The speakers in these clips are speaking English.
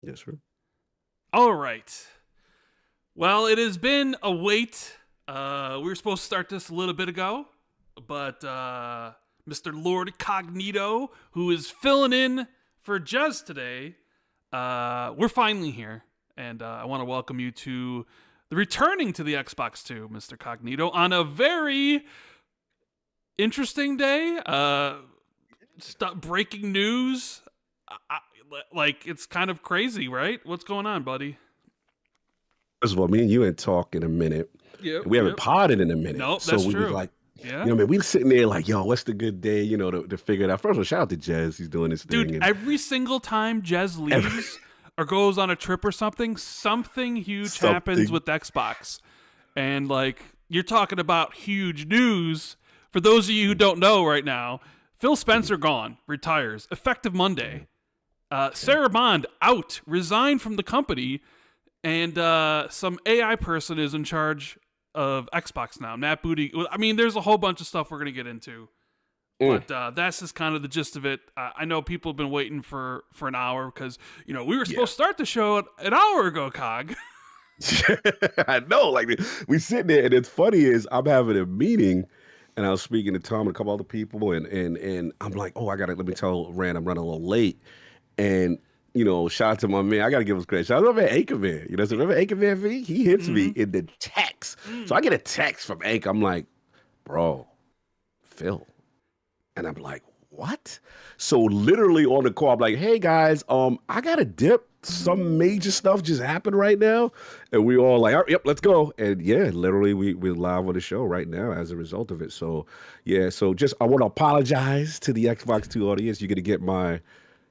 Yes, sir. All right. Well, it has been a wait. We were supposed to start this a little bit ago, but Mr. Lord Cognito, who is filling in for Jez today, we're finally here. And I want to welcome you to the returning to the Xbox 2, Mr. Cognito, on a very interesting day. Breaking news. Like, it's kind of crazy, right? What's going on, buddy? First of all, me and you ain't talk in a minute. Yep, We haven't potted in a minute. Nope, so that's we true. was like, Yeah. man, we sitting there like, yo, what's the good day, to figure it out. First of all, shout out to Jez. He's doing this thing. Dude, every single time Jez leaves or goes on a trip or something huge happens with Xbox. And, like, you're talking about huge news. For those of you who don't know right now, Phil Spencer gone, retires, effective Monday. Sarah Bond out, resigned from the company, and some AI person is in charge of Xbox now. Nat Booty. I mean, there's a whole bunch of stuff we're going to get into. But that's just kind of the gist of it. I know people have been waiting for an hour because, we were supposed to start the show an hour ago, Cog. I know. Like, we sitting there, and it's funny is I'm having a meeting, and I was speaking to Tom and a couple other people, and I'm like, oh, let me tell Rand I'm running a little late. And, shout out to my man. I got to give us credit. Shout out to my man, Anchorman. So remember Anchorman V? He hits me in the text. So I get a text from Anchor. I'm like, bro, Phil. And I'm like, what? So literally on the call, I'm like, hey, guys, I got to dip. Some major stuff just happened right now. And we all like, all right, yep, let's go. And yeah, literally we're live on the show right now as a result of it. So yeah, I want to apologize to the Xbox 2 audience. You're going to get my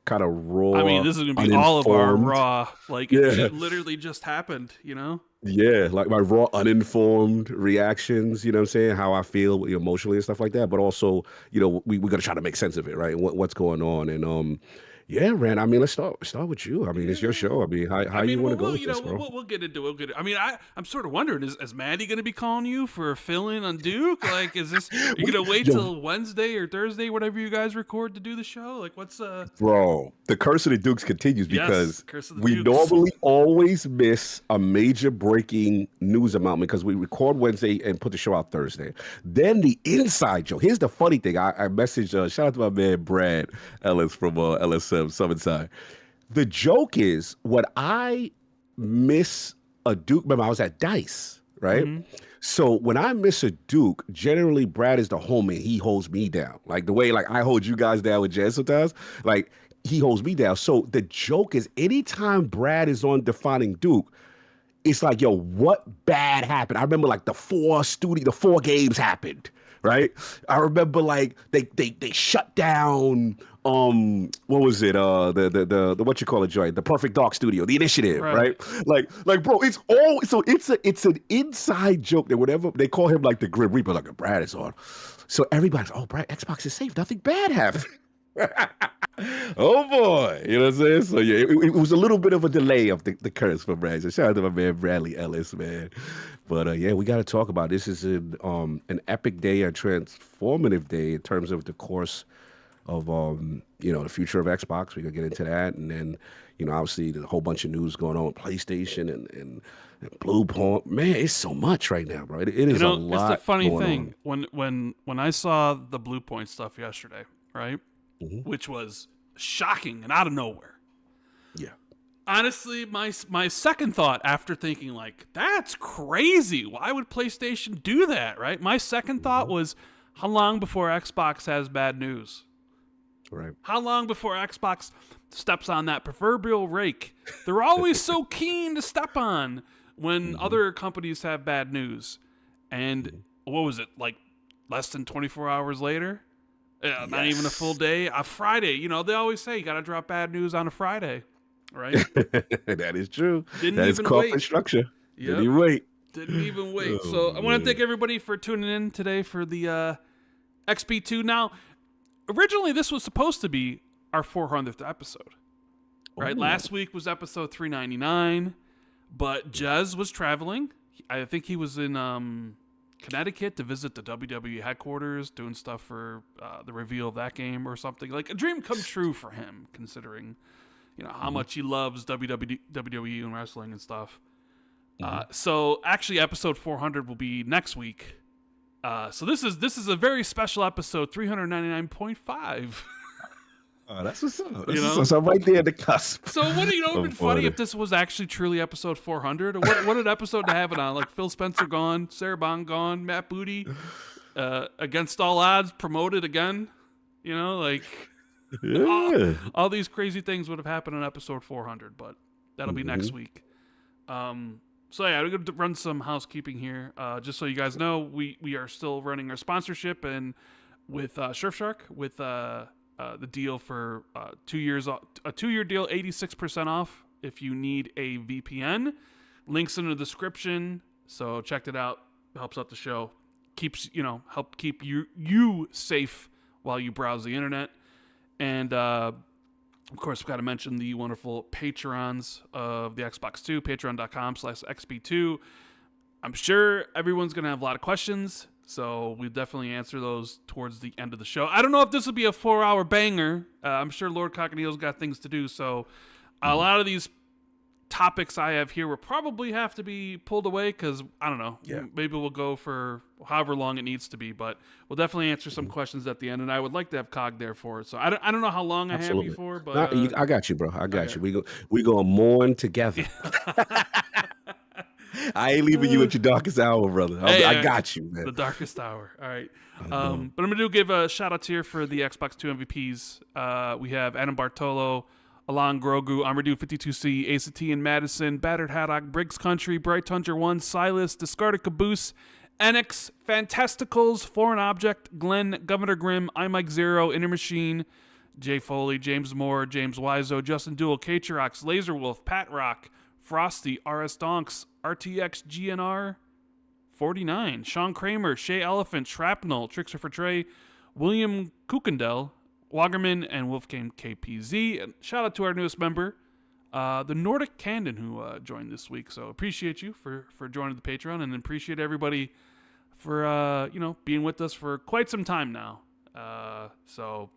kind of raw. I mean, this is going to be all of our raw. Like, it literally just happened, Yeah, like my raw, uninformed reactions, you know what I'm saying? How I feel emotionally and stuff like that. But also, we got to try to make sense of it, right? What's going on. And yeah, Rand, I mean, let's start with you. I mean, it's your show. I mean, how you want to go with this, bro? We'll get into it. I mean, I'm sort of wondering, is Maddie going to be calling you for a fill-in on Duke? Like, are you going to wait till Wednesday or Thursday, whatever you guys record, to do the show? Like, what's... Bro, the curse of the Dukes continues because we normally always miss a major breaking news amount because we record Wednesday and put the show out Thursday. Then the inside joke. Here's the funny thing. I messaged, shout out to my man, Brad Ellis from LSM. Southern Side. The joke is when I miss a Duke, remember I was at DICE, right? Mm-hmm. So when I miss a Duke, generally Brad is the homie. He holds me down. Like the way like I hold you guys down with Jez sometimes, like he holds me down. So the joke is anytime Brad is on Defining Duke, it's like, yo, what bad happened? I remember like the four games happened, right? I remember like they shut down what was it? The what you call it joint? The Perfect Dark Studio, the Initiative, right? Like bro, it's all so it's an inside joke that whatever they call him like the Grim Reaper, like Brad is on. So everybody's Brad, Xbox is safe, nothing bad happened. Oh boy, you know what I'm saying? So yeah, it was a little bit of a delay of the curse for Brad. So shout out to my man Bradley Ellis, man. But yeah, we got to talk about this. Is an epic day, a transformative day in terms of the course of the future of Xbox. We're gonna get into that, and then obviously there's a whole bunch of news going on with PlayStation and Bluepoint. Man, it's so much right now, bro. It is a lot. It's the funny thing when I saw the Bluepoint stuff yesterday, right? Mm-hmm. Which was shocking and out of nowhere. Yeah. Honestly, my second thought after thinking like, that's crazy. Why would PlayStation do that, right? My second thought was, how long before Xbox has bad news? Right. How long before Xbox steps on that proverbial rake they're always so keen to step on when other companies have bad news? And what was it, like less than 24 hours later? Yes. Not even a full day. A Friday, they always say you got to drop bad news on a Friday, right? That is true. That is corporate structure. Yep. Didn't even wait. Didn't even wait. So I want to thank everybody for tuning in today for the XB2. Now, originally this was supposed to be our 400th episode, right? Last week was episode 399, but Jez was traveling. I think he was in Connecticut to visit the WWE headquarters, doing stuff for the reveal of that game or something. Like a dream come true for him, considering how much he loves WWE and wrestling and stuff. So actually, episode 400 will be next week. So this is a very special episode, 399.5. Oh, that's what's up. So I'm right there at the cusp. So what it would have been funny if this was actually truly episode 400. What an episode to have it on. Like Phil Spencer gone, Sarah Bond gone, Matt Booty, against all odds, promoted again. All these crazy things would have happened on episode 400, but that'll be next week. So yeah, we're going to run some housekeeping here. Just so you guys know, we are still running our sponsorship and with Surfshark with the deal for 2 years, a 2-year deal, 86% off if you need a VPN. Links in the description, so check it out. Helps out the show. Keeps help keep you safe while you browse the internet. And of course, we've got to mention the wonderful patrons of the Xbox 2, patreon.com/XB2. I'm sure everyone's going to have a lot of questions, so we'll definitely answer those towards the end of the show. I don't know if this will be a 4-hour banger. I'm sure Lord Cockneil's got things to do, so a lot of these topics I have here will probably have to be pulled away because, I don't know, maybe we'll go for however long it needs to be, but we'll definitely answer some questions at the end, and I would like to have Cog there for it. So I don't know how long I have you for, but... I got you, bro. I got you. We go mourn together. I ain't leaving you at your darkest hour, brother. I got you, man. The darkest hour. All right. But I'm going to give a shout-out here for the Xbox 2 MVPs. We have Adam Bartolo, Alon Grogu, Amadou 52C, Ace T and Madison, Battered Haddock, Briggs Country, Bright Tundra 1, Silas, Discarded Caboose, Enix, Fantasticals, Foreign Object, Glenn, Governor Grimm, iMike Zero, Inner Machine, Jay Foley, James Moore, James Wiseau, Justin Duell, K-Trox, Laser Wolf, Pat Rock, Frosty, RS Donks, RTX GNR 49, Sean Kramer, Shea Elephant, Shrapnel, Trickster for Trey, William Kukendell, Wagerman, and Wolfgang KPZ. And shout out to our newest member, the Nordic Candon, who joined this week. So appreciate you for joining the Patreon, and appreciate everybody for being with us for quite some time now. So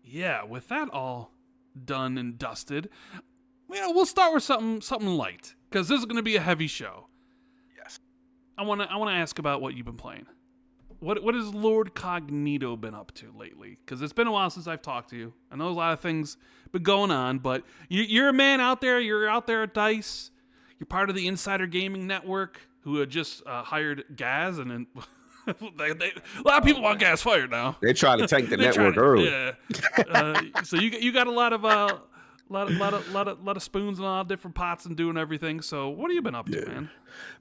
yeah, with that all done and dusted, we'll start with something light, because this is going to be a heavy show. Yes. I want to ask about what you've been playing. What has Lord Cognito been up to lately? Because it's been a while since I've talked to you. I know a lot of things been going on, but you're a man out there. You're out there at DICE. You're part of the Insider Gaming Network, who had just hired Gaz, and then a lot of people want Gaz fired now. They're trying to tank the network early. Yeah. So you got a lot of spoons and a lot of different pots and doing everything. So what have you been up to, man?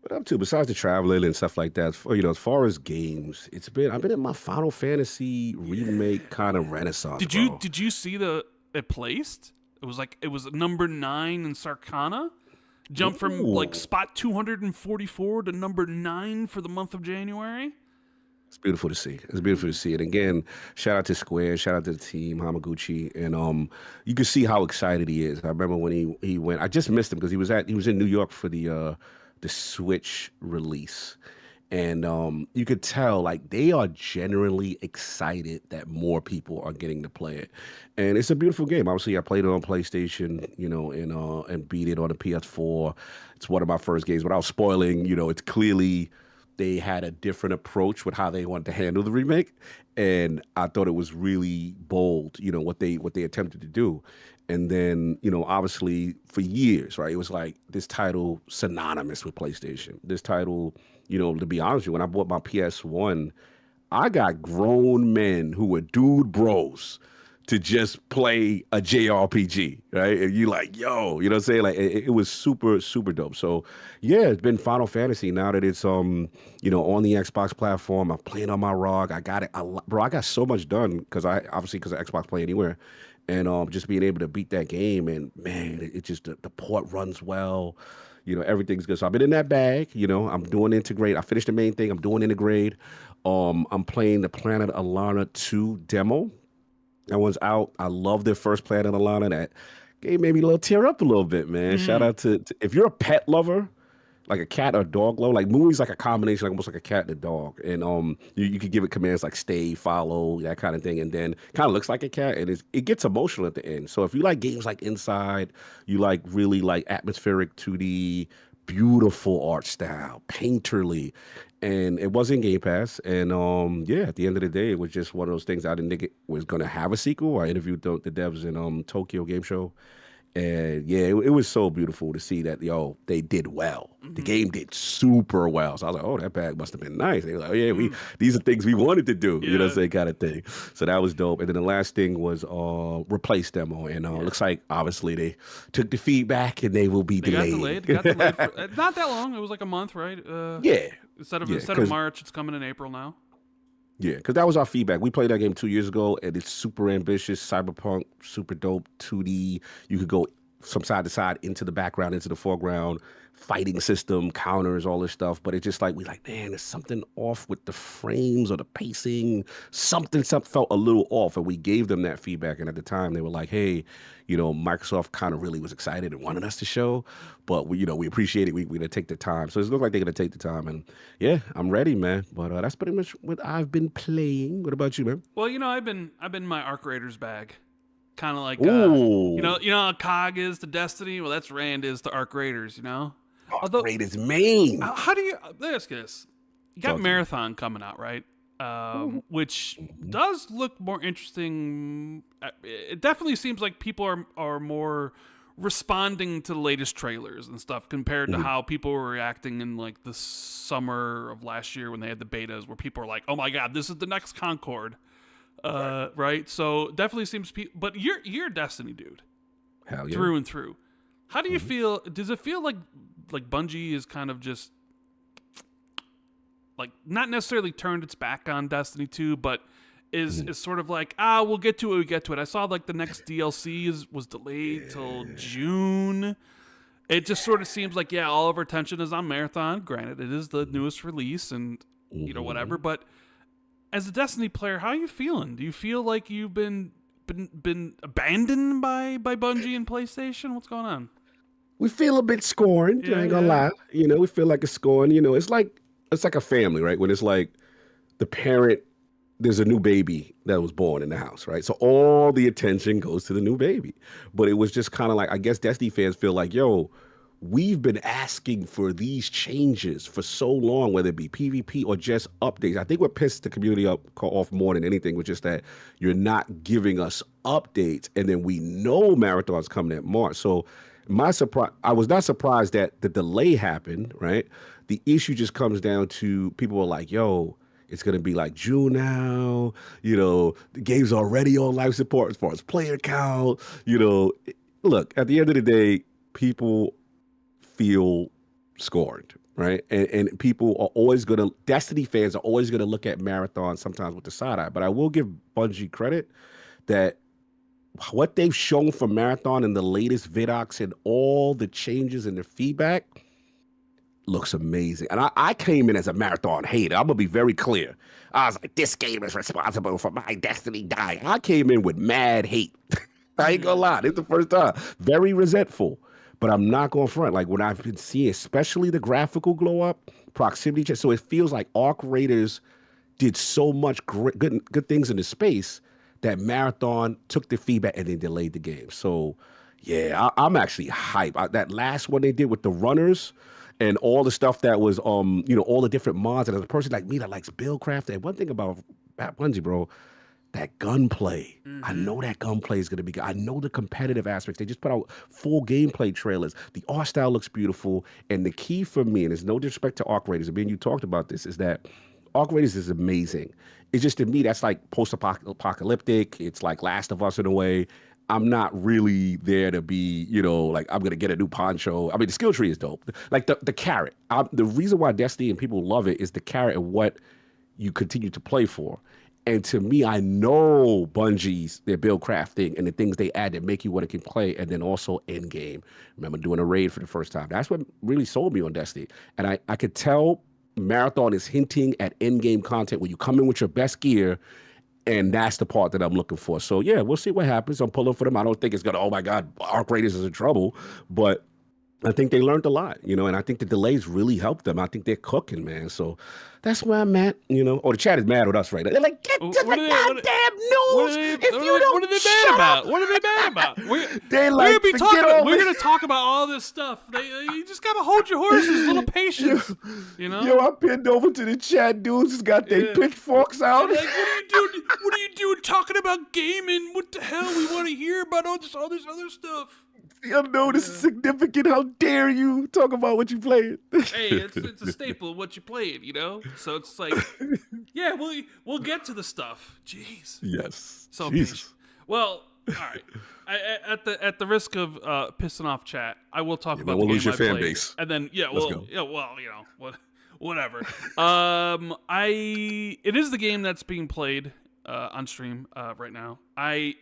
But up to, besides the traveling and stuff like that, as far as games, I've been in my Final Fantasy remake kind of renaissance. Did you see it placed? It was number 9 in Sarkana. Jumped from spot 244 to number 9 for the month of January. It's beautiful to see. And again, shout out to Square, shout out to the team, Hamaguchi, and you can see how excited he is. I remember when he went. I just missed him because he was in New York for the Switch release, and you could tell they are genuinely excited that more people are getting to play it, and it's a beautiful game. Obviously, I played it on PlayStation, and beat it on the PS4. It's one of my first games. Without spoiling, it's clearly they had a different approach with how they wanted to handle the remake, and I thought it was really bold, what they attempted to do. And then, obviously for years, right, it was like this title synonymous with PlayStation. This title, to be honest with you, when I bought my PS1, I got grown men who were dude bros to just play a JRPG, right? And you like, yo, you know what I'm saying? It was super, super dope. So yeah, it's been Final Fantasy now that it's on the Xbox platform. I'm playing on my ROG. I got it. Bro, I got so much done because of Xbox Play Anywhere. And just being able to beat that game, and man, it just the port runs well. Everything's good. So I've been in that bag. I'm doing Integrate. I finished the main thing. I'm doing Integrate. I'm playing the Planet Alana 2 demo. That one's out. I love their first Planet Alana. That game made me tear up a little bit, man. Shout out to if you're a pet lover, like a cat or a dog glow. Like Mooey's like a combination, like almost like a cat and a dog. And you could give it commands like stay, follow, that kind of thing. And then kind of looks like a cat, and it gets emotional at the end. So if you like games like Inside, you like really like atmospheric 2D, beautiful art style, painterly, and it was in Game Pass. And yeah, at the end of the day, it was just one of those things. I didn't think it was going to have a sequel. I interviewed the devs in Tokyo Game Show. And yeah, it was so beautiful to see that, they did well. The game did super well. So I was like, oh, that bag must have been nice. They were like, oh yeah, these are things we wanted to do, you know what I'm saying, kind of thing. So that was dope. And then the last thing was replace demo. And looks like obviously they took the feedback and they will be delayed. Got delayed for not that long. It was like a month, right? Yeah. Instead of March, it's coming in April now. Yeah, because that was our feedback. We played that game 2 years ago, and it's super ambitious, cyberpunk, super dope, 2D. You could go from side to side, into the background, into the foreground, fighting system, counters, all this stuff. But it's just like, man, there's something off with the frames or the pacing. Something felt a little off, and we gave them that feedback. And at the time, they were like, hey, Microsoft kind of really was excited and wanted us to show, but we appreciate it. We're going to take the time. So it looks like they're going to take the time. And yeah, I'm ready, man. But that's pretty much what I've been playing. What about you, man? Well, I've been in my Arc Raiders bag. Kind of like, how COG is to Destiny? Well, that's Rand is to Arc Raiders, Arc Raiders main. How do you, let's get this. You got Marathon coming out, right? Which does look more interesting. It definitely seems like people are more responding to the latest trailers and stuff compared to how people were reacting in like the summer of last year when they had the betas, where people were like, oh my God, this is the next Concord. Right. So definitely seems, but you're a Destiny dude. Hell yeah. Through and through. How do you feel? Does it feel like Bungie is kind of just like not necessarily turned its back on Destiny 2, but is sort of like, we'll get to it, we get to it. I saw like the next DLC was delayed till June. It just sort of seems like, all of our attention is on Marathon. Granted, it is the newest release and whatever, but as a Destiny player, how are you feeling? Do you feel like you've been abandoned by Bungie and PlayStation? What's going on? We feel a bit scorned. I ain't gonna lie. We feel like a scorn. It's like a family, right? When it's like the parent, there's a new baby that was born in the house, right? So all the attention goes to the new baby. But it was just kind of like, I guess Destiny fans feel like, we've been asking for these changes for so long, whether it be PvP or just updates. I think what pissed the community off more than anything was just that you're not giving us updates, and then we know Marathon's coming at March. So I was not surprised that the delay happened, right? The issue just comes down to people were like, it's going to be like June now, the game's already on life support as far as player count, Look, at the end of the day, people feel scorned, right? And people are always going to, Destiny fans are always going to look at Marathon sometimes with the side eye. But I will give Bungie credit that what they've shown for Marathon in the latest vidocs and all the changes in the feedback looks amazing. And I came in as a Marathon hater. I'm going to be very clear. I was like, this game is responsible for my Destiny dying. I came in with mad hate. I ain't gonna lie. It's the first time. Very resentful. But I'm not going front. Like what I've been seeing, especially the graphical glow up, proximity check. So it feels like Arc Raiders did so much good things in the space that Marathon took the feedback and then delayed the game. So yeah, I'm actually hyped. That last one they did with the runners and all the stuff that was, all the different mods. And as a person like me that likes buildcraft, and one thing about Bungie, bro, that gunplay. I know that gunplay is going to be good. I know the competitive aspects. They just put out full gameplay trailers. The art style looks beautiful. And the key for me, and there's no disrespect to Arc Raiders, I mean, you talked about this, is that Arc Raiders is amazing. It's just, to me, that's like post-apocalyptic. It's like Last of Us in a way. I'm not really there to be, like I'm going to get a new poncho. I mean, the skill tree is dope. Like the carrot. The reason why Destiny and people love it is the carrot and what you continue to play for. And to me, I know Bungie's, their buildcraft thing and the things they add that make you what it can play, and then also endgame. Remember doing a raid for the first time. That's what really sold me on Destiny. And I could tell Marathon is hinting at endgame content where you come in with your best gear, and that's the part that I'm looking for. So yeah, we'll see what happens. I'm pulling for them. I don't think it's gonna, oh my God, Arc Raiders is in trouble. But I think they learned a lot, and I think the delays really helped them. I think they're cooking, man. So that's where I'm at, Or the chat is mad with us right now. They're like, get to the goddamn news if you don't what are they mad about? What are they mad about? We're gonna talk about all this stuff. You just gotta hold your horses, a little patience. Yo, I pinned over to the chat. Dudes has got their pitchforks out. Like, what are you doing talking about gaming? What the hell? We want to hear about all this other stuff. This is significant. How dare you talk about what you played? Hey, it's a staple of what you played, So it's like, yeah, we'll get to the stuff. Jeez. Yes. So Jesus. Well, all right. At the risk of pissing off chat, I will talk about the game I played, base. And then whatever. It is the game that's being played on stream right now. I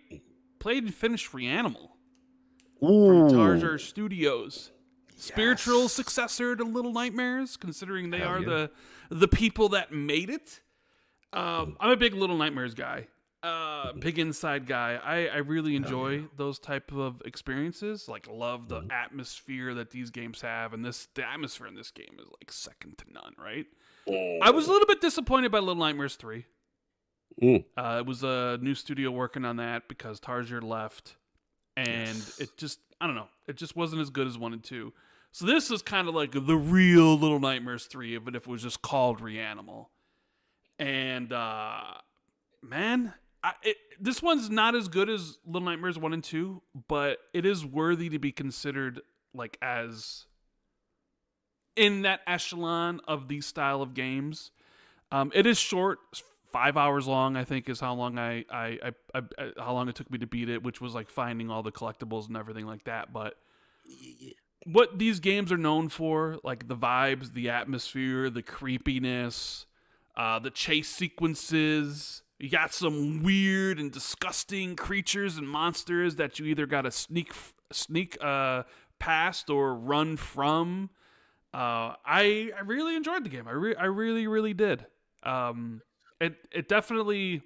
played and finished Reanimal. From Tarsier Studios. Spiritual successor to Little Nightmares, considering they are the people that made it. I'm a big Little Nightmares guy. Big inside guy. I really enjoy those type of experiences. Like, love the atmosphere that these games have, and the atmosphere in this game is like second to none, right? I was a little bit disappointed by Little Nightmares 3. It was a new studio working on that because Tarsier left. And it just, I don't know, it just wasn't as good as 1 and 2. So this is kind of like the real Little Nightmares 3, even if it was just called Reanimal. And, man, this one's not as good as Little Nightmares 1 and 2, but it is worthy to be considered, like, as in that echelon of these style of games. It is short. 5 hours long, I think, is how long how long it took me to beat it, which was like finding all the collectibles and everything like that. But what these games are known for, like the vibes, the atmosphere, the creepiness, the chase sequences. You got some weird and disgusting creatures and monsters that you either got to sneak past or run from. I really enjoyed the game. I really, really did. It definitely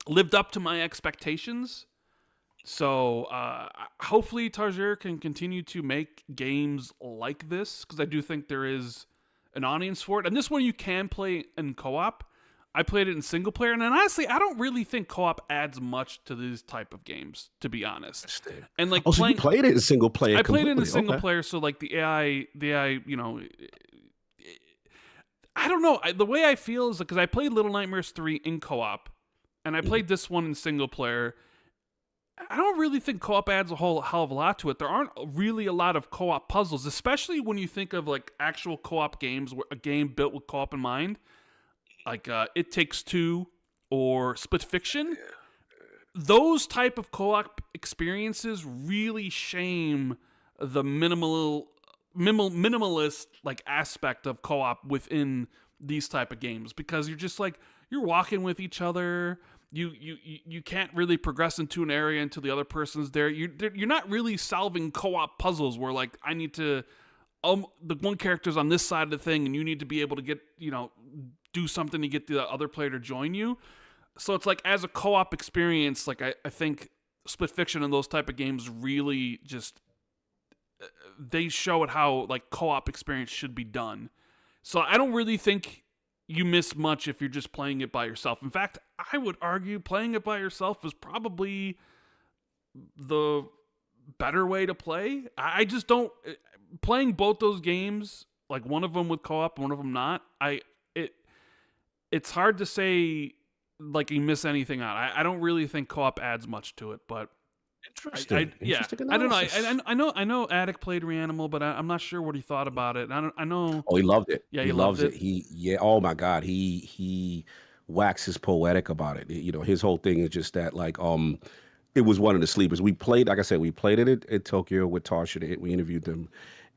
lived up to my expectations. So hopefully Tarsier can continue to make games like this, because I do think there is an audience for it. And this one you can play in co-op. I played it in single player, and honestly, I don't really think co-op adds much to these type of games, to be honest. And like, so you played it in single player? I played it in single player, so like the AI, I don't know. The way I feel is because I played Little Nightmares 3 in co-op, and I played this one in single player. I don't really think co-op adds a whole hell of a lot to it. There aren't really a lot of co-op puzzles, especially when you think of like actual co-op games, where a game built with co-op in mind, like It Takes Two or Split Fiction. Those type of co-op experiences really shame the minimalist like aspect of co-op within these type of games, because you're just like, you're walking with each other, you can't really progress into an area until the other person's there. You're not really solving co-op puzzles where like, I need to the one character's on this side of the thing and you need to be able to get, do something to get the other player to join you. So it's like, as a co-op experience, like I think Split Fiction and those type of games really just, they show it how like co-op experience should be done. So I don't really think you miss much if you're just playing it by yourself. In fact, I would argue playing it by yourself is probably the better way to play. I just don't, playing both those games, like one of them with co-op, one of them not, it's hard to say like you miss anything out. I don't really think co-op adds much to it, but Interesting. I don't know. I know Attic played Reanimal, but I'm not sure what he thought about it. I know. Oh, he loved it. Yeah, he loves it. Oh my God, he waxes poetic about it. His whole thing is just that like it was one of the sleepers. We played, like I said, we played it at Tokyo with Tarsier. We interviewed them,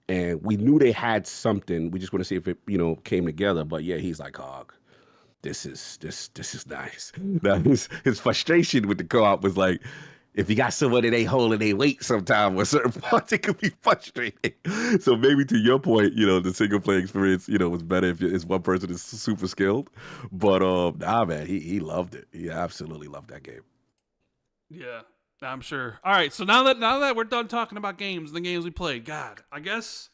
and we knew they had something. We just want to see if it came together. But yeah, he's like, oh, this is nice. Now his frustration with the co-op was like, if you got someone that ain't holding their weight sometime with certain parts, it could be frustrating. So maybe to your point, the single player experience, was better if one person is super skilled. But nah, man, he loved it. He absolutely loved that game. Yeah. I'm sure. All right, so now that we're done talking about games and the games we played, God, I guess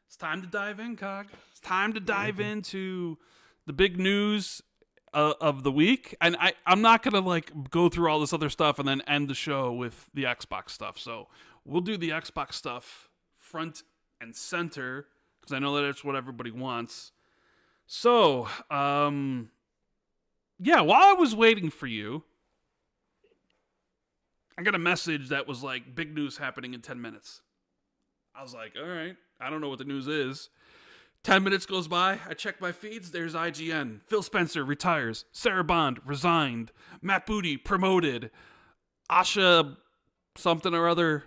it's time to dive in, Cog. It's time to dive into the big news of the week. And I'm not going to like go through all this other stuff and then end the show with the Xbox stuff. So we'll do the Xbox stuff front and center because I know that it's what everybody wants. So, while I was waiting for you, I got a message that was like, big news happening in 10 minutes. I was like, all right, I don't know what the news is. 10 minutes goes by, I check my feeds, there's IGN. Phil Spencer retires. Sarah Bond resigned. Matt Booty promoted. Asha something or other,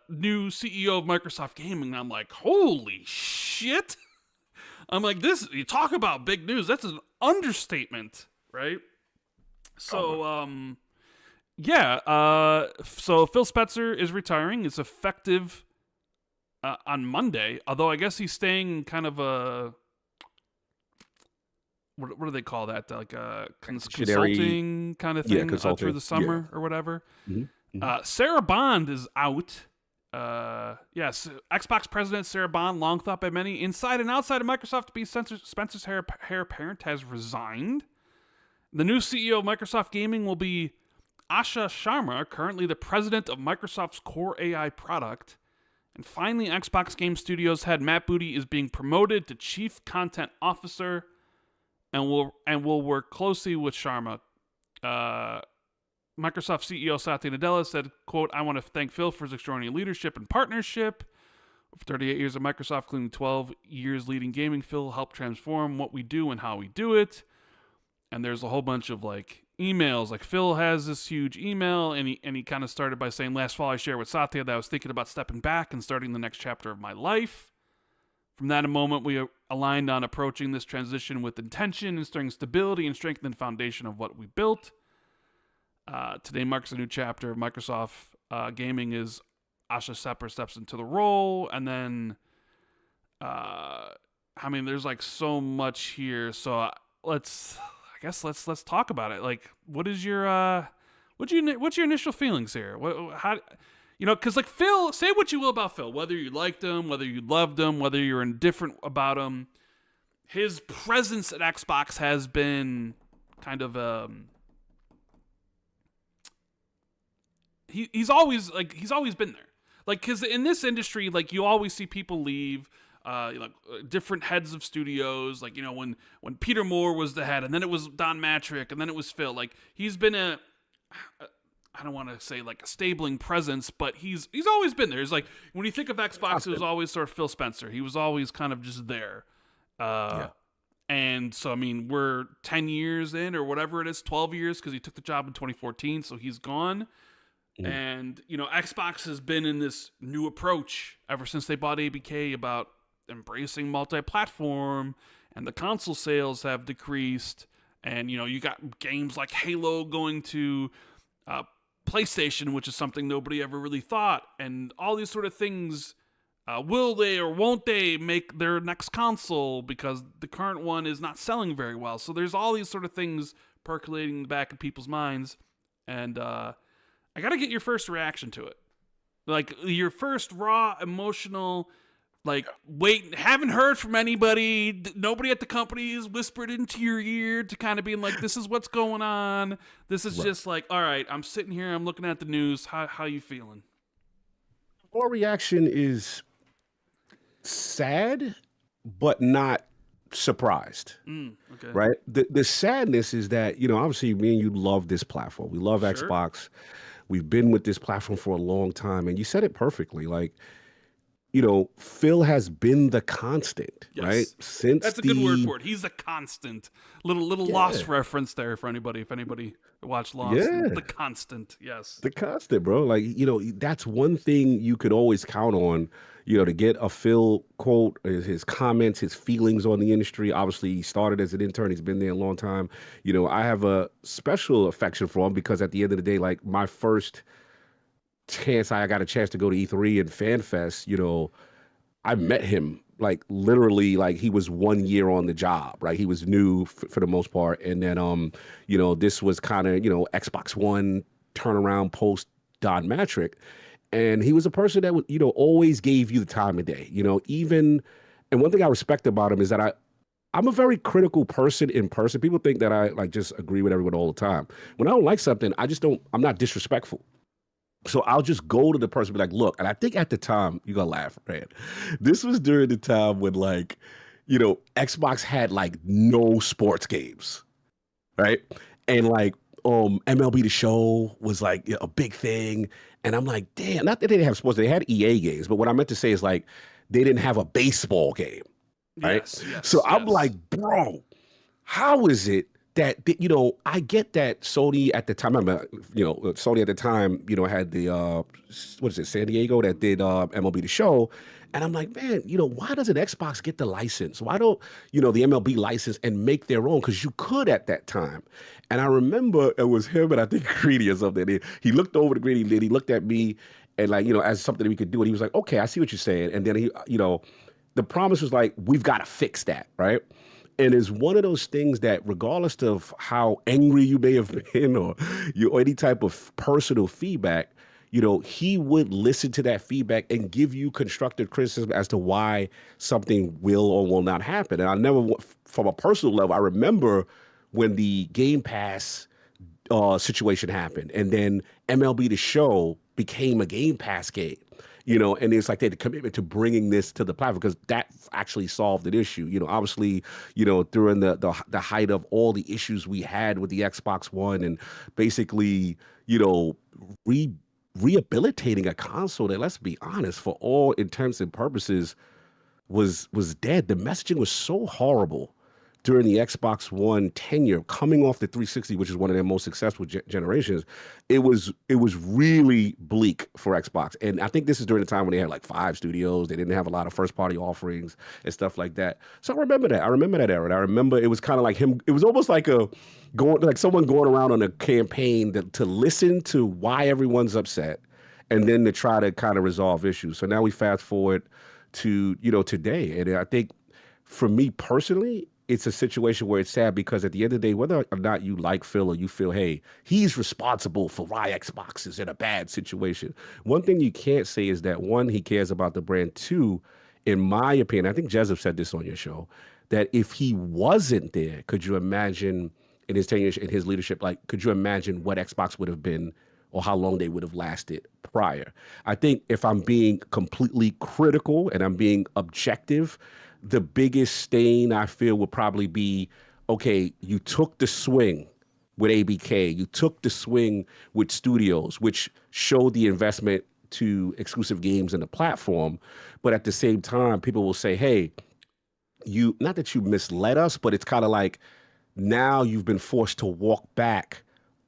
new CEO of Microsoft Gaming. I'm like, holy shit. I'm like, you talk about big news. That's an understatement, right? So, so Phil Spencer is retiring. It's effective on Monday, although I guess he's staying kind of a what do they call that? Like a consulting kind of thing through the summer or whatever. Mm-hmm. Sarah Bond is out. Yes, Xbox president Sarah Bond, long thought by many inside and outside of Microsoft to be Spencer's heir apparent, has resigned. The new CEO of Microsoft Gaming will be Asha Sharma, currently the president of Microsoft's core AI product. And finally, Xbox Game Studios head Matt Booty is being promoted to Chief Content Officer and will work closely with Sharma. Microsoft CEO Satya Nadella said, quote, I want to thank Phil for his extraordinary leadership and partnership. For 38 years at Microsoft, including 12 years leading gaming, Phil helped transform what we do and how we do it. And there's a whole bunch of like emails. Like Phil has this huge email, and he kind of started by saying, last fall I shared with Satya that I was thinking about stepping back and starting the next chapter of my life. From that moment, we aligned on approaching this transition with intention, instilling stability and strengthening the foundation of what we built. Today marks a new chapter of Microsoft Gaming as Asha Sepper steps into the role. And then, there's like so much here. So let's talk about it. Like, what's your initial feelings here? Because like Phil, say what you will about Phil, whether you liked him, whether you loved him, whether you're indifferent about him, his presence at Xbox has been kind of he's always been there. Like, because in this industry, like, you always see people leave. Different heads of studios, like, when Peter Moore was the head, and then it was Don Matrick, and then it was Phil. Like, he's been I don't want to say like a stabling presence, but he's always been there. It's like when you think of Xbox, it was always sort of Phil Spencer. He was always kind of just there. And so, we're 10 years in, or whatever it is, 12 years, because he took the job in 2014, so he's gone. Mm. And, Xbox has been in this new approach ever since they bought ABK about embracing multi-platform, and the console sales have decreased, and you got games like Halo going to PlayStation, which is something nobody ever really thought, and all these sort of things. Will they or won't they make their next console because the current one is not selling very well? So there's all these sort of things percolating in the back of people's minds, and I gotta get your first reaction to it, like your first raw emotional. Like, wait, haven't heard from anybody. Nobody at the company has whispered into your ear to kind of being like, this is what's going on. This is just like, all right, I'm sitting here, I'm looking at the news. How you feeling? Our reaction is sad, but not surprised. Okay. Right? The sadness is that, obviously me and you love this platform. We love Xbox. We've been with this platform for a long time. And you said it perfectly. Like, Phil has been the constant, right? Since that's a good word for it. He's a constant. Little Lost reference there for anybody. If anybody watched Lost, the constant. Yes, the constant, bro. Like, that's one thing you could always count on. To get a Phil quote, his comments, his feelings on the industry. Obviously, he started as an intern. He's been there a long time. I have a special affection for him because at the end of the day, like my first chance I got a chance to go to E3 and FanFest, I met him like literally like he was 1 year on the job, right? He was new for the most part. And then, this was kind of, Xbox One turnaround post Don Matrick. And he was a person that would, always gave you the time of day, even, and one thing I respect about him is that I'm a very critical person in person. People think that I like just agree with everyone all the time. When I don't like something, I'm not disrespectful. So I'll just go to the person and be like, look, and I think at the time, you're gonna laugh, man. This was during the time when Xbox had like no sports games, right? And like MLB The Show was like a big thing. And I'm like, damn, not that they didn't have sports, they had EA games, but what I meant to say is like they didn't have a baseball game. Right. So I'm like, bro, how is it that, I get that Sony at the time, Sony at the time, had the, what is it, San Diego that did MLB The Show. And I'm like, man, why doesn't Xbox get the license? Why don't, the MLB license and make their own? Because you could at that time. And I remember it was him and I think Greedy or something. He looked over to Greedy and he looked at me and like, as something that we could do. And he was like, okay, I see what you're saying. And then he, the promise was like, we've got to fix that, right? And it's one of those things that regardless of how angry you may have been or any type of personal feedback, he would listen to that feedback and give you constructive criticism as to why something will or will not happen. And I never, from a personal level, I remember when the Game Pass situation happened and then MLB The Show became a Game Pass game. And it's like they had a commitment to bringing this to the platform because that actually solved an issue. Obviously, during the height of all the issues we had with the Xbox One and basically, rehabilitating a console that, let's be honest, for all intents and purposes was dead. The messaging was so horrible during the Xbox One tenure, coming off the 360, which is one of their most successful generations. It was really bleak for Xbox. And I think this is during the time when they had like 5 studios. They didn't have a lot of first-party offerings and stuff like that. So I remember that. I remember that era. And I remember it was kind of like him. It was almost like someone going around on a campaign to listen to why everyone's upset and then to try to kind of resolve issues. So now we fast forward to, today. And I think for me personally, it's a situation where it's sad because at the end of the day, whether or not you like Phil or you feel, hey, he's responsible for why Xbox is in a bad situation. One thing you can't say is that, one, he cares about the brand. 2, in my opinion, I think Jez said this on your show, that if he wasn't there, could you imagine in his tenure, in his leadership, like, could you imagine what Xbox would have been or how long they would have lasted prior? I think if I'm being completely critical and I'm being objective, the biggest stain I feel would probably be, okay, you took the swing with ABK, you took the swing with studios, which showed the investment to exclusive games in the platform. But at the same time, people will say, hey, not that you misled us, but it's kind of like now you've been forced to walk back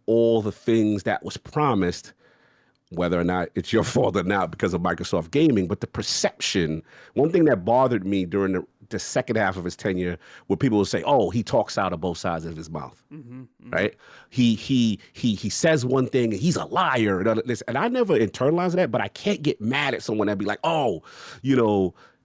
all the things that was promised, whether or not it's your fault or not because of Microsoft Gaming. But the perception, one thing that bothered me during the second half of his tenure, where people will say, oh, he talks out of both sides of his mouth, right? He says one thing and he's a liar. And I never internalized that, but I can't get mad at someone that'd be like, oh,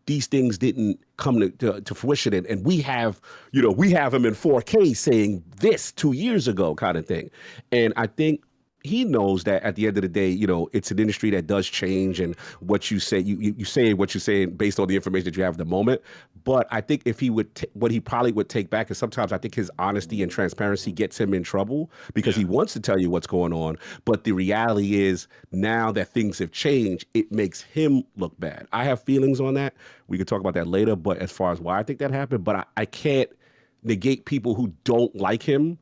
these things didn't come to fruition. And we have him in 4K saying this 2 years ago kind of thing. And I think he knows that at the end of the day, it's an industry that does change, and what you say, you say what you're saying based on the information that you have at the moment. But I think if he would, what he probably would take back is sometimes I think his honesty and transparency gets him in trouble because he wants to tell you what's going on. But the reality is now that things have changed, it makes him look bad. I have feelings on that. We could talk about that later. But as far as why I think that happened, but I can't negate people who don't like him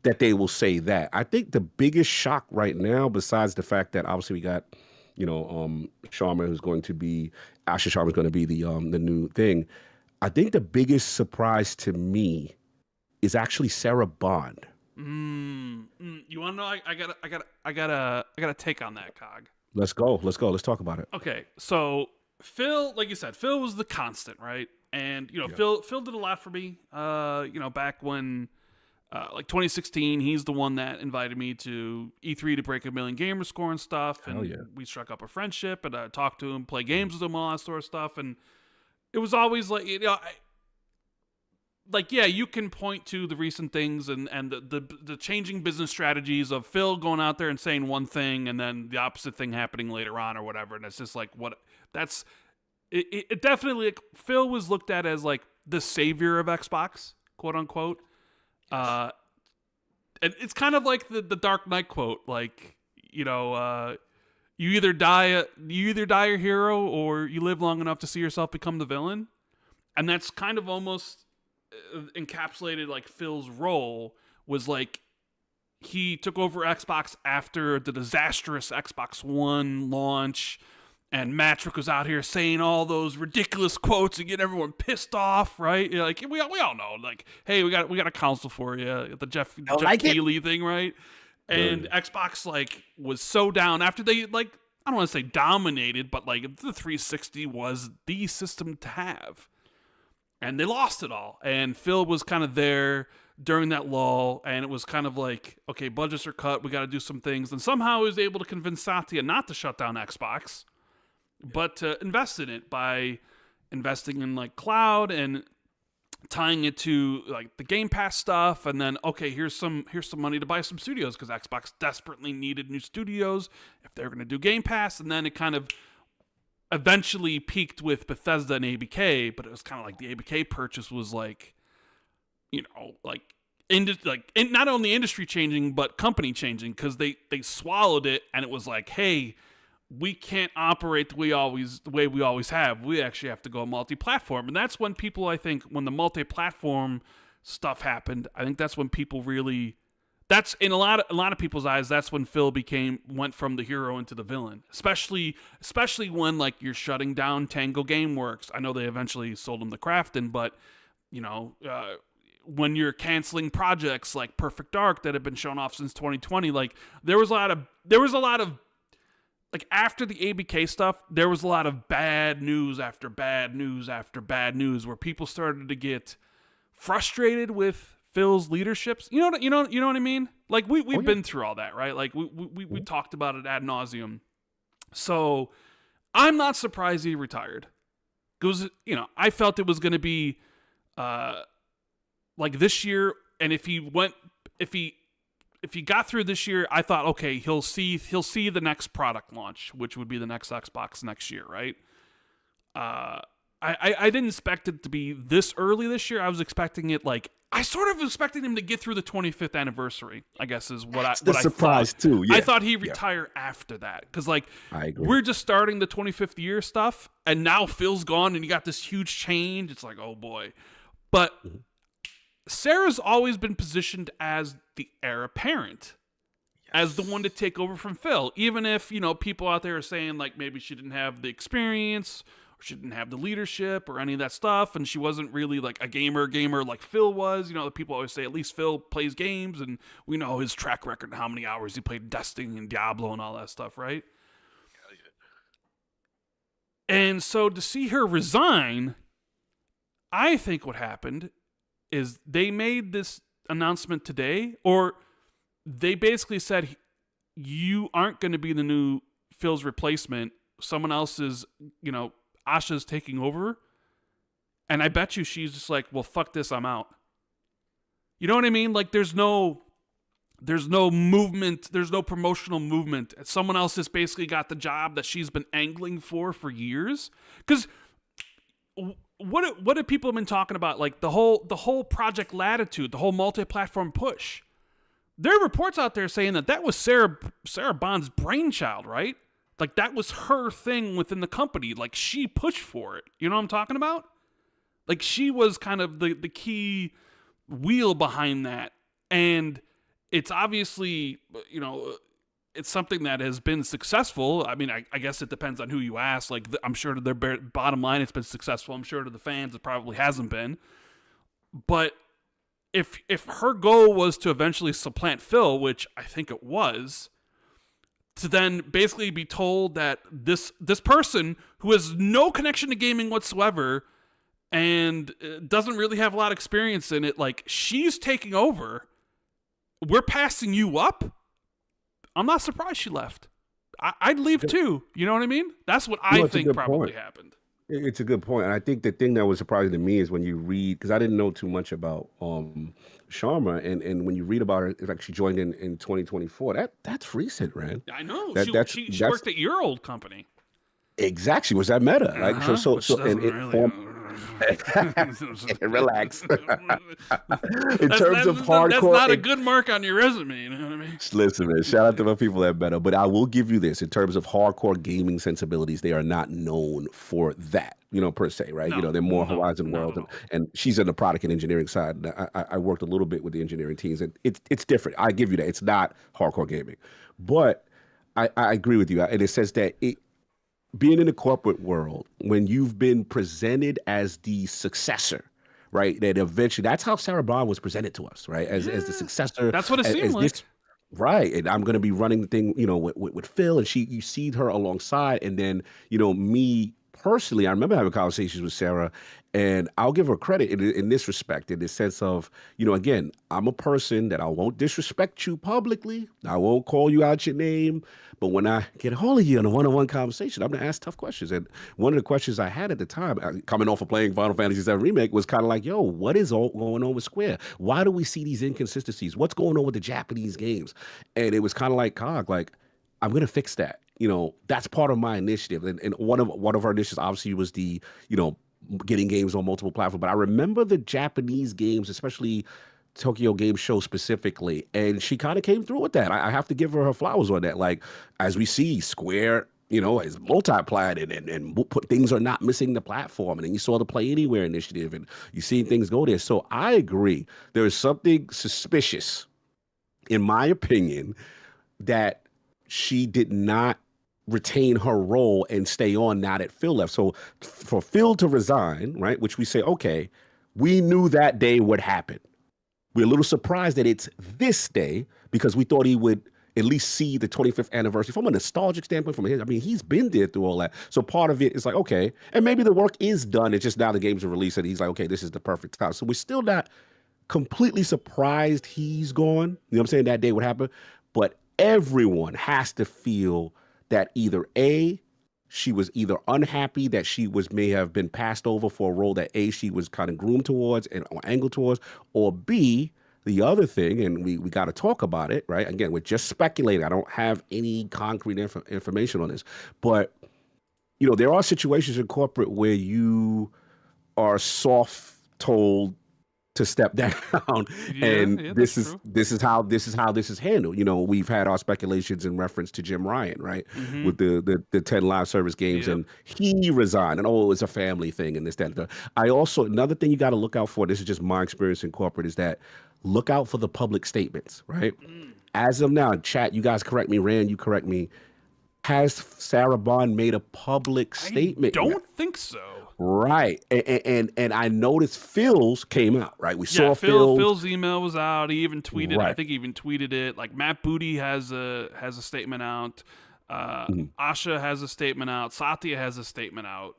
that they will say that. I think the biggest shock right now, besides the fact that obviously we got, Sharma, who's going to be, Asha Sharma is going to be the new thing. I think the biggest surprise to me is actually Sarah Bond. You want to know? I got a take on that, Cog. Let's go. Let's talk about it. Okay, so Phil, like you said, Phil was the constant, right? And Phil did a lot for me. Back when. Like 2016, he's the one that invited me to E3 to break 1 million gamer score and stuff. And we struck up a friendship, and I talked to him, play games with him, all that sort of stuff. And it was always like, like, yeah, you can point to the recent things and the changing business strategies of Phil going out there and saying one thing and then the opposite thing happening later on or whatever. And it's just like, it definitely, like, Phil was looked at as like the savior of Xbox, quote unquote. And it's kind of like the Dark Knight quote, like, you either die a hero or you live long enough to see yourself become the villain. And that's kind of almost encapsulated like Phil's role, was like he took over Xbox after the disastrous Xbox One launch, and Matrick was out here saying all those ridiculous quotes and getting everyone pissed off, right? Like we all know, like, hey, we got a console for you, the Jeff Keighley thing, right? And Xbox like was so down after they, like, I don't want to say dominated, but like the 360 was the system to have. And they lost it all. And Phil was kind of there during that lull, and it was kind of like, okay, budgets are cut, we got to do some things. And somehow he was able to convince Satya not to shut down Xbox, but to invest in it by investing in like cloud and tying it to like the Game Pass stuff. And then, okay, here's some money to buy some studios, because Xbox desperately needed new studios if they're going to do Game Pass. And then it kind of eventually peaked with Bethesda and ABK, but it was kind of like the ABK purchase was like, not only industry changing, but company changing, because they swallowed it, and it was like, hey, we can't operate the way we always have. We actually have to go multi-platform. And that's when people, I think, when the multi-platform stuff happened, I think that's when people really, that's in a lot of people's eyes, that's when Phil went from the hero into the villain. Especially when like you're shutting down Tango Gameworks. I know they eventually sold them to Krafton, but when you're canceling projects like Perfect Dark that have been shown off since 2020, like there was a lot of like, after the ABK stuff, there was a lot of bad news after bad news after bad news, where people started to get frustrated with Phil's leaderships. You know what I mean? Like we've been through all that, right? Like we talked about it ad nauseum. So I'm not surprised he retired. Because, I felt it was going to be like this year, and if he got through this year, I thought, okay, he'll see the next product launch, which would be the next Xbox next year, right? I didn't expect it to be this early this year. I was expecting it I sort of expected him to get through the 25th anniversary, I guess is what I surprised too. Yeah. I thought he'd retire after that, because I agree. We're just starting the 25th year stuff, and now Phil's gone, and you got this huge change. It's like, oh boy. But Sarah's always been positioned as the heir apparent, as the one to take over from Phil. Even if, people out there are saying like maybe she didn't have the experience, or she didn't have the leadership or any of that stuff, and she wasn't really like a gamer like Phil was. People always say at least Phil plays games, and we know his track record and how many hours he played Destiny and Diablo and all that stuff, right? And so to see her resign, I think what happened is they made this announcement today, or they basically said, you aren't going to be the new Phil's replacement. Someone else is, Asha's taking over. And I bet you she's just like, well, fuck this, I'm out. You know what I mean? Like there's no movement, there's no promotional movement. Someone else has basically got the job that she's been angling for years. Because what have people been talking about? Like the whole Project Latitude, the whole multi-platform push. There are reports out there saying that was Sarah Bond's brainchild, right? Like that was her thing within the company. Like she pushed for it. You know what I'm talking about? Like she was kind of the key wheel behind that. And it's obviously, it's something that has been successful. I mean, I guess it depends on who you ask. Like, I'm sure to their bottom line, it's been successful. I'm sure to the fans, it probably hasn't been. But if her goal was to eventually supplant Phil, which I think it was, to then basically be told that this person who has no connection to gaming whatsoever and doesn't really have a lot of experience in it, like, she's taking over, we're passing you up. I'm not surprised she left. I'd leave too. You know what I mean? That's what I think probably happened. It's a good point. And I think the thing that was surprising to me is when you read, because I didn't know too much about Sharma, and when you read about her, it's like she joined in 2024. That's recent, man. I know. She That's worked at your old company. exactly was that Meta. Like Which doesn't and it really. relax. In That's, terms of hardcore, that's not a good mark on your resume. You know what I mean? listen, man. Shout out to my people at Meta, but I will give you this: in terms of hardcore gaming sensibilities, they are not known for that. Per se, right? No, They're more no, Horizon not World, at all. and she's in the product and engineering side. And I worked a little bit with the engineering teams, and it's different. I give you that. It's not hardcore gaming, but I agree with you. And it says that being in the corporate world, when you've been presented as the successor, right? That eventually, that's how Sarah Bond was presented to us, right? As the successor. That's what it seemed like. Right. And I'm going to be running the thing, with Phil, and you see her alongside. And then, me personally, I remember having conversations with Sarah, and I'll give her credit in this respect, in the sense of, again, I'm a person that I won't disrespect you publicly. I won't call you out your name. But when I get a hold of you in a one-on-one conversation, I'm going to ask tough questions. And one of the questions I had at the time, coming off of playing Final Fantasy VII Remake, was kind of like, yo, what is all going on with Square? Why do we see these inconsistencies? What's going on with the Japanese games? And it was kind of like, Cog, like, I'm going to fix that. That's part of my initiative. And one of our initiatives obviously was the, getting games on multiple platforms. But I remember the Japanese games, especially Tokyo Game Show specifically, and she kind of came through with that. I have to give her flowers on that. Like, as we see, Square, is multiplied and things are not missing the platform. And then you saw the Play Anywhere initiative, and you see things go there. So I agree. There is something suspicious, in my opinion, that she did not retain her role and stay on now that Phil left. So for Phil to resign, right, which we say, okay, we knew that day would happen. We're a little surprised that it's this day, because we thought he would at least see the 25th anniversary from a nostalgic standpoint. He's been there through all that. So part of it is like, okay, and maybe the work is done. It's just now the games are released, and he's like, okay, this is the perfect time. So we're still not completely surprised he's gone. You know what I'm saying? That day would happen. But everyone has to feel that either A, she was either unhappy that she may have been passed over for a role that A, she was kind of groomed towards or angled towards, or B, the other thing, and we got to talk about it, right? Again, we're just speculating. I don't have any concrete information on this, but there are situations in corporate where you are soft told to step down, and this is how this is handled. We've had our speculations in reference to Jim Ryan, right, with the 10 live service games, and he resigned, and it's a family thing, and this, that. I also, another thing you got to look out for, this is just my experience in corporate, is that look out for the public statements, right? As of now, chat, you guys correct me, Rand, you correct me. Has Sarah Bond made a public statement? I don't think so. Right, and I noticed Phil's came out. Right, we saw Phil's email was out. He even tweeted. Right. I think he even tweeted it. Like Matt Booty has a statement out. Asha has a statement out. Satya has a statement out.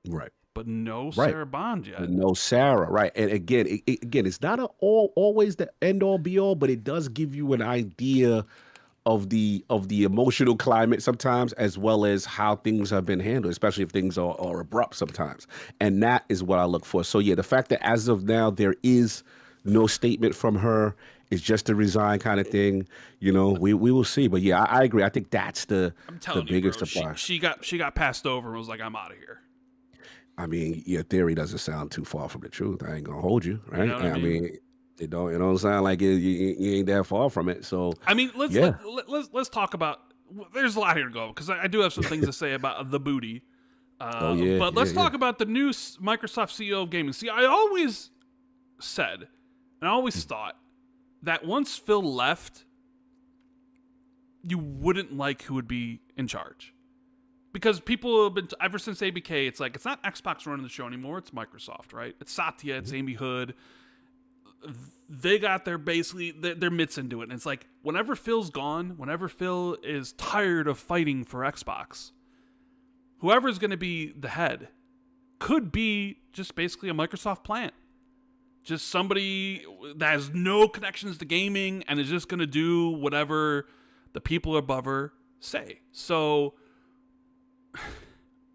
Right, but no Sarah Bond yet. No Sarah. Right, and again, it's not always the end all be all, but it does give you an idea of the emotional climate sometimes, as well as how things have been handled, especially if things are abrupt sometimes. And that is what I look for. So yeah, the fact that as of now there is no statement from her, it's just a resign kind of thing. We will see. But yeah, I agree. I think that's the biggest surprise. She got passed over and was like, I'm out of here. I mean, your theory doesn't sound too far from the truth. I ain't gonna hold you, right? I mean it don't sound like you ain't that far from it. So I mean, let's talk about. There's a lot here to go, because I do have some things to say about the booty. But let's talk about the new Microsoft CEO of gaming. See, I always said, and I always thought that once Phil left, you wouldn't like who would be in charge, because people have been ever since ABK. It's like, it's not Xbox running the show anymore. It's Microsoft, right? It's Satya. It's Amy Hood. They got their mitts into it. And it's like, whenever Phil's gone, whenever Phil is tired of fighting for Xbox, whoever's going to be the head could be just basically a Microsoft plant. Just somebody that has no connections to gaming and is just going to do whatever the people above her say. So,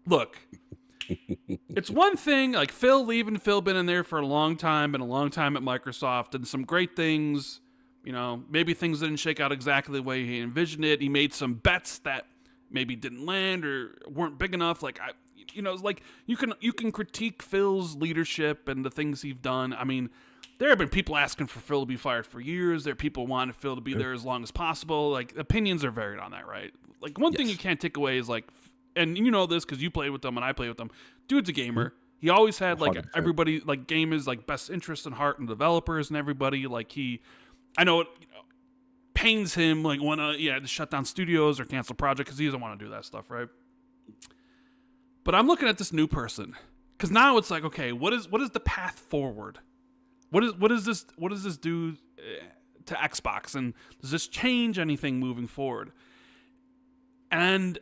look, it's one thing, like Phil leaving. Phil been in there for a long time, and a long time at Microsoft, and some great things. You know, maybe things didn't shake out exactly the way he envisioned it. He made some bets that maybe didn't land or weren't big enough. Like like you can critique Phil's leadership and the things he's done. I mean, there have been people asking for Phil to be fired for years. There are people wanting Phil to be there as long as possible. Like, opinions are varied on that, right? Like, one thing you can't take away is, like, and you know this because you played with them and I played with them. Dude's a gamer. He always had, like, 100%. Everybody, like, game is, like, best interest and heart and developers and everybody. Like, I know it pains him, like, when to shut down studios or cancel projects because he doesn't want to do that stuff, right? But I'm looking at this new person because now it's like, okay, what is the path forward? What does this do to Xbox, and does this change anything moving forward? And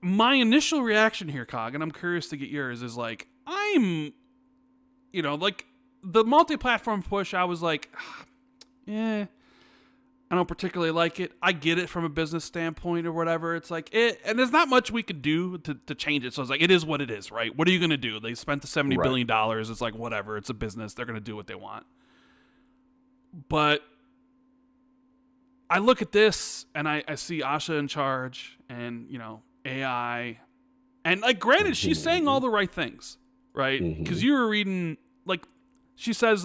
my initial reaction here, Cog, and I'm curious to get yours, is like, like the multi-platform push, I was like, I don't particularly like it. I get it from a business standpoint or whatever. It's like and there's not much we could do to change it. So it's like, it is what it is, right? What are you going to do? They spent the $70 billion. It's like, whatever. It's a business. They're going to do what they want. But I look at this and I see Asha in charge and, AI. And, like, granted, she's saying all the right things, right? Because you were reading, like, she says,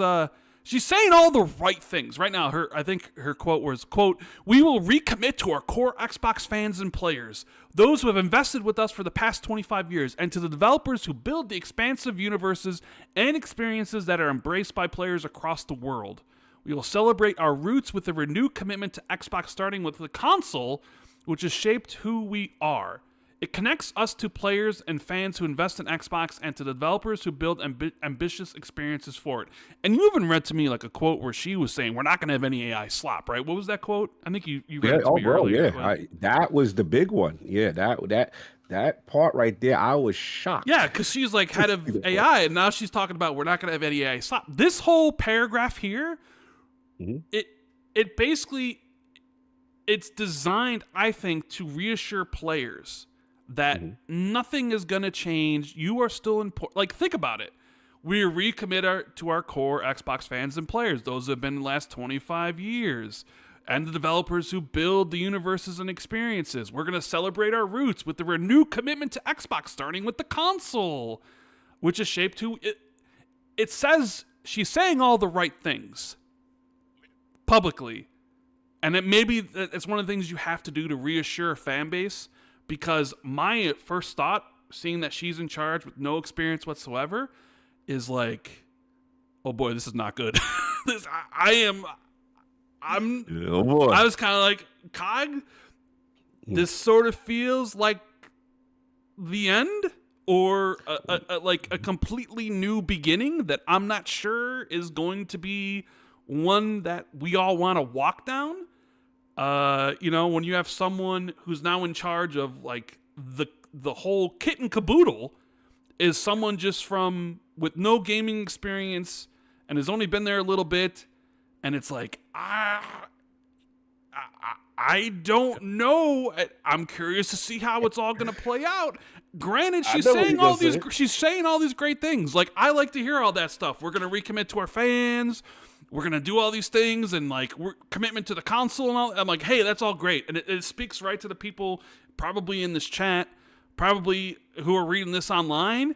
she's saying all the right things. Right now, I think her quote was, quote, "We will recommit to our core Xbox fans and players, those who have invested with us for the past 25 years, and to the developers who build the expansive universes and experiences that are embraced by players across the world. We will celebrate our roots with a renewed commitment to Xbox, starting with the console, which has shaped who we are. It connects us to players and fans who invest in Xbox and to the developers who build ambitious experiences for it." And you even read to me like a quote where she was saying, "We're not going to have any AI slop," right? What was that quote? I think you read it to me earlier. Yeah, that was the big one. Yeah, that part right there, I was shocked. Yeah, because she's like head of AI, and now she's talking about we're not going to have any AI slop. This whole paragraph here, it basically, it's designed, I think, to reassure players that nothing is going to change. You are still important. Like, think about it. We recommit to our core Xbox fans and players, those who have been in the last 25 years, and the developers who build the universes and experiences. We're going to celebrate our roots with the renewed commitment to Xbox, starting with the console, which is shaped to it says she's saying all the right things publicly. And maybe it's one of the things you have to do to reassure a fan base. Because my first thought, seeing that she's in charge with no experience whatsoever, is like, oh boy, this is not good. I was kind of like, Cog, this sort of feels like the end, or a completely new beginning that I'm not sure is going to be one that we all want to walk down. When you have someone who's now in charge of, like, the whole kit and caboodle, is someone just with no gaming experience and has only been there a little bit, and it's like, I don't know. I'm curious to see how it's all going to play out. Granted, she's saying all these great things. Like, I like to hear all that stuff. We're going to recommit to our fans. We're going to do all these things, and, like, we're commitment to the console and all. I'm like, hey, that's all great. And it speaks right to the people probably in this chat, probably who are reading this online.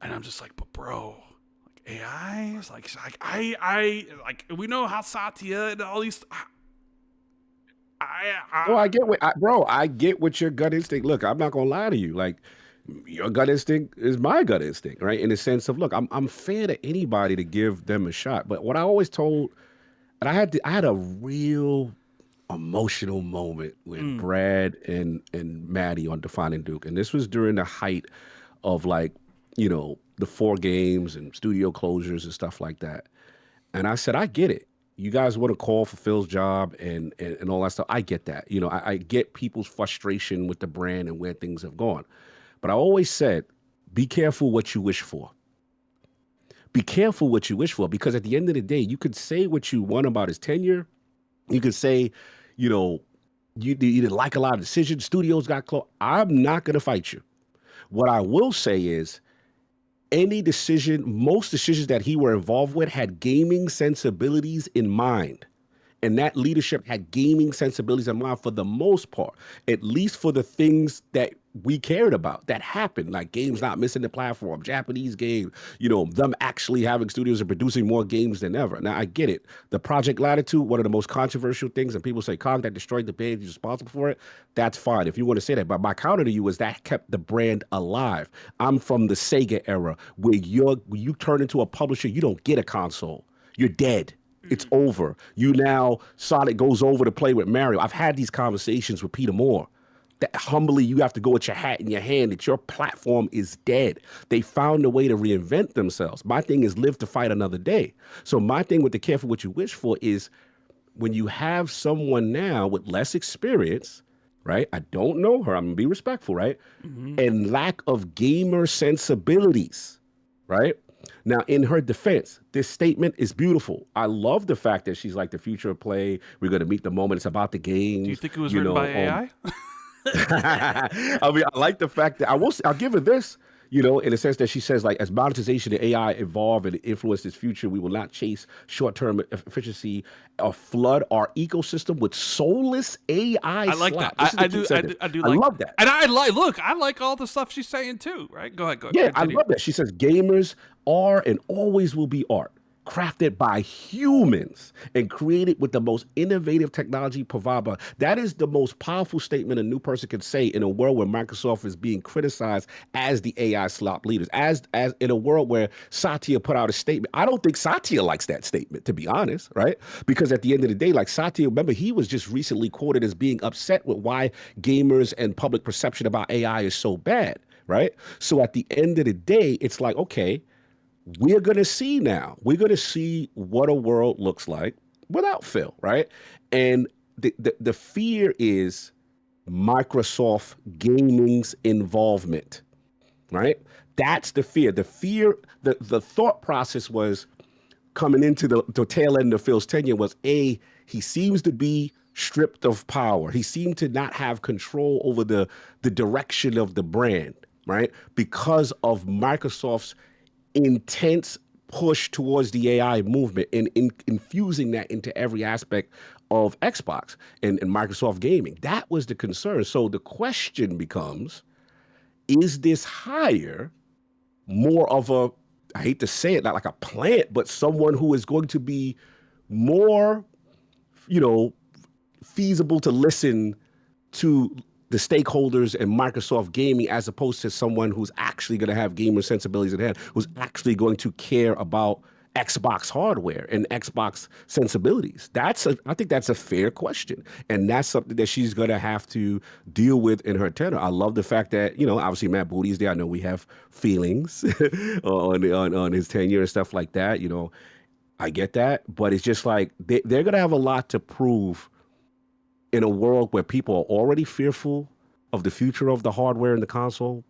And I'm just like, but bro, like, AI is like I we know how Satya and all these. I get what your gut instinct. Look, I'm not going to lie to you. Like, your gut instinct is my gut instinct, right? In the sense of, look, I'm fair to anybody to give them a shot. But what I always told, and I had a real emotional moment with Brad and Maddie on Defining Duke. And this was during the height of, like, the 4 games and studio closures and stuff like that. And I said, I get it. You guys want to call for Phil's job and all that stuff. I get that. I get people's frustration with the brand and where things have gone. But I always said, be careful what you wish for. Be careful what you wish for, because at the end of the day, you could say what you want about his tenure. You could say, you didn't like a lot of decisions. Studios got closed. I'm not going to fight you. What I will say is, most decisions that he were involved with had gaming sensibilities in mind. And that leadership had gaming sensibilities in mind for the most part, at least for the things that we cared about that happened, like games not missing the platform, Japanese game, them actually having studios and producing more games than ever. Now, I get it. The Project Latitude, one of the most controversial things, and people say, Cog, that destroyed the brand, he's responsible for it. That's fine if you want to say that. But my counter to you is that kept the brand alive. I'm from the Sega era where you turn into a publisher, you don't get a console. You're dead. It's over. Sonic goes over to play with Mario. I've had these conversations with Peter Moore. That humbly, you have to go with your hat in your hand that your platform is dead. They found a way to reinvent themselves. My thing is live to fight another day. So my thing with the careful what you wish for is when you have someone now with less experience, right? I don't know her. I'm going to be respectful, right? And lack of gamer sensibilities, right? Now, in her defense, this statement is beautiful. I love the fact that she's like the future of play. We're going to meet the moment. It's about the games. Do you think it was written by AI? I mean, I like the fact that I'll give her this, in the sense that she says, like, as monetization and AI evolve and influence this future, we will not chase short-term efficiency or flood our ecosystem with soulless AI. I like that. I do love that. And I like all the stuff she's saying too, right? Go ahead. Yeah, continue. I love that. She says gamers are and always will be art, crafted by humans and created with the most innovative technology provided. That is the most powerful statement a new person can say in a world where Microsoft is being criticized as the AI slop leaders, as in a world where Satya put out a statement. I don't think Satya likes that statement, to be honest, right? Because at the end of the day, like Satya, remember, he was just recently quoted as being upset with why gamers and public perception about AI is so bad, right? So at the end of the day, it's like, okay, we're going to see now. We're going to see what a world looks like without Phil, right? And the fear is Microsoft gaming's involvement, right? That's the fear. The thought process was coming into the tail end of Phil's tenure was, he seems to be stripped of power. He seemed to not have control over the direction of the brand, right? Because of Microsoft's intense push towards the AI movement and infusing that into every aspect of Xbox and Microsoft gaming. That was the concern. So the question becomes, is this hire more of a, I hate to say it, not like a plant, but someone who is going to be more, feasible to listen to the stakeholders and Microsoft gaming, as opposed to someone who's actually going to have gamer sensibilities at hand, who's actually going to care about Xbox hardware and Xbox sensibilities? I think that's a fair question. And that's something that she's going to have to deal with in her tenure. I love the fact that, obviously Matt Booty's there. I know we have feelings on his tenure and stuff like that. I get that, but it's just like they're going to have a lot to prove in a world where people are already fearful of the future of the hardware and the console.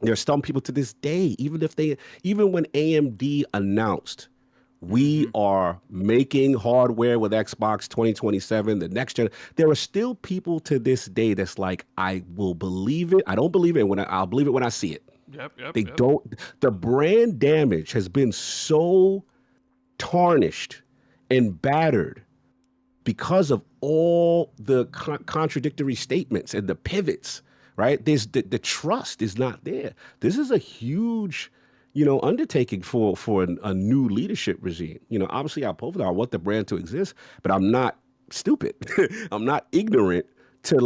There's some people to this day, even when AMD announced we are making hardware with Xbox 2027, the next gen, there are still people to this day that's like, I will believe it. I don't believe it I'll believe it when I see it. Yep. Don't. The brand damage has been so tarnished and battered because of all the contradictory statements and the pivots, right? There's the trust is not there. This is a huge, undertaking for a new leadership regime. Obviously, I want the brand to exist, but I'm not stupid. I'm not ignorant to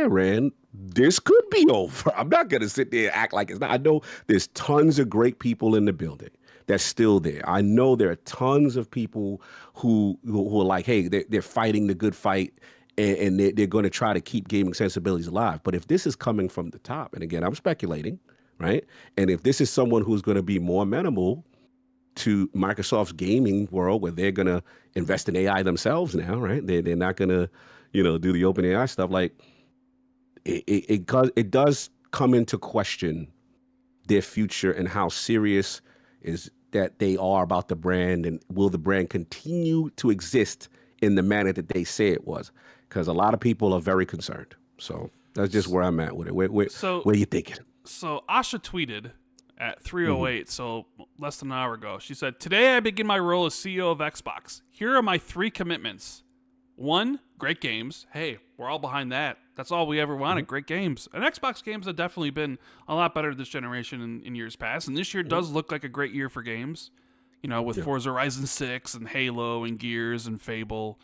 Rand, this could be over. I'm not going to sit there and act like it's not. I know there's tons of great people in the building that's still there. I know there are tons of people who are like, hey, they're fighting the good fight, and they're going to try to keep gaming sensibilities alive. But if this is coming from the top, and again, I'm speculating, right? And if this is someone who's going to be more amenable to Microsoft's gaming world, where they're going to invest in AI themselves now, right? They're not going to, do the open AI stuff. Like, it does come into question their future and how serious is that they are about the brand, and will the brand continue to exist in the manner that they say it was? Because a lot of people are very concerned. So that's just where I'm at with it. Where are you thinking? So Asha tweeted, at 3:08, so less than an hour ago. She said, "Today I begin my role as CEO of Xbox. Here are my 3 commitments. 1, great games. Hey, we're all behind that. That's all we ever wanted, great games. And Xbox games have definitely been a lot better this generation in years past. And this year does look like a great year for games, with Forza Horizon 6 and Halo and Gears and Fable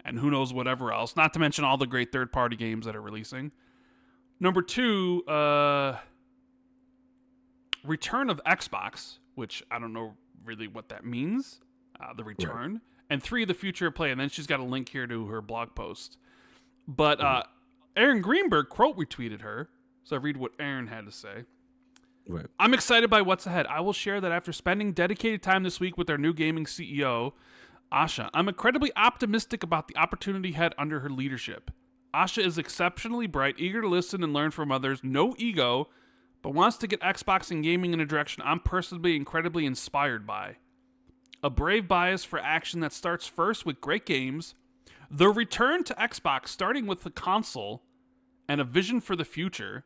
and who knows whatever else. Not to mention all the great third-party games that are releasing. Number 2, return of Xbox, which I don't know really what that means, the return. Right. And 3, the future of play. And then she's got a link here to her blog post. But Aaron Greenberg quote retweeted her. So I read what Aaron had to say. Right. I'm excited by what's ahead. I will share that after spending dedicated time this week with our new gaming CEO, Asha, I'm incredibly optimistic about the opportunity ahead under her leadership. Asha is exceptionally bright, eager to listen and learn from others, no ego, but wants to get Xbox and gaming in a direction I'm personally incredibly inspired by. A brave bias for action that starts first with great games, the return to Xbox starting with the console, and a vision for the future,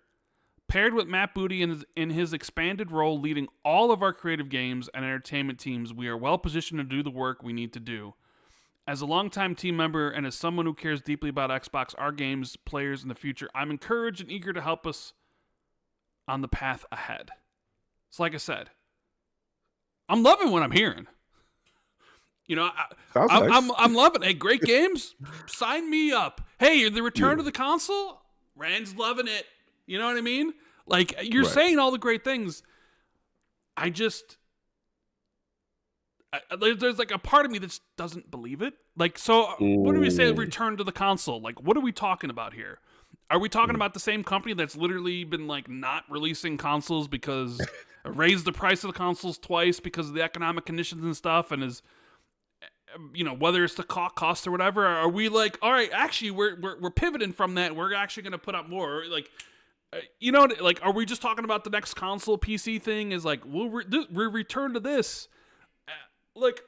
paired with Matt Booty in his expanded role leading all of our creative games and entertainment teams, we are well positioned to do the work we need to do. As a longtime team member and as someone who cares deeply about Xbox, our games, players in the future, I'm encouraged and eager to help us on the path ahead. So like I said, I'm loving what I'm hearing. I'm loving it. Hey, great games. Sign me up. Hey, the return to the console. Rand's loving it. You know what I mean? Like, you're saying all the great things. There's like a part of me that just doesn't believe it. Like, so what do we say return to the console? Like, what are we talking about here? Are we talking about the same company that's literally been like not releasing consoles because raised the price of the consoles twice because of the economic conditions and stuff, and is, whether it's the cost or whatever? Are we like, all right, actually we're pivoting from that. We're actually going to put up more, like, like, are we just talking about the next console PC thing? Is like, we'll return to this, like,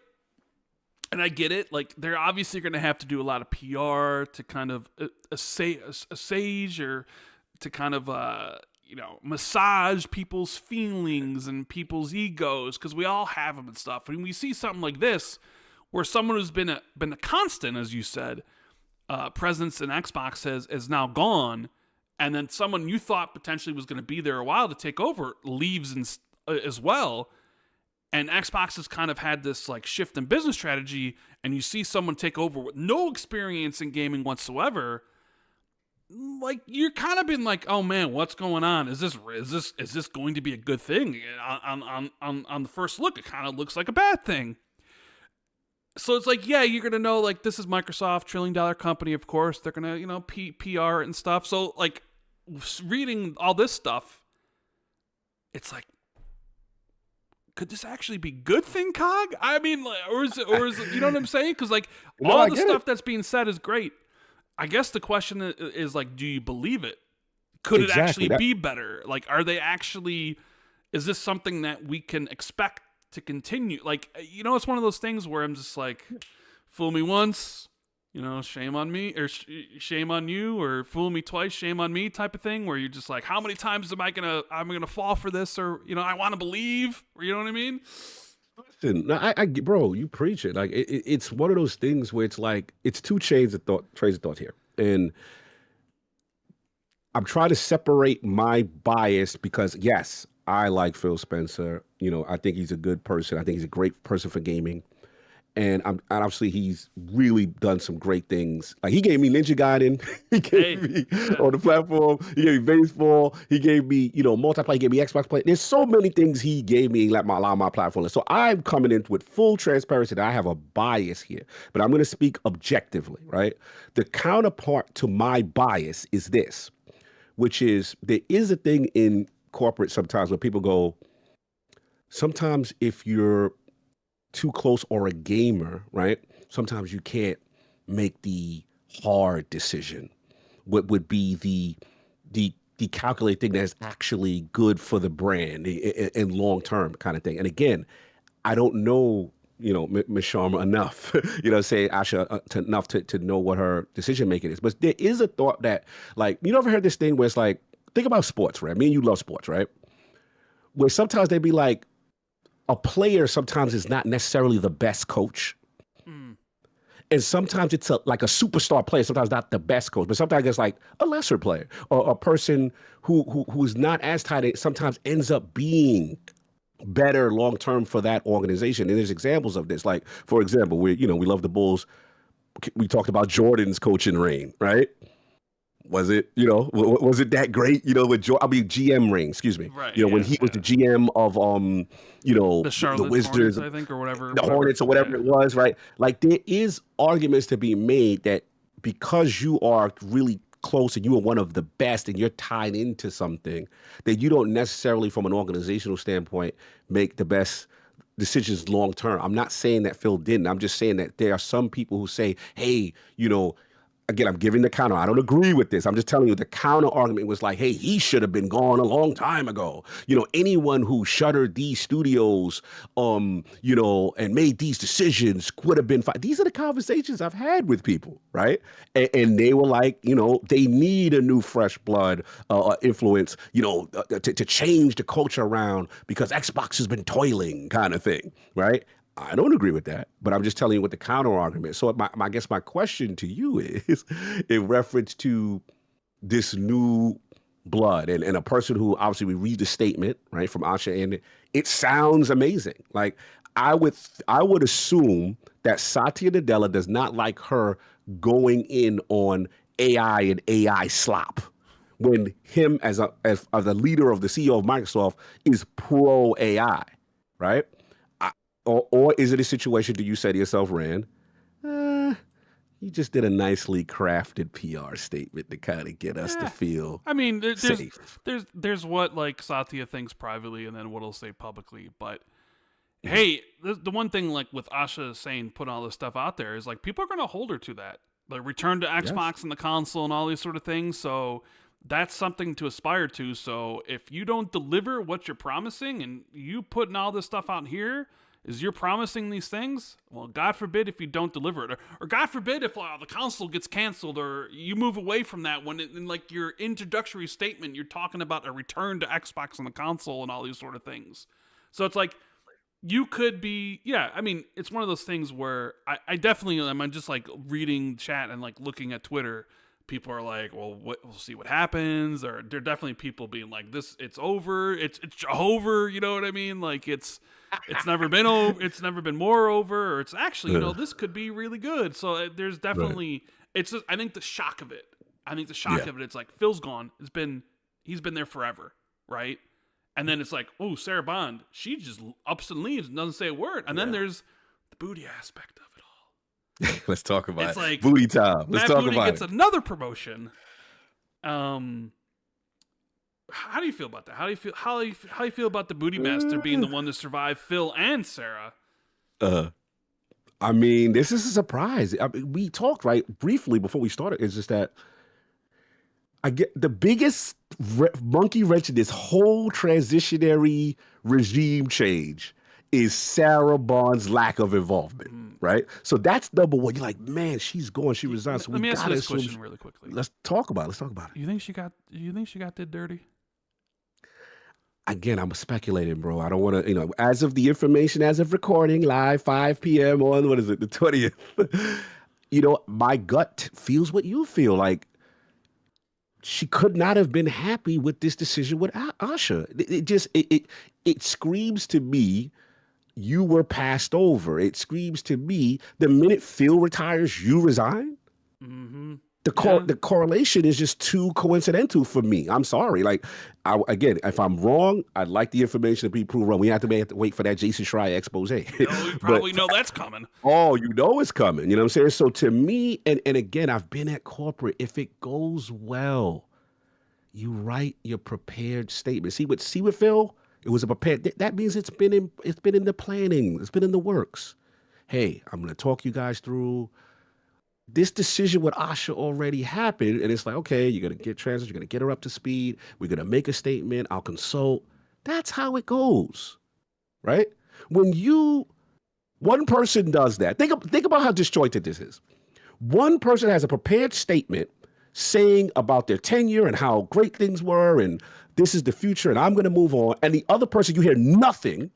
and I get it. Like, they're obviously going to have to do a lot of PR to kind of assuage or to kind of massage people's feelings and people's egos, because we all have them and stuff. And we see something like this, where someone who's been a constant, as you said, presence in Xbox is now gone, and then someone you thought potentially was going to be there a while to take over leaves as well, and Xbox has kind of had this like shift in business strategy, and you see someone take over with no experience in gaming whatsoever. Like, you're kind of been like, oh man, what's going on? Is this going to be a good thing? On the first look, it kind of looks like a bad thing. So it's like, yeah, you're going to know, like, this is Microsoft, $1 trillion company, of course. They're going to, PR and stuff. So, like, reading all this stuff, it's like, could this actually be good thing, Cog? I mean, like, or is it, you know what I'm saying? Because, like, all the stuff that's being said is great. I guess the question is like, do you believe it? Could it actually be better? Like, is this something that we can expect to continue? Like, it's one of those things where I'm just like, fool me once, shame on me, or shame on you, or fool me twice, shame on me type of thing, where you're just like, how many times am I gonna fall for this? Or, I want to believe, or, you know what I mean? Listen, bro, you preach it. Like, it's one of those things where it's like, it's two trains of thought here. And I'm trying to separate my bias because, yes, I like Phil Spencer. I think he's a good person. I think he's a great person for gaming. And obviously he's really done some great things. Like, he gave me Ninja Gaiden. He gave me on the platform. He gave me baseball. He gave me, multiplayer. He gave me Xbox Play. There's so many things he gave me like my platform. So I'm coming in with full transparency that I have a bias here, but I'm going to speak objectively, right? The counterpart to my bias is this, which is there is a thing in corporate sometimes where people go, sometimes if you're too close or a gamer, right? Sometimes you can't make the hard decision. What would be the calculated thing that is actually good for the brand and long term kind of thing. And again, I don't know, Ms. Sharma enough, say Asha enough to know what her decision making is. But there is a thought that, like, you ever heard this thing where it's like, think about sports, right? Me and you love sports, right? where sometimes they'd be like, a player sometimes is not necessarily the best coach. And sometimes it's like a superstar player, sometimes not the best coach, but sometimes it's like a lesser player or a person who's not as tight, sometimes ends up being better long-term for that organization. And there's examples of this. Like, for example, we love the Bulls. We talked about Jordan's coaching reign, right? Was it, was it that great? With GM reign, excuse me. Right. When he was the GM of, the Wizards, Hornets, I think, or whatever. The Hornets or whatever it was, right? Like, there is arguments to be made that because you are really close and you are one of the best and you're tied into something, that you don't necessarily, from an organizational standpoint, make the best decisions long term. I'm not saying that Phil didn't. I'm just saying that there are some people who say, hey, again, I'm giving the counter. I don't agree with this. I'm just telling you the counter argument was like, hey, he should have been gone a long time ago. Anyone who shuttered these studios, and made these decisions would have been fine. These are the conversations I've had with people, right? And they were like, they need a new fresh blood influence, to change the culture around because Xbox has been toiling kind of thing, right? I don't agree with that, but I'm just telling you what the counter argument. So I guess my question to you is in reference to this new blood and a person who obviously we read the statement, right, from Asha, and it sounds amazing. Like I would assume that Satya Nadella does not like her going in on AI and AI slop when him as a leader of the CEO of Microsoft is pro AI, right? Or is it a situation, do you say to yourself, Rand, you just did a nicely crafted PR statement to kind of get us to feel safe. There's what like Satya thinks privately and then what he'll say publicly. But hey, the one thing like with Asha saying putting all this stuff out there is like people are going to hold her to that. Like return to Xbox and the console and all these sort of things. So that's something to aspire to. So if you don't deliver what you're promising and you putting all this stuff out here, is you're promising these things? Well, God forbid if you don't deliver it. Or God forbid if the console gets canceled or you move away from that when in like your introductory statement, you're talking about a return to Xbox and the console and all these sort of things. So it's like you could be, it's one of those things where I definitely am. I'm just like reading chat and like looking at Twitter. People are like, well, we'll see what happens. Or there are definitely people being like, it's over. It's over. You know what I mean? Like it's never been over. It's never been more over. Or it's actually, this could be really good. So there's definitely, it's just, I think the shock of it. It's like Phil's gone. He's been there forever. Right. And then it's like, oh, Sarah Bond, she just ups and leaves and doesn't say a word. And then there's the booty aspect of it all. Let's talk about it's like booty time. Let's talk Booty about gets another promotion. How do you feel about that? How do you feel about the booty master being the one to survive Phil and Sarah? I mean, this is a surprise. We talked briefly before we started. It's just that I get the biggest monkey wrench in this whole transitionary regime change is Sarah Bond's lack of involvement, right? So that's number one. You're like, man, she's gone. She resigned. So Let me ask you this question really quickly. Let's talk about it. You think she got did dirty? Again, I'm speculating, bro. I don't want to, as of the information, as of recording live, 5 p.m. on, the 20th, my gut feels what you feel. Like, she could not have been happy with this decision with Asha. It screams to me, you were passed over. It screams to me, the minute Phil retires, you resign. Mm-hmm. The correlation is just too coincidental for me. I'm sorry. Like, again, if I'm wrong, I'd like the information to be proved wrong. We have to wait for that Jason Schreier expose. You probably know that's coming. Oh, it's coming. You know what I'm saying? So to me, and again, I've been at corporate. If it goes well, you write your prepared statement. See with Phil, it was a prepared. That means it's been in the planning. It's been in the works. Hey, I'm going to talk you guys through. This decision with Asha already happened, and it's like, okay, you're going to get transit, you're going to get her up to speed, we're going to make a statement, I'll consult. That's how it goes, right? When one person does that, think about how disjointed this is. One person has a prepared statement saying about their tenure and how great things were and this is the future and I'm going to move on. And the other person, you hear nothing.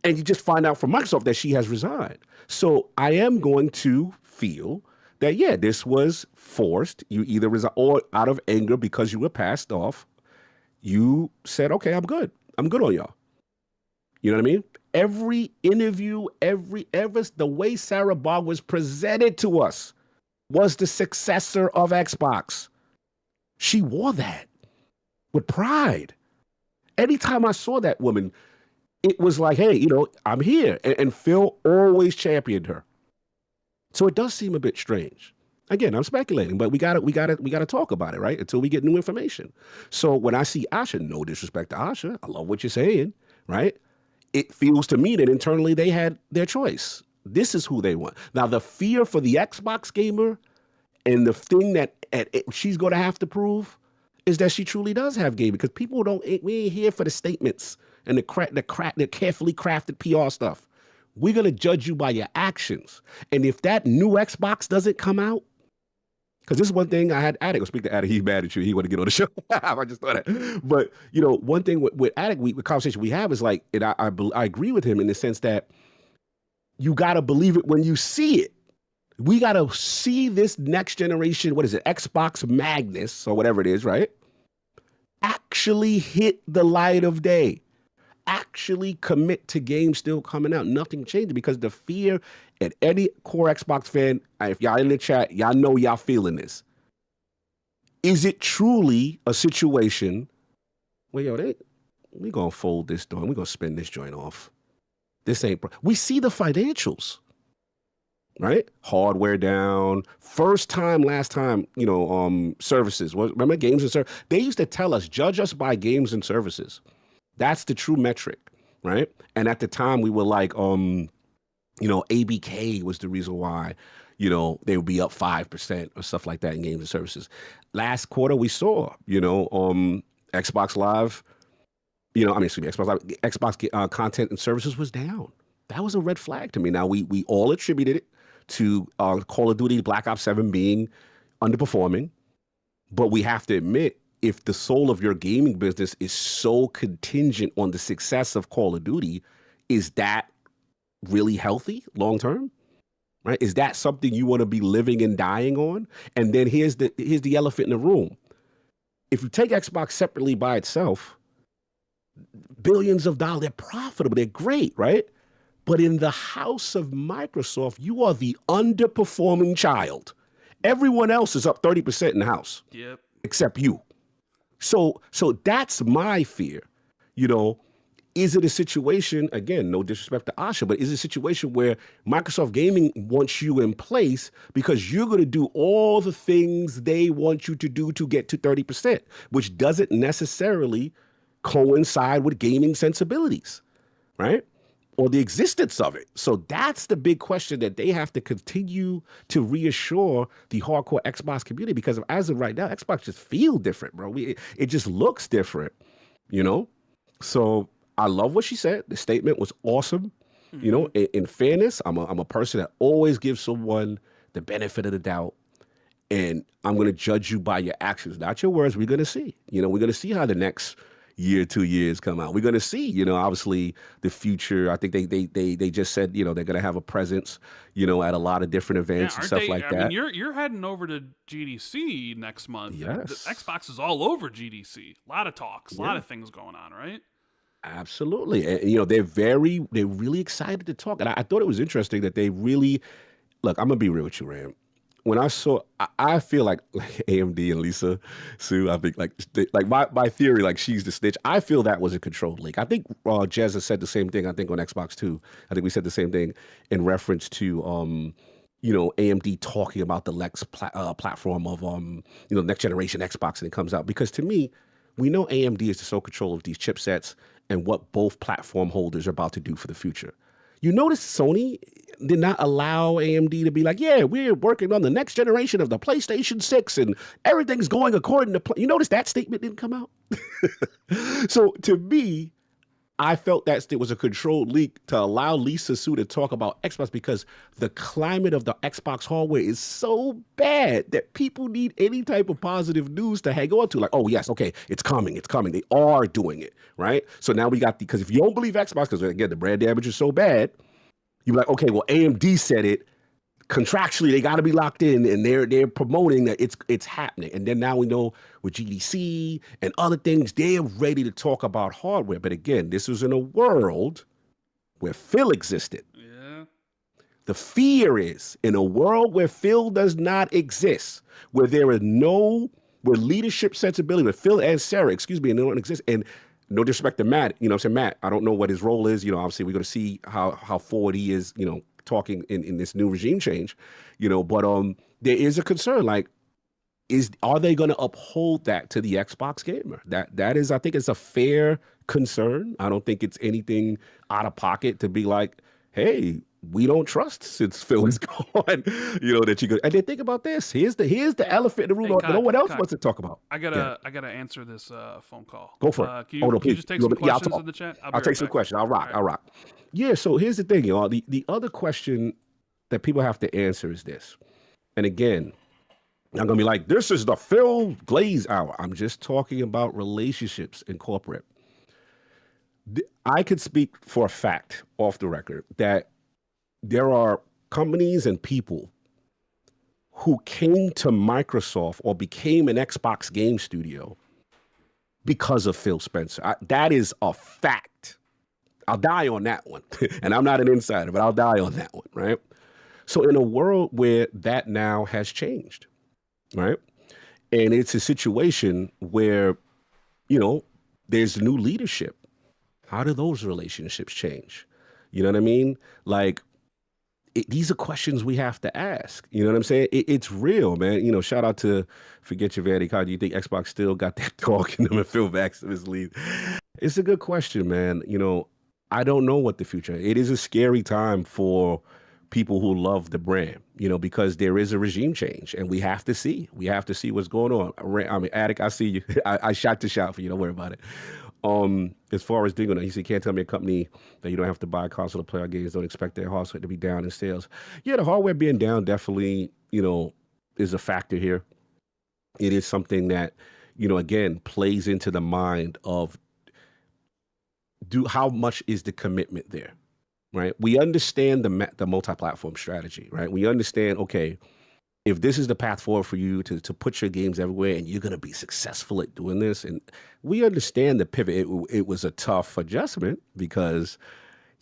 And you just find out from Microsoft that she has resigned. So I am going to feel that, yeah, this was forced. You either resign or out of anger because you were passed off. You said, okay, I'm good. I'm good on y'all. You know what I mean? Every interview, the way Sarah Bog was presented to us was the successor of Xbox. She wore that with pride. Anytime I saw that woman, it was like, hey, you know, I'm here. And Phil always championed her. So it does seem a bit strange. Again, I'm speculating, but we gotta talk about it, right? Until we get new information. So when I see Asha, no disrespect to Asha, I love what you're saying, right? It feels to me that internally they had their choice. This is who they want. Now, the fear for the Xbox gamer and the thing that she's going to have to prove is that she truly does have gaming, because people we ain't here for the statements and the carefully crafted PR stuff. We're going to judge you by your actions. And if that new Xbox doesn't come out, because this is one thing I had Attic, I'll speak to Attic, he's mad at you, he want to get on the show. I just thought that. But, you know, one thing with Attic, the conversation we have is like, and I agree with him in the sense that you got to believe it when you see it. We got to see this next generation, what is it, Xbox Magnus or whatever it is, right? Actually hit the light of day. Actually commit to games still coming out. Nothing changed, because the fear at any core Xbox fan, if y'all in the chat, y'all know y'all feeling this. Is it truly a situation where, yo, we gonna fold this door and we gonna spin this joint off? This ain't, we see the financials, right? Hardware down. First time, last time, you know, services. Remember games and services? They used to tell us, judge us by games and services. That's the true metric, right? And at the time we were like, you know, ABK was the reason why, you know, they would be up 5% or stuff like that in games and services. Last quarter we saw, you know, Xbox Live, you know, Xbox content and services was down. That was a red flag to me. Now we all attributed it to Call of Duty Black Ops 7 being underperforming, but we have to admit, if the soul of your gaming business is so contingent on the success of Call of Duty, is that really healthy long term? Right? Is that something you want to be living and dying on? And then here's the elephant in the room. If you take Xbox separately by itself, billions of dollars, they're profitable, they're great, right? But in the house of Microsoft, you are the underperforming child. Everyone else is up 30% in the house. Yep. Except you. So that's my fear. You know, is it a situation, again, no disrespect to Asha, but is it a situation where Microsoft Gaming wants you in place because you're going to do all the things they want you to do to get to 30%, which doesn't necessarily coincide with gaming sensibilities, right? Or the existence of it. So that's the big question that they have to continue to reassure the hardcore Xbox community, because as of right now, Xbox just feel different, bro. It just looks different, you know? So I love what she said. The statement was awesome. Mm-hmm. You know, in fairness, I'm a person that always gives someone the benefit of the doubt. And I'm going to judge you by your actions, not your words. We're going to see. You know, we're going to see how the next year, 2 years come out. We're going to see, you know, obviously the future. I think they just said, you know, they're going to have a presence, you know, at a lot of different events and stuff like that. I mean, you're heading over to GDC next month. Yes. The Xbox is all over GDC. A lot of talks, a lot of things going on, right? Absolutely. And, you know, they're really excited to talk. And I thought it was interesting that they really, look, I'm going to be real with you, Rand. When I saw, I feel like AMD and Lisa Sue, I think like my theory, like she's the snitch. I feel that was a controlled leak. I think Jez has said the same thing, I think on Xbox too. I think we said the same thing in reference to, you know, AMD talking about the Lex platform of, you know, next generation Xbox, and it comes out. Because to me, we know AMD is the sole control of these chipsets and what both platform holders are about to do for the future. You notice Sony did not allow AMD to be like, yeah, we're working on the next generation of the PlayStation 6 and everything's going according to plan. You notice that statement didn't come out? So to me, I felt that it was a controlled leak to allow Lisa Su to talk about Xbox because the climate of the Xbox hardware is so bad that people need any type of positive news to hang on to. Like, oh, yes, okay, it's coming, it's coming. They are doing it, right? So now we got because if you don't believe Xbox, because again, the brand damage is so bad, you're like, okay, well, AMD said it. Contractually, they got to be locked in, and they're promoting that it's happening. And then now we know with GDC and other things, they're ready to talk about hardware. But again, this was in a world where Phil existed. Yeah. The fear is in a world where Phil does not exist, where there is where leadership sensibility, where Phil and Sarah, and they don't exist. And no disrespect to Matt, you know what I'm saying? Matt, I don't know what his role is. You know, obviously we're going to see how forward he is, you know, talking in this new regime change, you know, but there is a concern, like, are they going to uphold that to the Xbox gamer? That is, I think it's a fair concern. I don't think it's anything out of pocket to be like, hey, we don't trust since Phil is gone, you know, that you could. And then think about this. Here's the elephant in the room. No one else wants to talk about. I gotta answer this phone call. Go for it. Can you just take some questions in the chat? I'll take some questions. I'll rock. Yeah. So here's the thing, y'all. The other question that people have to answer is this. And again, I'm gonna be like, this is the Phil Glaze hour. I'm just talking about relationships in corporate. I could speak for a fact off the record that there are companies and people who came to Microsoft or became an Xbox game studio because of Phil Spencer. That is a fact. I'll die on that one. And I'm not an insider, but I'll die on that one, right? So in a world where that now has changed, right? And it's a situation where, you know, there's new leadership. How do those relationships change? You know what I mean? Like, these are questions we have to ask. You know what I'm saying? It's real, man. You know, shout out to Forget Your Vanity Card. Do you think Xbox still got that talk in them and Phil Maximus lead? It's a good question, man. You know, I don't know what the future. It is a scary time for people who love the brand, you know, because there is a regime change and we have to see. We have to see what's going on. I mean, Attic, I see you. I shot the shot for you. Don't worry about it. As far as Dingo, he said, can't tell me a company that you don't have to buy a console to play our games, don't expect their hardware to be down in sales. Yeah, the hardware being down definitely, you know, is a factor here. It is something that, you know, again, plays into the mind of how much is the commitment there, right? We understand the multi-platform strategy, right? We understand, okay, if this is the path forward for you to put your games everywhere and you're going to be successful at doing this, and we understand the pivot, it was a tough adjustment because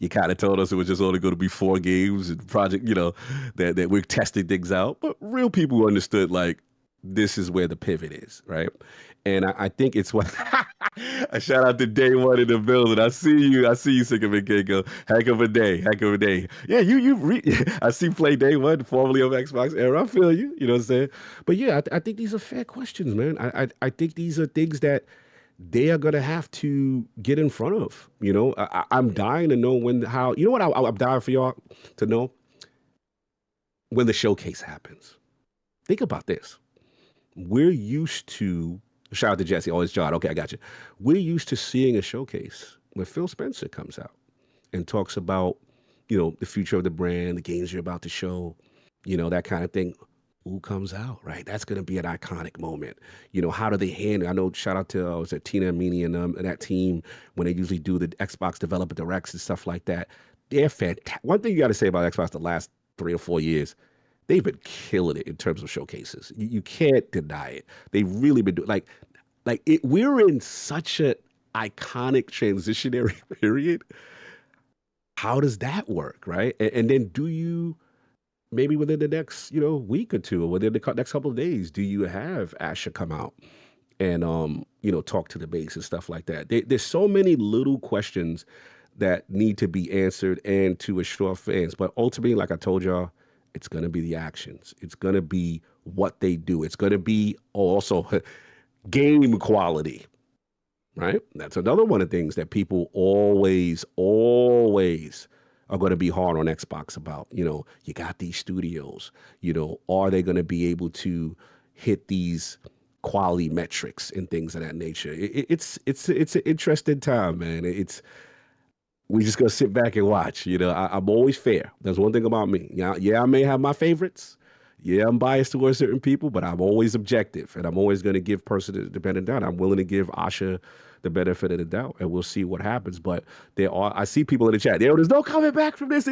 you kind of told us it was just only going to be 4 games and project, you know, that we're testing things out. But real people understood, like, this is where the pivot is, right? And I think it's what a shout out to Day One in the building. I see you, Sick of it, go. Heck of a day. Yeah, I see Play Day One, formerly of Xbox Era. I feel you, you know what I'm saying? But yeah, I think these are fair questions, man. I think these are things that they are going to have to get in front of, you know? I'm dying to know how, you know what I'm dying for y'all to know? When the showcase happens. Think about this. We're used to, shout out to Jesse, always John. Okay, I got you. We're used to seeing a showcase where Phil Spencer comes out and talks about, you know, the future of the brand, the games you're about to show, you know, that kind of thing. Who comes out, right? That's going to be an iconic moment. You know, how do they handle? I know, shout out to Tina Amini and that team when they usually do the Xbox Developer Directs and stuff like that. They're fantastic. One thing you got to say about Xbox the last 3 or 4 years, they've been killing it in terms of showcases. You can't deny it. They've really been doing we're in such an iconic transitionary period. How does that work, right? And then do you maybe within the next, you know, week or two or within the next couple of days, do you have Asher come out and you know, talk to the base and stuff like that? There's so many little questions that need to be answered and to assure fans. But ultimately, like I told y'all, it's going to be the actions. It's going to be what they do. It's going to be also game quality, right? That's another one of the things that people always are going to be hard on Xbox about. You know, you got these studios, you know, are they going to be able to hit these quality metrics and things of that nature? It's an interesting time, man. we just gonna sit back and watch. I'm always fair. That's one thing about me. Yeah, I may have my favorites. Yeah, I'm biased towards certain people, but I'm always objective, and I'm always going to give person the benefit of the doubt. I'm willing to give Asha the benefit of the doubt, and we'll see what happens. But I see people in the chat. There's no coming back from this.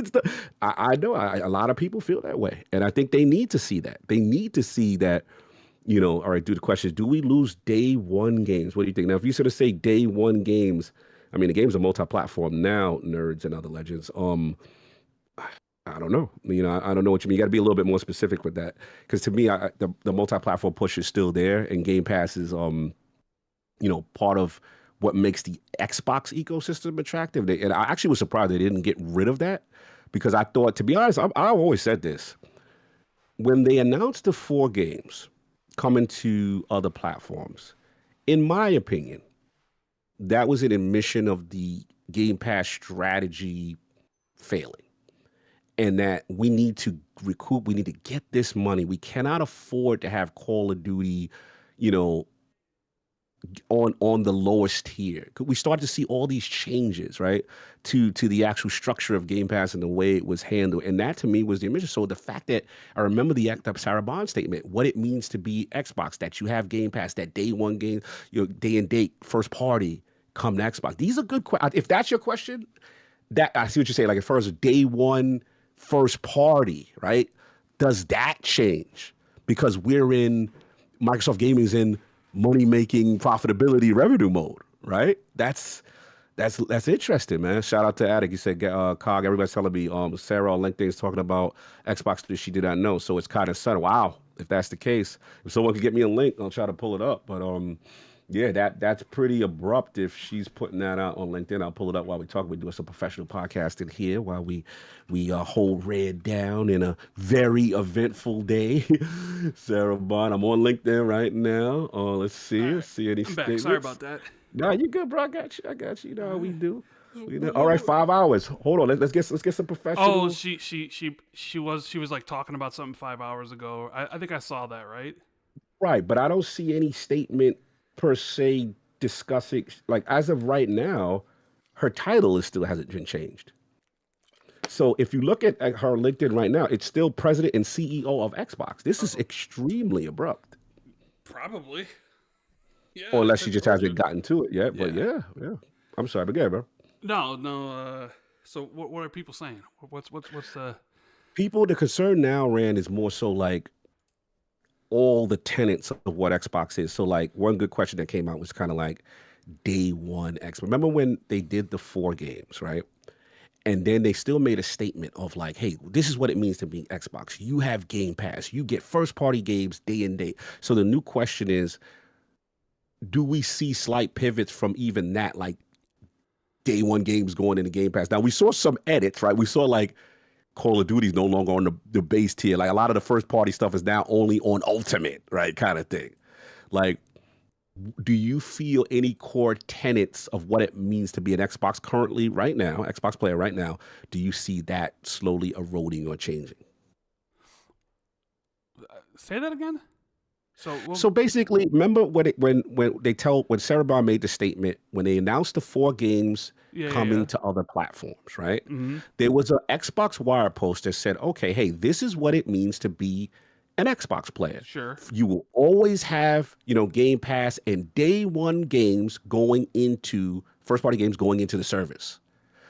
I know a lot of people feel that way, and I think they need to see that. They need to see that. All right. The question is, do we lose day one games? What do you think? Now, if you sort of say day one games, I mean, the games are multi-platform now, nerds and other legends. I don't know. I don't know what you mean. You got to be a little bit more specific with that. Because to me, the multi-platform push is still there, and Game Pass is, part of what makes the Xbox ecosystem attractive. And I actually was surprised they didn't get rid of that, because I thought, to be honest, I've always said this. When they announced the 4 games coming to other platforms, in my opinion, that was an admission of the Game Pass strategy failing. And that we need to recoup, we need to get this money. We cannot afford to have Call of Duty, on the lowest tier. We started to see all these changes, right, to the actual structure of Game Pass and the way it was handled. And that, to me, was the admission. So the fact that I remember the Sarah Bond statement, what it means to be Xbox, that you have Game Pass, that day one game, day and date, first party, come to Xbox. These are good questions. If that's your question, that I see what you're saying. Like, as far as day one, first party, right? Does that change? Because Microsoft Gaming is in money-making profitability revenue mode, right? That's interesting, man. Shout out to Attic. He said, Cog, everybody's telling me Sarah on LinkedIn is talking about Xbox that she did not know. So it's kind of subtle. Wow, if that's the case. If someone could get me a link, I'll try to pull it up. But yeah, that's pretty abrupt if she's putting that out on LinkedIn. I'll pull it up while we talk. We're doing some professional podcasting here while we hold Red down in a very eventful day. Sarah Bond, I'm on LinkedIn right now. Let's see. Right. Let's see any I'm statements. back. Sorry about that. No, you good, bro. I got you. You know how we do. All right, 5 hours. Hold on. Let's get some professional. Oh, she was like talking about something 5 hours ago. I think I saw that, right? Right, but I don't see any statement per se discussing, like, as of right now, her title still hasn't been changed. So if you look at her LinkedIn right now, it's still president and CEO of Xbox. This is extremely abrupt. Probably. Yeah. Or unless she just hasn't gotten to it yet. But yeah. I'm sorry, but yeah, bro. No. So what are people saying? What's the people? The concern now, Rand, is more so like all the tenets of what Xbox is. So like one good question that came out was kind of like day one Xbox. Remember when they did the 4 games, right? And then they still made a statement of like, hey, this is what it means to be Xbox. You have Game Pass. You get first party games day and date. So the new question is, do we see slight pivots from even that, like day one games going into Game Pass? Now we saw some edits, right? We saw like Call of Duty is no longer on the base tier. Like a lot of the first party stuff is now only on Ultimate, right? Kind of thing. Like, do you feel any core tenets of what it means to be an Xbox currently right now, Xbox player right now? Do you see that slowly eroding or changing? Say that again. So basically, remember when Sarah Bond made the statement when they announced the 4 games coming to other platforms, right? Mm-hmm. There was an Xbox Wire post that said, okay, hey, this is what it means to be an Xbox player. Sure. You will always have, Game Pass and day one games going into first party games going into the service.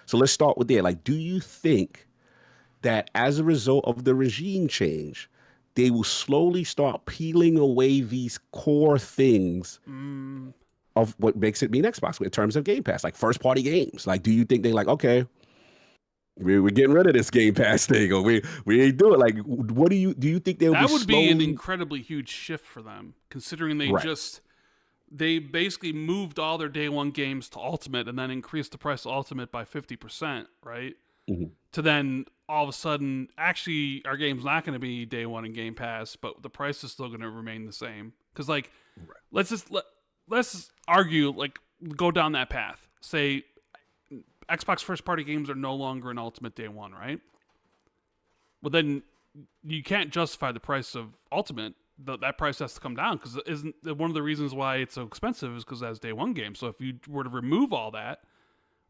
So let's start with there. Like, do you think that as a result of the regime change, they will slowly start peeling away these core things of what makes it be an Xbox in terms of Game Pass, like first party games? Like, do you think they like, okay, we're getting rid of this Game Pass thing, or we ain't doing it? Like, what do you think they'll that would be an incredibly huge shift for them, considering they basically moved all their day one games to Ultimate and then increased the price of Ultimate by 50%, right? Mm-hmm. To then all of a sudden, actually, our game's not going to be day one in Game Pass, but the price is still going to remain the same. Because, like, let's argue, like, go down that path. Say, Xbox first-party games are no longer in Ultimate day one, right? Well, then you can't justify the price of Ultimate. That price has to come down, because isn't one of the reasons why it's so expensive is because it has day one games. So if you were to remove all that,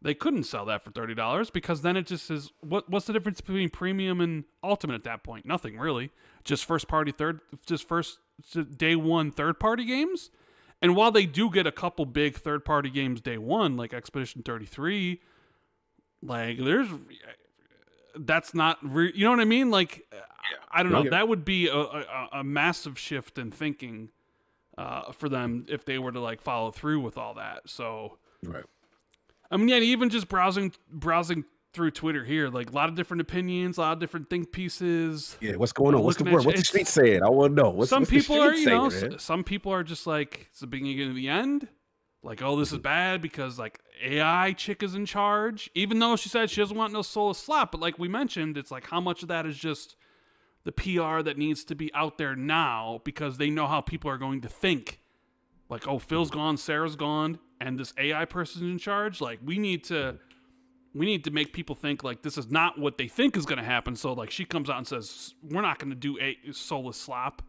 They couldn't sell that for $30 because then it just is what's the difference between premium and ultimate at that point? Nothing really. Just first day one third party games. And while they do get a couple big third party games day one, like Expedition 33, like that's not you know what I mean? Like I don't know. That would be a massive shift in thinking for them if they were to like follow through with all that. So right. I mean, yeah, even just browsing through Twitter here, like a lot of different opinions, a lot of different think pieces. Yeah, what's going on? What's the word? What's the street saying? I want to know. Some people are, some people are just like, it's the beginning and the end. Like, oh, this is bad because like AI chick is in charge. Even though she said she doesn't want no soulless slap, but like we mentioned, it's like how much of that is just the PR that needs to be out there now because they know how people are going to think. Like, oh, Phil's gone, Sarah's gone, and this AI person's in charge. Like, we need to make people think like this is not what they think is going to happen. So like she comes out and says, we're not going to do a soulless slap.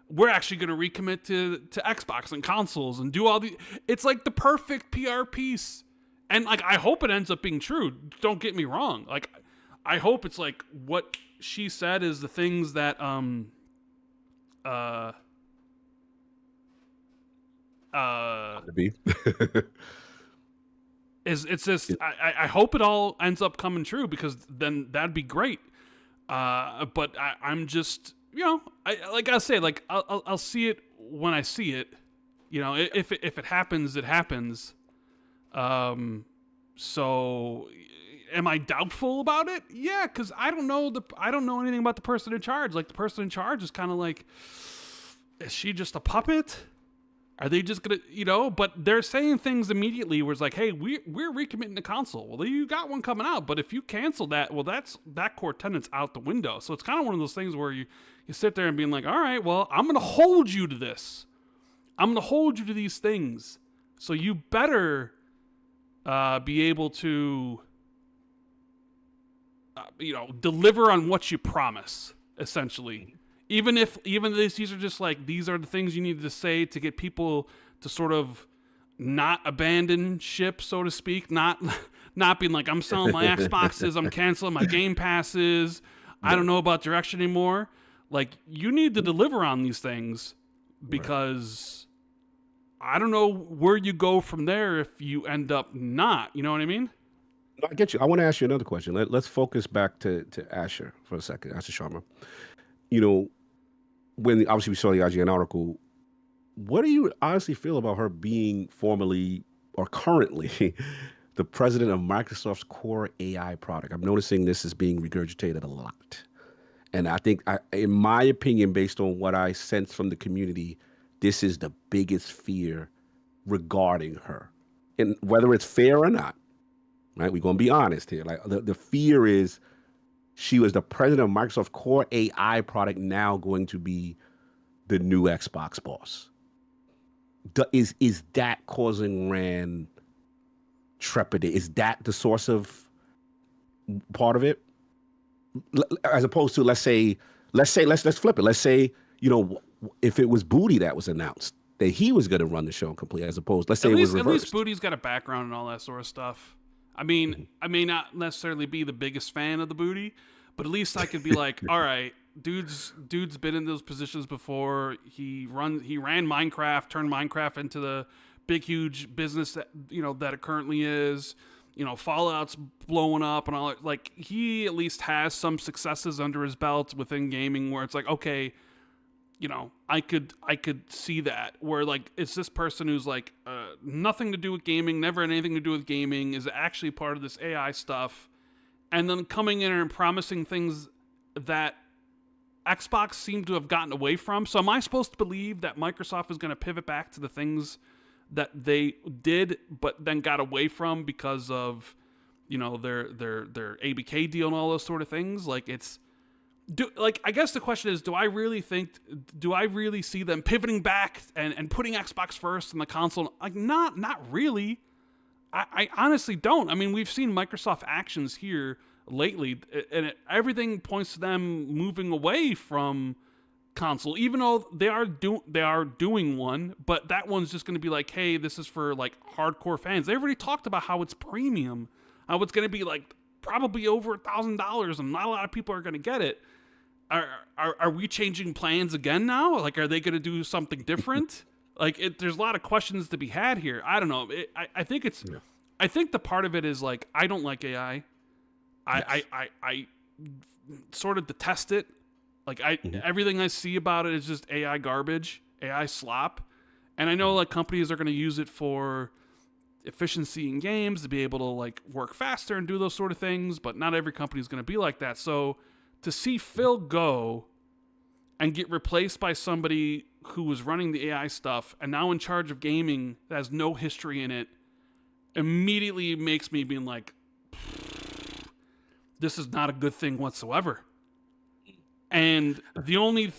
We're actually going to recommit to Xbox and consoles and do all the. It's like the perfect PR piece, and like I hope it ends up being true. Don't get me wrong. Like I hope it's like what she said is the things that it's just I hope it all ends up coming true because then that'd be great. But I'm just I say like I'll see it when I see it. You know, if it happens, it happens. So am I doubtful about it? Yeah, because I don't know anything about the person in charge. Like the person in charge is kind of like, is she just a puppet? Are they just gonna, but they're saying things immediately where it's like, hey, we're recommitting the console. Well, you got one coming out, but if you cancel that, well, that core tenant's out the window. So it's kind of one of those things where you sit there and being like, all right, well, I'm going to hold you to this. I'm going to hold you to these things. So you better be able to, deliver on what you promise, essentially. Even these are just like, these are the things you need to say to get people to sort of not abandon ship, so to speak, not being like, I'm selling my Xboxes, I'm canceling my Game Passes, I don't know about direction anymore. Like, you need to deliver on these things because I don't know where you go from there if you end up not, you know what I mean? I get you. I want to ask you another question. Let's focus back to Asher for a second, Asher Sharma. When obviously we saw the IGN article, what do you honestly feel about her being formally or currently the president of Microsoft's core AI product? I'm noticing this is being regurgitated a lot. And I think, in my opinion, based on what I sense from the community, this is the biggest fear regarding her. And whether it's fair or not, right? We're going to be honest here. Like the fear is, she was the president of Microsoft's core AI product, now going to be the new Xbox boss. Is that causing Rand trepidation? Is that the source of part of it? As opposed to let's flip it. Let's say if it was Booty that was announced that he was going to run the show completely, as opposed let's say it was reversed. At least Booty's got a background and all that sort of stuff. I mean, I may not necessarily be the biggest fan of the Booty, but at least I could be like, all right, dude's been in those positions before. He ran Minecraft, turned Minecraft into the big, huge business that that it currently is. Fallout's blowing up and all that. Like, he at least has some successes under his belt within gaming where it's like, okay, I could see that where like it's this person who's like nothing to do with gaming, never had anything to do with gaming, is actually part of this AI stuff, and then coming in and promising things that Xbox seemed to have gotten away from. So am I supposed to believe that Microsoft is going to pivot back to the things that they did but then got away from because of their ABK deal and all those sort of things? Like I guess the question is, do I really see them pivoting back and putting Xbox first and the console? Like, not really. I honestly don't. I mean, we've seen Microsoft actions here lately, and everything points to them moving away from console, even though they are doing one, but that one's just going to be like, hey, this is for like hardcore fans. They already talked about how it's premium. how it's going to be like probably over $1,000 and not a lot of people are going to get it. Are we changing plans again now? Like, are they going to do something different? Like, there's a lot of questions to be had here. I don't know. I think it's, I think the part of it is like, I don't like AI. I sort of detest it. Like, everything I see about it is just AI garbage, AI slop. And I know like companies are going to use it for efficiency in games to be able to like work faster and do those sort of things, but not every company is going to be like that. So to see Phil go and get replaced by somebody who was running the AI stuff and now in charge of gaming that has no history in it immediately makes me being like, this is not a good thing whatsoever. And the only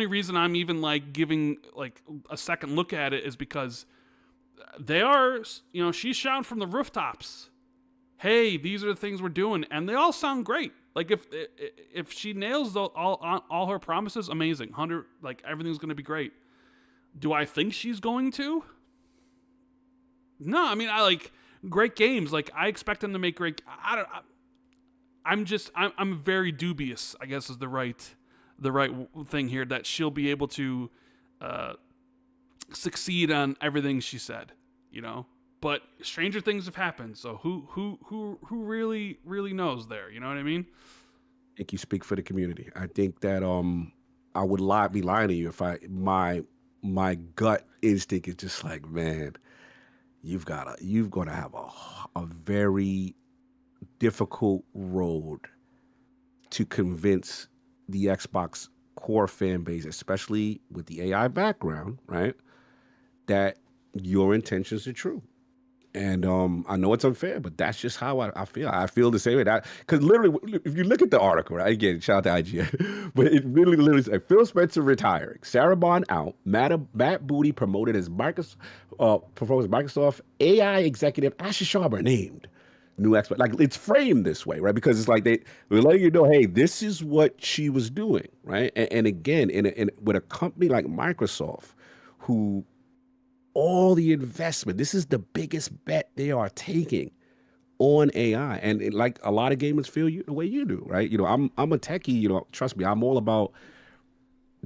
reason I'm even like giving like a second look at it is because they are, you know, she's shouting from the rooftops, hey, these are the things we're doing, and they all sound great. Like if she nails all her promises, amazing. 100, like everything's going to be great. Do I think she's going to? No, I mean, I like great games. Like I expect them to make great. I'm very dubious, I guess is the right thing here, that she'll be able to succeed on everything she said, you know. But stranger things have happened, so who really knows there? You know what I mean? I think you speak for the community. I think that I would be lying to you if my gut instinct is just like, man, you've got to have a very difficult road to convince the Xbox core fan base, especially with the AI background, right, that your intentions are true. And I know it's unfair, but that's just how I feel. I feel the same way. Because literally, if you look at the article, right, again, shout out to IGN, but it literally says Phil Spencer retiring, Sarah Bond out, Matt Booty promoted as Microsoft AI executive, Ashley Sharma named new Xbox. Like, it's framed this way, right? Because it's like we're letting you know, hey, this is what she was doing, right? And again, with a company like Microsoft, who all the investment, this is the biggest bet they are taking on AI. And like a lot of gamers feel the way you do, right? You know, I'm a techie, you know, trust me, I'm all about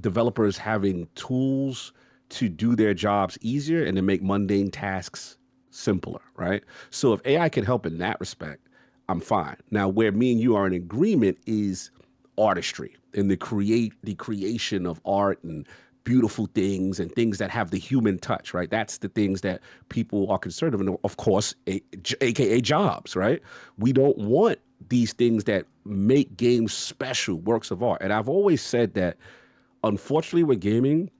developers having tools to do their jobs easier and to make mundane tasks simpler, right? So if AI can help in that respect, I'm fine. Now, where me and you are in agreement is artistry and the creation of art and beautiful things and things that have the human touch, right? That's the things that people are concerned of. And of course, AKA jobs, right? We don't want these things that make games special works of art. And I've always said that, unfortunately, with gaming,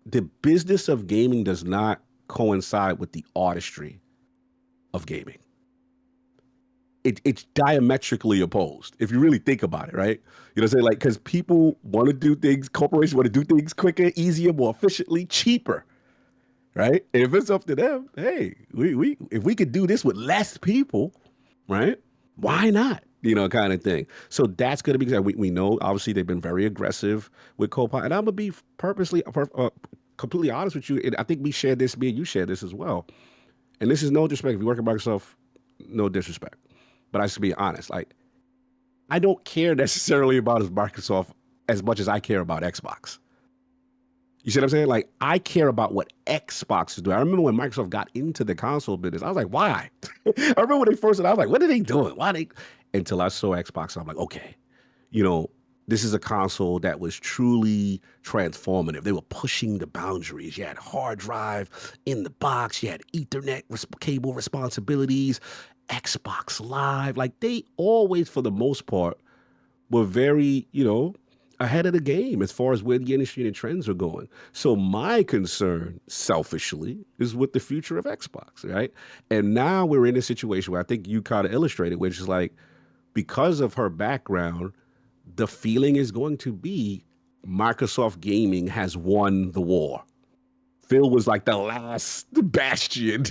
the business of gaming does not coincide with the artistry of gaming. It's diametrically opposed, if you really think about it, right? You know what I'm saying? Like, because people want to do things, corporations want to do things quicker, easier, more efficiently, cheaper, right? And if it's up to them, hey, if we could do this with less people, right? Why not? You know, kind of thing. So that's going to be, we know, obviously, they've been very aggressive with Copilot. And I'm going to be completely honest with you. And I think me and you share this as well. And this is no disrespect. If you work at Microsoft, no disrespect. But I should be honest, like, I don't care necessarily about Microsoft as much as I care about Xbox. You see what I'm saying? Like, I care about what Xbox is doing. I remember when Microsoft got into the console business, I was like, why? I remember when they first started, I was like, what are they doing? Until I saw Xbox, I'm like, okay, you know, this is a console that was truly transformative. They were pushing the boundaries. You had hard drive in the box. You had Ethernet cable responsibilities, Xbox Live. Like, they always, for the most part, were very, you know, ahead of the game as far as where the industry and the trends are going. So my concern, selfishly, is with the future of Xbox, right? And now we're in a situation where I think you kind of illustrated, which is like, because of her background, the feeling is going to be Microsoft Gaming has won the war. Phil was like the last bastion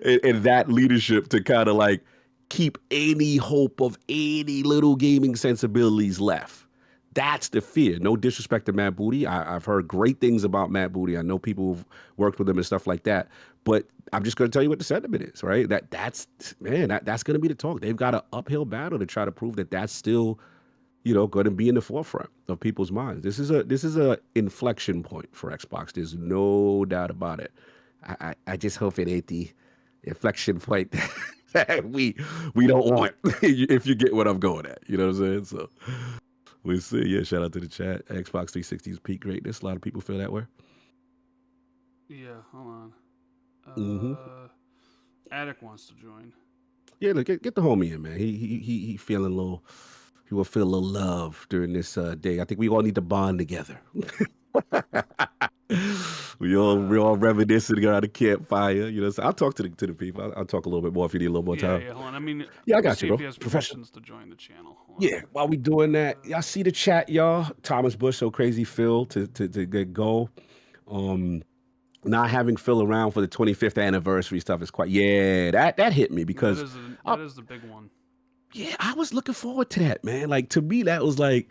in that leadership to kind of like keep any hope of any little gaming sensibilities left. That's the fear. No disrespect to Matt Booty. I've heard great things about Matt Booty. I know people who've worked with him and stuff like that. But I'm just going to tell you what the sentiment is, right? That's going to be the talk. They've got an uphill battle to try to prove that that's still, going to be in the forefront of people's minds. This is a inflection point for Xbox. There's no doubt about it. I just hope it ain't the inflection point that we don't want. If you get what I'm going at, you know what I'm saying? So we'll see. Yeah, shout out to the chat. Xbox 360's peak greatness. A lot of people feel that way. Yeah, hold on. Attic wants to join. Yeah, look, get the homie in, man. He feeling a little. He will feel a little love during this day. I think we all need to bond together. we all reminiscing around the campfire. So I'll talk to the people. I'll talk a little bit more if you need a little more time. Yeah, hold on. I mean, I got you, bro. If he has permissions to join the channel. Yeah, while we doing that, y'all see the chat, y'all. Thomas Bush, so crazy Phil to get go. Not having Phil around for the 25th anniversary stuff is quite. Yeah, that hit me because that is the big one. Yeah, I was looking forward to that, man. Like, to me, that was like,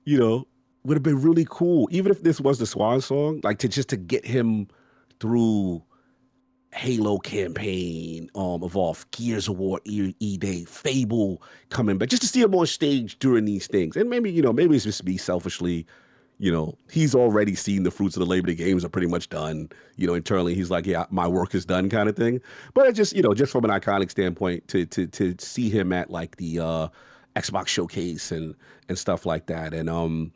would have been really cool. Even if this was the swan song, like to get him through Halo campaign, Evolve, Gears of War, E-Day, Fable coming back, just to see him on stage during these things. And maybe it's just me selfishly, he's already seen the fruits of the labor. The games are pretty much done. Internally, he's like, yeah, my work is done kind of thing. But it just from an iconic standpoint, to see him at like the Xbox showcase and stuff like that. And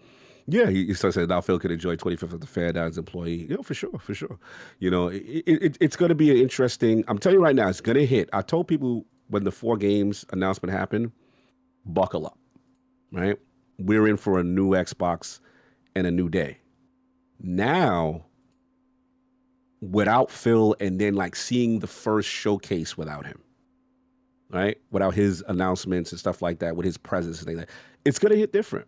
yeah, he starts saying now Phil could enjoy 25th of the Fair as employee. For sure. It's going to be an interesting. I'm telling you right now, it's going to hit. I told people when the 4 games announcement happened, buckle up, right? We're in for a new Xbox and a new day. Now, without Phil, and then like seeing the first showcase without him, right? Without his announcements and stuff like that, with his presence and things like that, it's going to hit different.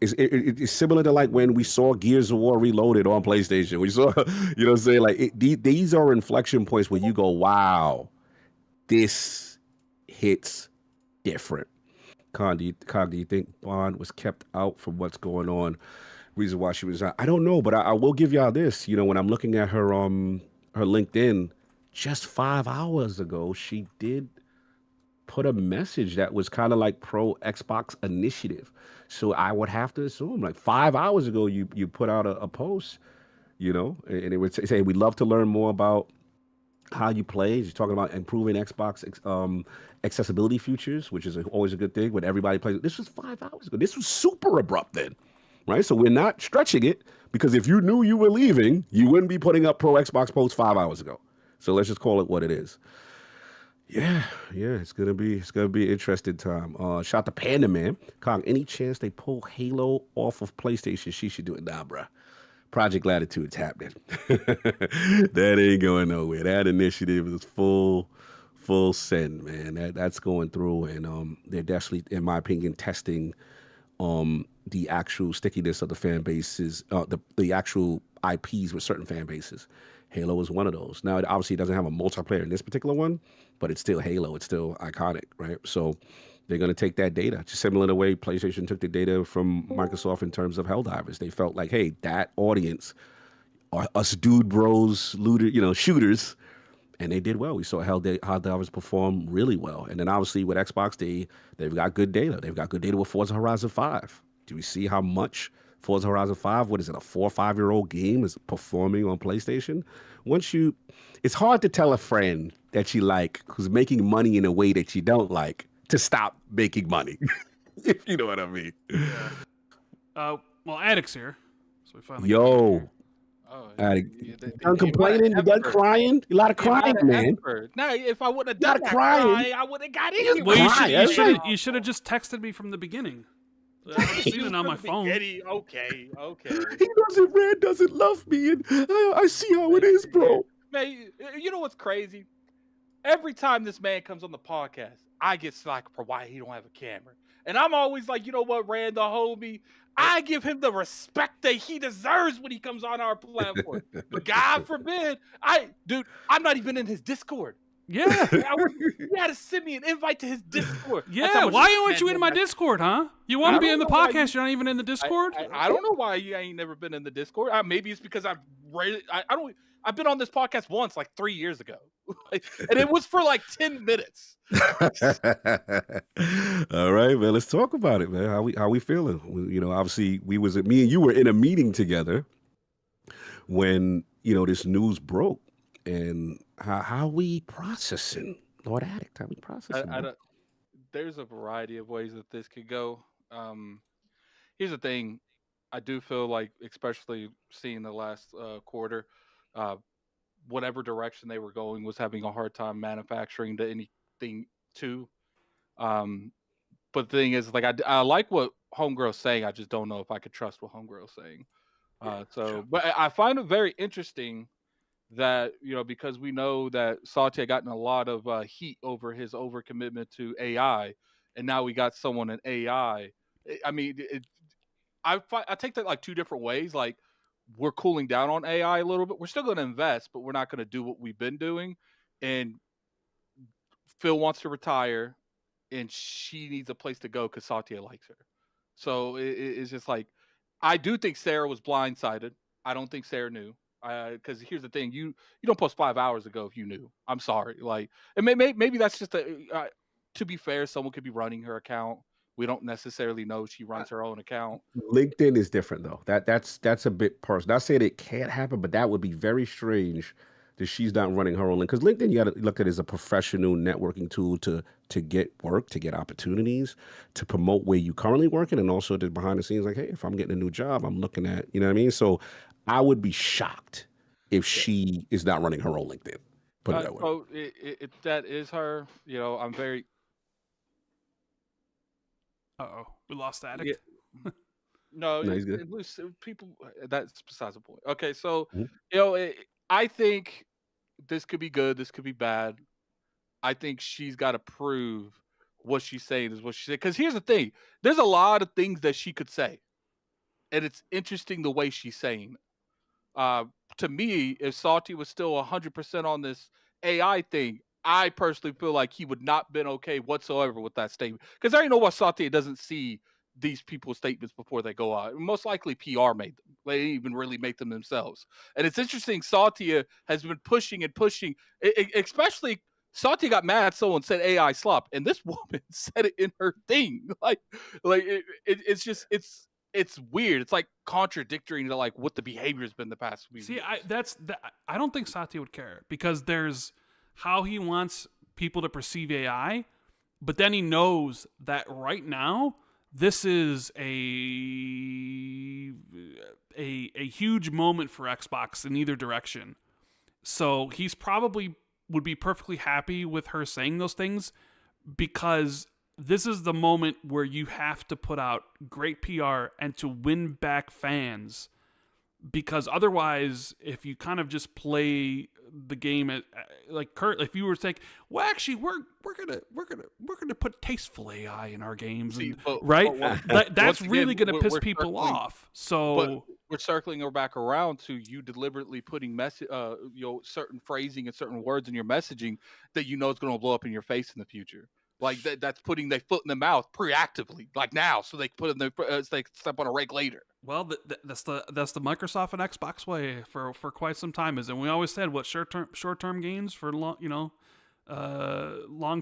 It's similar to like when we saw Gears of War Reloaded on PlayStation. We saw, you know what I'm saying? Like these are inflection points where you go, wow, this hits different. Con, do you think Bond was kept out from what's going on? Reason why she was out, I don't know, but I will give y'all this. When I'm looking at her LinkedIn, just 5 hours ago, she did put a message that was kind of like pro Xbox initiative. So I would have to assume like 5 hours ago, you put out a post, and it would say, we'd love to learn more about how you play. You're talking about improving Xbox accessibility features, which is always a good thing when everybody plays. This was 5 hours ago. This was super abrupt then, right? So we're not stretching it, because if you knew you were leaving, you wouldn't be putting up pro Xbox posts 5 hours ago. So let's just call it what it is. Yeah, it's gonna be an interesting time. Shout to Panda Man. Kong, any chance they pull Halo off of PlayStation? She should do it. Nah, bruh. Project Latitude's happening. That ain't going nowhere. That initiative is full send, man. That's going through, and they're definitely, in my opinion, testing the actual stickiness of the fan bases, the actual IPs with certain fan bases. Halo is one of those. Now, it obviously doesn't have a multiplayer in this particular one, but it's still Halo. It's still iconic, right? So they're going to take that data, just similar to the way PlayStation took the data from Microsoft in terms of Helldivers. They felt like, hey, that audience are us dude bros, shooters, and they did well. We saw Helldivers perform really well. And then obviously with Xbox, they've got good data. They've got good data with Forza Horizon 5. Do we see how much Forza Horizon 5, what is it, a 4 or 5 year old game, is performing on PlayStation? It's hard to tell a friend that you like who's making money in a way that you don't like to stop making money, if you know what I mean. Yeah. Well, Addict's here, so we finally. Yo. Addict, you done complaining? You done crying? A lot of crying, man. No, if I wouldn't have done that crying, I would have got in. Well, you should have just texted me from the beginning. I would have seen it on my phone. Okay. Rand doesn't love me, and I see how it is, bro. Man, you know what's crazy? Every time this man comes on the podcast, I get slack for why he don't have a camera. And I'm always like, you know what, Rand, the homie, I give him the respect that he deserves when he comes on our platform. But God forbid, I'm not even in his Discord. Yeah. You had to send me an invite to his Discord. Yeah, why aren't you in my Discord, huh? You want to be in the podcast, you're not even in the Discord? I don't know why you ain't never been in the Discord. Maybe it's because I don't. I've been on this podcast once, like 3 years ago, and it was for like 10 minutes. All right, man. Let's talk about it, man. How we feeling? Obviously, me and you were in a meeting together when this news broke, and how we processing, Lord Addict? How we processing? There's a variety of ways that this could go. Here's the thing. I do feel like, especially seeing the last quarter, whatever direction they were going was having a hard time manufacturing to anything too. But the thing is, like, I like what Homegirl's saying. I just don't know if I could trust what Homegirl's saying. But I find it very interesting that, because we know that Satya had gotten a lot of heat over his overcommitment to AI, and now we got someone in AI. I mean, I take that like two different ways. Like, we're cooling down on AI a little bit. We're still going to invest, but we're not going to do what we've been doing. And Phil wants to retire, and she needs a place to go because Satya likes her. So it's just like, I do think Sarah was blindsided. I don't think Sarah knew. Because here's the thing: you don't post 5 hours ago if you knew. I'm sorry. Like, and maybe that's just to be fair, someone could be running her account. We don't necessarily know she runs her own account. LinkedIn is different though. That's a bit personal. Not saying it can't happen, but that would be very strange that she's not running her own link. Because LinkedIn, you got to look at it as a professional networking tool to get work, to get opportunities, to promote where you currently working, and also just behind the scenes, like, hey, if I'm getting a new job, I'm looking at, you know what I mean? So I would be shocked if she is not running her own LinkedIn. Put it that way. So that is her. I'm very. We lost Addict. Yeah. No, he's good. People. That's besides the point. Okay, so I think this could be good. This could be bad. I think she's got to prove what she's saying is what she said. Because here's the thing: there's a lot of things that she could say, and it's interesting the way she's saying. To me, if Salty was still 100% on this AI thing, I personally feel like he would not been okay whatsoever with that statement. Because I know what Satya doesn't see these people's statements before they go out. Most likely PR made them. They didn't even really make them themselves. And it's interesting, Satya has been pushing and pushing, especially Satya got mad someone said AI slop, and this woman said it in her thing. It's weird. It's like contradictory to like what the behavior has been the past week. See, I don't think Satya would care, because there's how he wants people to perceive AI, but then he knows that right now this is a huge moment for Xbox in either direction. So he's probably would be perfectly happy with her saying those things, because this is the moment where you have to put out great PR and to win back fans. Because otherwise, if you kind of just play the game like Kurt, if you were saying, well, actually, we're gonna put tasteful AI in our games, that's really gonna piss people off. So we're circling back around to you deliberately putting certain phrasing and certain words in your messaging that is going to blow up in your face in the future. Like that's putting their foot in the mouth proactively, like now, so they put in they step on a rake later. Well, that's the Microsoft and Xbox way for quite some time. And we always said what short term gains for long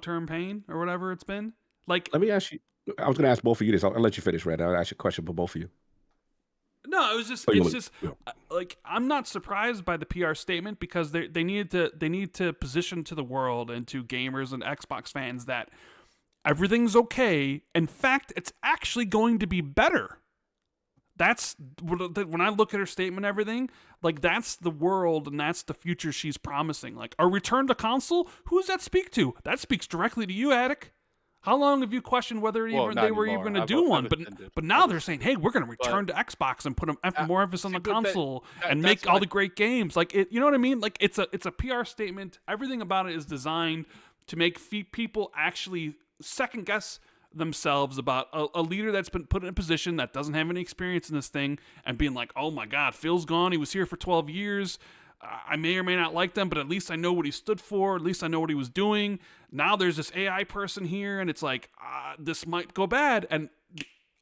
term pain or whatever it's been. Like, let me ask you. I was going to ask both of you this. I'll let you finish, Red. I'll ask you a question for both of you. No, it was just like, I'm not surprised by the PR statement, because they need to position to the world and to gamers and Xbox fans that everything's okay. In fact, it's actually going to be better. That's when I look at her statement, everything, like, that's the world and that's the future she's promising. Like, our return to console, who's that speak to? That speaks directly to you, Attic. How long have you questioned whether they were even going to do one? But now they're saying, hey, we're going to return to Xbox and put more emphasis on the console and make all the great games. Like, you know what I mean? Like, it's a PR statement. Everything about it is designed to make people actually second guess themselves about a leader that's been put in a position that doesn't have any experience in this thing, and being like, oh my God, Phil's gone. He was here for 12 years. I may or may not like them, but at least I know what he stood for. At least I know what he was doing. Now there's this AI person here, and it's like, this might go bad. And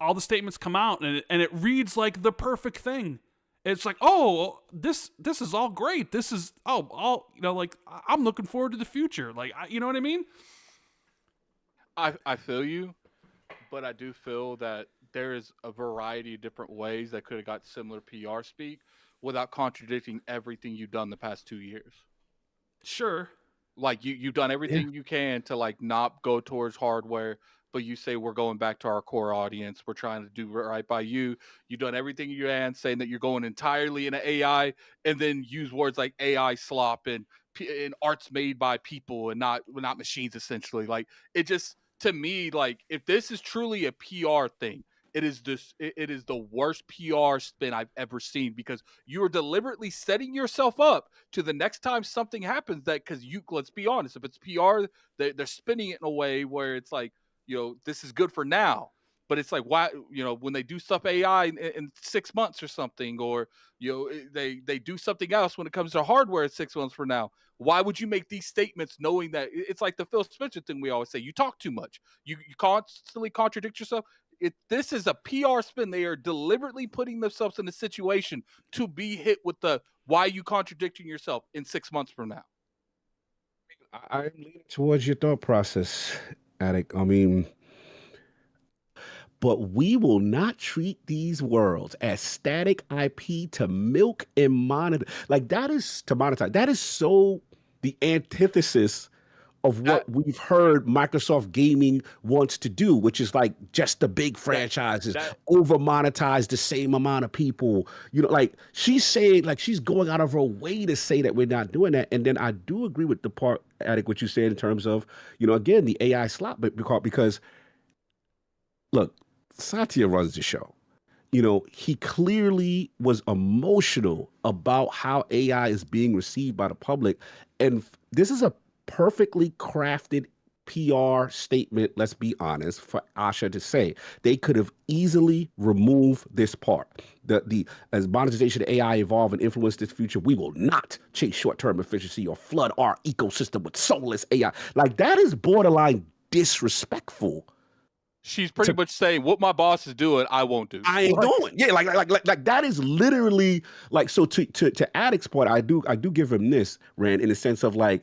all the statements come out, and it reads like the perfect thing. It's like, oh, this is all great. This is all like I'm looking forward to the future. Like, you know what I mean? I feel you, but I do feel that there is a variety of different ways that could have got similar PR speak without contradicting everything you've done the past 2 years. Sure. Like you've done everything you can to like not go towards hardware, but you say we're going back to our core audience. We're trying to do right by you. You've done everything you can, saying that you're going entirely into AI, and then use words like AI slop and art's made by people and not machines. Essentially, like it just to me, like if this is truly a PR thing, it is the worst PR spin I've ever seen, because you are deliberately setting yourself up to the next time something happens that, because let's be honest, if it's PR, they're spinning it in a way where it's like, this is good for now. But it's like, why, when they do stuff AI in 6 months or something, or, they do something else when it comes to hardware 6 months from now, why would you make these statements knowing that it's like the Phil Spencer thing we always say, you talk too much. You constantly contradict yourself. This is a PR spin. They are deliberately putting themselves in a situation to be hit with the, why are you contradicting yourself in 6 months from now? I'm leaning towards your thought process, Attic. I mean, but we will not treat these worlds as static IP to milk and monitor. Like that is to monetize. That is so the antithesis of what we've heard Microsoft Gaming wants to do, which is like just the big franchises, over monetize the same amount of people. Like she's saying, like she's going out of her way to say that we're not doing that. And then I do agree with the part, Attic, what you said in terms of, again, the AI slot, but because look, Satya runs the show. He clearly was emotional about how AI is being received by the public. And this is a perfectly crafted PR statement, let's be honest, for Asha to say. They could have easily removed this part. As monetization of AI evolve and influence this future, we will not chase short-term efficiency or flood our ecosystem with soulless AI. Like that is borderline disrespectful. She's pretty much saying what my boss is doing, I won't do. I ain't doing. Yeah, like that is literally like, so to Addict's point, I do give him this, Rand, in the sense of like,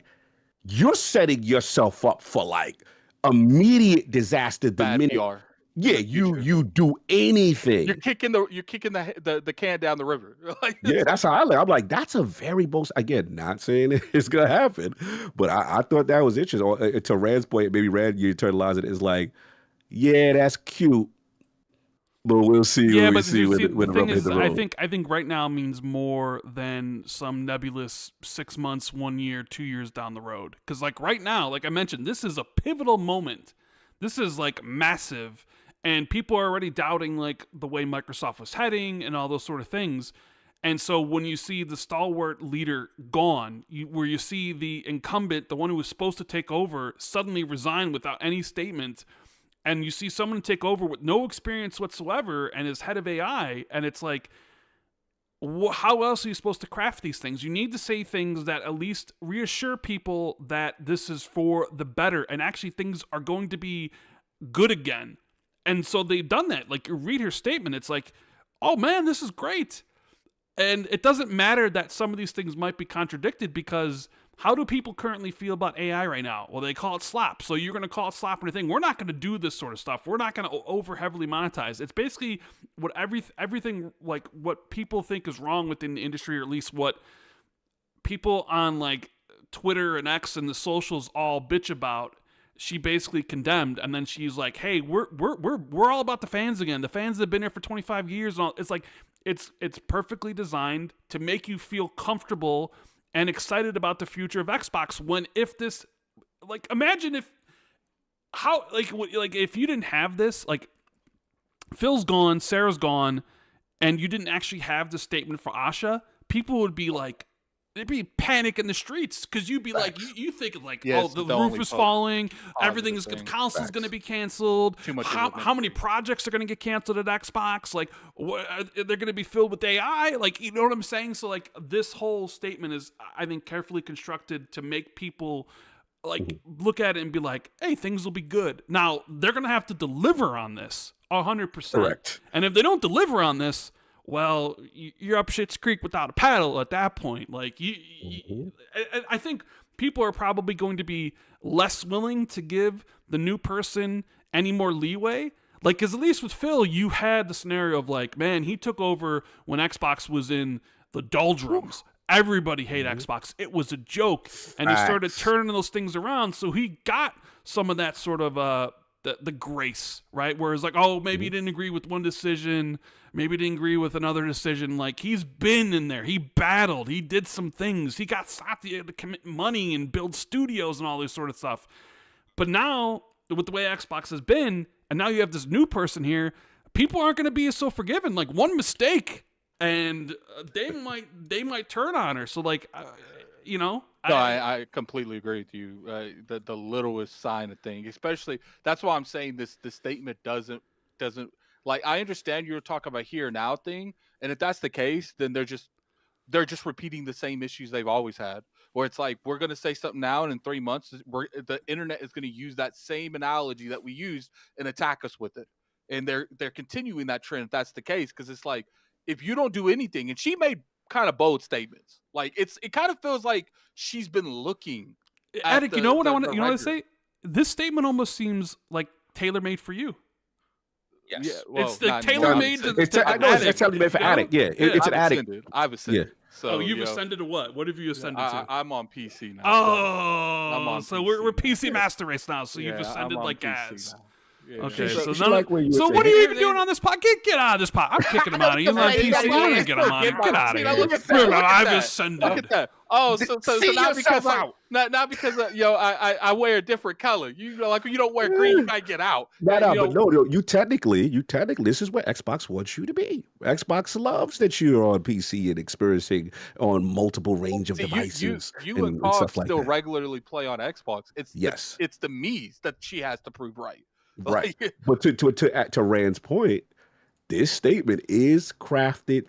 you're setting yourself up for like immediate disaster the minute. Yeah, you do anything. You're kicking the can down the river. Yeah, that's how I live. I'm like, that's a very bold. Again, not saying it's gonna happen, but I thought that was interesting. To Rand's point, maybe Rand, you internalize it as like, yeah, that's cute, but we'll see. Yeah, but the thing is, I think right now means more than some nebulous 6 months, 1 year, 2 years down the road. Because like right now, like I mentioned, this is a pivotal moment. This is like massive, and people are already doubting like the way Microsoft was heading and all those sort of things. And so when you see the stalwart leader gone, where you see the incumbent, the one who was supposed to take over, suddenly resign without any statement. And you see someone take over with no experience whatsoever and is head of AI, and it's like, how else are you supposed to craft these things? You need to say things that at least reassure people that this is for the better, and actually things are going to be good again. And so they've done that. Like, you read her statement, it's like, oh man, this is great. And it doesn't matter that some of these things might be contradicted, because how do people currently feel about AI right now? Well, they call it slap. So you're going to call it slap or anything. We're not going to do this sort of stuff. We're not going to over heavily monetize. It's basically what everything like what people think is wrong within the industry, or at least what people on like Twitter and X and the socials all bitch about. She basically condemned, and then she's like, "Hey, we're all about the fans again. The fans have been here for 25 years." And all. It's like it's perfectly designed to make you feel comfortable and excited about the future of Xbox. When if this, like, imagine if if you didn't have this, like, Phil's gone, Sarah's gone, and you didn't actually have the statement for Asha, people would be like, there'd be panic in the streets, because you'd be like, you think of like, yes, the roof is falling, everything is, console's going to be canceled. How many projects are going to get canceled at Xbox? Like, they're going to be filled with AI. Like, you know what I'm saying? So like, this whole statement is, I think, carefully constructed to make people like look at it and be like, hey, things will be good. Now they're going to have to deliver on this 100%. Correct. And if they don't deliver on this, well, you're up shit's creek without a paddle at that point. Like I think people are probably going to be less willing to give the new person any more leeway. Like, because at least with Phil, you had the scenario of like, man, he took over when Xbox was in the doldrums. Everybody hated Xbox. It was a joke. And he started turning those things around. So he got some of that sort of the grace, right? Whereas like, oh, maybe he didn't agree with one decision. Maybe he didn't agree with another decision. Like, he's been in there. He battled. He did some things. He got Satya to commit money and build studios and all this sort of stuff. But now, with the way Xbox has been, and now you have this new person here, people aren't going to be so forgiving. Like, one mistake, and they might turn on her. So, like, you know. No, I completely agree with you. The littlest sign of thing, especially, that's why I'm saying this statement doesn't like, I understand you're talking about here now thing, and if that's the case, then they're just repeating the same issues they've always had. Where it's like, we're going to say something now, and in 3 months, the internet is going to use that same analogy that we used and attack us with it. And they're continuing that trend if that's the case, because it's like, if you don't do anything, and she made kind of bold statements. Like, it kind of feels like she's been looking. Attic, you know what I want to say? This statement almost seems like tailor-made for you. Yes. Yeah, well, it's the tailor-made to it's tailor-made for Attic. Yeah, it's an Attic. I've ascended. Yeah. So, you've ascended to what? What have you ascended to? I'm on PC now. I'm on PC we're PC Master Race now. So you've ascended like Gaz. Yeah. Okay, so what are you even doing on this pod? Get out of this pod. I'm kicking him out. He's on PC. We're gonna get him on. Get out of here. I've ascended. Look at that. Oh, so not because not because I wear a different color. You know, like, you don't wear green, you might get out. But you technically, this is where Xbox wants you to be. Xbox loves that you're on PC and experiencing on multiple range of devices. You and Cog still regularly play on Xbox. It's the me's that she has to prove right. Right. But to Rand's point, this statement is crafted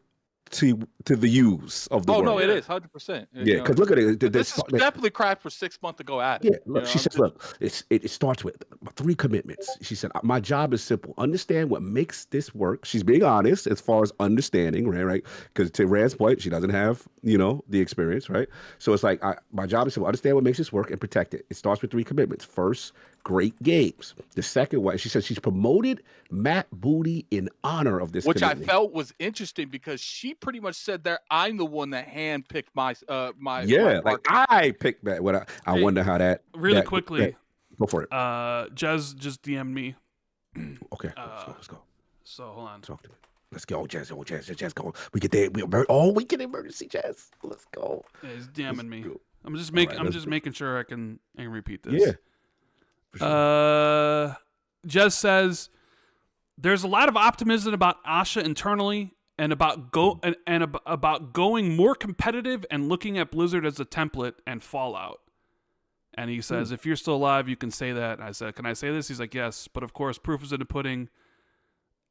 to the use of the word. Oh, no, it is 100%. Yeah, because look at it. This is definitely crafted for 6 months ago. Yeah, look, she said, look, it starts with 3 commitments. She said, my job is simple. Understand what makes this work. She's being honest as far as understanding, right? Because to Rand's point, she doesn't have, the experience, right? So it's like, my job is simple. Understand what makes this work and protect it. It starts with 3 commitments. First, great games. The second one, she said she's promoted Matt Booty in honor of this commitment. I felt was interesting, because she pretty much said there, I'm the one that handpicked my I picked that. What I wonder how that quickly. Go for it. Jez just DM'd me. Okay, let's go. So hold on. Talk to me. Let's go, Jez, go. We get there. We get emergency, Jez. Let's go. Yeah, he's DMing me. I'm just making sure I can repeat this. Yeah. Sure. Jez says there's a lot of optimism about Asha internally, and about going more competitive and looking at Blizzard as a template and Fallout. And he says, if you're still alive, you can say that. I said, can I say this? He's like, yes. But of course, proof is in the pudding.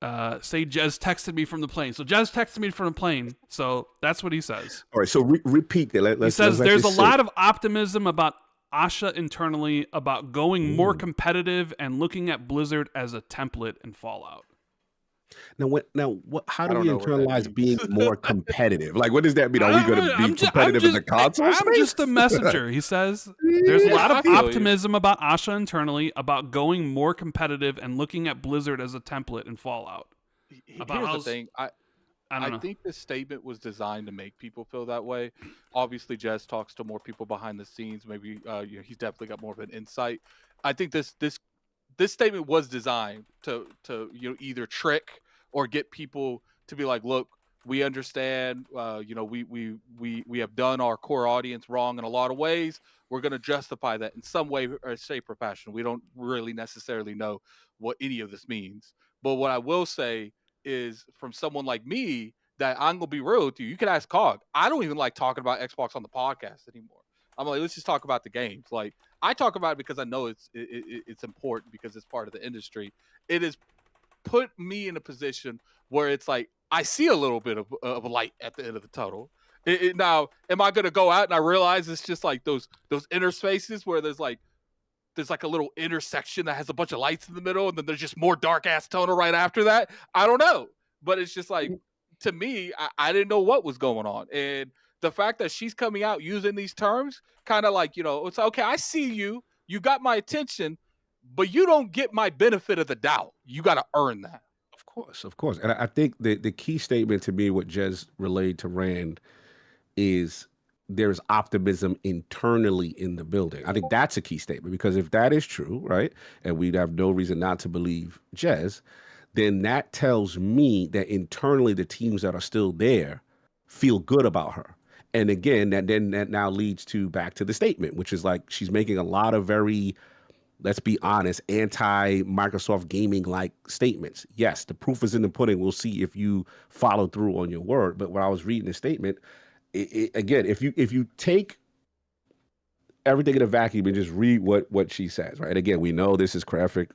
Say Jez texted me from the plane. So Jez texted me from the plane. So that's what he says. All right. So repeat that. He says there's a lot of optimism about Asha internally, about going more competitive and looking at Blizzard as a template in Fallout. How do we internalize being more competitive? Like, what does that mean? Are we going to be competitive in the console space? I'm just a messenger. He says there's a lot of optimism about Asha internally, about going more competitive and looking at Blizzard as a template in Fallout. Here's the thing. I think this statement was designed to make people feel that way. Obviously, Jez talks to more people behind the scenes. Maybe he's definitely got more of an insight. I think this statement was designed to either trick or get people to be like, look, we understand. We have done our core audience wrong in a lot of ways. We're going to justify that in some way or shape or fashion. We don't really necessarily know what any of this means. But what I will say is, from someone like me, that I'm gonna be real with you. You can ask Cog. I don't even like talking about Xbox on the podcast anymore. I'm like, let's just talk about the games. Like, I talk about it because I know it's important, because it's part of the industry. It has put me in a position where it's like, I see a little bit of a light at the end of the tunnel. Now, am I gonna go out and I realize it's just like those inner spaces where there's like a little intersection that has a bunch of lights in the middle, and then there's just more dark ass tunnel right after that? I don't know, but it's just like, to me, I didn't know what was going on. And the fact that she's coming out using these terms, kind of like, it's okay, I see you. You got my attention, but you don't get my benefit of the doubt. You got to earn that. Of course. And I think the key statement to me, what Jez relayed to Rand, is there's optimism internally in the building. I think that's a key statement, because if that is true, right, and we'd have no reason not to believe Jez, then that tells me that internally the teams that are still there feel good about her. And again, that now leads to back to the statement, which is like she's making a lot of very, let's be honest, anti-Microsoft gaming-like statements. Yes, the proof is in the pudding. We'll see if you follow through on your word. But when I was reading the statement, again, if you take everything in a vacuum and just read what she says, right? Again, we know this is carefully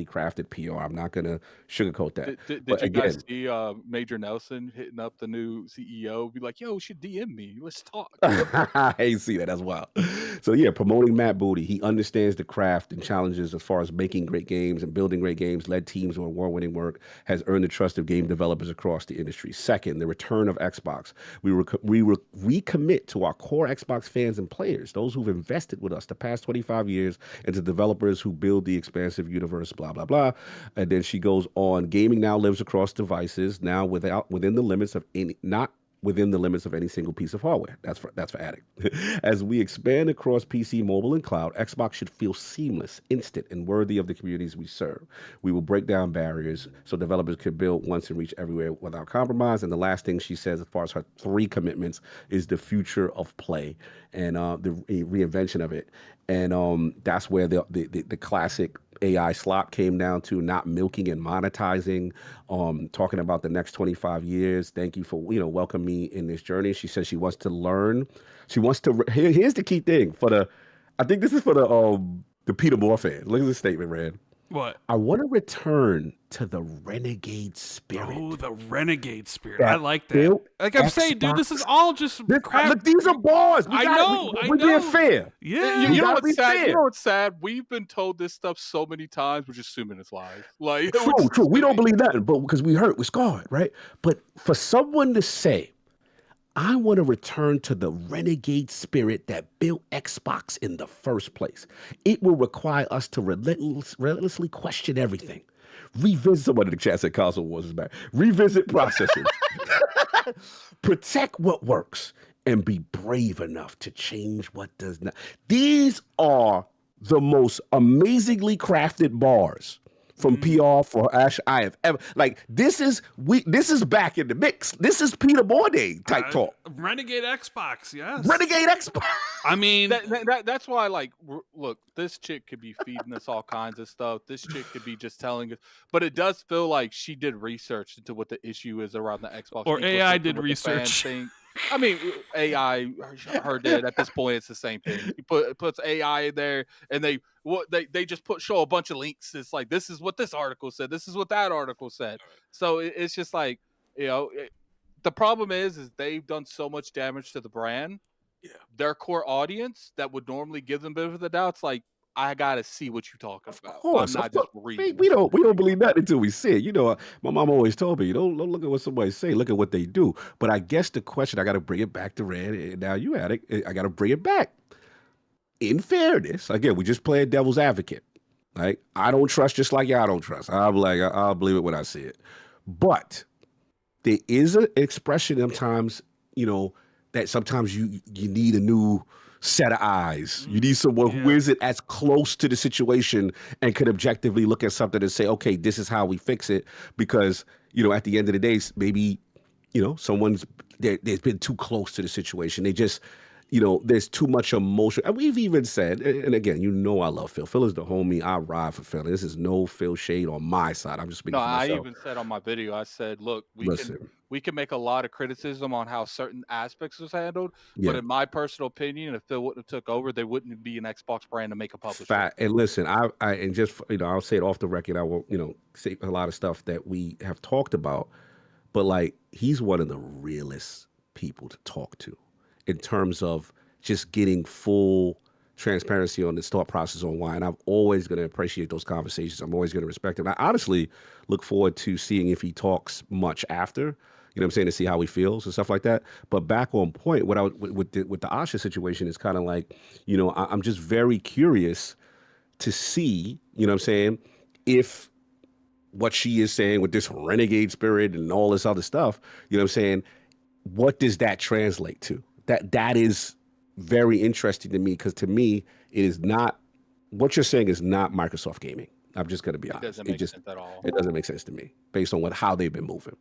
crafted PR. I'm not going to sugarcoat that. Did you guys see Major Nelson hitting up the new CEO? Be like, yo, you should DM me. Let's talk. I ain't see that as well. So yeah, promoting Matt Booty. He understands the craft and challenges as far as making great games and building great games, led teams with award-winning work, has earned the trust of game developers across the industry. Second, the return of Xbox. We recommit to our core Xbox fans and players, those who've invested with us the past 25 years, and to developers who build the expansive universe, blah, blah, blah. And then she goes on, gaming now lives across devices, now within the limits of any single piece of hardware. That's for Addict. As we expand across PC, mobile, and cloud, Xbox should feel seamless, instant, and worthy of the communities we serve. We will break down barriers so developers can build once and reach everywhere without compromise. And the last thing she says, as far as her 3 commitments, is the future of play and the reinvention of it. And that's where the classic AI slop came down to, not milking and monetizing, talking about the next 25 years. Thank you for, welcome me in this journey. She says she wants to learn. She wants to, here's the key thing I think this is for the Peter Moore fan. Look at this statement, Rand. What? I want to return to the renegade spirit. Oh, the renegade spirit. I like that. Like I'm saying, dude, this is all just crap. Look, these are bars. I know. We're being fair. Yeah. You know what's sad? You know what's sad? We've been told this stuff so many times, we're just assuming it's lies. Like, true. We don't believe nothing, but because we hurt, we're scarred, right? But for someone to say, I want to return to the renegade spirit that built Xbox in the first place. It will require us to relentlessly question everything. Revisit, someone in the chat said console wars is back. Revisit processing. Protect what works and be brave enough to change what does not. These are the most amazingly crafted bars from PR for Ash I have ever, like, this is back in the mix. This is Peter Moore Day type talk. Renegade Xbox, yes. Renegade Xbox. I mean, that's why, like, look, this chick could be feeding us all kinds of stuff. This chick could be just telling us, but it does feel like she did research into what the issue is around the Xbox. Or AI did research. I mean, AI, her did. At this point, it's the same thing. He puts AI in there, and they just show a bunch of links. It's like, this is what this article said. This is what that article said. So it's just like, the problem is they've done so much damage to the brand. Yeah. Their core audience that would normally give them benefit of the doubt, it's like, I gotta see what you're talking about. Of course, I'm not just reading. We don't believe that until we see it. My mom always told me, don't look at what somebody say, look at what they do. But I guess the question, I got to bring it back to Rand, and now you had it. I got to bring it back. In fairness, again, we just playing devil's advocate. Right? I don't trust just like y'all don't trust. I'm like, I'll believe it when I see it. But there is an expression sometimes, that sometimes you need a new set of eyes. You need someone who isn't as close to the situation and could objectively look at something and say, okay, this is how we fix it. Because, at the end of the day, maybe, someone's there's been too close to the situation. They just, there's too much emotion. And we've even said, and again, I love Phil. Phil is the homie. I ride for Phil. This is no Phil shade on my side. I'm just speaking for myself. I even said on my video, I said, look, we can make a lot of criticism on how certain aspects was handled, but in my personal opinion, if Phil wouldn't have took over, there wouldn't be an Xbox brand to make a publisher. Fact. And listen, I'll say it off the record. I won't, say a lot of stuff that we have talked about, but like, he's one of the realest people to talk to in terms of just getting full transparency on this thought process on why. And I'm always going to appreciate those conversations. I'm always going to respect him. I honestly look forward to seeing if he talks much after. You know what I'm saying, to see how he feels and stuff like that. But back on point, what I with the Asha situation is kind of like, I'm just very curious to see, you know what I'm saying, if what she is saying with this renegade spirit and all this other stuff, you know what I'm saying, what does that translate to? That is very interesting to me, because to me, it is not, what you're saying is not Microsoft gaming. I'm just going to be honest. It doesn't make sense at all. It doesn't make sense to me based on how they've been moving.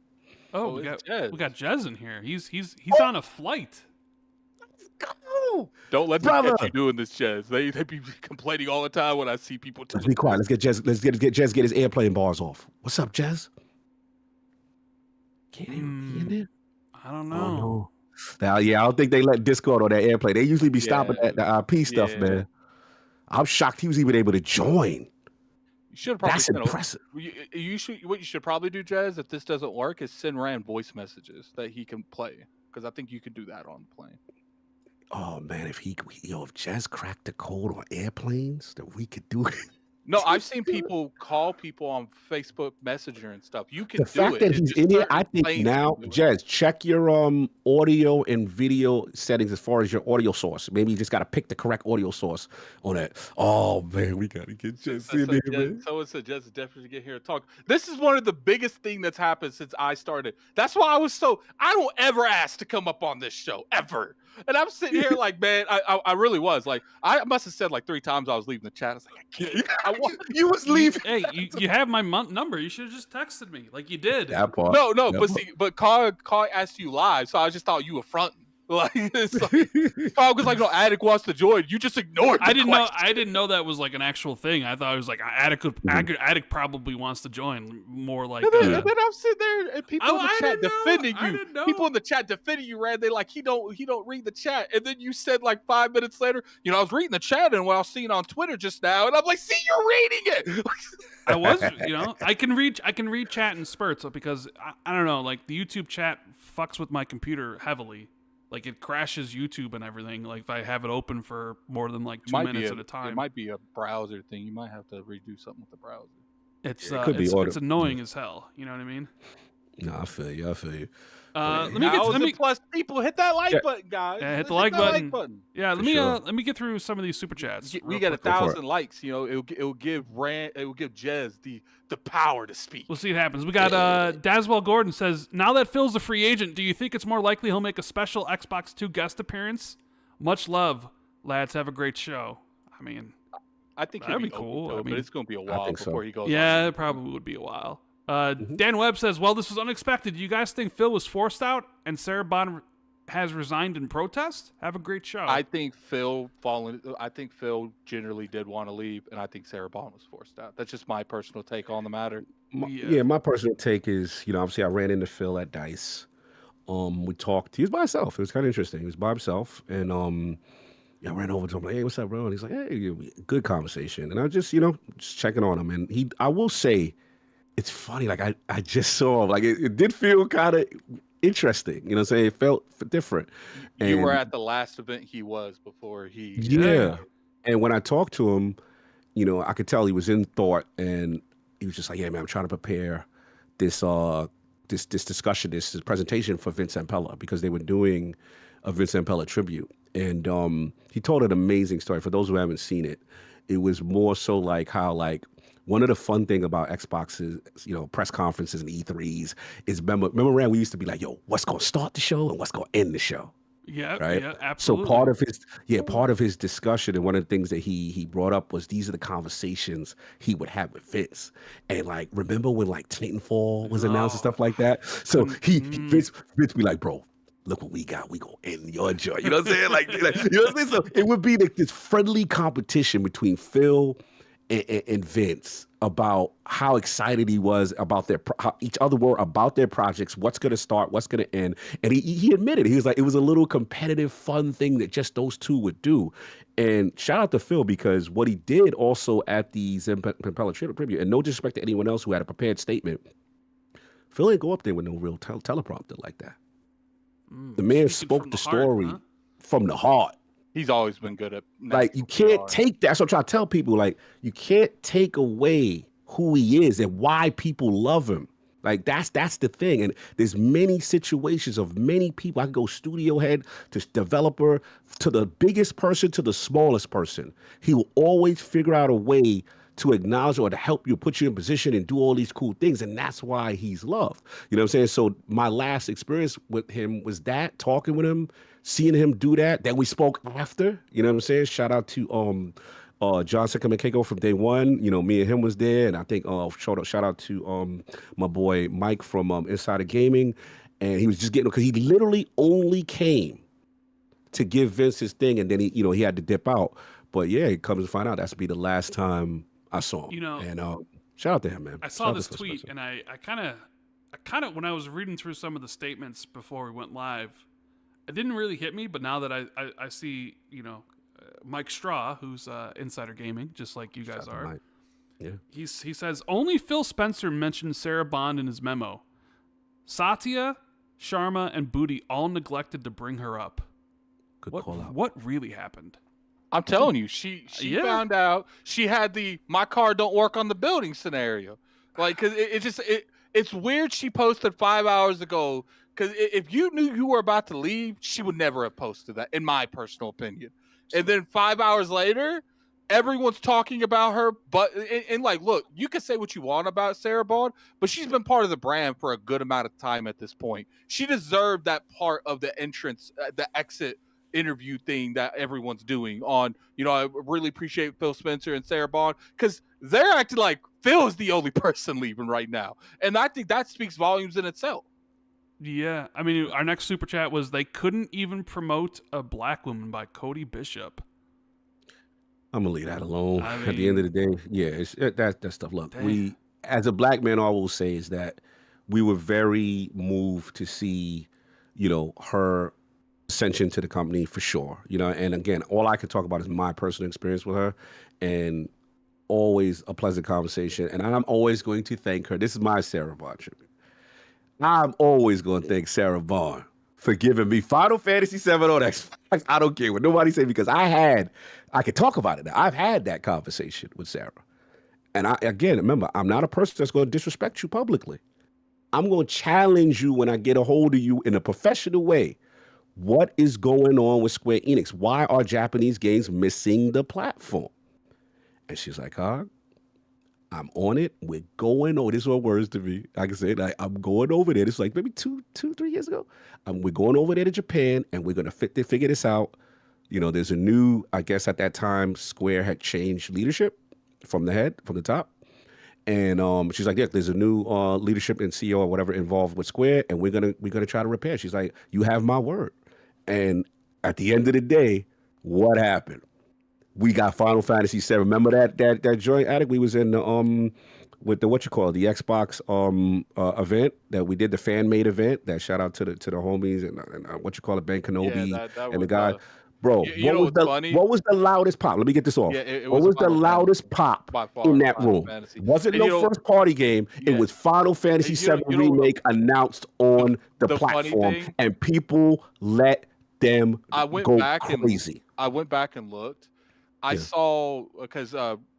Oh, we got Jez in here. He's on a flight. Let's go. Don't let me catch you doing this, Jez. They be complaining all the time when I see people. Let's be quiet. Let's get Jez. Let's get Jez get his airplane bars off. What's up, Jez? Can't even be in there. I don't know. Now, yeah, I don't think they let Discord on that airplane. They usually be stopping at the IP stuff, man. I'm shocked he was even able to join. You should probably. That's impressive. What you should probably do, Jez, if this doesn't work, is send Rand voice messages that he can play, because I think you could do that on the plane. Oh man, if Jez cracked the code on airplanes, then we could do it. No, I've seen people call people on Facebook Messenger and stuff. You can do it. The fact that he's in here, I think now, Jez, check your audio and video settings as far as your audio source. Maybe you just got to pick the correct audio source on that. Oh man, we got to get Jez in here, man. Someone said Jez definitely get here and talk. This is one of the biggest thing that's happened since I started. That's why I don't ever ask to come up on this show ever. And I'm sitting here like, man, I really was like, I must have said like 3 times I was leaving the chat. I was like, I can't. You was leaving. Hey, you have my number. You should have just texted me like you did. That part. No, but Carl asked you live, so I just thought you were fronting. Like, Carl was like, no, Attic wants to join. You just ignored. I didn't know that was like an actual thing. I thought it was like Attic probably wants to join. More like. And then I'm sitting there and people in the chat defending you. People in the chat defending you, Rand. They like he don't read the chat. And then you said like 5 minutes later, I was reading the chat and what I was seeing on Twitter just now, and I'm like, see, you're reading it. I was, I can read chat in spurts because I don't know, like the YouTube chat fucks with my computer heavily. Like it crashes YouTube and everything. Like if I have it open for more than like 2 minutes at a time. It might be a browser thing. You might have to redo something with the browser. It's annoying as hell. You know what I mean? No, I feel you. Let me plus people hit that like button, guys. Yeah, hit the like button. Yeah, let me get through some of these super chats. We got 1,000 likes. It'll give Jez the power to speak. We'll see what happens. We got Daswell Gordon says, now that Phil's a free agent, do you think it's more likely he'll make a special Xbox 2 guest appearance? Much love, lads. Have a great show. I mean, I think that'd be cool. But it's going to be a while before he goes. Yeah, it probably would be a while. Dan Webb says, well, this was unexpected. Do you guys think Phil was forced out and Sarah Bond has resigned in protest? Have a great show. I think Phil generally did want to leave, and I think Sarah Bond was forced out. That's just my personal take on the matter. My personal take is, obviously I ran into Phil at DICE. We talked. He was by himself. It was kind of interesting. He was by himself, and I ran over to him like, hey, what's up, bro? And he's like, hey, good conversation. And I just, just checking on him. And I will say, it's funny, like I just saw him, like it did feel kind of interesting, what I'm saying? It felt different. You were at the last event he was before he. Yeah. And when I talked to him, I could tell he was in thought, and he was just like, yeah, man, I'm trying to prepare this discussion, this presentation for Vince Zampella, because they were doing a Vince Zampella tribute. And he told an amazing story. For those who haven't seen it, it was more so like how one of the fun thing about Xbox's, press conferences and E3s is remember, Rand, we used to be like, yo, what's going to start the show and what's going to end the show? Yeah, right. Yeah, absolutely. So part of his discussion, and one of the things that he brought up was these are the conversations he would have with Vince. And like, remember when like Titanfall was announced and stuff like that? So Vince be like, bro, look what we got. We gonna end your joy. You know what I'm saying? Like you know what I'm saying? So it would be like this friendly competition between Phil and Vince about how excited he was about how each other were about their projects, what's going to start, what's going to end. And he admitted, he was like, it was a little competitive, fun thing that just those two would do. And shout out to Phil, because what he did also at the Zampella tribute, and no disrespect to anyone else who had a prepared statement, Phil didn't go up there with no real teleprompter like that. The man spoke the story from the heart. He's always been good at you can't take that. So I'm trying to tell people, like, you can't take away who he is and why people love him. Like that's the thing. And there's many situations of many people. I can go studio head to developer to the biggest person to the smallest person. He will always figure out a way to acknowledge or to help you, put you in position and do all these cool things. And that's why he's loved. You know what I'm saying? So my last experience with him was that, talking with him, seeing him do that. Then we spoke after, you know what I'm saying? Shout out to John Sekamakeko from day one. You know, me and him was there. And I think shout out to my boy Mike from Insider Gaming. And he was just getting, because he literally only came to give Vince his thing. And then he had to dip out. But yeah, he comes to find out that's to be the last time I saw him. You know, and shout out to him, man. I saw this tweet, and I kind of, when I was reading through some of the statements before we went live, it didn't really hit me. But now that I see, Mike Straw, who's Insider Gaming, just like you guys are, yeah, he says only Phil Spencer mentioned Sarah Bond in his memo. Satya, Sharma, and Booty all neglected to bring her up. Good call out. What really happened? I'm telling you, she found out she had the "my car don't work on the building" scenario. Like, cause it's weird. She posted 5 hours ago. Cause if you knew you were about to leave, she would never have posted that, in my personal opinion. And then 5 hours later, everyone's talking about her. But and like, look, you can say what you want about Sarah Bond, but she's been part of the brand for a good amount of time at this point. She deserved that part of the entrance, the exit interview thing that everyone's doing on, I really appreciate Phil Spencer and Sarah Bond, because they're acting like Phil is the only person leaving right now. And I think that speaks volumes in itself. Yeah. I mean, our next super chat was they couldn't even promote A Black Woman by Cody Bishop. I'm going to leave that alone. At the end of the day, yeah, it's that stuff. Look, damn. We, as a black man, all we'll say is that we were very moved to see, her ascension to the company for sure, and again, all I could talk about is my personal experience with her, and always a pleasant conversation. And I'm always going to thank her. This is my Sarah Bond tribute. I'm always going to thank Sarah Bond for giving me Final Fantasy VII on Xbox. I don't care what nobody say, because I could talk about it now. I've had that conversation with Sarah. And remember, I'm not a person that's going to disrespect you publicly. I'm going to challenge you when I get a hold of you in a professional way. What is going on with Square Enix? Why are Japanese games missing the platform? And she's like, I'm on it. We're going over. These are words to me. Like I said, I'm going over there. It's like maybe 3 years ago. We're going over there to Japan, and we're going to figure this out. There's a new, I guess at that time, Square had changed leadership from the top. And she's like, yeah, there's a new leadership and CEO or whatever involved with Square, and we're gonna try to repair. She's like, you have my word. And at the end of the day, what happened? We got Final Fantasy VII. Remember that joint addict? We was in the with the the Xbox event that we did, the fan made event. That shout out to the homies and Ben Kenobi and the guy. Bro, what was the loudest pop? Let me get this off. Yeah, what was the loudest pop in that room? Fantasy. Wasn't no first party game. Yeah. It was Final Fantasy VII Remake announced on the platform, and people let them go crazy. I went back and looked. I saw, because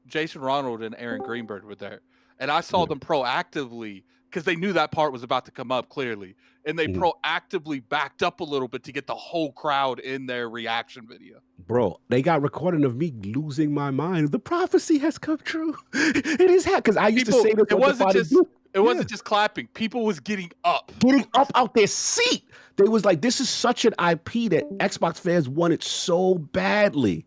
Jason Ronald and Aaron Greenberg were there, and I saw them proactively, because they knew that part was about to come up clearly. And they proactively backed up a little bit to get the whole crowd in their reaction video. Bro, they got recording of me losing my mind. The prophecy has come true. It is because I used to say this. It wasn't just clapping. People was getting up out their seat. They was like, this is such an IP that Xbox fans wanted so badly,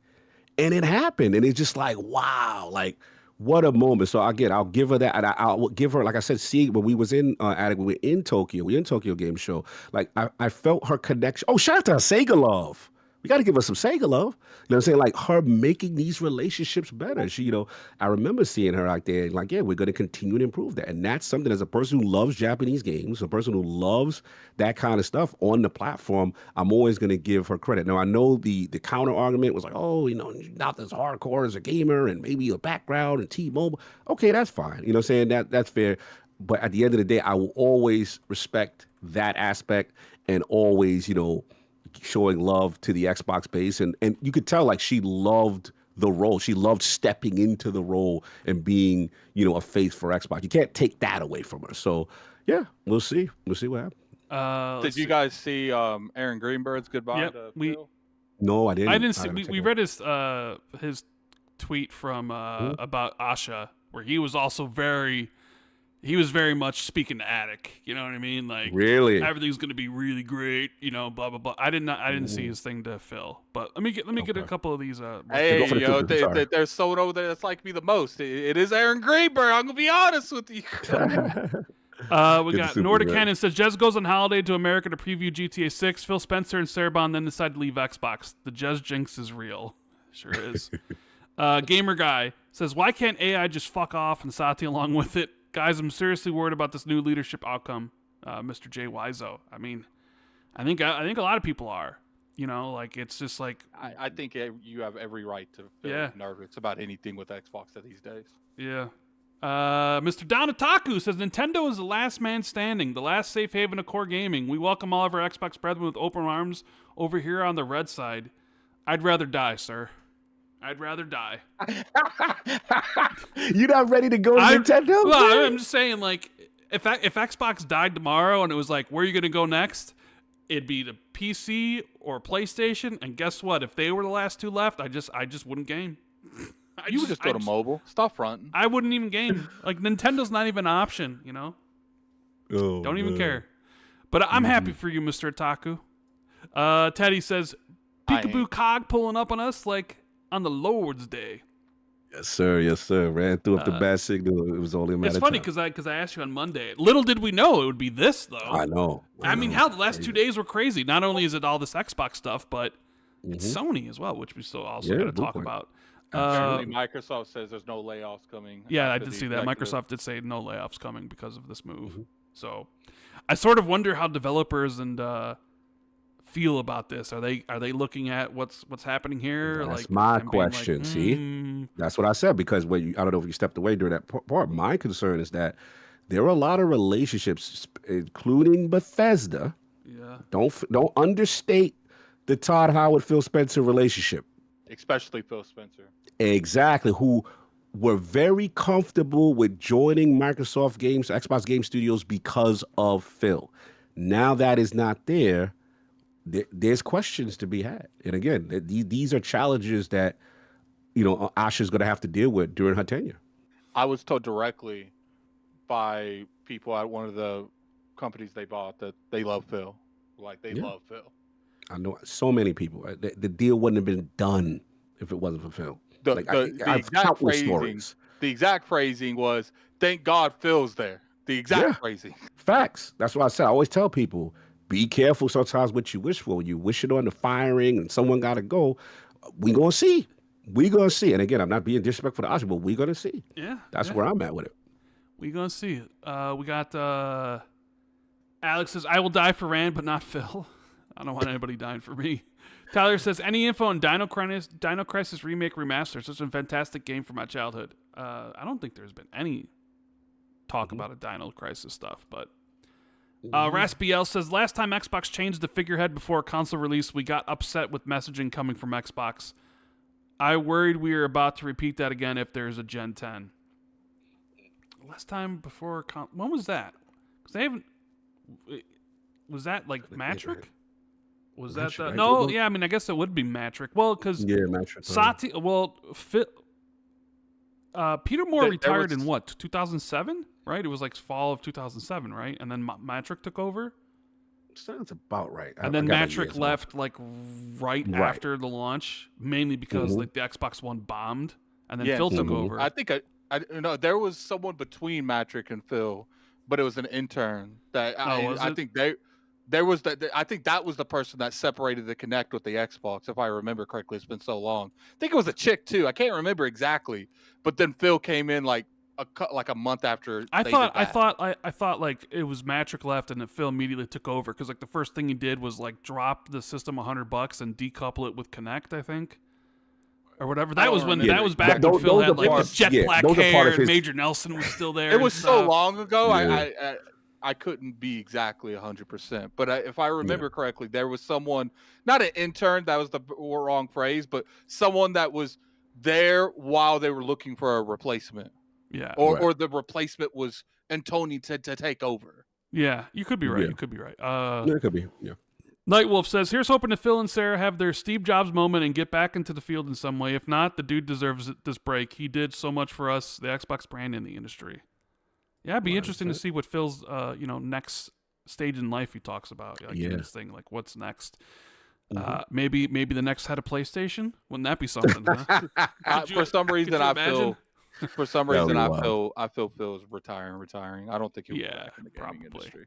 and it happened. And it's just like, wow, like. What a moment. So again, I'll give her that. And I'll give her, like I said, when we was in Attic, we were in Tokyo. We were in Tokyo Game Show. Like I felt her connection. Oh, shout out to Sega love. We got to give her some Sega love. You know what I'm saying? Like her making these relationships better. She, I remember seeing her out there like, yeah, we're going to continue to improve that. And that's something, as a person who loves Japanese games, a person who loves that kind of stuff on the platform, I'm always going to give her credit. Now, I know the counter argument was like, oh, not as hardcore as a gamer and maybe a background and T-Mobile. Okay, that's fine. You know what I'm saying? That's fair. But at the end of the day, I will always respect that aspect and always, showing love to the Xbox base. And you could tell, like, she loved the role. She loved stepping into the role and being, a face for Xbox. You can't take that away from her. So, Yeah, we'll see. We'll see what happens. Did you guys see Aaron Greenberg's goodbye to Phil? No, I didn't. I didn't see. We read his tweet from about Asha, where he was also very much speaking to Attic. You know what I mean? Like, really, everything's going to be really great. You know, blah blah blah. I didn't see his thing to Phil, but let me get a couple of these. Hey, there's someone over there that's like me the most. It is Aaron Greenberg. I'm gonna be honest with you. We got Nordic Cannon says Jez goes on holiday to America to preview GTA 6. Phil Spencer and Sarabon then decide to leave Xbox. The Jez jinx is real. Sure is. Gamer Guy says, why can't AI just fuck off and Sati along with it? Guys, I'm seriously worried about this new leadership outcome. Mr. J. Wiseau. I mean, I think a lot of people are. You know, like, it's just like... I think you have every right to feel nervous about anything with Xbox these days. Yeah. Mr. Donataku says, Nintendo is the last man standing, the last safe haven of core gaming. We welcome all of our Xbox brethren with open arms over here on the red side. I'd rather die, sir. I'd rather die. You're not ready to go to Nintendo? Well, I'm just saying, like, if Xbox died tomorrow and it was like, where are you going to go next? It'd be the PC or PlayStation. And guess what? If they were the last two left, I just wouldn't game. You would just go to mobile. Stop fronting. I wouldn't even game. Like, Nintendo's not even an option, you know? Oh, don't even care. But I'm happy for you, Mr. Otaku. Teddy says, Peekaboo Cog pulling up on us like on the Lord's Day. Yes, sir. Yes, sir. Ran through up the bad signal. It was only a matter of time. It's funny because I asked you on Monday. Little did we know it would be this, though. I know. I mean, hell, the last 2 days were crazy. Not only is it all this Xbox stuff, but it's Sony as well, which we still also got to talk about. Microsoft says there's no layoffs coming. Yeah, I did see that. Microsoft did say no layoffs coming because of this move. So I sort of wonder how developers and feel about this. Are they looking at what's happening here? That's like, my question. Like, see, that's what I said, because when I don't know if you stepped away during that part. My concern is that there are a lot of relationships, including Bethesda. Yeah. Don't understate the Todd Howard Phil Spencer relationship. Especially Phil Spencer. Exactly. Who were very comfortable with joining Microsoft Games, Xbox Game Studios because of Phil. Now that is not there. There's questions to be had. And again, these are challenges that, Asha's going to have to deal with during her tenure. I was told directly by people at one of the companies they bought that they love Phil. Like, they love Phil. I know so many people. The deal wouldn't have been done if it wasn't for Phil. The exact phrasing was, thank God Phil's there. The exact phrasing. Facts. That's what I said. I always tell people, be careful sometimes what you wish for. When you wish it on the firing and someone got to go, we going to see. We going to see. And again, I'm not being disrespectful to Asha, but we going to see. Yeah. That's where I'm at with it. We going to see. We got Alex says, I will die for Rand, but not Phil. I don't want anybody dying for me. Tyler says, any info on Dino Crisis Remake Remaster? Such a fantastic game from my childhood. I don't think there's been any talk about a Dino Crisis stuff, but Raspiel says, last time Xbox changed the figurehead before a console release, we got upset with messaging coming from Xbox. I worried we were about to repeat that again if there's a Gen 10. Last time before... when was that? Because they haven't... Was that like Matric? Was that the... No, yeah, I mean, I guess it would be Matric. Well, because... Yeah, Matric. Sati... Well, Peter Moore retired in what? 2007? Right? It was like fall of 2007, right? And then Matric took over? Sounds about right. And then Matric left like right after the launch, mainly because like the Xbox One bombed, and then Phil took over. I think there was someone between Matric and Phil, but it was an intern that I think there was that. I think that was the person that separated the Kinect with the Xbox, if I remember correctly. It's been so long. I think it was a chick too. I can't remember exactly, but then Phil came in like a month after. I thought like it was Matric left and then Phil immediately took over, because like the first thing he did was like drop the system $100 and decouple it with Kinect, I think, or whatever. That was back when Phil had like the jet black hair and Major Nelson was still there. It was so long ago. Yeah. I couldn't be exactly 100%, but if I remember correctly, there was someone, not an intern, that was the wrong phrase, but someone that was there while they were looking for a replacement. Yeah. Or the replacement was Antoni to take over. Yeah, you could be right. You could be right. Yeah, it could be. Yeah. Nightwolf says, here's hoping that Phil and Sarah have their Steve Jobs moment and get back into the field in some way. If not, the dude deserves this break. He did so much for us, the Xbox brand, and the industry. Yeah, it'd be interesting to see what Phil's next stage in life he talks about. Like in this thing, like what's next. Maybe the next head of PlayStation. Wouldn't that be something? Huh? For some reason, I feel Phil's retiring. I don't think he'll be back in the gaming industry.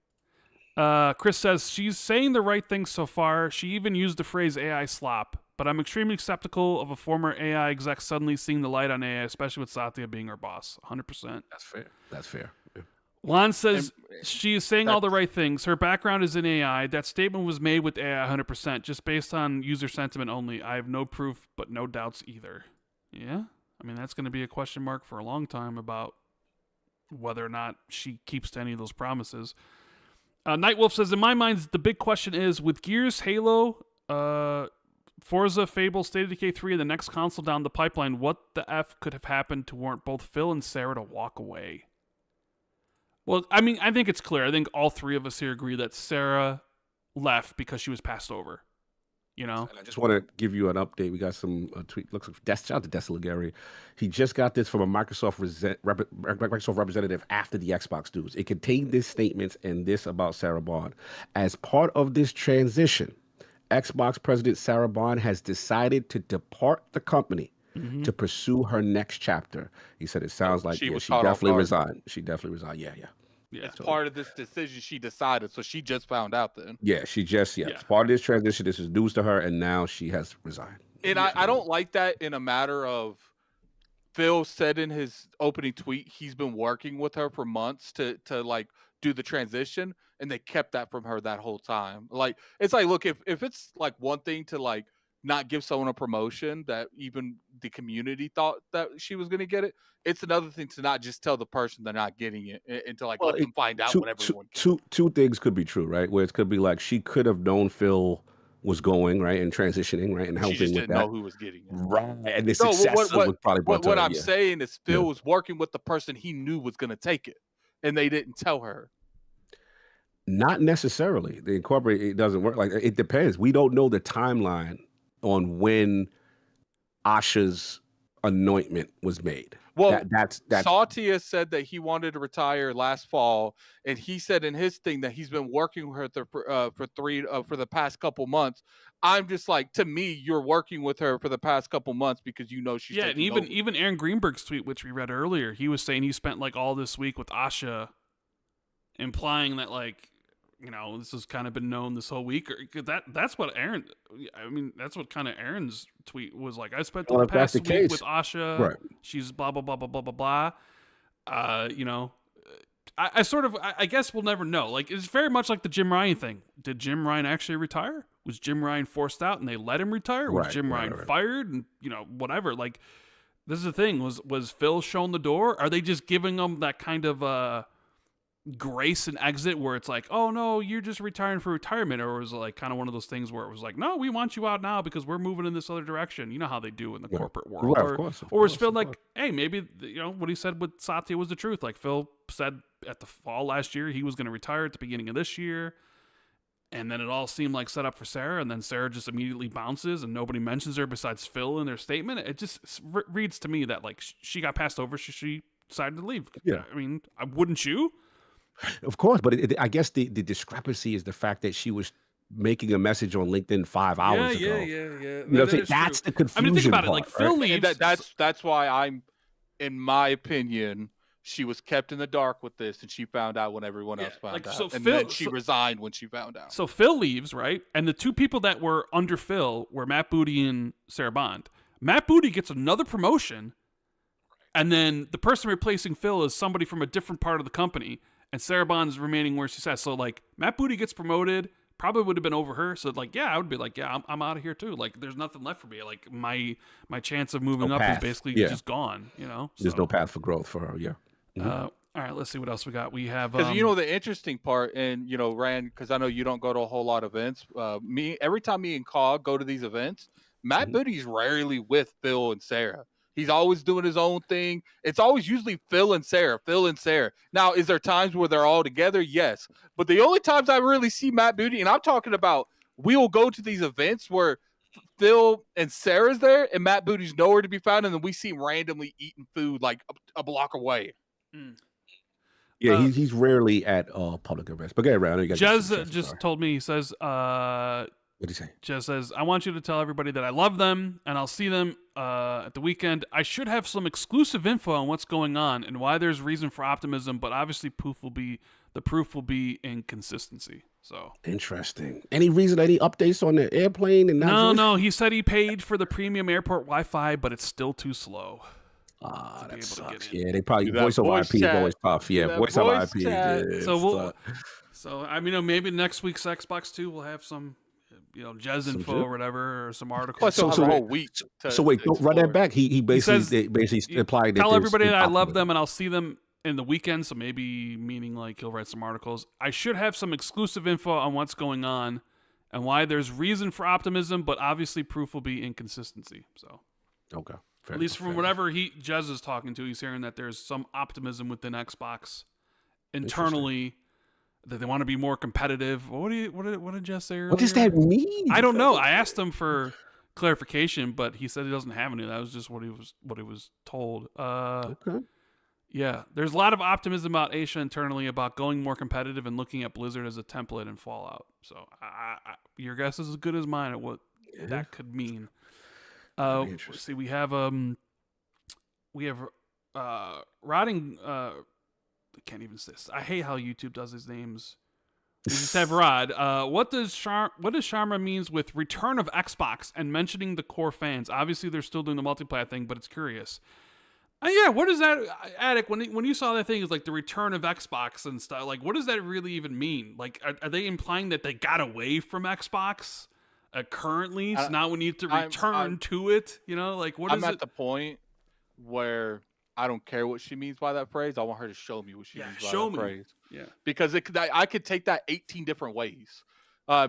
Chris says she's saying the right things so far. She even used the phrase AI slop, but I'm extremely skeptical of a former AI exec suddenly seeing the light on AI, especially with Satya being her boss. 100%. That's fair. Yeah. Lon says she is saying all the right things. Her background is in AI. That statement was made with AI 100%, just based on user sentiment only. I have no proof, but no doubts either. Yeah? I mean, that's going to be a question mark for a long time about whether or not she keeps to any of those promises. Nightwolf says, in my mind, the big question is, with Gears, Halo, Forza, Fable, State of Decay 3, and the next console down the pipeline, what the F could have happened to warrant both Phil and Sarah to walk away? Well, I mean, I think it's clear. I think all three of us here agree that Sarah left because she was passed over. You know? And I just want to give you an update. We got some tweet. Looks like shout out to Desilagari. He just got this from a Microsoft representative after the Xbox news. It contained this statements and this about Sarah Bond. As part of this transition, Xbox President Sarah Bond has decided to depart the company to pursue her next chapter. He said it sounds like she definitely resigned. She definitely resigned. Yeah. As part of this decision, she decided. So she just found out then. Yeah, she just As part of this transition, this is news to her, and now she has resigned. And I don't like that in a matter of Phil said in his opening tweet he's been working with her for months to like do the transition, and they kept that from her that whole time. Like it's like, look, if it's like one thing to like not give someone a promotion that even the community thought that she was going to get it, it's another thing to not just tell the person they're not getting it and to like let them find out what everyone two things could be true, right? Where it could be like she could have known Phil was going right and transitioning right and helping she just with didn't know who was getting it. Right, and the success was probably what I'm saying is Phil was working with the person he knew was going to take it, and they didn't tell her. Not necessarily. The incorporate it doesn't work. Like it depends. We don't know the timeline on when Asha's anointment was made. Well, that's Satya said that he wanted to retire last fall, and he said in his thing that he's been working with her for the past couple months. I'm just like, to me, you're working with her for the past couple months because you know she's and even Aaron Greenberg's tweet, which we read earlier, he was saying he spent like all this week with Asha, implying that like, you know, this has kind of been known this whole week. That's what that's what kind of Aaron's tweet was like. I spent the past week with Asha. Right. She's blah, blah, blah, blah, blah, blah, blah. You know, I guess we'll never know. Like, it's very much like the Jim Ryan thing. Did Jim Ryan actually retire? Was Jim Ryan forced out and they let him retire? Was Jim Ryan fired? And, you know, whatever. Like, this is the thing. Was Phil shown the door? Are they just giving him that kind of, grace and exit where it's like, oh no, you're just retiring for retirement? Or was it like kind of one of those things where it was like, no, we want you out now because we're moving in this other direction? You know how they do in the corporate world. Right, or was Phil like, hey, maybe, you know, what he said with Satya was the truth. Like Phil said at the fall last year he was going to retire at the beginning of this year, and then it all seemed like set up for Sarah, and then Sarah just immediately bounces and nobody mentions her besides Phil in their statement. It just reads to me that like she got passed over, she decided to leave. Yeah, I mean, wouldn't you? Of course, but I guess the discrepancy is the fact that she was making a message on LinkedIn 5 hours ago. Yeah. You know, that's the confusion. I mean, think about part, it. Like Phil leaves. That's why I'm, in my opinion, she was kept in the dark with this, and she found out when everyone else found out, then she resigned when she found out. So Phil leaves, right? And the two people that were under Phil were Matt Booty and Sarah Bond. Matt Booty gets another promotion, and then the person replacing Phil is somebody from a different part of the company. And Sarah Bond's remaining where she says. So, like, Matt Booty gets promoted, probably would have been over her. So, like, yeah, I would be like, yeah, I'm out of here, too. Like, there's nothing left for me. Like, my chance of moving up is basically just gone, you know? There's no path for growth for her, All right, let's see what else we got. We have... Because, you know, the interesting part, and, you know, Rand, because I know you don't go to a whole lot of events. Every time me and Cog go to these events, Matt Booty's rarely with Phil and Sarah. He's always doing his own thing. It's always usually Phil and Sarah. Now, is there times where they're all together? Yes. But the only times I really see Matt Booty, and I'm talking about, we will go to these events where Phil and Sarah's there, and Matt Booty's nowhere to be found, and then we see him randomly eating food like a block away. Yeah, he's rarely at public events. But get around. Jez just told me, he says, what did he say? Jez says, I want you to tell everybody that I love them and I'll see them at the weekend. I should have some exclusive info on what's going on and why there's reason for optimism, but obviously the proof will be in consistency. So interesting. Any updates on the airplane? And no. He said he paid for the premium airport Wi-Fi, but it's still too slow. That sucks. Yeah, they probably voice over IP is always tough. Yeah, voice over IP. Yeah, so I mean, maybe next week's Xbox 2 will have some, Jez info or whatever, or some articles. So wait, don't run that back. He basically implied that tell everybody that I love them and I'll see them in the weekend. So maybe meaning like he'll write some articles. I should have some exclusive info on what's going on and why there's reason for optimism, but obviously proof will be inconsistency. So okay. At least from whatever Jez is talking to, he's hearing that there's some optimism within Xbox internally that they want to be more competitive. What did Jez say earlier? What does that mean? I don't know. I asked him for clarification, but he said he doesn't have any. That was just what he was told. Okay. Yeah, there's a lot of optimism about Asia internally about going more competitive and looking at Blizzard as a template in Fallout. So your guess is as good as mine at what that could mean. Let's see, we have rotting. I can't even say this. I hate how YouTube does his names. We just have Rod. What does Sharma means with return of Xbox and mentioning the core fans? Obviously, they're still doing the multiplayer thing, but it's curious. Yeah, what is that, Attic? When you saw that thing, it's like the return of Xbox and stuff. Like, what does that really even mean? Like, are they implying that they got away from Xbox? Currently, so now we need to return to it. Like what is it? I'm at the point where I don't care what she means by that phrase. I want her to show me what she means by that phrase. Yeah, because I could take that 18 different ways.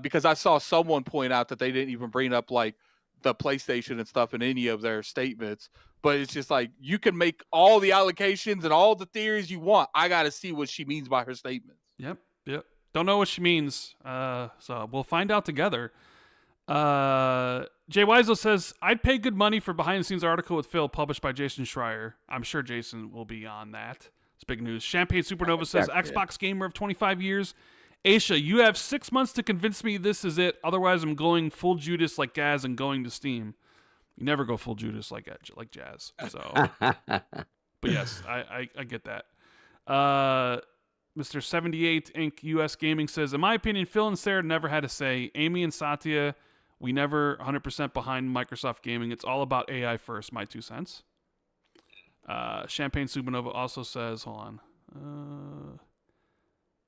Because I saw someone point out that they didn't even bring up like the PlayStation and stuff in any of their statements. But it's just like you can make all the allocations and all the theories you want. I got to see what she means by her statements. Yep. Don't know what she means. So we'll find out together. Jay Wiesel says, I'd pay good money for behind-the-scenes article with Phil published by Jason Schreier. I'm sure Jason will be on that. It's big news. Champagne Supernova says, Xbox gamer of 25 years. Aisha, you have 6 months to convince me this is it. Otherwise, I'm going full Judas like Gaz and going to Steam. You never go full Judas like Jazz. So, but yes, I get that. Mr. 78 Inc. US Gaming says, in my opinion, Phil and Sarah never had a say. Amy and Satya, we never 100% behind Microsoft Gaming. It's all about AI first, my 2 cents. Champagne Supernova also says, hold on.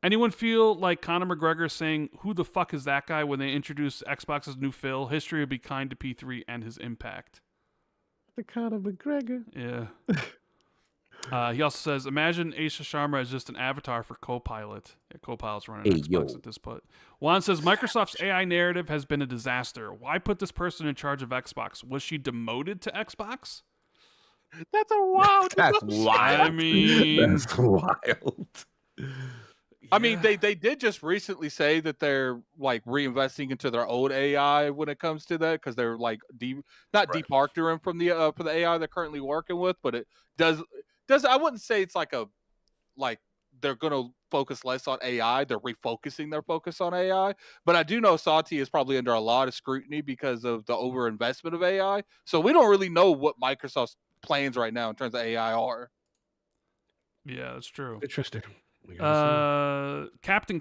Anyone feel like Conor McGregor saying, who the fuck is that guy when they introduce Xbox's new Phil? History would be kind to P3 and his impact. The Conor McGregor. Yeah. He also says, imagine Aisha Sharma as just an avatar for Copilot. Yeah, Copilot's running Xbox at this point. Juan says, Microsoft's AI narrative has been a disaster. Why put this person in charge of Xbox? Was she demoted to Xbox? That's a wild. That's wild. I mean, that's wild. I mean, they did just recently say that they're like reinvesting into their own AI when it comes to that because they're like departing from the AI they're currently working with, but it does I wouldn't say it's like they're gonna focus less on AI. They're refocusing their focus on AI, but I do know Satya is probably under a lot of scrutiny because of the overinvestment of AI. So we don't really know what Microsoft's plans right now in terms of AI are. Yeah, that's true. Interesting. Captain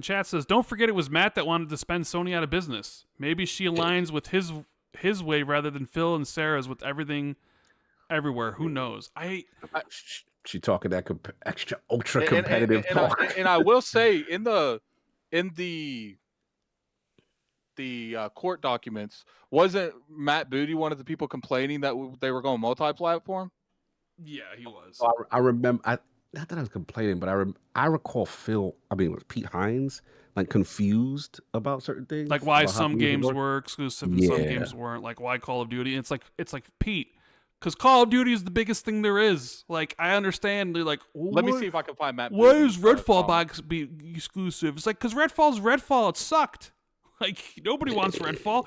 Chat says, don't forget it was Matt that wanted to spend Sony out of business. Maybe she aligns with his way rather than Phil and Sarah's with everything everywhere. Who knows? She talking that extra ultra competitive talk. And I will say in the court documents, wasn't Matt Booty one of the people complaining that they were going multi-platform? Yeah, he was. I remember. Not that I was complaining, but I recall Phil. I mean, it was Pete Hines, like confused about certain things, like why some games were exclusive and some games weren't. Like why Call of Duty. It's like Pete, Because Call of Duty is the biggest thing there is. Like, I understand. They're like, let me see if I can find Matt. Why is Redfall box be exclusive? It's like, because Redfall's Redfall. It sucked. Like, nobody wants Redfall.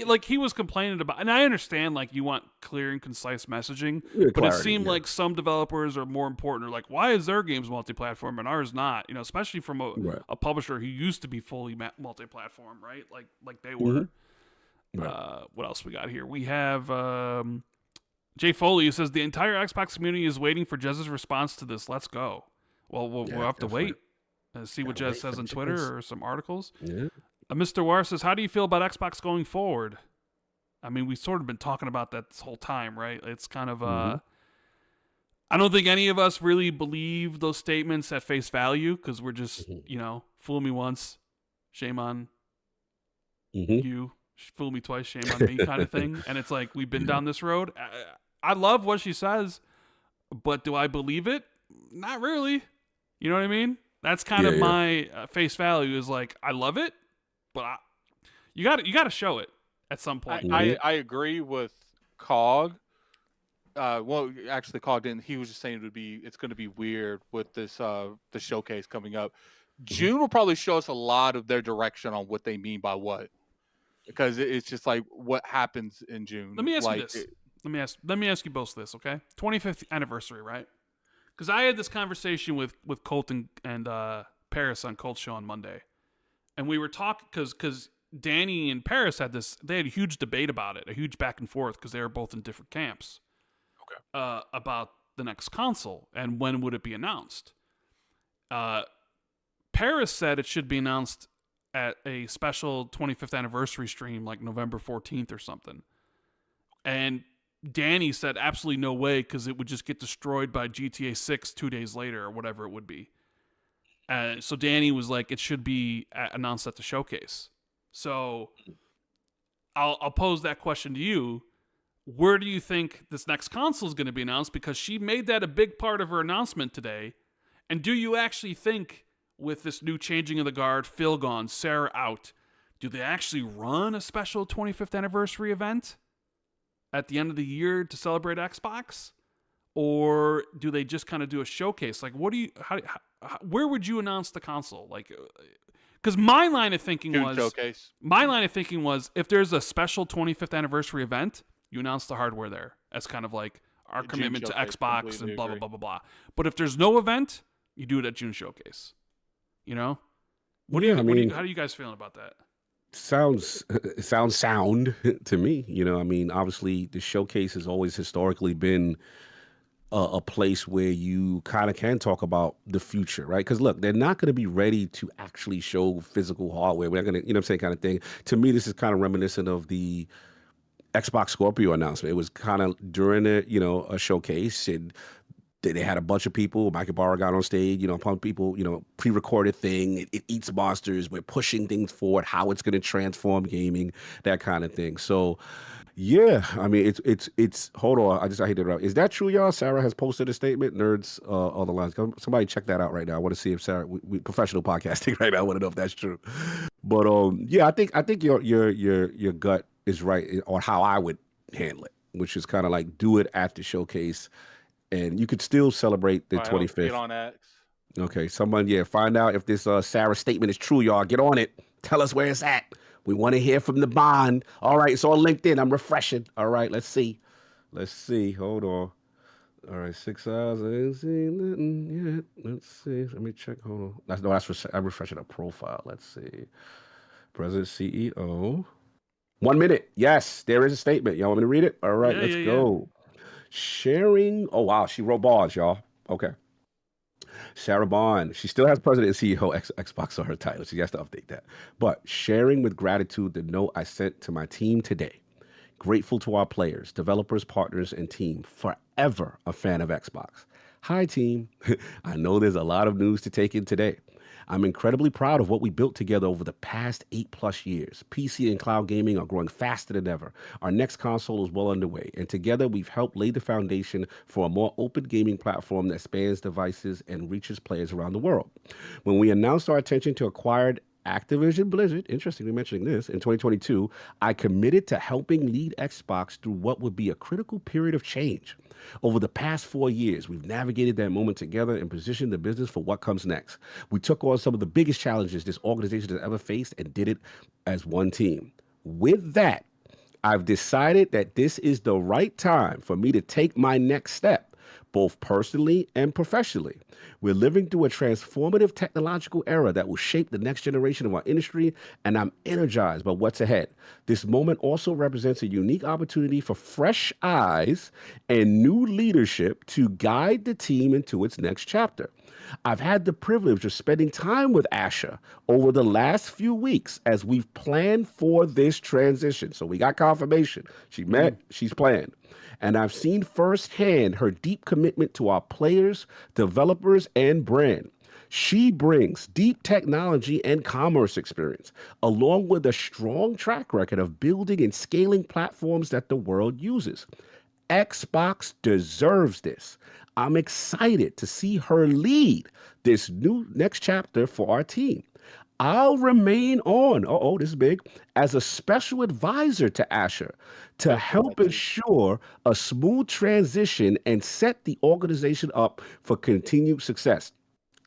Like, he was complaining about, and I understand, like, you want clear and concise messaging, but it seemed like some developers are more important. Or like, why is their games multi-platform and ours not? You know, especially from a publisher who used to be fully multi-platform, right? Like they were. What else we got here? We have Jay Foley, who says the entire Xbox community is waiting for Jez's response to this. Let's go. Well, we'll have to wait and see what Jez says on Twitter or some articles. Yeah. Mr. War says, how do you feel about Xbox going forward? I mean, we've sort of been talking about that this whole time, right? It's kind of, I don't think any of us really believe those statements at face value because we're just, you know, fool me once, shame on you. Fool me twice, shame on me kind of thing. And it's like, we've been down this road. I love what she says, but do I believe it? Not really. You know what I mean? That's kind of my face value is like, I love it, but you got to show it at some point. I agree with Cog. Well, actually, Cog didn't. He was just saying it's going to be weird with this the showcase coming up. June will probably show us a lot of their direction on what they mean by what, because it's just like what happens in June. Let me ask you this. Let me ask you both this, okay? 25th anniversary, right? Because I had this conversation with Colt and Paris on Colt's show on Monday. And we were talking because Danny and Paris had a huge debate about it, a huge back and forth because they were both in different camps about the next console and when would it be announced. Paris said it should be announced at a special 25th anniversary stream like November 14th or something. And Danny said absolutely no way because it would just get destroyed by GTA 6 2 days later or whatever it would be. So Danny was like, it should be announced at the showcase. So I'll pose that question to you. Where do you think this next console is going to be announced? Because she made that a big part of her announcement today. And do you actually think with this new changing of the guard, Phil gone, Sarah out, do they actually run a special 25th anniversary event at the end of the year to celebrate Xbox? Or do they just kind of do a showcase? Like, what do you, where would you announce the console? Like, because my line of thinking was, if there's a special 25th anniversary event, you announce the hardware there as kind of like our commitment to Xbox and blah, blah, blah, blah, blah. But if there's no event, you do it at June Showcase. You know? How do you guys feeling about that? Sounds sound to me. You know, I mean, obviously the showcase has always historically been a place where you kind of can talk about the future, right? Because look, they're not going to be ready to actually show physical hardware. We're not going to, you know what I'm saying, kind of thing. To me, this is kind of reminiscent of the Xbox Scorpio announcement. It was kind of during a showcase, and they had a bunch of people. Michael Barr got on stage, a bunch of people, pre-recorded thing. It eats monsters. We're pushing things forward, how it's going to transform gaming, that kind of thing. So, yeah, I mean, it's. Hold on, I hit it out. Is that true, y'all? Sarah has posted a statement. Nerds on the lines. Somebody check that out right now. I want to see if Sarah. We professional podcasting right now. I want to know if that's true. But yeah, I think your gut is right on how I would handle it, which is kind of like do it at the showcase. And you could still celebrate the 25th. Get on X. Okay, someone, find out if this Sarah statement is true, y'all. Get on it. Tell us where it's at. We want to hear from the bond. All right, it's on LinkedIn. I'm refreshing. All right, let's see. Hold on. All right, 6 hours. I ain't seen nothing yet. Let's see. Let me check. Hold on. I'm refreshing a profile. Let's see. President, CEO. 1 minute. Yes, there is a statement. Y'all want me to read it? All right, let's go. Sharing. Oh, wow. She wrote bars, y'all. Okay. Sarah Bond. She still has president and CEO Xbox on her title. She has to update that. But sharing with gratitude the note I sent to my team today. Grateful to our players, developers, partners, and team. Forever a fan of Xbox. Hi, team. I know there's a lot of news to take in today. I'm incredibly proud of what we built together over the past 8+ years. PC and cloud gaming are growing faster than ever. Our next console is well underway, and together we've helped lay the foundation for a more open gaming platform that spans devices and reaches players around the world. When we announced our intention to acquire Activision Blizzard, interestingly mentioning this, in 2022, I committed to helping lead Xbox through what would be a critical period of change. Over the past 4 years, we've navigated that moment together and positioned the business for what comes next. We took on some of the biggest challenges this organization has ever faced and did it as one team. With that, I've decided that this is the right time for me to take my next step, both personally and professionally. We're living through a transformative technological era that will shape the next generation of our industry, and I'm energized by what's ahead. This moment also represents a unique opportunity for fresh eyes and new leadership to guide the team into its next chapter. I've had the privilege of spending time with Asha over the last few weeks as we've planned for this transition. So we got confirmation. She met, she's planned. And I've seen firsthand her deep commitment to our players, developers, and brand. She brings deep technology and commerce experience, along with a strong track record of building and scaling platforms that the world uses. Xbox deserves this. I'm excited to see her lead this new next chapter for our team. I'll remain on, this is big, as a special advisor to Asher to help ensure a smooth transition and set the organization up for continued success.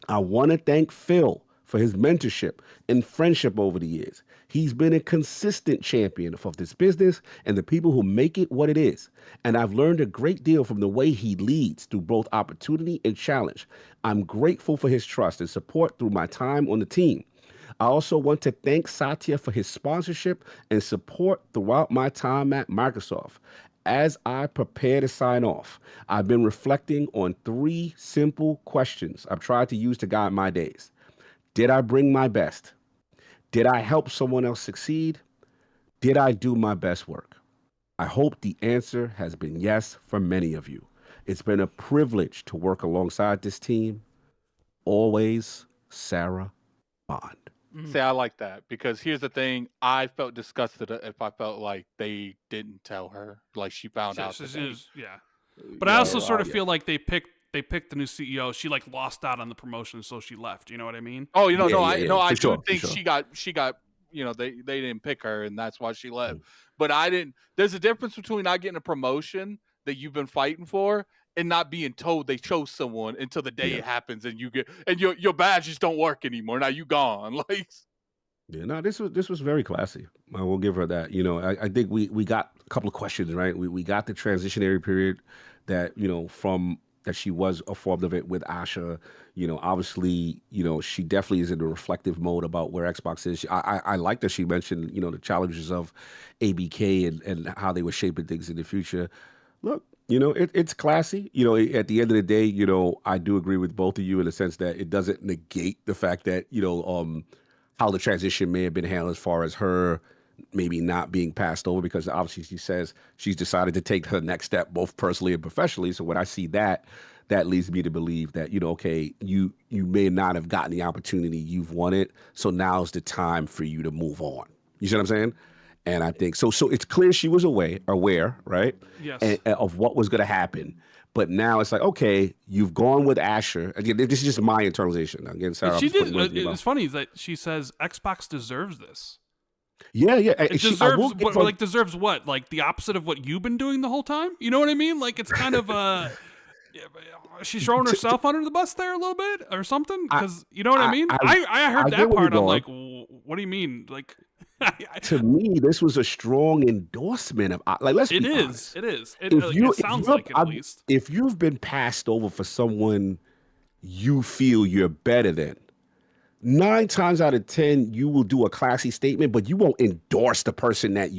I want to thank Phil for his mentorship and friendship over the years. He's been a consistent champion of this business and the people who make it what it is. And I've learned a great deal from the way he leads through both opportunity and challenge. I'm grateful for his trust and support through my time on the team. I also want to thank Satya for his sponsorship and support throughout my time at Microsoft. As I prepare to sign off, I've been reflecting on 3 simple questions I've tried to use to guide my days. Did I bring my best? Did I help someone else succeed? Did I do my best work? I hope the answer has been yes for many of you. It's been a privilege to work alongside this team. Always, Sarah Bond. See, I like that because here's the thing. I felt disgusted if I felt like they didn't tell her, like she found out. Yeah. But I also sort of feel like they picked the new CEO. She like lost out on the promotion, so she left. You know what I mean? Oh, I do think she got. They didn't pick her, and that's why she left. But I didn't. There's a difference between not getting a promotion that you've been fighting for and not being told they chose someone until the day it happens, and your badges don't work anymore. Now you gone. Like, this was very classy. I will give her that. I think we got a couple of questions, right? We got the transitionary period that from that she was informed of it with Asha. Obviously, she definitely is in a reflective mode about where Xbox is. I like that she mentioned, the challenges of ABK and how they were shaping things in the future. Look, it's classy. At the end of the day, I do agree with both of you in the sense that it doesn't negate the fact that, how the transition may have been handled as far as her maybe not being passed over, because obviously she says she's decided to take her next step both personally and professionally. So when I see that leads me to believe that, you may not have gotten the opportunity you've wanted. So now's the time for you to move on. You see what I'm saying? And I think so it's clear she was aware, right? Yes. Of what was going to happen. But now it's like, okay, you've gone with Asher. Again, this is just my internalization. Again, Sarah, it's funny that she says Xbox deserves this. Yeah. It deserves deserves what? Like the opposite of what you've been doing the whole time? You know what I mean? Like it's kind of she's throwing herself under the bus there a little bit or something. Because you know what I mean? I heard that part. I'm like, what do you mean? Like. To me, this was a strong endorsement of let's be honest. It is. It sounds like it, at least. If you've been passed over for someone you feel you're better than, 9 times out of 10, you will do a classy statement, but you won't endorse the person that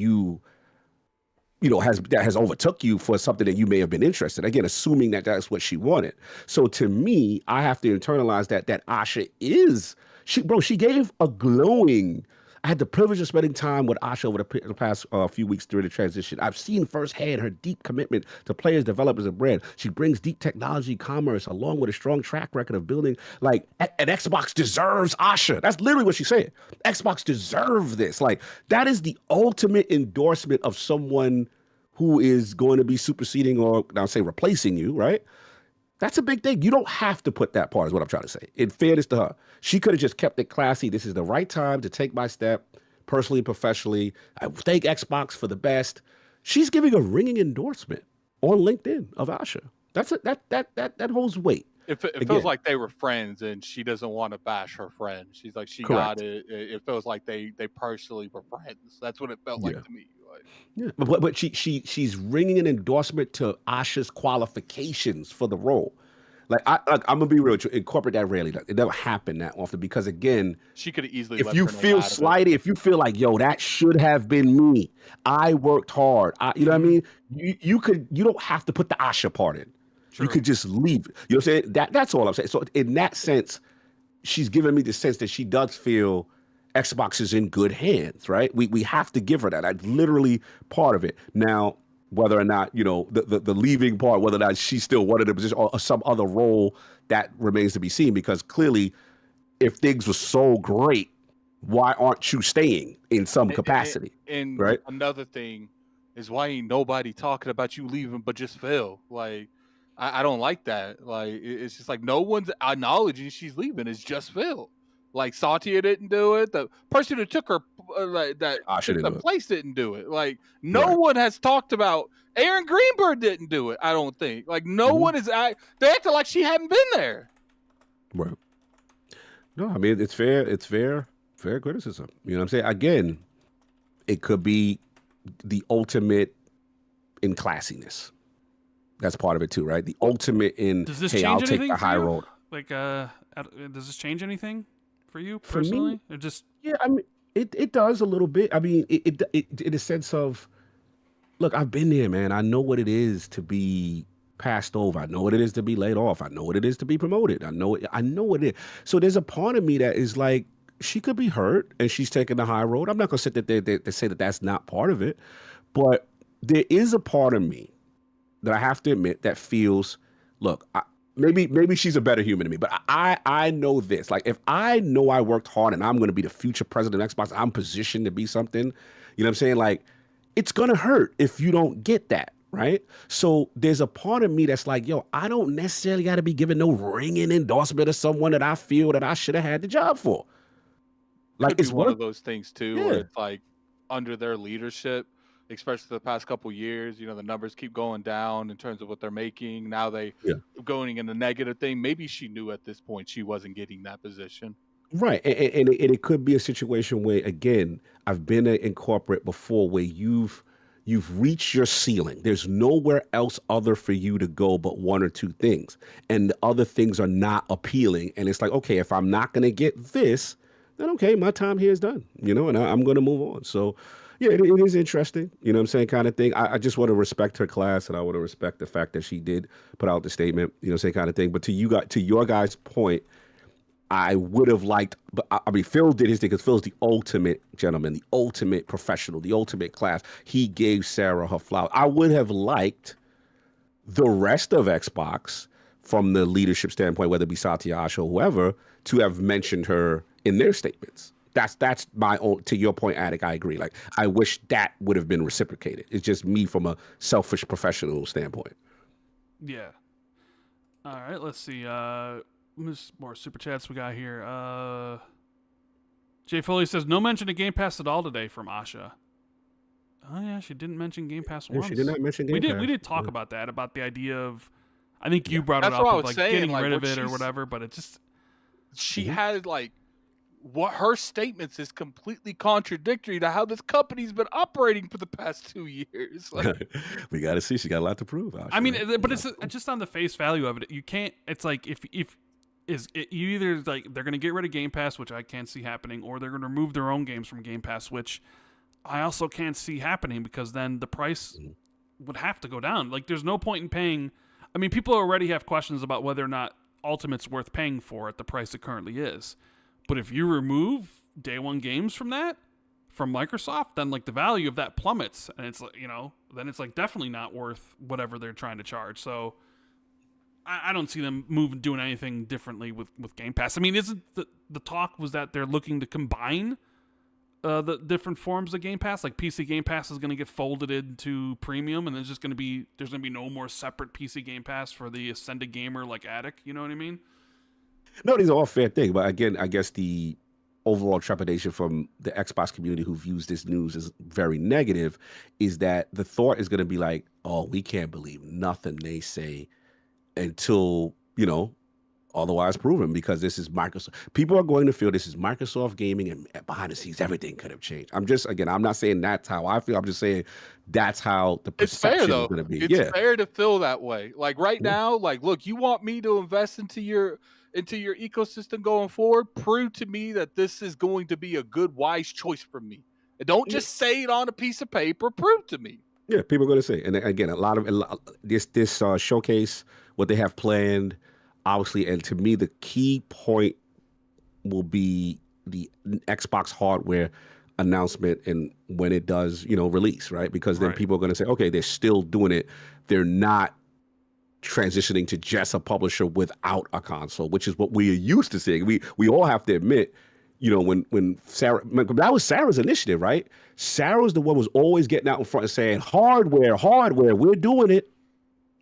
has overtook you for something that you may have been interested. Again, assuming that that's what she wanted. So to me, I have to internalize that Asha is she gave a glowing. I had the privilege of spending time with Asha over the past few weeks during the transition. I've seen firsthand her deep commitment to players, developers, and brand. She brings deep technology, commerce, along with a strong track record of building. Like, and Xbox deserves Asha. That's literally what she said. Xbox deserves this. Like, that is the ultimate endorsement of someone who is going to be superseding or, I'll say, replacing you, right? That's a big thing. You don't have to put that part, is what I'm trying to say. In fairness to her, she could have just kept it classy. This is the right time to take my step, personally and professionally. I thank Xbox for the best. She's giving a ringing endorsement on LinkedIn of Asha. That holds weight. It feels like they were friends, and she doesn't want to bash her friend. She's like, got it. It feels like they personally were friends. That's what it felt like to me. Yeah, but she's ringing an endorsement to Asha's qualifications for the role. Like I'm gonna be real, incorporate that rarely. It doesn't happen that often because again, she could have easily. If you feel slighted, if you feel like, yo, that should have been me. I worked hard. You know what I mean? You don't have to put the Asha part in. True. You could just leave. You know what I'm saying? That's all I'm saying. So in that sense, she's giving me the sense that she does feel Xbox is in good hands, right? We have to give her that. That's literally part of it. Now, whether or not, the leaving part, whether or not she still wanted a position or some other role, that remains to be seen, because clearly if things were so great, why aren't you staying in some capacity? And right? Another thing is, why ain't nobody talking about you leaving but just Phil? Like, I don't like that. Like, it's just like no one's acknowledging she's leaving. It's just Phil. Like, Satya didn't do it. The person who took her the place didn't do it. Like, no one has talked about. Aaron Greenberg didn't do it. I don't think. Like, no one is. They acted like she hadn't been there. Right. No, I mean, it's fair. It's fair criticism. You know what I'm saying? Again, it could be the ultimate in classiness. That's part of it too, right? The ultimate in, I'll take the high road. Like, does this change anything for you personally? For me, yeah, I mean, it does a little bit. I mean, it in a sense of, look, I've been there, man. I know what it is to be passed over. I know what it is to be laid off. I know what it is to be promoted. I know what it is. So there's a part of me that is like, she could be hurt and she's taking the high road. I'm not going to sit there to say that that's not part of it. But there is a part of me that I have to admit that feels, look, maybe she's a better human than me, but I know this. Like, if I know I worked hard and I'm going to be the future president of Xbox, I'm positioned to be something, you know what I'm saying? Like, it's going to hurt if you don't get that, right? So there's a part of me that's like, yo, I don't necessarily got to be giving no ringing endorsement to someone that I feel that I should have had the job for. Like, it's one of those things too, where it's like, under their leadership, especially the past couple of years, the numbers keep going down in terms of what they're making. Now going in the negative thing. Maybe she knew at this point she wasn't getting that position. Right. And it could be a situation where, again, I've been in corporate before where you've reached your ceiling. There's nowhere else other for you to go but one or two things. And the other things are not appealing. And it's like, okay, if I'm not going to get this, then okay, my time here is done, and I'm going to move on. So, yeah, it is interesting, you know what I'm saying, kind of thing. I just want to respect her class, and I want to respect the fact that she did put out the statement, you know what I'm saying, kind of thing. But to your guys' point, I would have liked, but I mean, Phil did his thing because Phil's the ultimate gentleman, the ultimate professional, the ultimate class. He gave Sarah her flowers. I would have liked the rest of Xbox, from the leadership standpoint, whether it be Satya, Asha, or whoever, to have mentioned her in their statements. That's my own, to your point, Attic, I agree. Like, I wish that would have been reciprocated. It's just me from a selfish professional standpoint. Yeah. All right, let's see. More super chats we got here. Jay Foley says, no mention of Game Pass at all today from Asha. Oh, yeah, she didn't mention Game Pass once. She did not mention Game Pass. We did talk about that, about the idea of, I think you brought it up, of like getting rid of it or whatever, but it just... She had, like, what her statements is completely contradictory to how this company's been operating for the past 2 years. Like, we got to see. She got a lot to prove. Actually. I mean, but it's just on the face value of it. You can't. It's like you either, like, they're going to get rid of Game Pass, which I can't see happening, or they're going to remove their own games from Game Pass, which I also can't see happening, because then the price would have to go down. Like, there's no point in paying. I mean, people already have questions about whether or not Ultimate's worth paying for at the price it currently is. But if you remove day one games from Microsoft, then, like, the value of that plummets, and it's like, then it's like definitely not worth whatever they're trying to charge. So I don't see them doing anything differently with Game Pass. I mean, isn't the talk was that they're looking to combine the different forms of Game Pass. Like PC Game Pass is going to get folded into Premium, and there's going to be no more separate PC Game Pass for the Ascended Gamer like Attic. You know what I mean? No, these are all fair things, but again, I guess the overall trepidation from the Xbox community who views this news as very negative is that the thought is going to be like, oh, we can't believe nothing they say until, otherwise proven, because this is Microsoft. People are going to feel this is Microsoft gaming, and behind the scenes, everything could have changed. I'm not saying that's how I feel. I'm just saying that's how the perception is going to be. It's fair to feel that way. Like right now, like, look, you want me to invest into your ecosystem going forward? Prove to me that this is going to be a good, wise choice for me. And don't just say it on a piece of paper. Prove to me. Yeah, people are going to say. And again, a lot of this showcase, what they have planned, obviously, and to me, the key point will be the Xbox hardware announcement and when it does, release, right? Because then people are going to say, okay, they're still doing it. They're not transitioning to just a publisher without a console, which is what we are used to seeing. We all have to admit, when Sarah, that was Sarah's initiative, right? Sarah was the one who was always getting out in front and saying, hardware, we're doing it.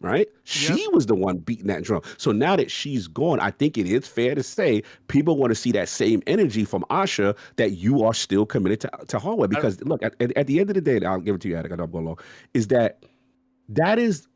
Right? She was the one beating that drum. So now that she's gone, I think it is fair to say people want to see that same energy from Asha, that you are still committed to hardware. Because look, at the end of the day, and I'll give it to you, Attic, I know I'm going long, is that is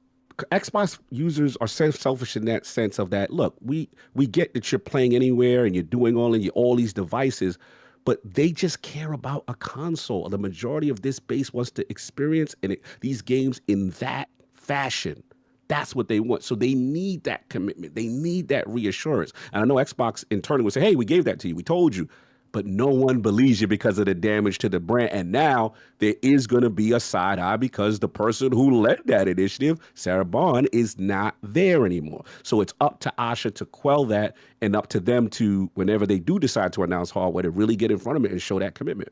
Xbox users are selfish in that sense of that, look, we get that you're playing anywhere and you're doing all these devices, but they just care about a console. The majority of this base wants to experience these games in that fashion. That's what they want. So they need that commitment. They need that reassurance. And I know Xbox internally would say, hey, we gave that to you. We told you. But no one believes you because of the damage to the brand. And now there is going to be a side eye because the person who led that initiative, Sarah Bond, is not there anymore. So it's up to Asha to quell that, and up to them to, whenever they do decide to announce hardware, to really get in front of it and show that commitment.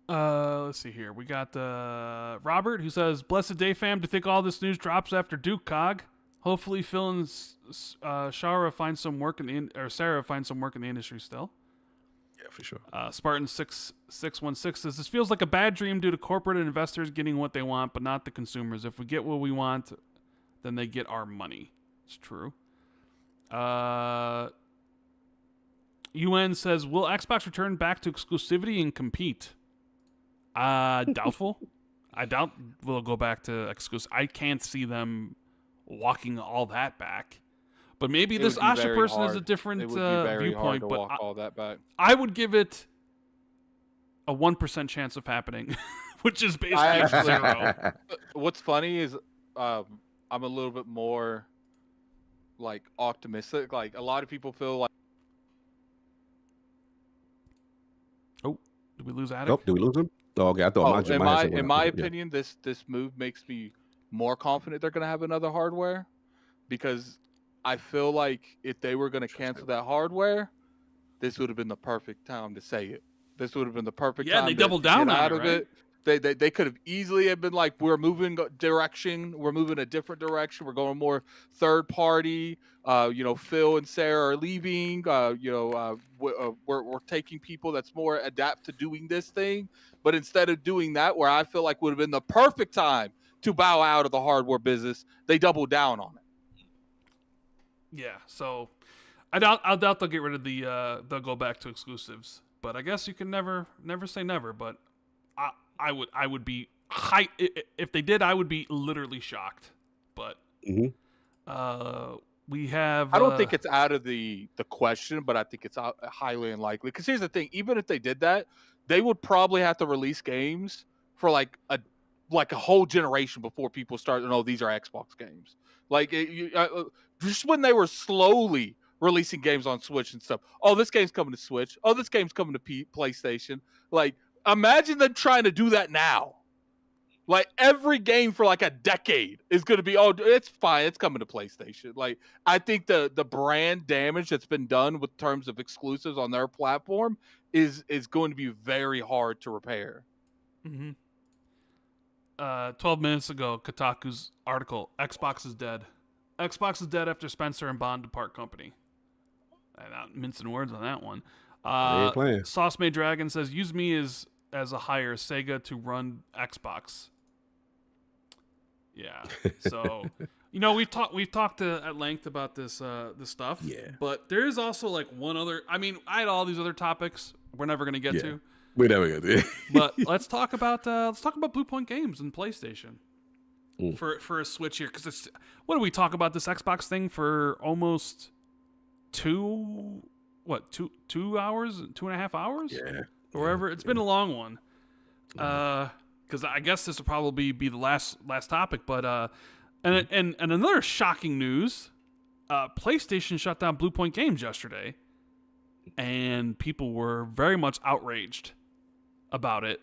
Let's see here. We got Robert, who says, "Blessed day, fam. To think all this news drops after Duke Cog. Hopefully, Phil and Sarah find some work in the industry still." Yeah, for sure. Spartan 616 says, "This feels like a bad dream due to corporate investors getting what they want, but not the consumers. If we get what we want, then they get our money." It's true. UN says, "Will Xbox return back to exclusivity and compete?" Doubtful. I doubt we'll go back to exclusive. I can't see them walking all that back. But maybe this Asha person is a different viewpoint. But all that back. I would give it a 1% chance of happening, which is basically 0. What's funny is I'm a little bit more like optimistic. Like a lot of people feel like. Oh, did we lose Attic? Nope. Did we lose him? Oh, okay. I thought in my opinion, this move makes me more confident they're going to have another hardware, because I feel like if they were going to cancel that hardware, this would have been the perfect time to say it. This would have been the perfect time. Yeah, they doubled down out on of it. They could have easily have been like, we're moving direction. We're moving a different direction. We're going more third party. Phil and Sarah are leaving. We're taking people that's more adapt to doing this thing. But instead of doing that, where I feel like would have been the perfect time to bow out of the hardware business, they doubled down on it. Yeah, so I doubt they'll get rid of they'll go back to exclusives. But I guess you can never say never. But I would be high if they did. I would be literally shocked. But we have. I don't think it's out of the question, but I think it's highly unlikely. Because here's the thing: even if they did that, they would probably have to release games for like a whole generation before people start to know these are Xbox games. Like just when they were slowly releasing games on Switch and stuff. Oh, this game's coming to Switch. Oh, this game's coming to PlayStation. Like, imagine them trying to do that now. Like, every game for like a decade is going to be, oh, it's fine. It's coming to PlayStation. Like, I think the brand damage that's been done with terms of exclusives on their platform is going to be very hard to repair. 12 minutes ago, Kotaku's article, Xbox is dead. Xbox is dead after Spencer and Bond depart company. I'm not mincing words on that one. They ain't playing. Sauce May Dragon says, use me as a hire Sega to run Xbox. Yeah. So, we've talked at length about this stuff. Yeah. But there is also like one other. I mean, I had all these other topics we're never gonna get to. We never get to. But let's talk about Bluepoint Games and PlayStation for a Switch here, because it's what do we talk about this Xbox thing for almost 2 hours, 2.5 hours? Yeah. Or wherever. It's been a long one. Because I guess this will probably be the last topic, but and another shocking news, PlayStation shut down Bluepoint Games yesterday, and people were very much outraged about it.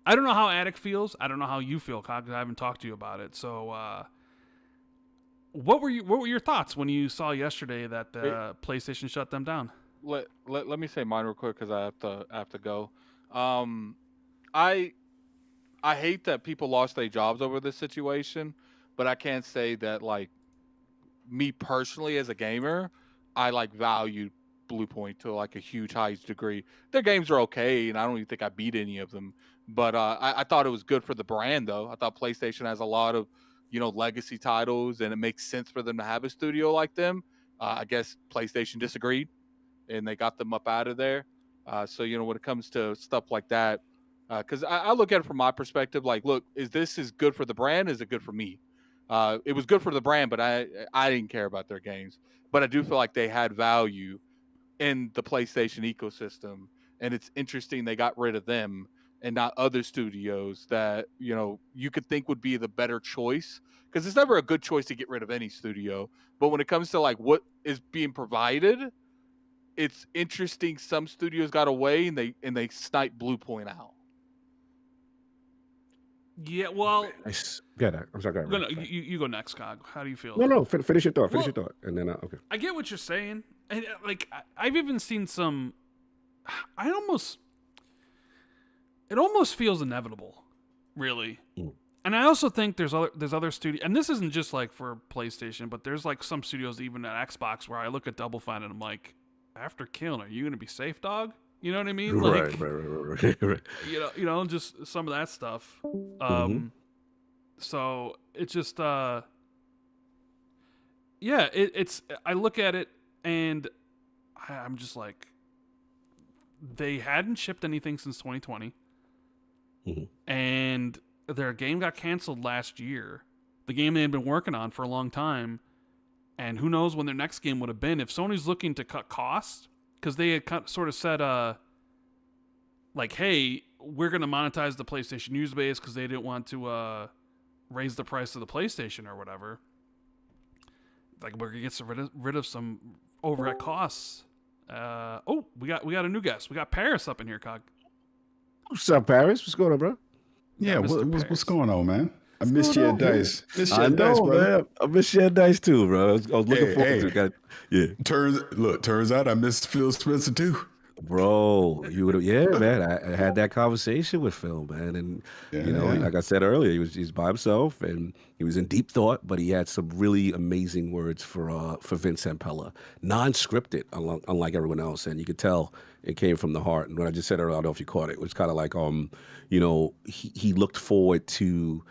I don't know how Attic feels. I don't know how you feel, Cog, because I haven't talked to you about it. So, what were your thoughts when you saw yesterday that PlayStation shut them down? Let me say mine real quick because I have to go. I hate that people lost their jobs over this situation, but I can't say that, like, me personally as a gamer, I like valued Bluepoint to like a huge high degree. Their games are okay, and I don't even think I beat any of them. But I thought it was good for the brand, though. I thought PlayStation has a lot of, legacy titles, and it makes sense for them to have a studio like them. I guess PlayStation disagreed, and they got them up out of there. So when it comes to stuff like that. Because I look at it from my perspective, like, look, is good for the brand? Is it good for me? It was good for the brand, but I didn't care about their games. But I do feel like they had value in the PlayStation ecosystem, and it's interesting they got rid of them and not other studios that you could think would be the better choice. Because it's never a good choice to get rid of any studio. But when it comes to like what is being provided, it's interesting. Some studios got away and they sniped Bluepoint out. Yeah, well, I'm sorry. No, you go next, Cog. How do you feel? No. Finish your thought. Your thought, and then okay. I get what you're saying, and like I've even seen some. It almost feels inevitable, really. And I also think there's other studios, and this isn't just like for PlayStation, but there's like some studios even at Xbox where I look at Double Fine and I'm like, after killing, are you gonna be safe, dog? You know what I mean? Like, right. Just some of that stuff. So it's just, it's. I look at it and I'm just like, they hadn't shipped anything since 2020, and their game got canceled last year. The game they had been working on for a long time, and who knows when their next game would have been. If Sony's looking to cut costs, because they had sort of said, like, hey, we're going to monetize the PlayStation user base because they didn't want to raise the price of the PlayStation or whatever. Like, we're going to get rid of some overhead costs. We got a new guest. We got Paris up in here, Cog. What's up, Paris? What's going on, bro? Yeah, what's going on, man? I missed you at Dice. I know, man. I missed you at Dice too, bro. I was looking forward to it. Turns out I missed Phil Spencer too. Bro, you would have, man. I had that conversation with Phil, man, and like I said earlier, he's by himself and he was in deep thought, but he had some really amazing words for Vince Zampella, non-scripted, unlike everyone else, and you could tell it came from the heart. And what I just said earlier, I don't know if you caught it. It was kind of like, he looked forward to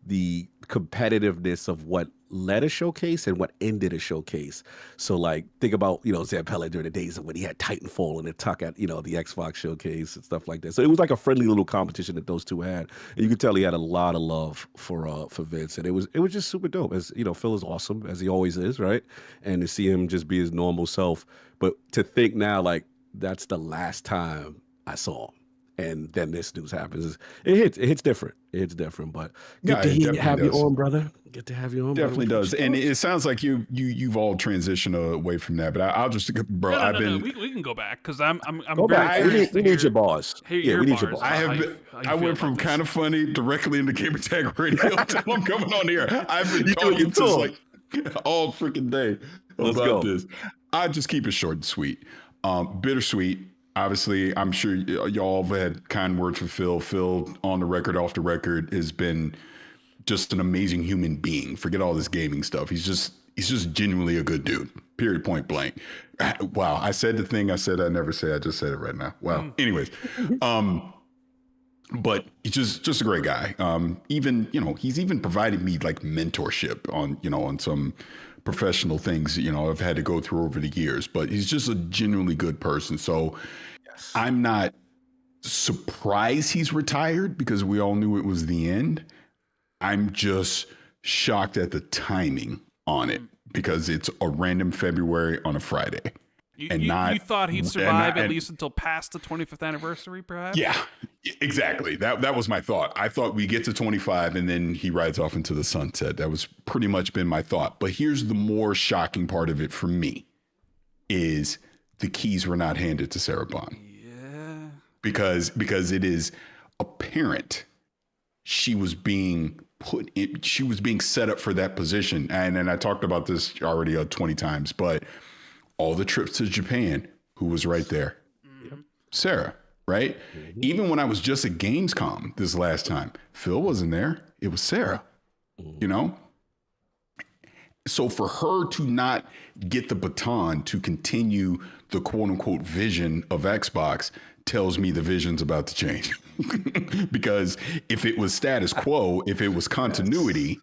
the competitiveness of what led a showcase and what ended a showcase. So like think about, Zampella during the days of when he had Titanfall and the tuck at, the Xbox showcase and stuff like that. So it was like a friendly little competition that those two had. And you could tell he had a lot of love for Vince. And it was just super dope. As Phil is awesome, as he always is, right? And to see him just be his normal self. But to think now, like, that's the last time I saw him. And then this news happens. It hits different. It's different, but good to have you on, brother. Good to have you on. Definitely does. And it sounds like you've all transitioned away from that. But I'll just, bro. We can go back because I'm go back. We need your bars. We need your bars. I went from kind of funny directly into Gamer Tag Radio until I'm coming on here. I've been talking to like all freaking day about this. I just keep it short and sweet. Bittersweet. Obviously, I'm sure y'all have had kind words for Phil. Phil, on the record, off the record, has been just an amazing human being. Forget all this gaming stuff. He's just genuinely a good dude. Period. Point blank. Wow. I said the thing I said I never say. I just said it right now. Wow. Anyways, but he's just a great guy. Even, he's even provided me like mentorship on some professional things, I've had to go through over the years, but he's just a genuinely good person. So I'm not surprised he's retired because we all knew it was the end. I'm just shocked at the timing on it because it's a random February on a Friday. You thought he'd survive at least until past the 25th anniversary, perhaps? Yeah, exactly. That was my thought. I thought we get to 25 and then he rides off into the sunset. That was pretty much been my thought. But here's the more shocking part of it for me is the keys were not handed to Sarah Bond. Yeah. Because it is apparent she was being set up for that position. And I talked about this already 20 times, but all the trips to Japan, who was right there? Sarah, right? Even when I was just at Gamescom this last time, Phil wasn't there. It was Sarah, So for her to not get the baton to continue the quote unquote vision of Xbox tells me the vision's about to change. Because if it was status quo, if it was continuity,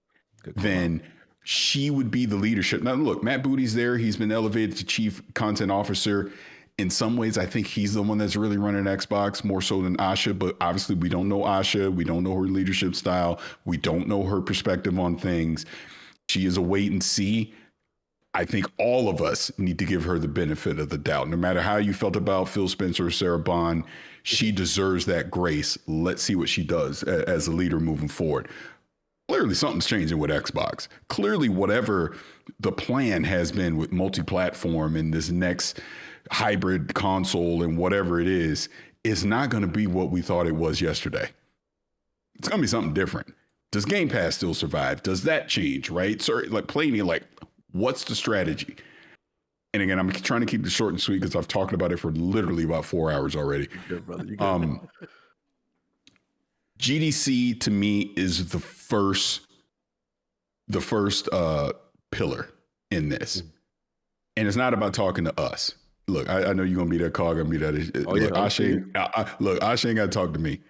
then she would be the leadership. Now, look, Matt Booty's there. He's been elevated to chief content officer. In some ways, I think he's the one that's really running Xbox more so than Asha. But obviously, we don't know Asha. We don't know her leadership style. We don't know her perspective on things. She is a wait and see. I think all of us need to give her the benefit of the doubt. No matter how you felt about Phil Spencer or Sarah Bond, she deserves that grace. Let's see what she does as a leader moving forward. Clearly, something's changing with Xbox. Clearly, whatever the plan has been with multi-platform and this next hybrid console and whatever it is not going to be what we thought it was yesterday. It's going to be something different. Does Game Pass still survive? Does that change, right? So, what's the strategy? And again, I'm trying to keep it short and sweet because I've talked about it for literally about 4 hours already. You're good, brother. You're good. GDC to me is the first pillar in this. And it's not about talking to us. Look, I know you're going to be that cog. I'm going to be that. Asha ain't got to talk to me.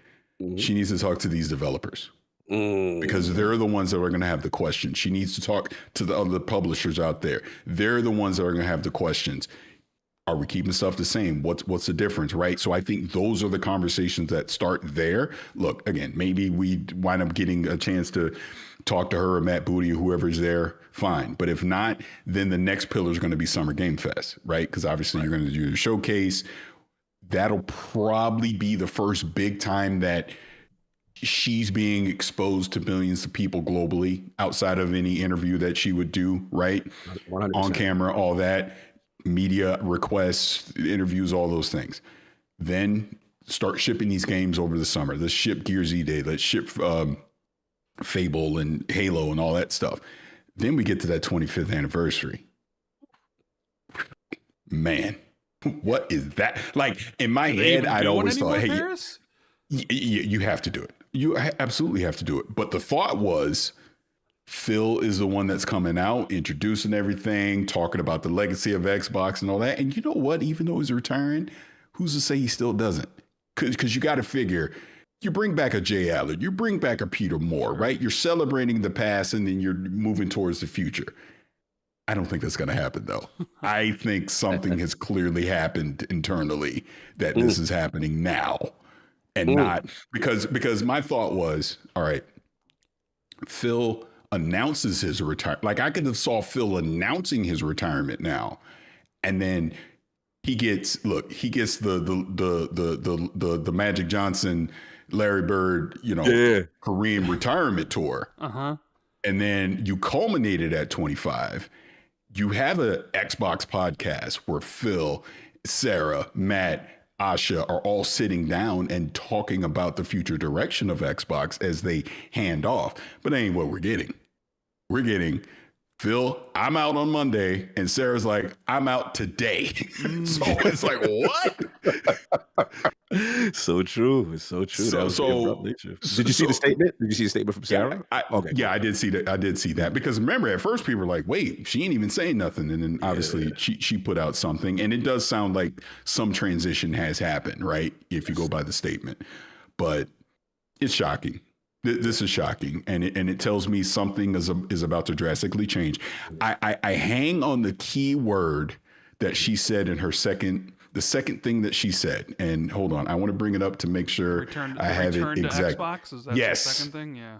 Mm-hmm. She needs to talk to these developers. Because they're the ones that are going to have the questions. She needs to talk to the other publishers out there. They're the ones that are going to have the questions. Are we keeping stuff the same? What's the difference, right? So I think those are the conversations that start there. Look, again, maybe we wind up getting a chance to talk to her or Matt Booty or whoever's there, fine. But if not, then the next pillar is going to be Summer Game Fest, right? Because obviously you're going to do the showcase. That'll probably be the first big time that she's being exposed to millions of people globally outside of any interview that she would do, right? 100%. On camera, all that. Media requests, interviews, all those things. Then start shipping these games over the summer. Let's ship Gears E-Day. Let's ship Fable and Halo and all that stuff. Then we get to that 25th anniversary. Man, what is that? Like in my head, I'd always thought, hey, you have to do it. You absolutely have to do it. But the thought was, Phil is the one that's coming out, introducing everything, talking about the legacy of Xbox and all that. And you know what? Even though he's retiring, who's to say he still doesn't? Because you got to figure, you bring back a Jay Allard, you bring back a Peter Moore, right? You're celebrating the past and then you're moving towards the future. I don't think that's going to happen, though. I think something has clearly happened internally that this is happening now and not because my thought was, all right, Phil announces his retirement. Like I could have saw Phil announcing his retirement now, and then he gets the Magic Johnson, Larry Bird, Kareem retirement tour. And then you culminated at 25. You have a Xbox podcast where Phil, Sarah, Matt, Asha are all sitting down and talking about the future direction of Xbox as they hand off. But that ain't what we're getting. We're getting Phil, I'm out on Monday. And Sarah's like, I'm out today. So it's like, what? So true. It's so true. That was the abrupt nature. Did you see the statement? Did you see the statement from Sarah? Yeah, I did see that. I did see that because remember, at first people were like, wait, she ain't even saying nothing. And then obviously she put out something, and it does sound like some transition has happened, right? If you go by the statement, but it's shocking. This is shocking, and it tells me something is about to drastically change. I hang on the key word that she said in her the second thing that she said. And hold on, I want to bring it up to make sure I have it exact. Xbox? Is that the second thing? Yeah.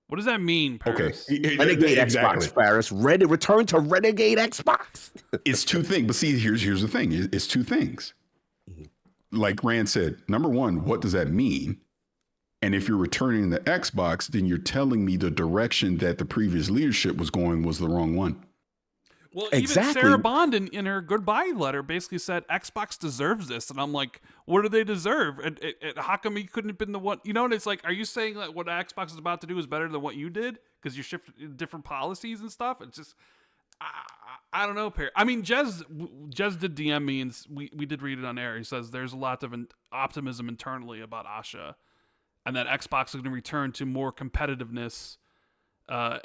What does that mean, Paris? Okay, Renegade Xbox, Paris. Return to Renegade Xbox. It's two things, but see, here's the thing. It's two things. Like Rand said, number one, what does that mean? And if you're returning the Xbox, then you're telling me the direction that the previous leadership was going was the wrong one. Well, even Sarah Bond in her goodbye letter basically said Xbox deserves this, and I'm like, what do they deserve? And how come he couldn't have been the one? You know, and it's like, are you saying that what Xbox is about to do is better than what you did because you shifted different policies and stuff? It's just, I don't know, Perry. I mean, Jez did DM me, and we did read it on air. He says there's a lot of optimism internally about Asha, and that Xbox is going to return to more competitiveness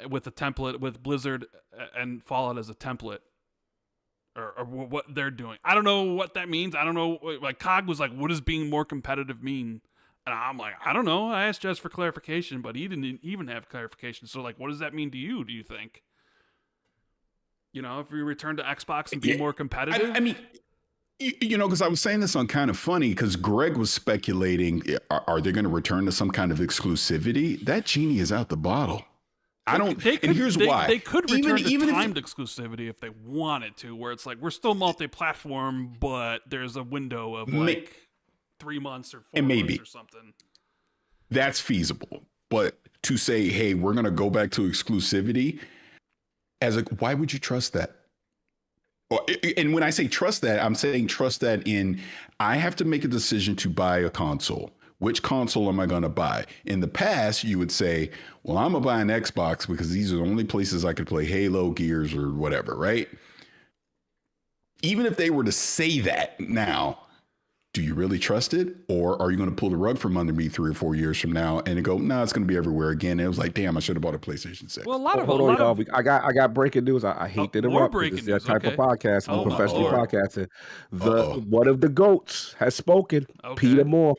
with the template, with Blizzard and Fallout as a template, or what they're doing. I don't know what that means. I don't know. Like Cog was like, "What does being more competitive mean?" And I'm like, I don't know. I asked Jez for clarification, but he didn't even have clarification. So, like, what does that mean to you? Do you think? You know, if we return to Xbox and be more competitive? I mean, you know, because I was saying this on Kind of Funny, because Greg was speculating, are they going to return to some kind of exclusivity? That genie is out the bottle. And here's why. They could return to timed exclusivity if they wanted to, where it's like, we're still multi-platform, but there's a window of like 3 months or 4 months or something. That's feasible. But to say, hey, we're going to go back to exclusivity, why would you trust that? And when I say trust that, I'm saying trust that in, I have to make a decision to buy a console. Which console am I going to buy? In the past, you would say, well, I'm going to buy an Xbox because these are the only places I could play Halo, Gears, or whatever, right? Even if they were to say that now, do you really trust it? Or are you going to pull the rug from under me 3 or 4 years from now and go, no, it's going to be everywhere again? And it was like, damn, I should have bought a PlayStation 6. Well, I got breaking news. I hate to interrupt. This is that type of podcast. I'm professionally podcasting. One of the GOATs has spoken. Peter Moore.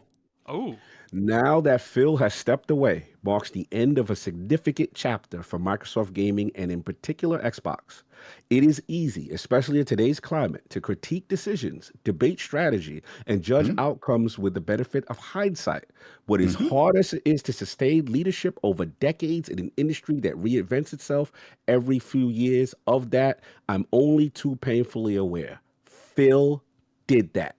Oh. Now that Phil has stepped away marks the end of a significant chapter for Microsoft gaming and in particular Xbox. It is easy, especially in today's climate, to critique decisions, debate strategy, and judge outcomes with the benefit of hindsight. What is hardest is to sustain leadership over decades in an industry that reinvents itself every few years. Of that, I'm only too painfully aware. Phil did that.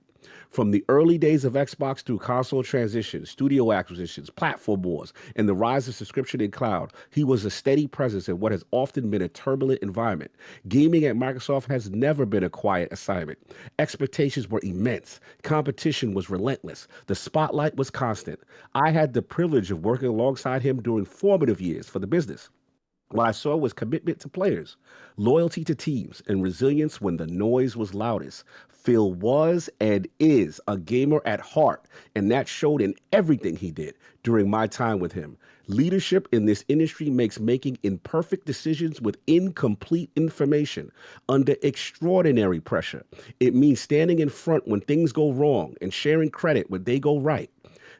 From the early days of Xbox through console transitions, studio acquisitions, platform wars, and the rise of subscription and cloud, he was a steady presence in what has often been a turbulent environment. Gaming at Microsoft has never been a quiet assignment. Expectations were immense. Competition was relentless. The spotlight was constant. I had the privilege of working alongside him during formative years for the business. What I saw was commitment to players, loyalty to teams, and resilience when the noise was loudest. Phil was and is a gamer at heart, and that showed in everything he did during my time with him. Leadership in this industry makes making imperfect decisions with incomplete information under extraordinary pressure. It means standing in front when things go wrong and sharing credit when they go right.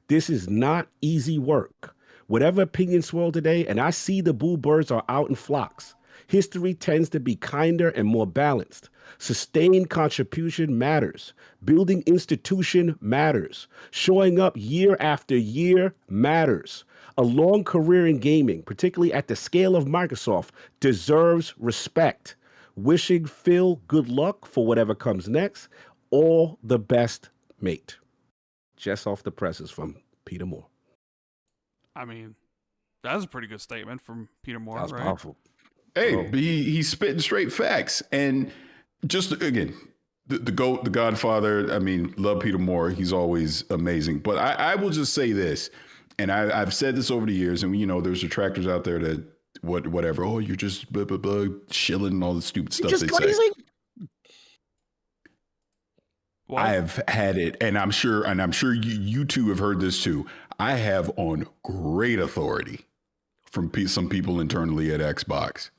This is not easy work. Whatever opinions swirl today, and I see the boo birds are out in flocks, history tends to be kinder and more balanced. Sustained contribution matters. Building institution matters. Showing up year after year matters. A long career in gaming, particularly at the scale of Microsoft, deserves respect. Wishing Phil good luck for whatever comes next. All the best, mate. Just off the presses from Peter Moore. I mean, that was a pretty good statement from Peter Moore. That was powerful. Hey, he's spitting straight facts. And just, again, the GOAT, the Godfather, I mean, love Peter Moore. He's always amazing. But I will just say this, and I've said this over the years, and, you know, there's detractors out there that whatever. Oh, you're just blah, blah, blah, shilling and all the stupid stuff just they crazy? say. What? I have had it, and I'm sure you two have heard this too. I have on great authority from some people internally at Xbox.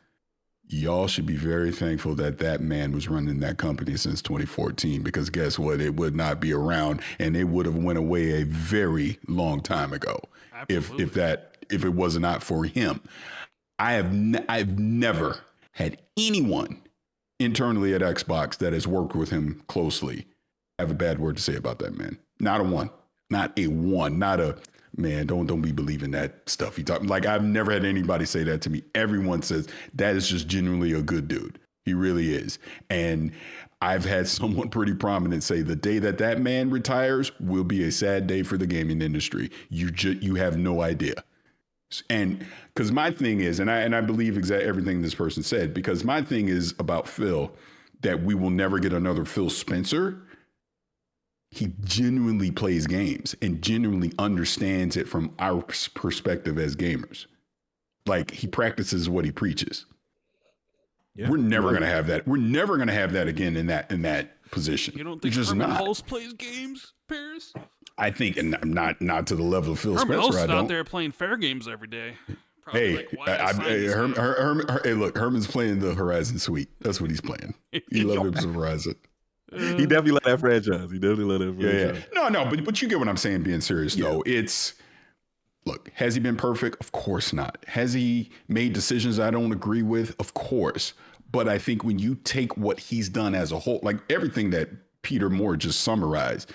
Y'all should be very thankful that man was running that company since 2014, because guess what? It would not be around, and it would have went away a very long time ago. Absolutely. If it was not for him. I've never had anyone internally at Xbox that has worked with him closely have a bad word to say about that man. Not a one. Not a one. Not a man. Don't be believing that stuff he talk. Like, I've never had anybody say that to me. Everyone says that is just genuinely a good dude. He really is. And I've had someone pretty prominent say the day that man retires will be a sad day for the gaming industry. You have no idea. And because my thing is, and I believe everything this person said, because my thing is about Phil, that we will never get another Phil Spencer. He genuinely plays games and genuinely understands it from our perspective as gamers. Like, he practices what he preaches. Yeah. We're never going to have that. We're never going to have that again in that position. You don't think Herman Hulse plays games, Paris? I think, and not to the level of Phil Herman Spencer. Hulse is out there playing fair games every day. Probably hey, look, Herman's playing the Horizon Suite. That's what he's playing. He loves him some Horizon. He definitely let that franchise. Yeah. No, but you get what I'm saying, being serious, though. Look, has he been perfect? Of course not. Has he made decisions I don't agree with? Of course. But I think when you take what he's done as a whole, like everything that Peter Moore just summarized,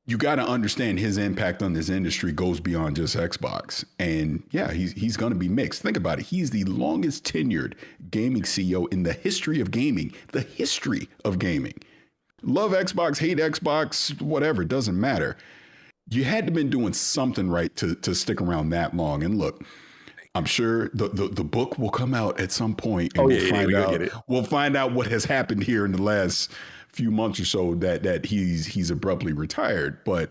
you got to understand his impact on this industry goes beyond just Xbox. And yeah, he's going to be mixed. Think about it. He's the longest tenured gaming CEO in the history of gaming. The history of gaming. Love Xbox, hate Xbox, whatever. It doesn't matter. You had to been doing something right to stick around that long. And look, I'm sure the book will come out at some point, and we'll find out what has happened here in the last few months or so that he's abruptly retired. But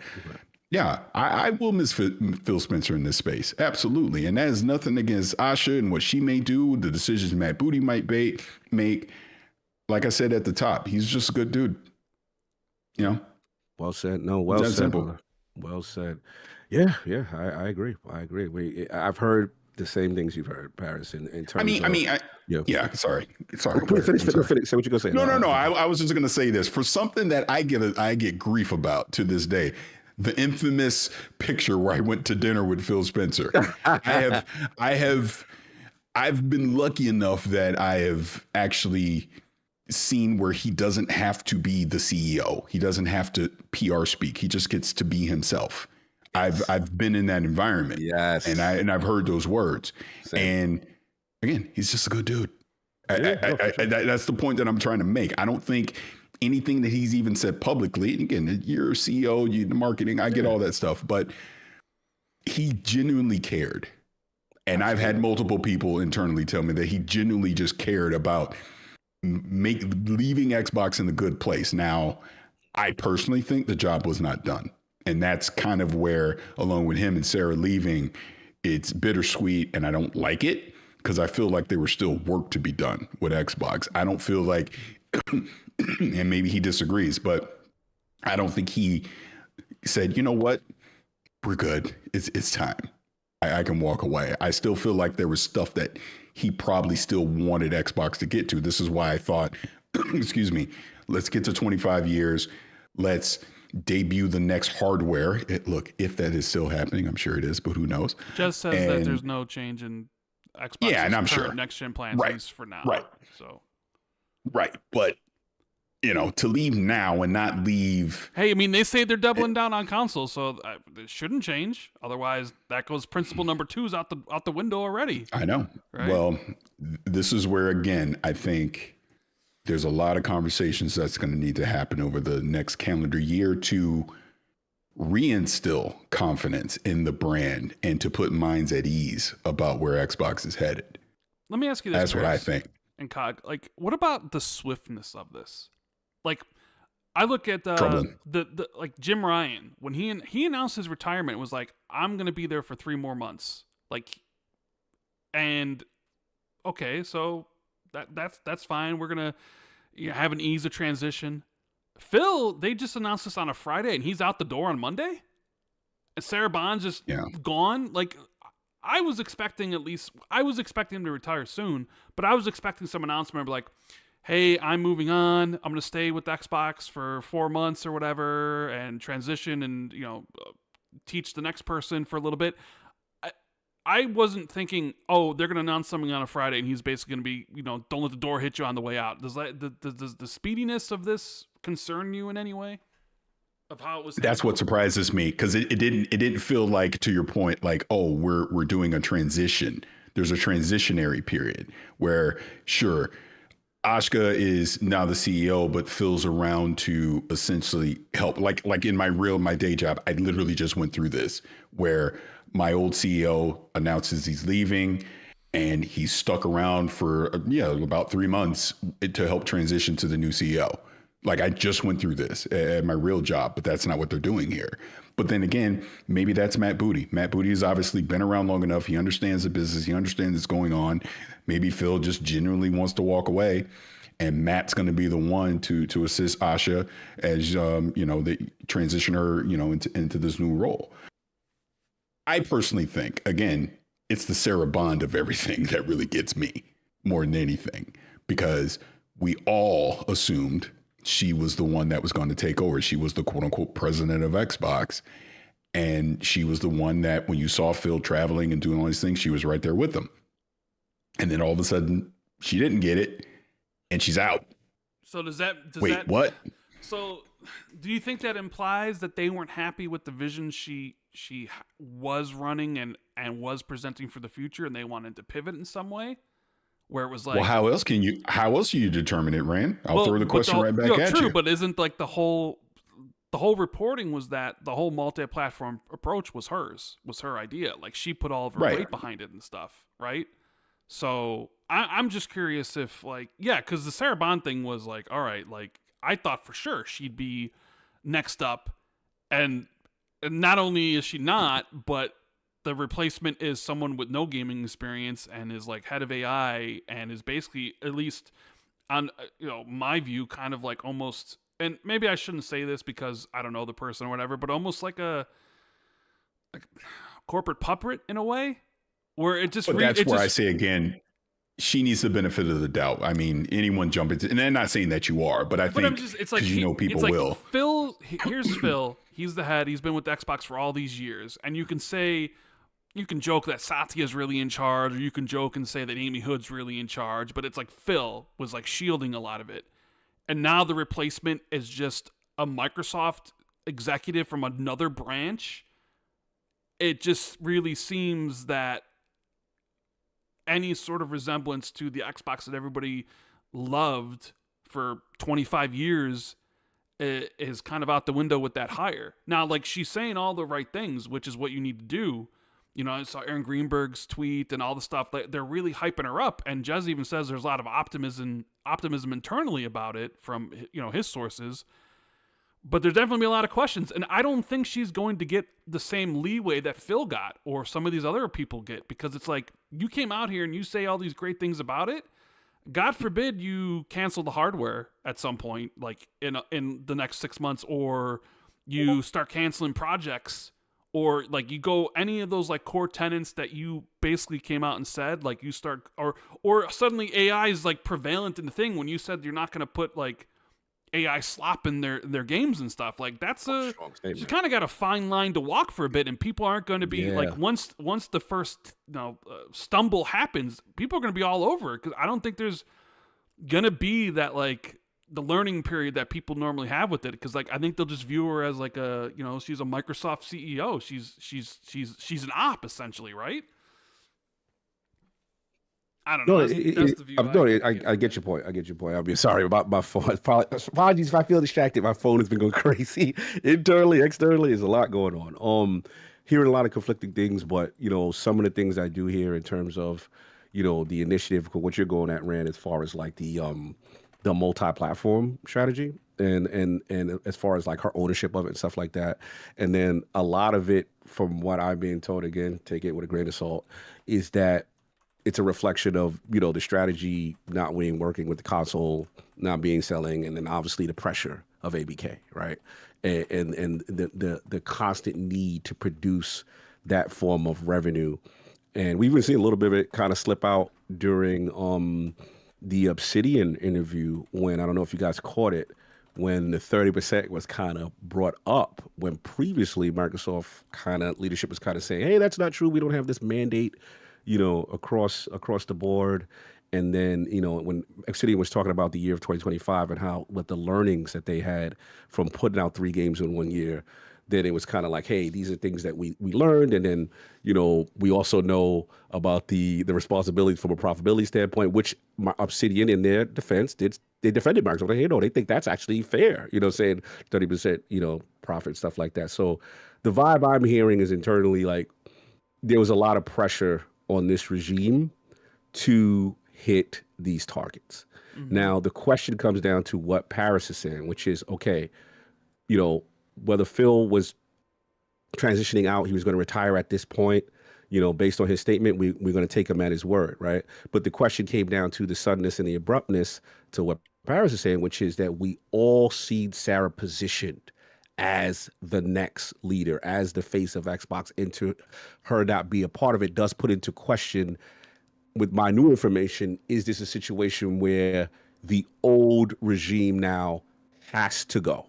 yeah, I will miss Phil Spencer in this space. Absolutely. And that is nothing against Asha and what she may do, the decisions Matt Booty might make. Like I said at the top, he's just a good dude. You know? Well said. No, well said. Simple. Well said. Yeah, I agree. I've heard the same things you've heard, Paris, in terms of... Sorry. Finish. Say what you're gonna say. No. I was just gonna say this. For something that I get grief about to this day, the infamous picture where I went to dinner with Phil Spencer. I've been lucky enough that I have actually seen where he doesn't have to be the CEO. He doesn't have to PR speak. He just gets to be himself. I've been in that environment. Yes. And I've heard those words. Same. And again, he's just a good dude. That's the point that I'm trying to make. I don't think anything that he's even said publicly, and again, you're a CEO, you marketing, I get all that stuff, but he genuinely cared. And I've had multiple people internally tell me that he genuinely just cared about leaving Xbox in a good place. Now, I personally think the job was not done. And that's kind of where, along with him and Sarah leaving, it's bittersweet, and I don't like it because I feel like there was still work to be done with Xbox. I don't feel like, and maybe he disagrees, but I don't think he said, you know what, we're good. It's time. I can walk away. I still feel like there was stuff that he probably still wanted Xbox to get to. This is why I thought, excuse me, let's get to 25 years. Let's debut the next hardware. Look, if that is still happening, I'm sure it is, but who knows? Just says that there's no change in Xbox's and I'm sure next gen plans, at least for now. Right. So. Right, but to leave now and not leave. Hey, I mean, they say they're doubling down on consoles, so it shouldn't change. Otherwise, that goes principle number 2's out the window already. I know. Right? Well, this is where, again, I think there's a lot of conversations that's going to need to happen over the next calendar year to reinstill confidence in the brand and to put minds at ease about where Xbox is headed. Let me ask you this. That's what I think. And Cog, like, what about the swiftness of this? Like, I look at the like Jim Ryan when he announced his retirement. It was like, I'm going to be there for 3 more months. Like, And okay, so that's fine. We're gonna have an ease of transition. Phil, they just announced this on a Friday, and he's out the door on Monday. And Sarah Bond's just gone. Like, I was expecting him to retire soon, but I was expecting some announcement like, hey, I'm moving on. I'm going to stay with Xbox for 4 months or whatever and transition and, teach the next person for a little bit. I wasn't thinking, oh, they're going to announce something on a Friday and he's basically going to be, don't let the door hit you on the way out. Does the speediness of this concern you in any way? Of how it was handled? That's what surprises me, because it didn't feel like, to your point, like, oh, we're doing a transition. There's a transitionary period where, sure, Ashka is now the CEO, but Phil's around to essentially help. Like in my day job, I literally just went through this where my old CEO announces he's leaving, and he's stuck around for about 3 months to help transition to the new CEO. Like, I just went through this at my real job, but that's not what they're doing here. But then again, maybe that's Matt Booty. Matt Booty has obviously been around long enough. He understands the business. He understands what's going on. Maybe Phil just genuinely wants to walk away, and Matt's going to be the one to assist Asha as they transition her into this new role. I personally think, again, it's the Sarah Bond of everything that really gets me more than anything, because we all assumed she was the one that was going to take over. She was the quote unquote president of Xbox. And she was the one that, when you saw Phil traveling and doing all these things, she was right there with them. And then all of a sudden she didn't get it and she's out. So Wait, what? So do you think that implies that they weren't happy with the vision she was running and was presenting for the future, and they wanted to pivot in some way? Where it was like, well, how else do you determine it, Rand? I'll throw the question right back at you. But isn't like the whole reporting was that the whole multi-platform approach was her idea. Like, she put all of her weight behind it and stuff, right? So I'm just curious if, like, because the Sarah Bond thing was like, all right, like, I thought for sure she'd be next up, and not only is she not, but the replacement is someone with no gaming experience and is like head of AI and is basically, at least on my view, kind of like almost, and maybe I shouldn't say this because I don't know the person or whatever, but almost like a corporate puppet in a way, where it just. But I say again, she needs the benefit of the doubt. I mean, anyone jump into, and I'm not saying that you are, but I think it's like people will. Phil, here's Phil. He's the head. He's been with Xbox for all these years, and you can joke that Satya's really in charge, or you can joke and say that Amy Hood's really in charge, but it's like Phil was like shielding a lot of it. And now the replacement is just a Microsoft executive from another branch. It just really seems that any sort of resemblance to the Xbox that everybody loved for 25 years is kind of out the window with that hire. Now, like, she's saying all the right things, which is what you need to do. I saw Aaron Greenberg's tweet and all the stuff. They're really hyping her up. And Jez even says there's a lot of optimism internally about it from, his sources. But there's definitely a lot of questions. And I don't think she's going to get the same leeway that Phil got or some of these other people get, because it's like, you came out here and you say all these great things about it. God forbid you cancel the hardware at some point, like in the next 6 months, or you start canceling projects. Or like you go any of those like core tenets that you basically came out and said, like you start, or suddenly AI is like prevalent in the thing when you said you're not going to put like AI slop in their games and stuff. Like that's you kind of got a fine line to walk for a bit, and people aren't going to be like once the first stumble happens, people are going to be all over it, because I don't think there's going to be that like the learning period that people normally have with it, because like I think they'll just view her as like she's a Microsoft CEO. She's an op essentially, right? I don't know. That's the view. I get your point. I'll be sorry about my phone. Apologies if I feel distracted. My phone has been going crazy internally, externally. There's a lot going on. Hearing a lot of conflicting things, but some of the things I do hear in terms of the initiative, what you're going at, Rand, as far as like the multi-platform strategy and as far as like her ownership of it and stuff like that. And then a lot of it, from what I'm being told, again, take it with a grain of salt, is that it's a reflection of, the strategy not being working with the console, not being selling, and then obviously the pressure of ABK, right? And the constant need to produce that form of revenue. And we've even seen a little bit of it kind of slip out during the Obsidian interview, when, I don't know if you guys caught it, when the 30% was kind of brought up, when previously Microsoft leadership was kind of saying, hey, that's not true. We don't have this mandate, across the board. And then, when Obsidian was talking about the year of 2025 and what the learnings that they had from putting out 3 games in 1 year, then it was kind of like, hey, these are things that we learned. And then, we also know about the responsibility from a profitability standpoint, which Obsidian, in their defense, they defended Microsoft. Like, they think that's actually fair, saying 30%, profit, stuff like that. So the vibe I'm hearing is internally, like, there was a lot of pressure on this regime to hit these targets. Mm-hmm. Now, the question comes down to what Paris is saying, which is, okay, whether Phil was transitioning out, he was going to retire at this point, based on his statement, we're going to take him at his word, right? But the question came down to the suddenness and the abruptness to what Paris is saying, which is that we all see Sarah positioned as the next leader, as the face of Xbox, and to her not be a part of it does put into question, with my new information, is this a situation where the old regime now has to go?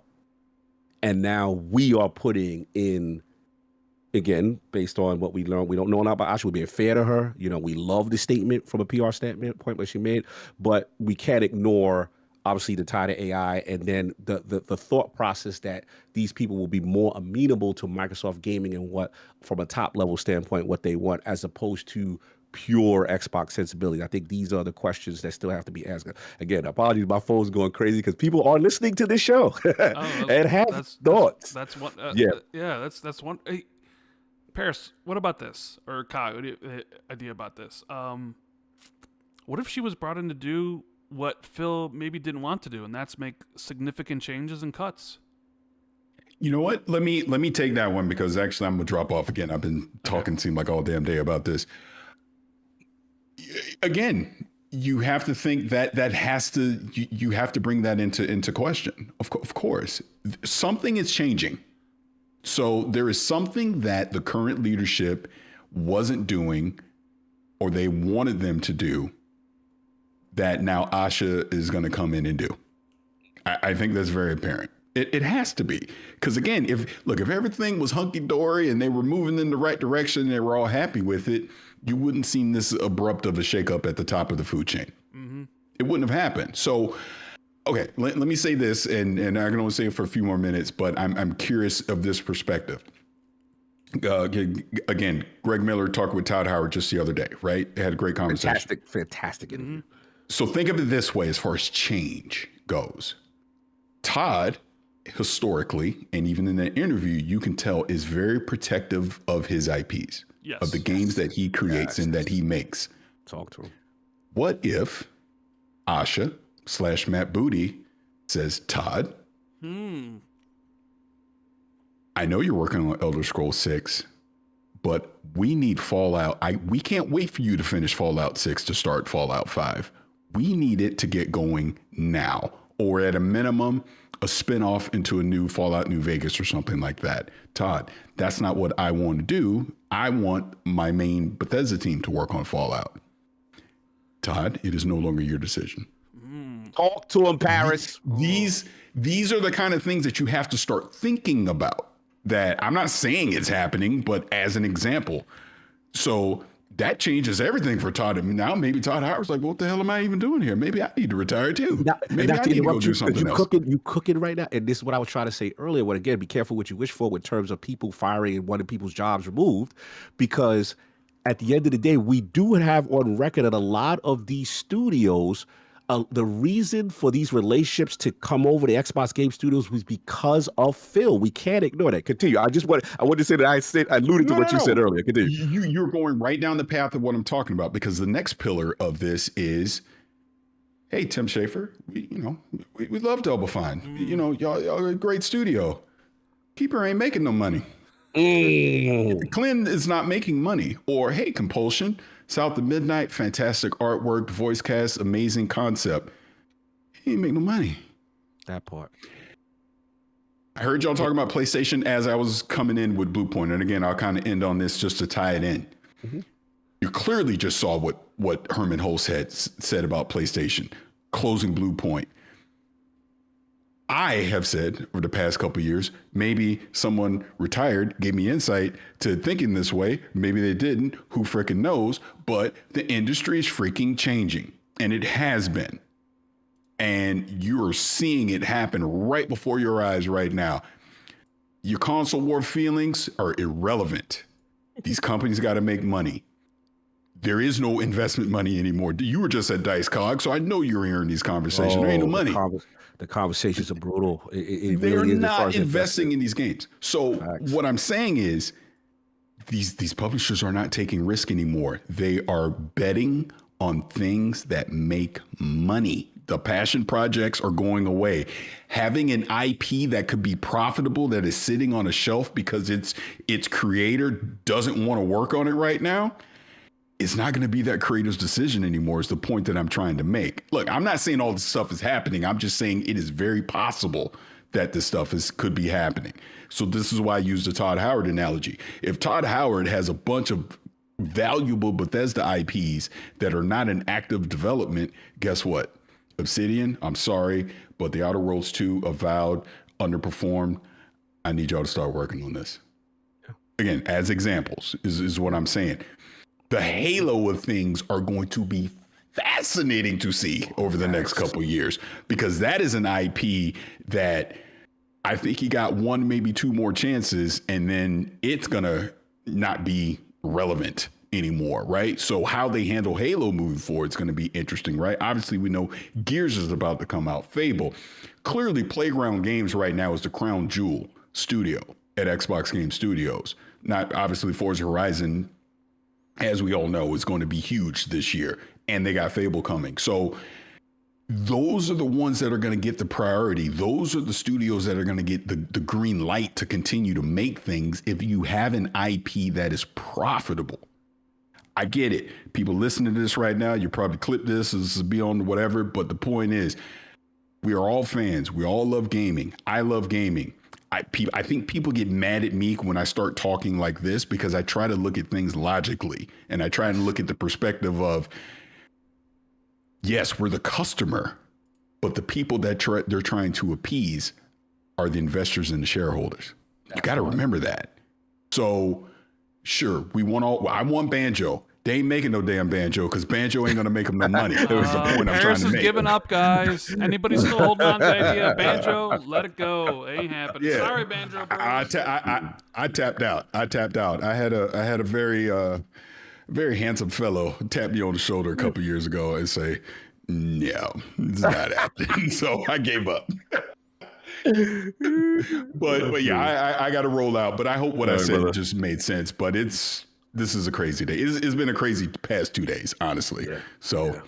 And now we are putting in, again, based on what we learned, we don't know enough about Asha. We're being fair to her. We love the statement from a PR standpoint that she made, but we can't ignore, obviously, the tide of AI, and then the thought process that these people will be more amenable to Microsoft gaming and what, from a top level standpoint, what they want, as opposed to pure Xbox sensibility. I think these are the questions that still have to be asked. Again, apologies, my phone's going crazy because people are listening to this show and have thoughts. That's one. That's one. Hey, Paris, what about this? Or Kai, what do you idea about this? What if she was brought in to do what Phil maybe didn't want to do, and that's make significant changes and cuts? You know what? Let me take that one, because actually I'm gonna drop off again. I've been talking, seemed like all damn day about this. Again, you have to think that has to, you have to bring that into question. Of course, something is changing. So there is something that the current leadership wasn't doing, or they wanted them to do, that now Asha is going to come in and do. I think that's very apparent. It has to be, because again, if everything was hunky dory and they were moving in the right direction and they were all happy with it, you wouldn't seen this abrupt of a shakeup at the top of the food chain. Mm-hmm. It wouldn't have happened. So, okay, let me say this, and I can only say it for a few more minutes, but I'm curious of this perspective. Again, Greg Miller talked with Todd Howard just the other day, right? They had a great conversation. Fantastic interview. Mm-hmm. So think of it this way, as far as change goes. Todd, historically, and even in that interview, you can tell, is very protective of his IPs, of the games that he creates and that he makes. Talk to him. What if Asha / Matt Booty says, Todd, I know you're working on Elder Scrolls 6, but we need Fallout. We can't wait for you to finish Fallout 6 to start Fallout 5. We need it to get going now, or at a minimum, a spinoff into a new Fallout New Vegas or something like that. Todd, that's not what I want to do. I want my main Bethesda team to work on Fallout. Todd, it is no longer your decision. Talk to him, Paris. These are the kind of things that you have to start thinking about. That I'm not saying it's happening, but as an example. So that changes everything for Todd. I mean, now maybe Todd Howard's like, what the hell am I even doing here? Maybe I need to retire too. Maybe I need to go do something else. You cooking right now. And this is what I was trying to say earlier. But again, be careful what you wish for in terms of people firing and wanting people's jobs removed, because at the end of the day, we do have on record that a lot of these studios, the reason for these relationships to come over to Xbox Game Studios was because of Phil. We can't ignore that. Continue. I want to say that I alluded to what you said earlier. Continue. You're going right down the path of what I'm talking about, because the next pillar of this is, hey, Tim Schafer, we love Double Fine. Y'all are a great studio. Keeper ain't making no money. Clint is not making money. Or, hey, Compulsion, South of Midnight, fantastic artwork, voice cast, amazing concept. He didn't make no money. That part. I heard y'all talking about PlayStation as I was coming in with Bluepoint. And again, I'll kind of end on this just to tie it in. Mm-hmm. You clearly just saw what Herman Hulst had said about PlayStation, closing Bluepoint. I have said over the past couple of years, maybe someone retired gave me insight to thinking this way. Maybe they didn't. Who freaking knows? But the industry is freaking changing, and it has been. And you are seeing it happen right before your eyes right now. Your console war feelings are irrelevant. These companies got to make money. There is no investment money anymore. You were just at Dice Cog, so I know you're hearing these conversations. There ain't no money. The conversations are brutal. They're really not investing in these games. So what I'm saying is these publishers are not taking risk anymore. They are betting on things that make money. The passion projects are going away. Having an IP that could be profitable that is sitting on a shelf because its creator doesn't want to work on it right now, it's not going to be that creator's decision anymore is the point that I'm trying to make. Look, I'm not saying all this stuff is happening. I'm just saying it is very possible that this stuff could be happening. So this is why I use the Todd Howard analogy. If Todd Howard has a bunch of valuable Bethesda IPs that are not in active development, guess what? Obsidian, I'm sorry, but The Outer Worlds 2, Avowed, underperformed. I need y'all to start working on this. Again, as examples is what I'm saying. The halo of things are going to be fascinating to see over the next couple of years, because that is an IP that I think he got one, maybe two more chances, and then it's going to not be relevant anymore, right? So how they handle Halo moving forward is going to be interesting, right? Obviously, we know Gears is about to come out. Fable. Clearly, Playground Games right now is the crown jewel studio at Xbox Game Studios. Not obviously Forza Horizon, as we all know, is going to be huge this year, and they got Fable coming. So those are the ones that are going to get the priority. Those are the studios that are going to get the green light to continue to make things if you have an IP that is profitable. I get it. People listening to this right now, you probably clip this is be on whatever, but the point is, we are all fans. We all love gaming. I love gaming. I think people get mad at me when I start talking like this because I try to look at things logically, and I try and look at the perspective of, yes, we're the customer, but the people that they're trying to appease are the investors and the shareholders. You got to remember that. So sure, I want Banjo. They ain't making no damn Banjo because Banjo ain't going to make them no money. That was the point I'm trying to make. Harris is giving up, guys. Anybody still holding on to the idea of Banjo? Let it go. It ain't happening. Yeah. Sorry, Banjo bros. I tapped out. I had a very handsome fellow tap me on the shoulder a couple years ago and say, no, it's not happening. So I gave up. but yeah, I got to roll out. But I hope what I said just made sense. But this is a crazy day. It's been a crazy past 2 days, honestly. Yeah. So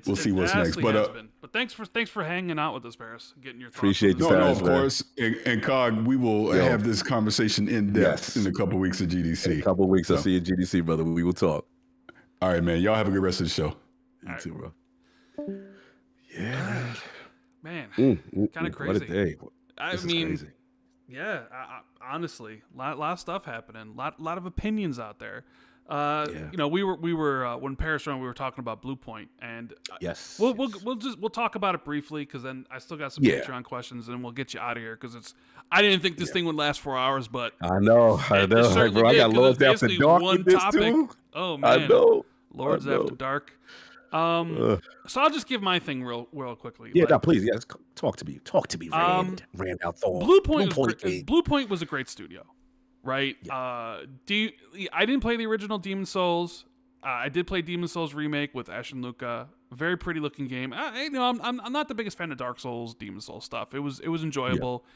we'll see what's next. But thanks for hanging out with us, Paris, getting your thoughts. Appreciate you. No, of course. And Cog, we will have this conversation in depth in a couple of weeks at GDC. In a couple of weeks, I'll see you at GDC, brother. We will talk. All right, man. Y'all have a good rest of the show. You too, bro. Yeah. Man, kind of crazy. What a day. I mean, crazy. Yeah, honestly, lot of stuff happening. Lot of opinions out there. You know, we were when Paris ran, we were talking about Bluepoint, and we'll talk about it briefly because then I still got some Patreon questions, and we'll get you out of here because I didn't think this thing would last 4 hours, but I know, bro. I got Lords After Dark with this too. Oh man, I know. Lords After Dark. So I'll just give my thing real quickly. Yeah, no, please, yes, talk to me, Rand Althor. Bluepoint was a great studio, right? Yeah. I didn't play the original Demon Souls. I did play Demon Souls Remake with Ash and Luca. Very pretty looking game. I'm not the biggest fan of Dark Souls, Demon Souls stuff. It was enjoyable.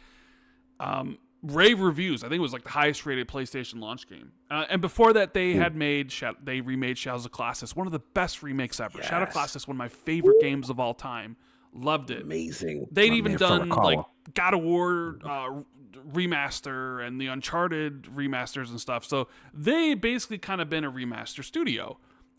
Yeah. Rave reviews. I think it was like the highest rated PlayStation launch game. And before that, they remade Shadows of Colossus, one of the best remakes ever. Yes. Shadow of Colossus, one of my favorite games of all time. Loved it. Amazing. They'd even done like God of War remaster and the Uncharted remasters and stuff. So they basically kind of been a remaster studio.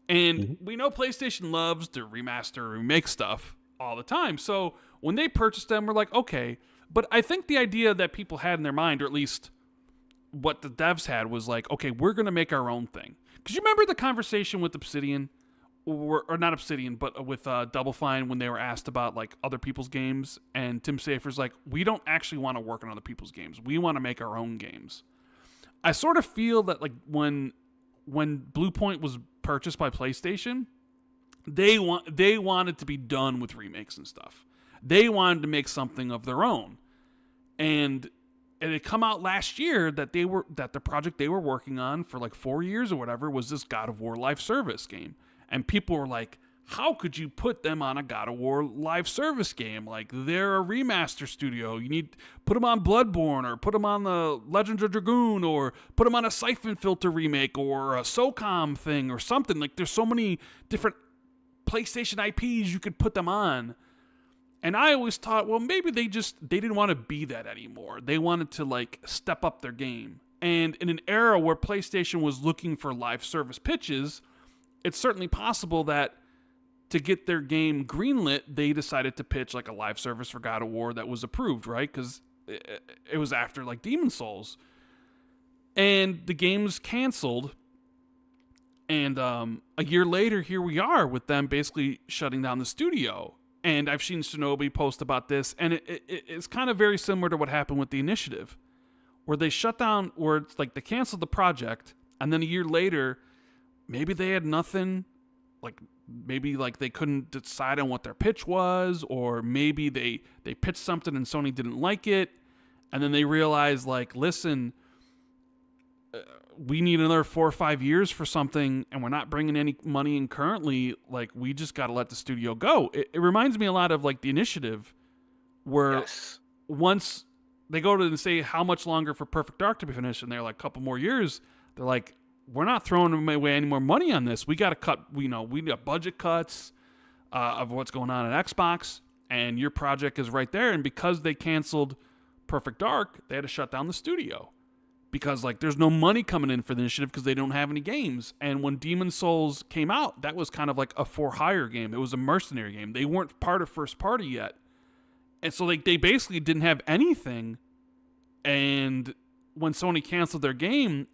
And we know PlayStation loves to remaster, remake stuff all the time. So when they purchased them, we're like, okay. But I think the idea that people had in their mind, or at least what the devs had, was like, okay, we're going to make our own thing. Because you remember the conversation with Obsidian, or not Obsidian, but with Double Fine, when they were asked about like other people's games, and Tim Schafer's like, we don't actually want to work on other people's games. We want to make our own games. I sort of feel that like when Bluepoint was purchased by PlayStation, they wanted to be done with remakes and stuff. They wanted to make something of their own, and it had come out last year that the project they were working on for like 4 years or whatever was this God of War live service game, and people were like, how could you put them on a God of War live service game? Like, they're a remaster studio. You need put them on Bloodborne, or put them on the Legends of Dragoon, or put them on a Siphon Filter remake, or a SOCOM thing, or something. Like, there's so many different PlayStation IPs you could put them on. And I always thought, well, maybe they didn't want to be that anymore. They wanted to like step up their game. And in an era where PlayStation was looking for live service pitches, it's certainly possible that to get their game greenlit, they decided to pitch like a live service for God of War that was approved, right? Because it was after like Demon's Souls. And the game's canceled. And a year later, here we are with them basically shutting down the studio. And I've seen Shinobi post about this, and it's kind of very similar to what happened with the Initiative, where they shut down, where it's like they canceled the project, and then a year later, maybe they had nothing, like maybe like they couldn't decide on what their pitch was, or maybe they pitched something and Sony didn't like it, and then they realized like, listen, we need another 4 or 5 years for something, and we're not bringing any money in currently. Like, we just got to let the studio go. It reminds me a lot of like the Initiative, where once they go to and say how much longer for Perfect Dark to be finished, and they're like a couple more years, they're like, we're not throwing away any more money on this. We got to cut. We got budget cuts of what's going on at Xbox, and your project is right there. And because they canceled Perfect Dark, they had to shut down the studio. Because like there's no money coming in for the Initiative because they don't have any games. And when Demon's Souls came out, that was kind of like a for-hire game. It was a mercenary game. They weren't part of first party yet. And so like they basically didn't have anything. And when Sony canceled their game,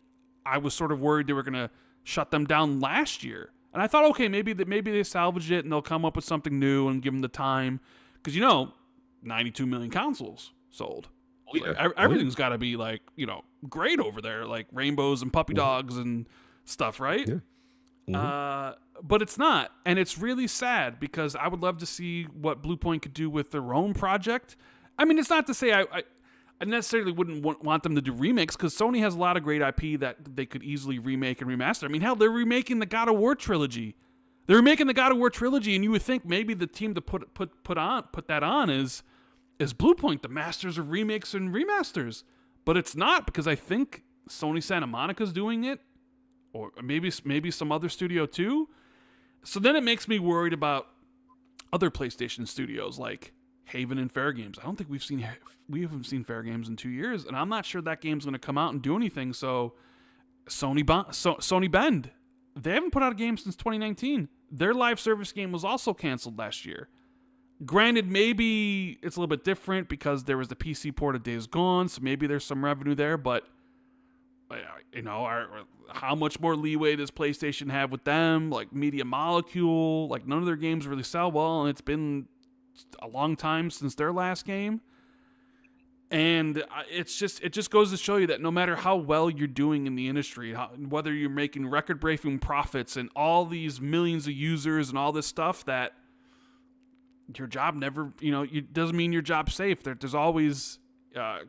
I was sort of worried they were going to shut them down last year. And I thought, okay, maybe they salvaged it and they'll come up with something new and give them the time. Because, 92 million consoles sold. Yeah. Everything's got to be like, great over there, like rainbows and puppy dogs and stuff, right? Yeah. Mm-hmm. But it's not. And it's really sad because I would love to see what Bluepoint could do with their own project. I mean, it's not to say I necessarily wouldn't want them to do remakes, because Sony has a lot of great IP that they could easily remake and remaster. I mean, hell, they're remaking the God of War trilogy. They're making the God of War trilogy, and you would think maybe the team to put that on is Bluepoint, the masters of remakes and remasters. But it's not, because I think Sony Santa Monica's doing it, or maybe some other studio too. So then it makes me worried about other PlayStation studios like Haven and Fair Games. I don't think we haven't seen Fair Games in 2 years, and I'm not sure that game's going to come out and do anything. So Sony bend. They haven't put out a game since 2019. Their live service game was also canceled last year. Granted, maybe it's a little bit different because there was the PC port of Days Gone, so maybe there's some revenue there, but how much more leeway does PlayStation have with them? Like Media Molecule, like none of their games really sell well, and it's been a long time since their last game. And it just goes to show you that no matter how well you're doing in the industry, whether you're making record-breaking profits and all these millions of users and all this stuff, that your job never, it doesn't mean your job's safe. There's always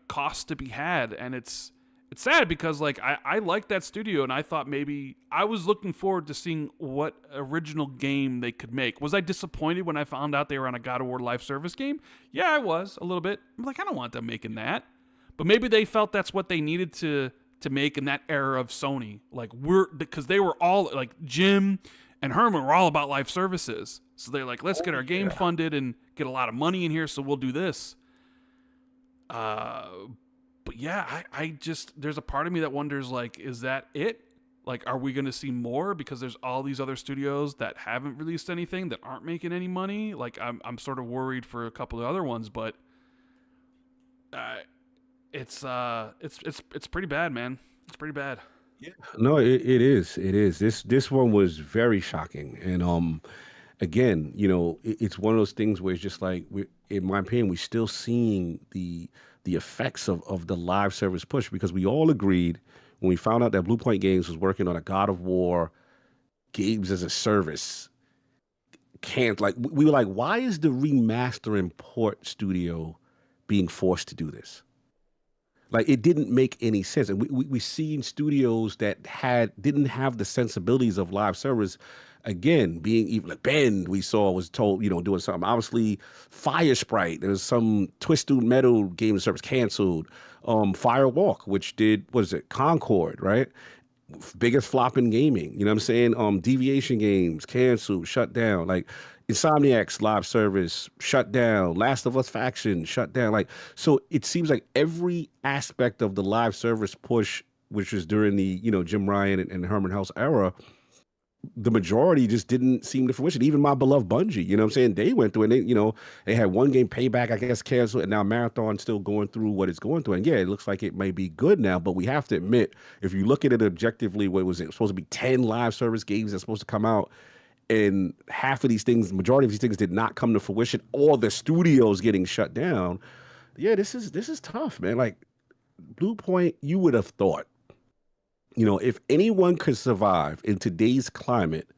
costs to be had, and it's sad because like I like that studio, and I thought maybe I was looking forward to seeing what original game they could make. Was I disappointed when I found out they were on a God of War live service game? Yeah, I was a little bit. I'm like, I don't want them making that, but maybe they felt that's what they needed to make in that era of Sony. Like because they were all like Jim and Herman were all about live services. So they're like, let's get our game funded and get a lot of money in here, so we'll do this. But yeah, I just, there's a part of me that wonders, like, is that it? Like, are we going to see more because there's all these other studios that haven't released anything, that aren't making any money? Like, I'm sort of worried for a couple of other ones, but it's pretty bad, man. It's pretty bad. Yeah. No, it is. It is. This one was very shocking, and again, it's one of those things where it's just like, in my opinion, we're still seeing the effects of the live service push, because we all agreed when we found out that Bluepoint Games was working on a God of War games as a service. We were like, why is the remaster and port studio being forced to do this? Like, it didn't make any sense. And we seen studios that didn't have the sensibilities of live servers. Again, being even like Bend, we saw was told, doing something. Obviously, Fire Sprite, there was some Twisted Metal game service canceled. Firewalk, which did, what is it, Concord, right? Biggest flop in gaming. You know what I'm saying? Deviation Games canceled, shut down. Like, Insomniac's live service shut down. Last of Us Faction shut down. Like, so it seems like every aspect of the live service push, which was during the Jim Ryan and Herman House era, the majority just didn't seem to fruition. Even my beloved Bungie, you know what I'm saying? They went through and they had one game Payback, I guess, canceled, and now Marathon's still going through what it's going through. And yeah, it looks like it may be good now, but we have to admit, if you look at it objectively, what was it? Supposed to be 10 live service games that's supposed to come out, and half of these things, majority of these things did not come to fruition, or the studios getting shut down. Yeah, this is tough, man. Like, Bluepoint, you would have thought, if anyone could survive in today's climate,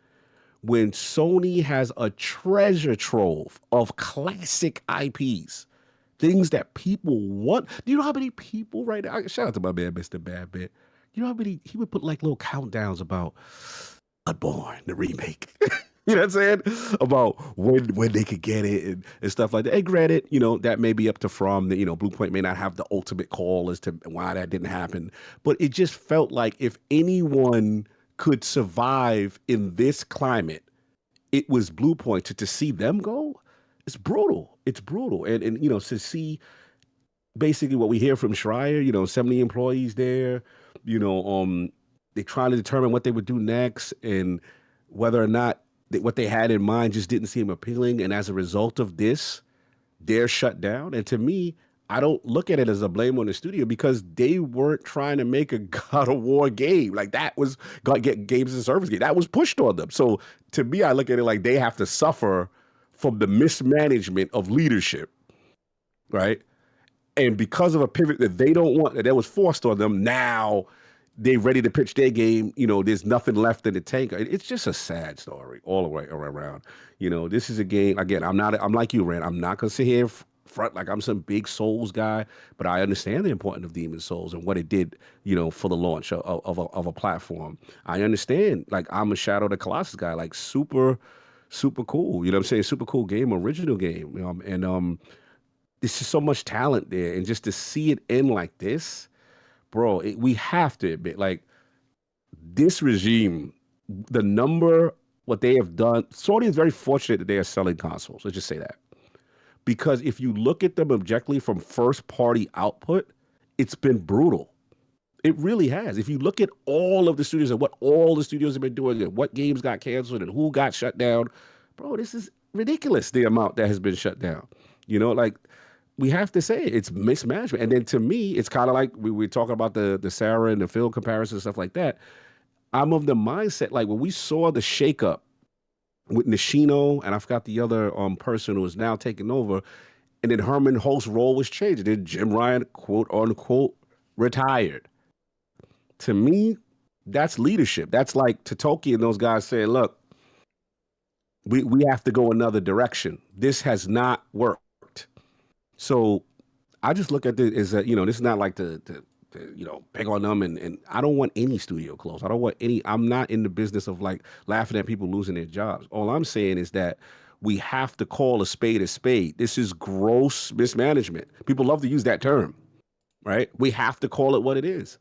when Sony has a treasure trove of classic IPs, things that people want. Do you know how many people right now? Shout out to my man, Mr. Badbit. You know how many he would put like little countdowns about Bloodborne, the remake. You know what I'm saying? About when they could get it and stuff like that. And granted, that may be up to From. Bluepoint may not have the ultimate call as to why that didn't happen. But it just felt like if anyone could survive in this climate, it was Bluepoint. To see them go, it's brutal. It's brutal. And to see basically what we hear from Schreier, 70 employees there, they trying to determine what they would do next, and whether or not what they had in mind just didn't seem appealing. And as a result of this, they're shut down. And to me, I don't look at it as a blame on the studio, because they weren't trying to make a God of War game. Like, that was get games as a service game. That was pushed on them. So to me, I look at it like they have to suffer from the mismanagement of leadership, right? And because of a pivot that they don't want, that was forced on them, now they're ready to pitch their game. There's nothing left in the tank. It's just a sad story all the way around. This is a game, again, I'm like you, Rand. I'm not going to sit here front like I'm some big Souls guy, but I understand the importance of Demon's Souls and what it did, for the launch of a platform. I understand, like, I'm a Shadow of the Colossus guy, like, super, super cool. You know what I'm saying? Super cool game, original game. And there's just so much talent there. And just to see it end like this, bro, we have to admit, like, this regime, what they have done, Sony is very fortunate that they are selling consoles. Let's just say that. Because if you look at them objectively from first-party output, it's been brutal. It really has. If you look at all of the studios and what all the studios have been doing and what games got canceled and who got shut down, bro, this is ridiculous, the amount that has been shut down. Like, we have to say it's mismanagement. And then to me, it's kind of like we talking about the Sarah and the Phil comparison and stuff like that. I'm of the mindset, like, when we saw the shakeup with Nishino, and I forgot the other person who is now taking over, and then Herman Holtz's role was changed. And then Jim Ryan, quote unquote, retired. To me, that's leadership. That's like Totoki and those guys saying, look, we have to go another direction. This has not worked. So I just look at it as this is not like to pick on them, and I don't want any studio closed. I'm not in the business of like laughing at people losing their jobs. All I'm saying is that we have to call a spade a spade. This is gross mismanagement. People love to use that term, right? We have to call it what it is.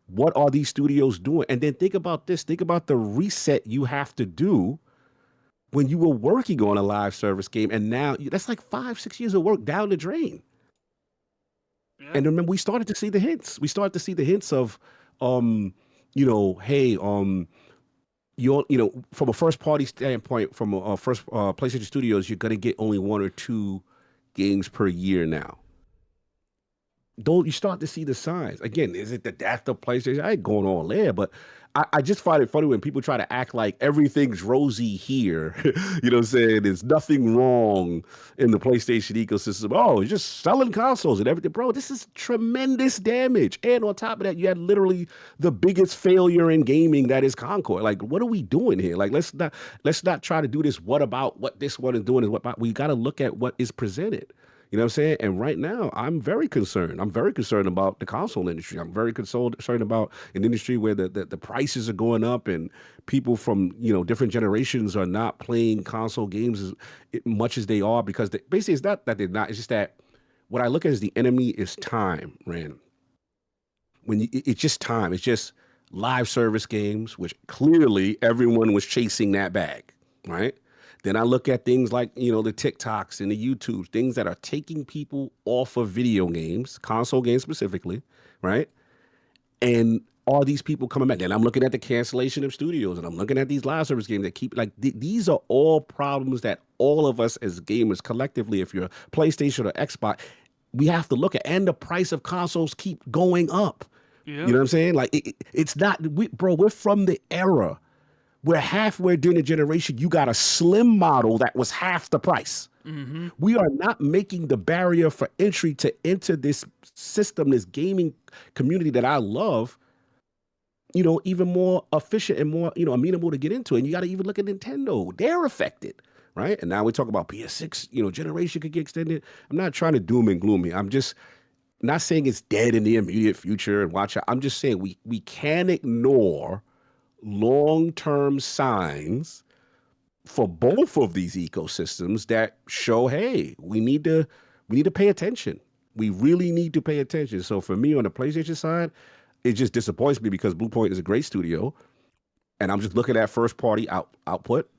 What are these studios doing? And then think about this. Think about the reset you have to do when you were working on a live service game, and now that's like 5-6 years of work down the drain. Yeah. And remember, we started to see the hints. We started to see the hints of hey, from a first party standpoint, from a first PlayStation Studios, you're gonna get only 1 or 2 games per year now. Don't you start to see the signs again? Is it the death of PlayStation? I ain't going on there, but I just find it funny when people try to act like everything's rosy here. You know what I'm saying? There's nothing wrong in the PlayStation ecosystem. Oh, it's just selling consoles and everything. Bro, this is tremendous damage. And on top of that, you had literally the biggest failure in gaming, that is Concord. Like, what are we doing here? Like, let's not try to do this. What about what this one is doing? Is what about, we got to look at what is presented. You know what I'm saying? And right now, I'm very concerned. I'm very concerned about the console industry. I'm very concerned about an industry where the prices are going up and people from, different generations are not playing console games as much as they are because basically it's not that they're not. It's just that what I look at as the enemy is time, Rand. It's just time. It's just live service games, which clearly everyone was chasing that bag, right? Then I look at things like, the TikToks and the YouTubes, things that are taking people off of video games, console games specifically, right? And all these people coming back. Then I'm looking at the cancellation of studios, and I'm looking at these live service games that keep, these are all problems that all of us as gamers collectively, if you're PlayStation or Xbox, we have to look at. And the price of consoles keep going up. Yep. You know what I'm saying? Like, it's not, we're from the era. We're halfway during the generation, you got a slim model that was half the price. Mm-hmm. We are not making the barrier for entry to enter this system, this gaming community that I love, even more efficient and more, amenable to get into. And you got to even look at Nintendo. They're affected, right? And now we talk about PS6, generation could get extended. I'm not trying to doom and gloom me. I'm just not saying it's dead in the immediate future and watch out. I'm just saying we can't ignore long-term signs for both of these ecosystems that show, hey, we need to pay attention. We really need to pay attention. So for me on the PlayStation side, it just disappoints me because Bluepoint is a great studio, and I'm just looking at first-party output.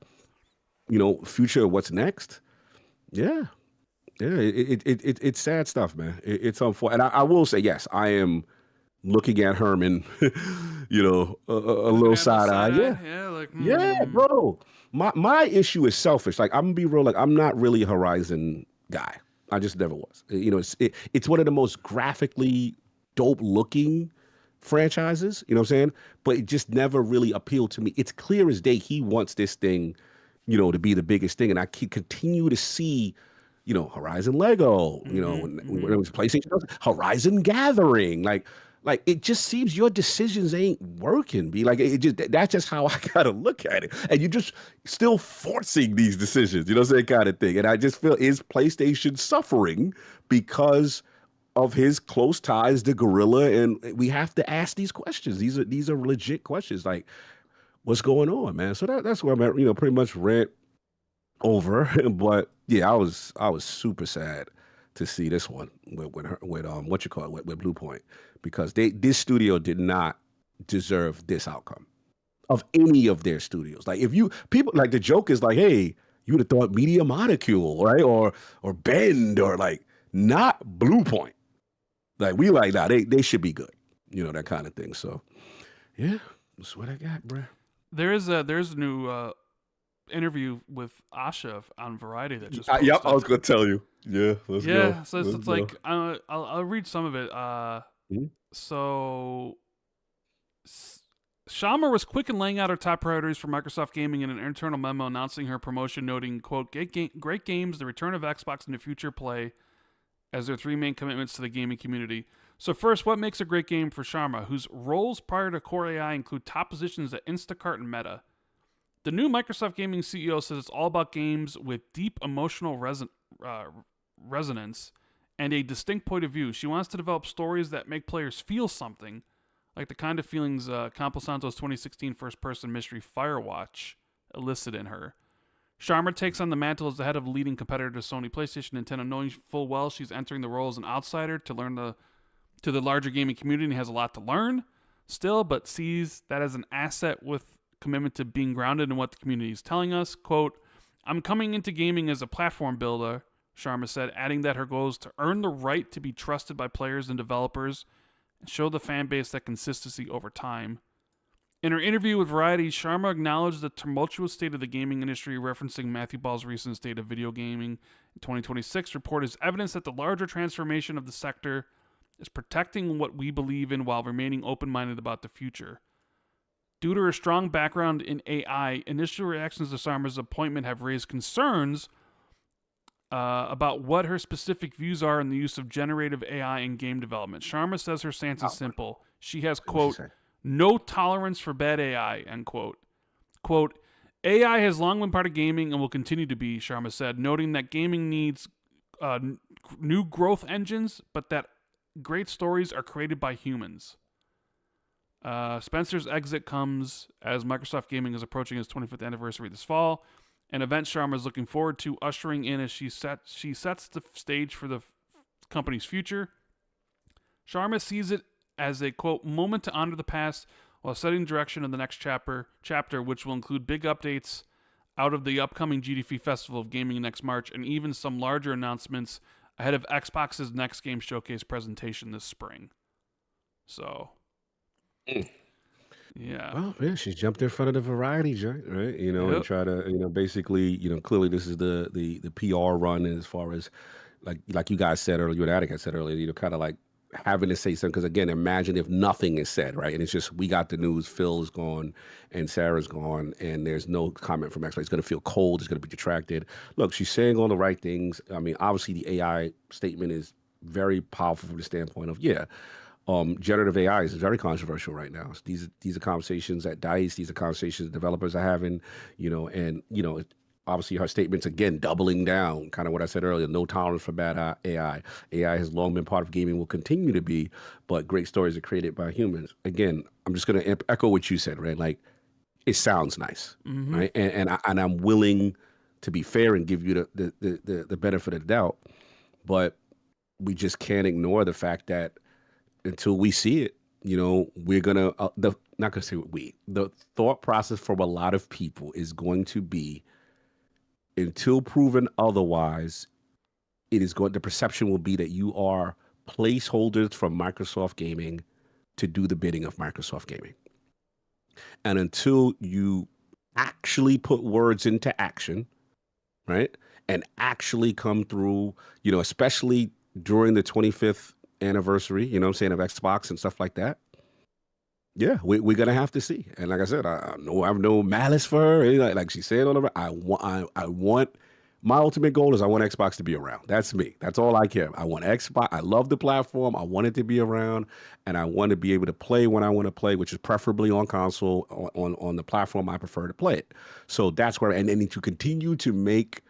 Future, what's next? Yeah, it's sad stuff, man. It's unfortunate, and I will say, yes, I am looking at Herman, a little side eye. Yeah. Yeah, bro. My issue is selfish. Like, I'm gonna be real, like, I'm not really a Horizon guy. I just never was. It's one of the most graphically dope looking franchises, you know what I'm saying? But it just never really appealed to me. It's clear as day he wants this thing, to be the biggest thing. And I continue to see, Horizon Lego, when it was PlayStation, Horizon Gathering, like it just seems your decisions ain't working. That's just how I gotta look at it. And you're just still forcing these decisions, you know what I'm saying, kind of thing. And I just feel, is PlayStation suffering because of his close ties to Guerrilla? And we have to ask these questions. These are legit questions. Like, what's going on, man? So that's where I'm at, pretty much rant over. But yeah, I was super sad to see this one with Bluepoint, because this studio did not deserve this outcome of any of their studios. Like, if people, like, the joke is like, hey, you would have thought Media Molecule, right? Or Bend, or like, not Bluepoint. Like, we like that. They should be good. That kind of thing. So yeah, that's what I got, bro. There's a new interview with Asha on Variety that just posted. Yep, I was gonna tell you. Yeah, let's go. Yeah, so it's like, I'll read some of it. So Schamer was quick in laying out her top priorities for Microsoft Gaming in an internal memo announcing her promotion, noting, quote, great games, the return of Xbox into future play as their 3 main commitments to the gaming community. So first, what makes a great game for Sharma, whose roles prior to Core AI include top positions at Instacart and Meta? The new Microsoft Gaming CEO says it's all about games with deep emotional resonance and a distinct point of view. She wants to develop stories that make players feel something, like the kind of feelings Camposanto's 2016 first-person mystery Firewatch elicited in her. Sharma takes on the mantle as the head of a leading competitor to Sony, PlayStation, Nintendo, knowing full well she's entering the role as an outsider to learn to the larger gaming community and has a lot to learn still, but sees that as an asset with commitment to being grounded in what the community is telling us. Quote, I'm coming into gaming as a platform builder, Sharma said, adding that her goal is to earn the right to be trusted by players and developers and show the fan base that consistency over time. In her interview with Variety, Sharma acknowledged the tumultuous state of the gaming industry, referencing Matthew Ball's recent State of Video Gaming in 2026 report as evidence that the larger transformation of the sector is protecting what we believe in while remaining open-minded about the future. Due to her strong background in AI, initial reactions to Sharma's appointment have raised concerns about what her specific views are in the use of generative AI in game development. Sharma says her stance is simple. She has, quote, no tolerance for bad AI, end quote. Quote, AI has long been part of gaming and will continue to be, Sharma said, noting that gaming needs new growth engines, but that great stories are created by humans. Spencer's exit comes as Microsoft Gaming is approaching its 25th anniversary this fall, an event Sharma is looking forward to ushering in as she sets the stage for the company's future. Sharma sees it as a, quote, moment to honor the past while setting direction in the next chapter, which will include big updates out of the upcoming GDC Festival of Gaming next March, and even some larger announcements ahead of Xbox's next Game Showcase presentation this spring. So, yeah. Well, yeah, she jumped in front of the Variety joint, right? You know, and try to, basically, clearly this is the PR run as far as, like you guys said earlier, you and Attic said earlier, kind of like having to say something, because again, imagine if nothing is said, right? And it's just, we got the news, Phil is gone and Sarah's gone, and there's no comment from Xbox. It's going to feel cold, it's going to be detracted. Look, she's saying all the right things. I mean, obviously the AI statement is very powerful from the standpoint of, generative AI is very controversial right now. These are conversations at DICE, these are conversations developers are having, obviously her statements, again, doubling down, kind of what I said earlier, no tolerance for bad AI. AI has long been part of gaming, will continue to be, but great stories are created by humans. Again, I'm just going to echo what you said, right? Like, it sounds nice, right? And I'm willing to be fair and give you the benefit of the doubt, but we just can't ignore the fact that until we see it, we're going to, not going to say the thought process for a lot of people is going to be, until proven otherwise, the perception will be that you are placeholders from Microsoft Gaming to do the bidding of Microsoft Gaming. And until you actually put words into action, right, and actually come through, especially during the 25th anniversary, of Xbox and stuff like that, yeah, we're gonna have to see. And like I said, I have no malice for her. Like she said on the, I want my ultimate goal is I want Xbox to be around. That's me. That's all I care. I want Xbox. I love the platform. I want it to be around, and I want to be able to play when I want to play, which is preferably on console, on the platform I prefer to play it. So that's where, and then to continue to make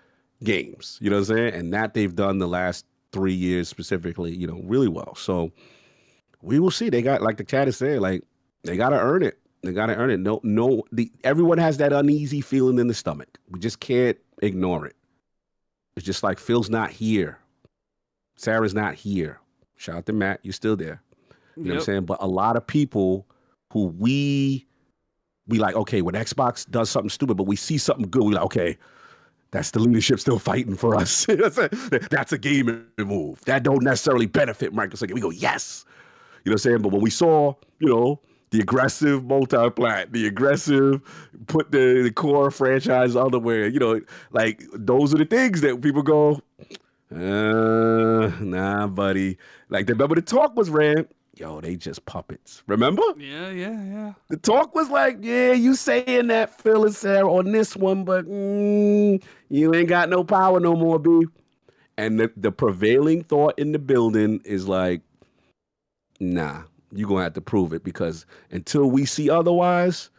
games. You know what I'm saying? And that they've done the last 3 years specifically, really well. So we will see. They got, like the chat is saying, like, they got to earn it. They got to earn it. Everyone has that uneasy feeling in the stomach. We just can't ignore it. It's just like Phil's not here. Sarah's not here. Shout out to Matt. You're still there. You know what I'm saying? But a lot of people who we like, okay, when Xbox does something stupid, but we see something good, we like, okay, that's the leadership still fighting for us. That's a gaming move. That don't necessarily benefit Microsoft. We go, yes. You know what I'm saying? But when we saw, the aggressive multi-plat, the aggressive put the core franchise elsewhere, like those are the things that people go, nah, buddy. Like, remember the talk was, Rand, yo, they just puppets. Remember? Yeah. The talk was like, yeah, you saying that, Phil and Sarah, on this one, but you ain't got no power no more, B. And the prevailing thought in the building is like, nah. You're going to have to prove it, because until we see otherwise,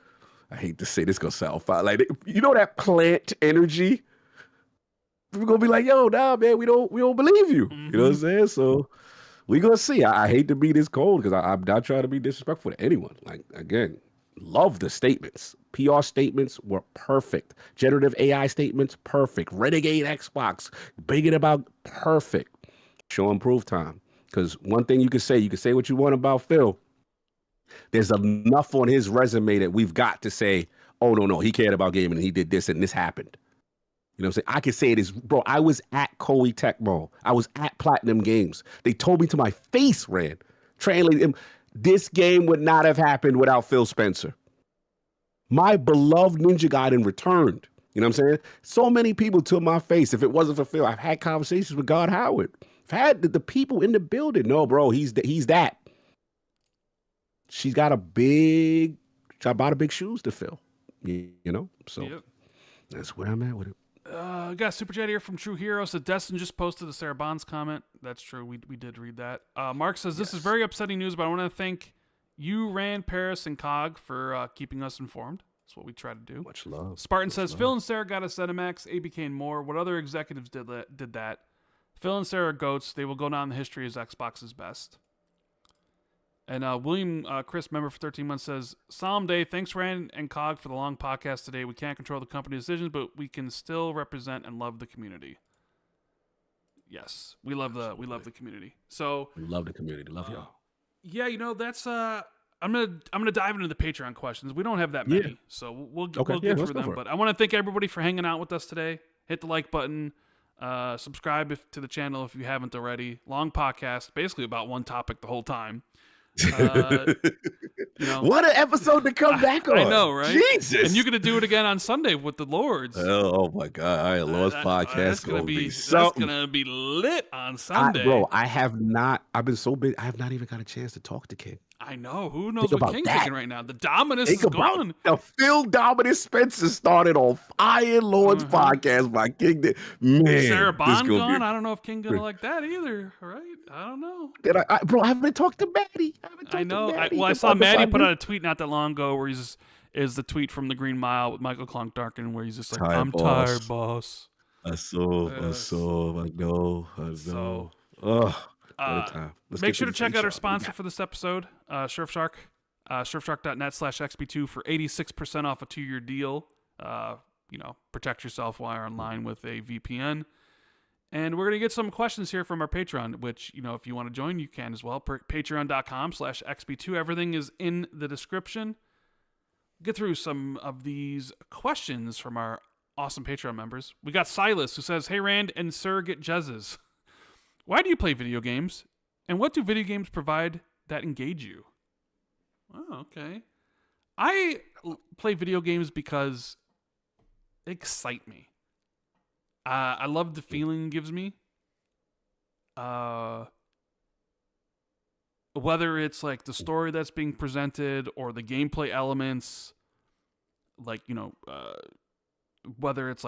I hate to say this, going to sound fine. Like, that plant energy, we're going to be like, yo, nah, man, we don't believe you. You know what I'm saying? So we're going to see. I hate to be this cold, because I'm not trying to be disrespectful to anyone. Like, again, love the statements. PR statements were perfect. Generative AI statements, perfect. Renegade Xbox, bigging about, perfect. Show and prove time. Because one thing you can say what you want about Phil. There's enough on his resume that we've got to say, oh, no, he cared about gaming and he did this and this happened. You know what I'm saying? I can say it is, bro, I was at Koei Tecmo. I was at Platinum Games. They told me to my face, Rand, translating him, this game would not have happened without Phil Spencer. My beloved Ninja Gaiden returned. You know what I'm saying? So many people to my face. If it wasn't for Phil, I've had conversations with Todd Howard. I've had the people in the building. No, bro, he's that. She's got a big shoes to fill. You know? So that's where I'm at with it. We got a super chat here from True Hero. So Destin just posted the Sarah Bonds comment. That's true. We did read that. Mark says, this is very upsetting news, but I want to thank you, Rand, Paris, and Cog for keeping us informed. That's what we try to do. Much love. Spartan says, Phil and Sarah got a ZeniMax, ABK and more. What other executives did that? Phil and Sarah are goats. They will go down in the history as Xbox's best. And William Chris, member for 13 months, says, solemn day. Thanks, Rand and Cog, for the long podcast today. We can't control the company decisions, but we can still represent and love the community. Yes, we love the community. So we love the community. Love y'all. Yeah, you know, that's I'm gonna dive into the Patreon questions. We don't have that many, so we'll get through them. But I want to thank everybody for hanging out with us today. Hit the like button. Subscribe to the channel if you haven't already. Long podcast, basically about one topic the whole time. You know, what an episode to come back on. I know, right? Jesus. And you're gonna do it again on Sunday with the Lords. Oh my God! All right, Lord's podcast that's gonna be lit on Sunday. I have not. I've been so big. I have not even got a chance to talk to King. I know. Who knows what King's thinking right now? The Dominus is gone. The Phil Dominus Spencer started on Iron Lord's podcast by King. Man, Sarah Bond gone? I don't know if King gonna like that either. Right? I don't know. Bro, I haven't talked to Maddie. I know. I saw Maddie put out a tweet not that long ago where is the tweet from the Green Mile with Michael Clark Darkin where he's just like, I'm tired, boss. I know. So, time. Make sure to check out our sponsor for this episode, Surfshark. Surfshark.net/XB2 for 86% off a 2-year deal. Protect yourself while you're online with a VPN. And we're going to get some questions here from our Patreon, which, if you want to join, you can as well. Patreon.com/XB2. Everything is in the description. Get through some of these questions from our awesome Patreon members. We got Silas, who says, hey, Rand and Surrogate Jez's. Why do you play video games? And what do video games provide that engage you? Oh, okay. I play video games because they excite me. I love the feeling it gives me. Whether it's like the story that's being presented or the gameplay elements, whether it's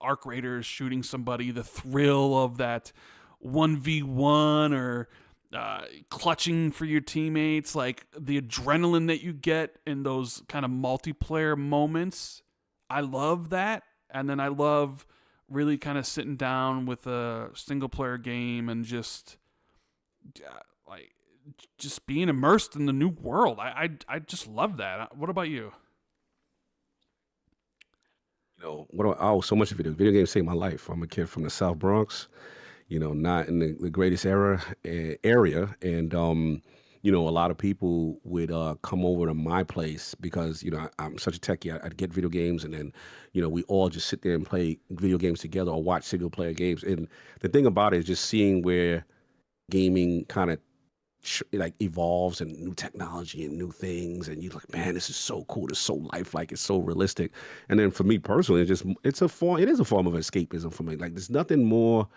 Arc Raiders shooting somebody, the thrill of that 1v1 or clutching for your teammates, like the adrenaline that you get in those kind of multiplayer moments. I love that. And then I love really kind of sitting down with a single player game and just being immersed in the new world. I just love that. What about you? So much of video games saved my life. I'm a kid from the South Bronx, not in the greatest area. And, a lot of people would come over to my place because, I'm such a techie. I'd get video games and then, we all just sit there and play video games together or watch single player games. And the thing about it is just seeing where gaming kind of evolves and new technology and new things. And you're like, man, this is so cool. It's so lifelike. It's so realistic. And then for me personally, it is a form of escapism for me. Like there's nothing more.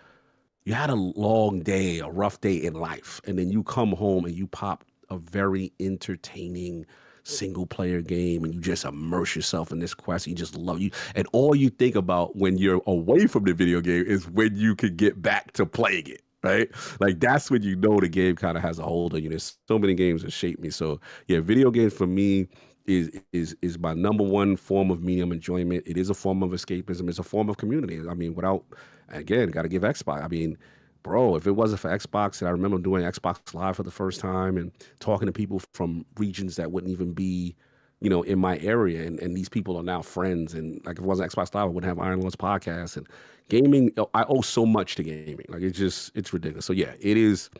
You had a long day, a rough day in life, and then you come home and you pop a very entertaining single player game and you just immerse yourself in this quest. You just love you. And all you think about when you're away from the video game is when you can get back to playing it, right? Like that's when the game kind of has a hold on you. There's so many games that shape me. So yeah, video games for me is my number one form of medium enjoyment. It is a form of escapism. It's a form of community. I mean, got to give Xbox. I mean, bro, if it wasn't for Xbox, and I remember doing Xbox Live for the first time and talking to people from regions that wouldn't even be, in my area. And these people are now friends. And like if it wasn't Xbox Live, I wouldn't have Iron Lord's podcast. And gaming, I owe so much to gaming. Like it's ridiculous. So yeah, it is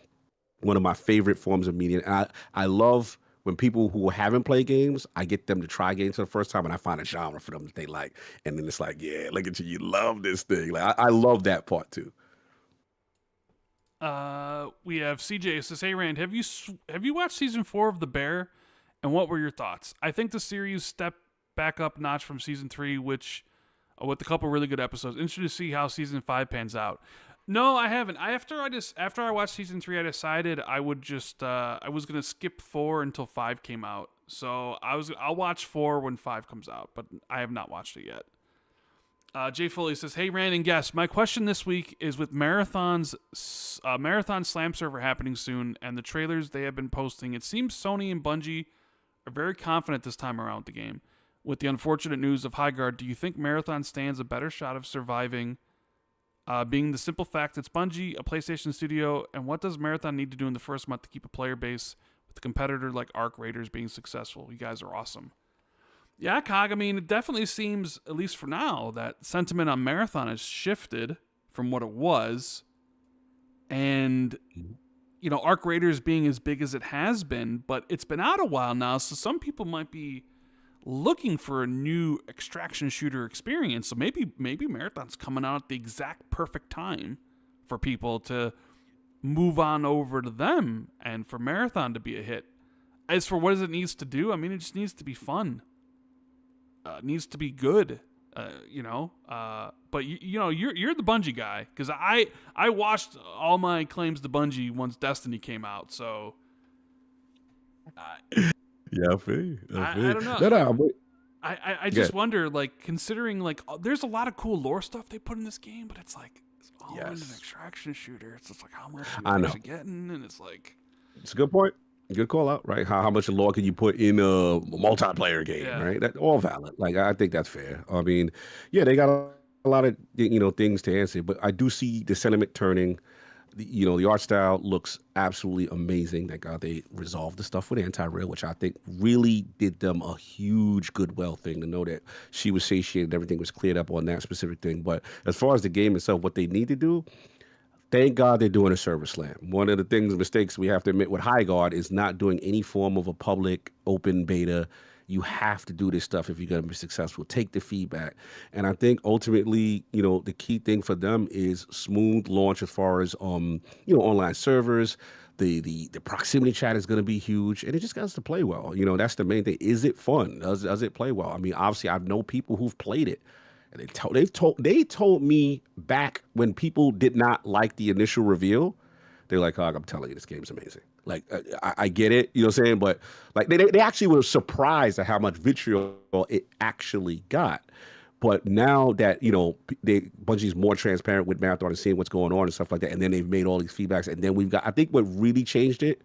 one of my favorite forms of media. And I love when people who haven't played games, I get them to try games for the first time and I find a genre for them that they like. And then it's like, yeah, look at you. You love this thing. Like I love that part too. We have CJ who says, hey Rand, have you watched season 4 of The Bear? And what were your thoughts? I think the series stepped back up notch from season 3, which with a couple really good episodes. Interested to see how season 5 pans out. No, I haven't. After I watched season 3, I decided I would just I was gonna skip 4 until 5 came out. So I'll watch 4 when 5 comes out, but I have not watched it yet. Jay Foley says, "Hey, Rand and guests, my question this week is with Marathon Slam Server happening soon and the trailers they have been posting. It seems Sony and Bungie are very confident this time around with the game. With the unfortunate news of Highguard, do you think Marathon stands a better shot of surviving? Being the simple fact it's Bungie, a PlayStation studio, and what does Marathon need to do in the first month to keep a player base with a competitor like Arc Raiders being successful? You guys are awesome." Yeah, Cog, I mean, it definitely seems, at least for now, that sentiment on Marathon has shifted from what it was. And, you know, Arc Raiders being as big as it has been, but it's been out a while now, so some people might be looking for a new extraction shooter experience. So maybe Marathon's coming out at the exact perfect time for people to move on over to them and for Marathon to be a hit. As for what it needs to do, I mean, it just needs to be fun. It needs to be good, you know. But you know, you're the Bungie guy, because I watched all my claims to Bungie once Destiny came out. So yeah, I feel. I don't know. I just wonder, like, considering like there's a lot of cool lore stuff they put in this game, but it's like it's all in an extraction shooter. It's just like how much are you actually getting, and it's like it's a good point. Good call out, right? How much lore can you put in a multiplayer game, right? That's all valid. Like, I think that's fair. I mean, yeah, they got a lot of, you know, things to answer, but I do see the sentiment turning. You know, the art style looks absolutely amazing. Thank God they resolved the stuff with Anti-Rail, which I think really did them a huge goodwill thing to know that she was satiated, everything was cleared up on that specific thing. But as far as the game itself, what they need to do, thank God they're doing a server slam. One of the mistakes we have to admit with Highguard is not doing any form of a public open beta. You have to do this stuff if you're going to be successful. Take the feedback. And I think ultimately, you know, the key thing for them is smooth launch as far as, you know, online servers. The proximity chat is going to be huge, and it just has to play well. You know, that's the main thing. Is it fun? Does it play well? I mean, obviously, I know people who've played it. And they told me back when people did not like the initial reveal, they're like, "Oh, I'm telling you, this game's amazing." Like, I get it, you know what I'm saying? But like, they actually were surprised at how much vitriol it actually got. But now that, you know, Bungie's more transparent with Marathon and seeing what's going on and stuff like that, and then they've made all these feedbacks, and then we've got, I think what really changed it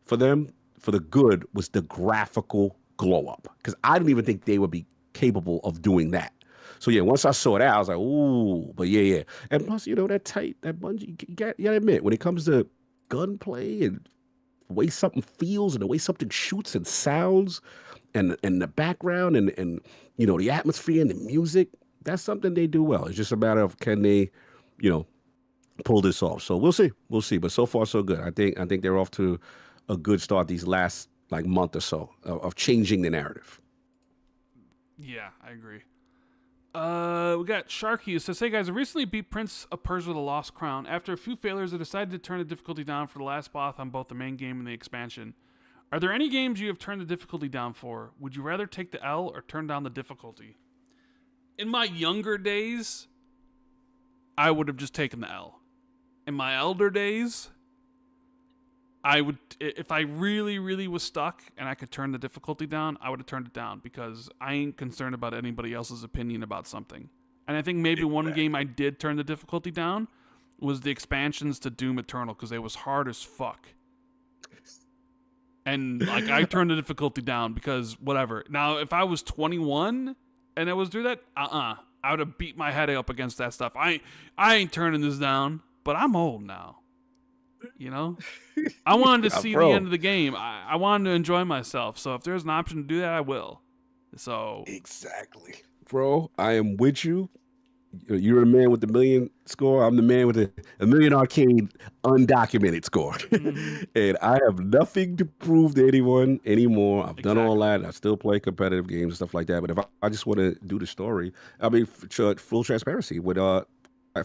for them, for the good, was the graphical glow up. Because I didn't even think they would be capable of doing that. So yeah, once I saw that, I was like, ooh, but yeah. And plus, you know, that Bungie, you gotta admit, when it comes to gunplay and the way something feels and the way something shoots and sounds and the background and you know, the atmosphere and the music, that's something they do well. It's just a matter of can they, you know, pull this off. So we'll see. But so far so good. I think they're off to a good start these last like month or so of changing the narrative. Yeah, I agree. We got Sharky who says, "Hey guys, I recently beat Prince of Persia: The Lost Crown. After a few failures, I decided to turn the difficulty down for the last boss on both the main game and the expansion. Are there any games you have turned the difficulty down for? Would you rather take the L or turn down the difficulty?" In my younger days, I would have just taken the L. In my elder days, I would, if I really, really was stuck and I could turn the difficulty down, I would have turned it down because I ain't concerned about anybody else's opinion about something. And I think maybe one game I did turn the difficulty down was the expansions to Doom Eternal because it was hard as fuck. And like I turned the difficulty down because whatever. Now, if I was 21 and I was doing that, I would have beat my head up against that stuff. I ain't turning this down, but I'm old now. You know, I wanted to see the end of the game. I wanted to enjoy myself. So if there's an option to do that, I will. So exactly, bro. I am with you. You're the man with the million score. I'm the man with a million arcade undocumented score. Mm-hmm. And I have nothing to prove to anyone anymore. I've done all that. I still play competitive games and stuff like that. But if I just want to do the story, I mean, full transparency with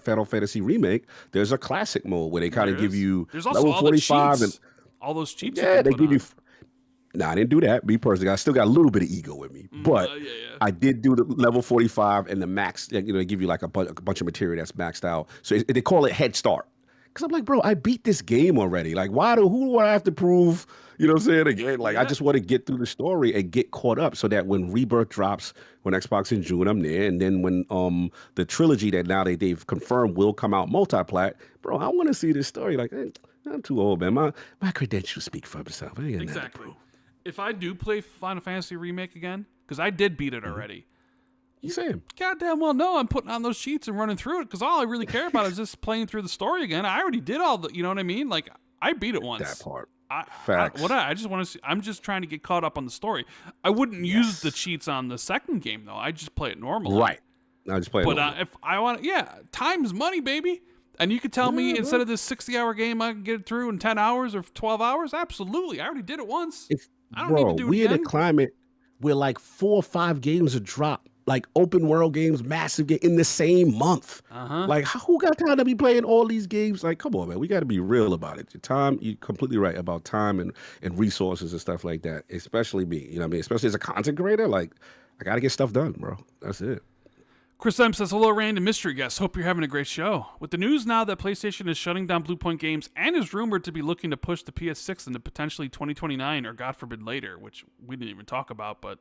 Final Fantasy Remake, there's a classic mode where they kind of give you there's also level 45 and all those cheats. Yeah, they give you. Nah, I didn't do that. Me personally, I still got a little bit of ego with me, but I did do the level 45 and the max. You know, they give you like a bunch of material that's maxed out. So they call it Head Start. Because I'm like, bro, I beat this game already. Like, who do I have to prove? You know what I'm saying? Again, like, I just want to get through the story and get caught up so that when Rebirth drops, when Xbox in June, I'm there. And then when the trilogy that now they've confirmed will come out multi-plat, bro, I want to see this story. Like, hey, I'm too old, man. My credentials speak for themselves. Exactly. If I do play Final Fantasy Remake again, because I did beat it already. You saying? Goddamn well no, I'm putting on those sheets and running through it because all I really care about is just playing through the story again. I already did all the, you know what I mean? Like, I beat it once. That part. Facts. I just want to see. I'm just trying to get caught up on the story. I wouldn't use the cheats on the second game though. I just play it normally. Right. I just play it. But if I want, time is money, baby. And you could tell me instead of this 60-hour game, I can get it through in 10 hours or 12 hours. Absolutely, I already did it once. I don't need to do it we again. in a climate where like 4 or 5 games are dropped. Like open world games, massive game in the same month. Like who got time to be playing all these games? Like, come on, man, we got to be real about it. Your time, you're completely right about time and resources and stuff like that. Especially me, you know what I mean? Especially as a content creator, like I got to get stuff done, bro. That's it. Chris M says, hello, Rand and mystery guests. Hope you're having a great show. With the news now that PlayStation is shutting down Bluepoint Games and is rumored to be looking to push the PS6 into potentially 2029 or God forbid later, which we didn't even talk about, but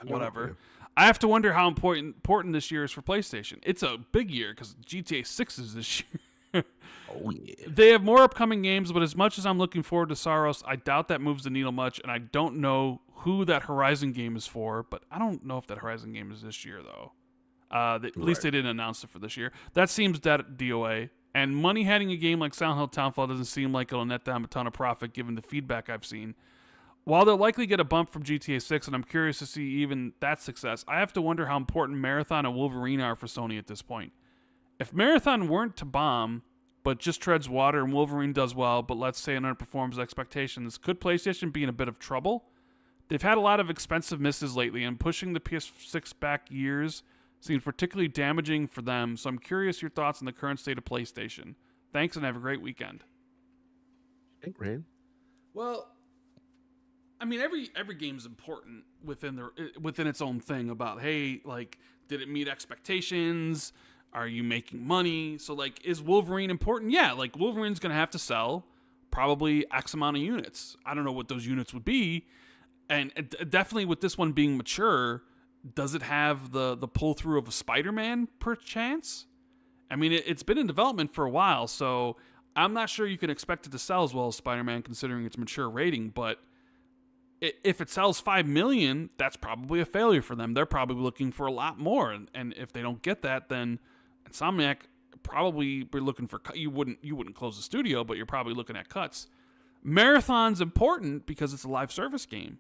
whatever. I have to wonder how important this year is for PlayStation. It's a big year because GTA 6 is this year. Oh, yeah. They have more upcoming games, but as much as I'm looking forward to Saros, I doubt that moves the needle much, and I don't know who that Horizon game is for, but I don't know if that Horizon game is this year, though. At least they didn't announce it for this year. That seems that DOA. And money heading a game like Silent Hill Townfall doesn't seem like it'll net them a ton of profit given the feedback I've seen. While they'll likely get a bump from GTA 6, and I'm curious to see even that success, I have to wonder how important Marathon and Wolverine are for Sony at this point. If Marathon weren't to bomb, but just treads water and Wolverine does well, but let's say it underperforms expectations, could PlayStation be in a bit of trouble? They've had a lot of expensive misses lately, and pushing the PS6 back years seems particularly damaging for them, so I'm curious your thoughts on the current state of PlayStation. Thanks, and have a great weekend. Hey, Rand. Well, I mean, every game's important within its own thing about, hey, like, did it meet expectations? Are you making money? So, like, is Wolverine important? Yeah, like, Wolverine's going to have to sell probably X amount of units. I don't know what those units would be. And definitely with this one being mature, does it have the pull-through of a Spider-Man per chance? I mean, it's been in development for a while, so I'm not sure you can expect it to sell as well as Spider-Man considering its mature rating, but if it sells 5 million, that's probably a failure for them. They're probably looking for a lot more, and if they don't get that, then Insomniac probably be looking for you wouldn't close the studio, but you're probably looking at cuts. Marathon's important because it's a live service game,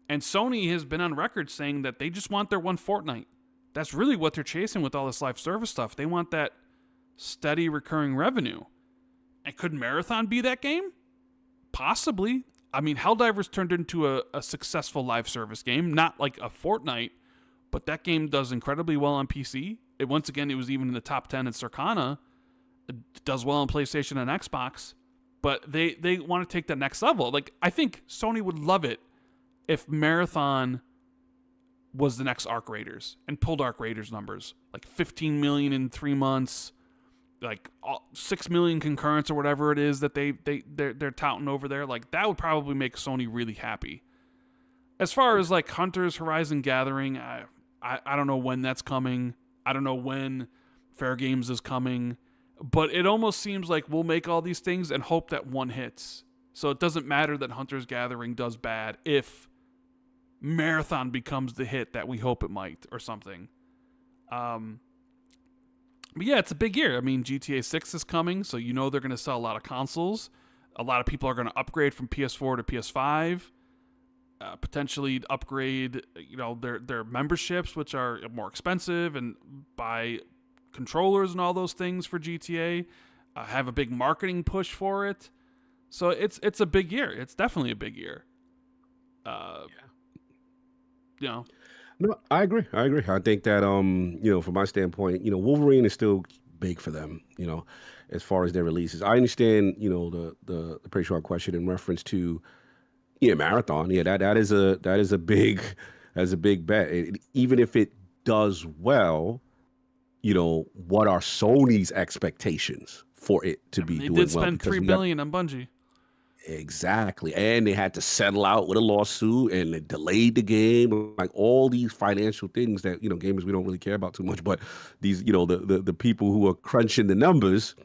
and Sony has been on record saying that they just want their one Fortnite. That's really what they're chasing with all this live service stuff. They want that steady recurring revenue. And could Marathon be that game? Possibly. I mean, Helldivers turned into a successful live service game, not like a Fortnite, but that game does incredibly well on PC. It was even in the top 10 at Circana. It does well on PlayStation and Xbox, but they want to take that next level. Like, I think Sony would love it if Marathon was the next Arc Raiders and pulled Arc Raiders numbers, like 15 million in 3 months, like 6 million concurrents or whatever it is that they're touting over there. Like, that would probably make Sony really happy. As far as like Hunter's Horizon Gathering, I don't know when that's coming. I don't know when Fair Games is coming, but it almost seems like we'll make all these things and hope that one hits. So it doesn't matter that Hunter's Gathering does bad if Marathon becomes the hit that we hope it might or something. But yeah, it's a big year. I mean, GTA 6 is coming, so you know they're going to sell a lot of consoles. A lot of people are going to upgrade from PS4 to PS5, potentially upgrade, their memberships, which are more expensive, and buy controllers and all those things for GTA. Have a big marketing push for it. So it's a big year. It's definitely a big year. No, I agree. I think that, from my standpoint, Wolverine is still big for them, as far as their releases. I understand, the pretty short question in reference to, Yeah, Marathon. Yeah, that is a big bet. Even if it does well, what are Sony's expectations for it to be they doing did well? spend $3 billion on Bungie. Exactly, and they had to settle out with a lawsuit, and they delayed the game. Like all these financial things that gamers we don't really care about too much, but these the people who are crunching the numbers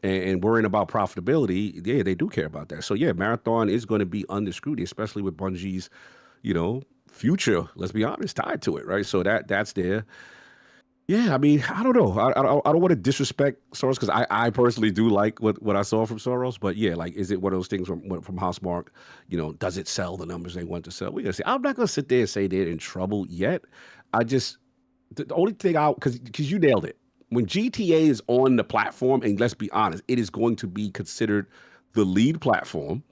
and worrying about profitability, yeah, they do care about that. So yeah, Marathon is going to be under scrutiny, especially with Bungie's, future. Let's be honest, tied to it, right? So that's there. Yeah, I mean, I don't know. I don't want to disrespect Soros because I personally do like what I saw from Soros, but yeah, like, is it one of those things from Housemarque? Does it sell the numbers they want to sell? We gotta see. I'm not gonna sit there and say they're in trouble yet. The only thing because you nailed it. When GTA is on the platform, and let's be honest, it is going to be considered the lead platform,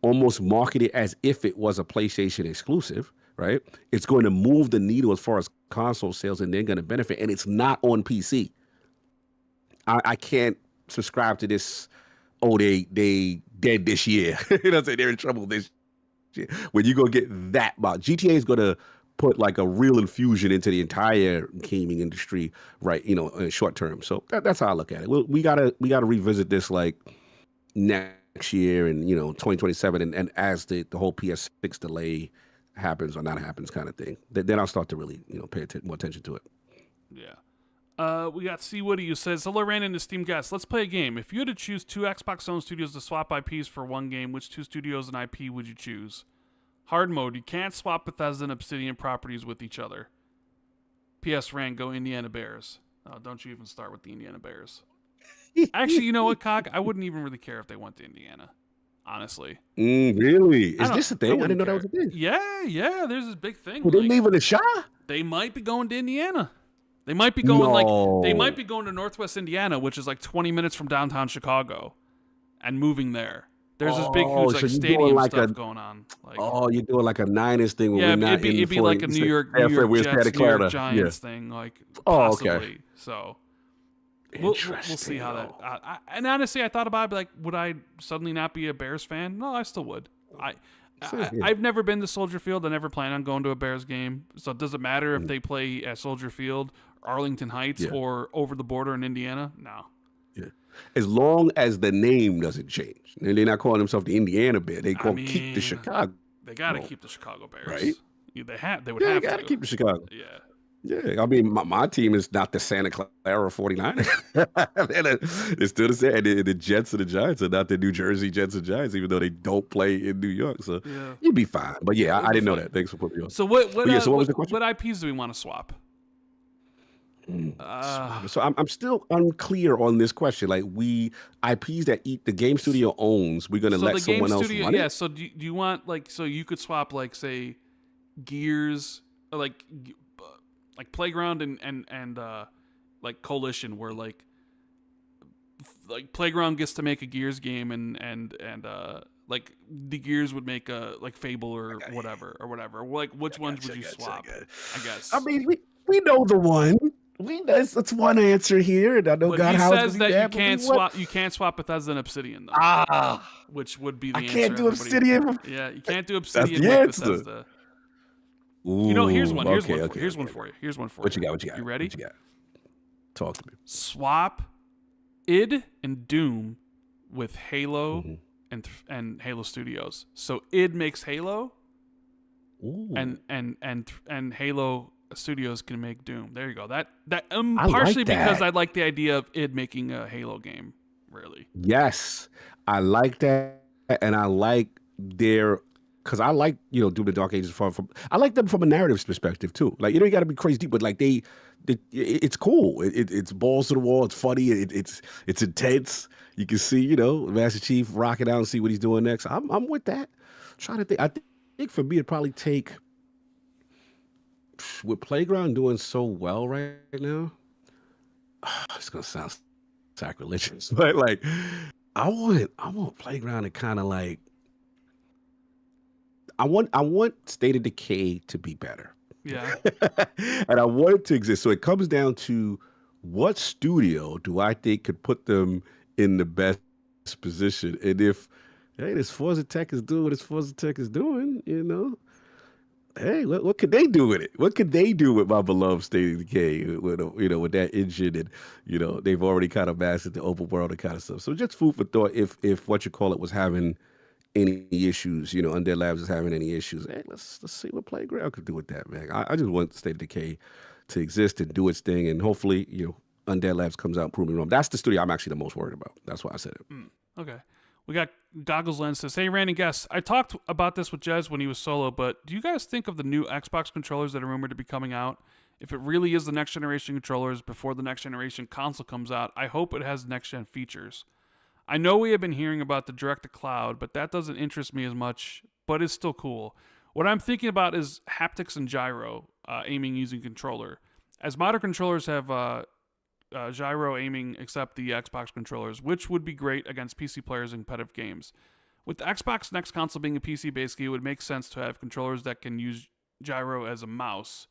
almost marketed as if it was a PlayStation exclusive, right? It's going to move the needle as far as console sales, and they're going to benefit. And it's not on PC. I can't subscribe to this. Oh, they dead this year. I'm saying? They're in trouble this year. When you go get that, GTA is going to put like a real infusion into the entire gaming industry, right? In short term. So that's how I look at it. We gotta revisit this like next year and 2027, and as the whole PS6 delay happens or not happens kind of thing, then I'll start to really pay more attention to it. Yeah. We got C Woody who says, hello, Rand and Steam guests. Let's play a game. If you had to choose two Xbox owned studios to swap IPs for one game, which two studios and IP would you choose? Hard mode, you can't swap Bethesda and Obsidian properties with each other. P.S. Rand, go Indiana Bears. Oh, don't you even start with the Indiana Bears. Actually, you know what, Cog? I wouldn't even really care if they went to Indiana. Honestly. Really? Is this a thing? I didn't know that was a thing. Yeah, there's this big thing. Well, they leaving the shot? They might be going to Indiana. They might be going they might be going to Northwest Indiana, which is like 20 minutes from downtown Chicago, and moving there. There's this big, huge stadium stuff going on. You're doing like a Niners thing. Yeah, it'd be like a New York Giants thing, like possibly. Okay. So we'll see how that. And honestly, I thought about it, like, would I suddenly not be a Bears fan? No, I still would. I've never been to Soldier Field. I never plan on going to a Bears game. So does it matter if they play at Soldier Field, Arlington Heights, or over the border in Indiana? No. Yeah. As long as the name doesn't change. And they're not calling themselves the Indiana Bears. They keep the Chicago. They got to keep the Chicago Bears. Right? They would have to. Got to keep the Chicago. Yeah. Yeah, I mean, my team is not the Santa Clara 49ers. It's still the same. And the Jets and the Giants are not the New Jersey Jets and Giants, even though they don't play in New York. So you'd be fine. But yeah, I didn't know that. Thanks for putting me on. So what was the question? What IPs do we want to swap? So I'm still unclear on this question. Like, IPs that the game studio owns, we're going to let someone else run it? Yeah, so do you want, like, so you could swap, like, say, Gears, like Playground and like Coalition, where like Playground gets to make a Gears game and like the Gears would make a like Fable or whatever. Like, which ones would you swap? I guess. I mean, we know the one. That's one answer here, and I know God says that you can't swap Bethesda and Obsidian though. Which would be the answer. I can't do Obsidian. Yeah, you can't do Obsidian with Bethesda. Ooh, here's one. Here's one for you. What you got? You ready? What you got? Talk to me. Swap id and Doom with Halo and Halo Studios. So id makes Halo, and Halo Studios can make Doom. There you go. That partially because I like the idea of id making a Halo game. Really. Yes, I like that, and I like their. Because I like, Doom and Dark Ages I like them from a narrative perspective too. Like, you got to be crazy deep, but like it's cool. It's balls to the wall. It's funny. It's intense. You can see, Master Chief rocking out and see what he's doing next. I'm with that. I'm trying to think. I think for me, it'd probably take, with Playground doing so well right now, it's gonna sound sacrilegious, but like, I want Playground to kind of like. I want State of Decay to be better. Yeah. And I want it to exist. So it comes down to what studio do I think could put them in the best position? And if Hey, this Forza Tech is doing what this Forza Tech is doing, you know. Hey, what could they do with it? What could they do with my beloved State of Decay with with that engine and they've already kind of mastered the open world and kind of stuff. So just food for thought. If what you call it was having any issues, Undead Labs is having any issues. Hey, let's see what Playground could do with that, man. I just want State of Decay to exist and do its thing, and hopefully, Undead Labs comes out and proves me wrong. That's the studio I'm actually the most worried about. That's why I said it. Okay. We got Goggles Lens says, hey, Randy Guess, I talked about this with Jez when he was solo, but do you guys think of the new Xbox controllers that are rumored to be coming out? If it really is the next generation controllers before the next generation console comes out, I hope it has next-gen features. I know we have been hearing about the direct-to-cloud, but that doesn't interest me as much, but it's still cool. What I'm thinking about is haptics and gyro aiming using controller. As modern controllers have gyro aiming except the Xbox controllers, which would be great against PC players in competitive games. With the Xbox next console being a PC basically, it would make sense to have controllers that can use gyro as a mouse.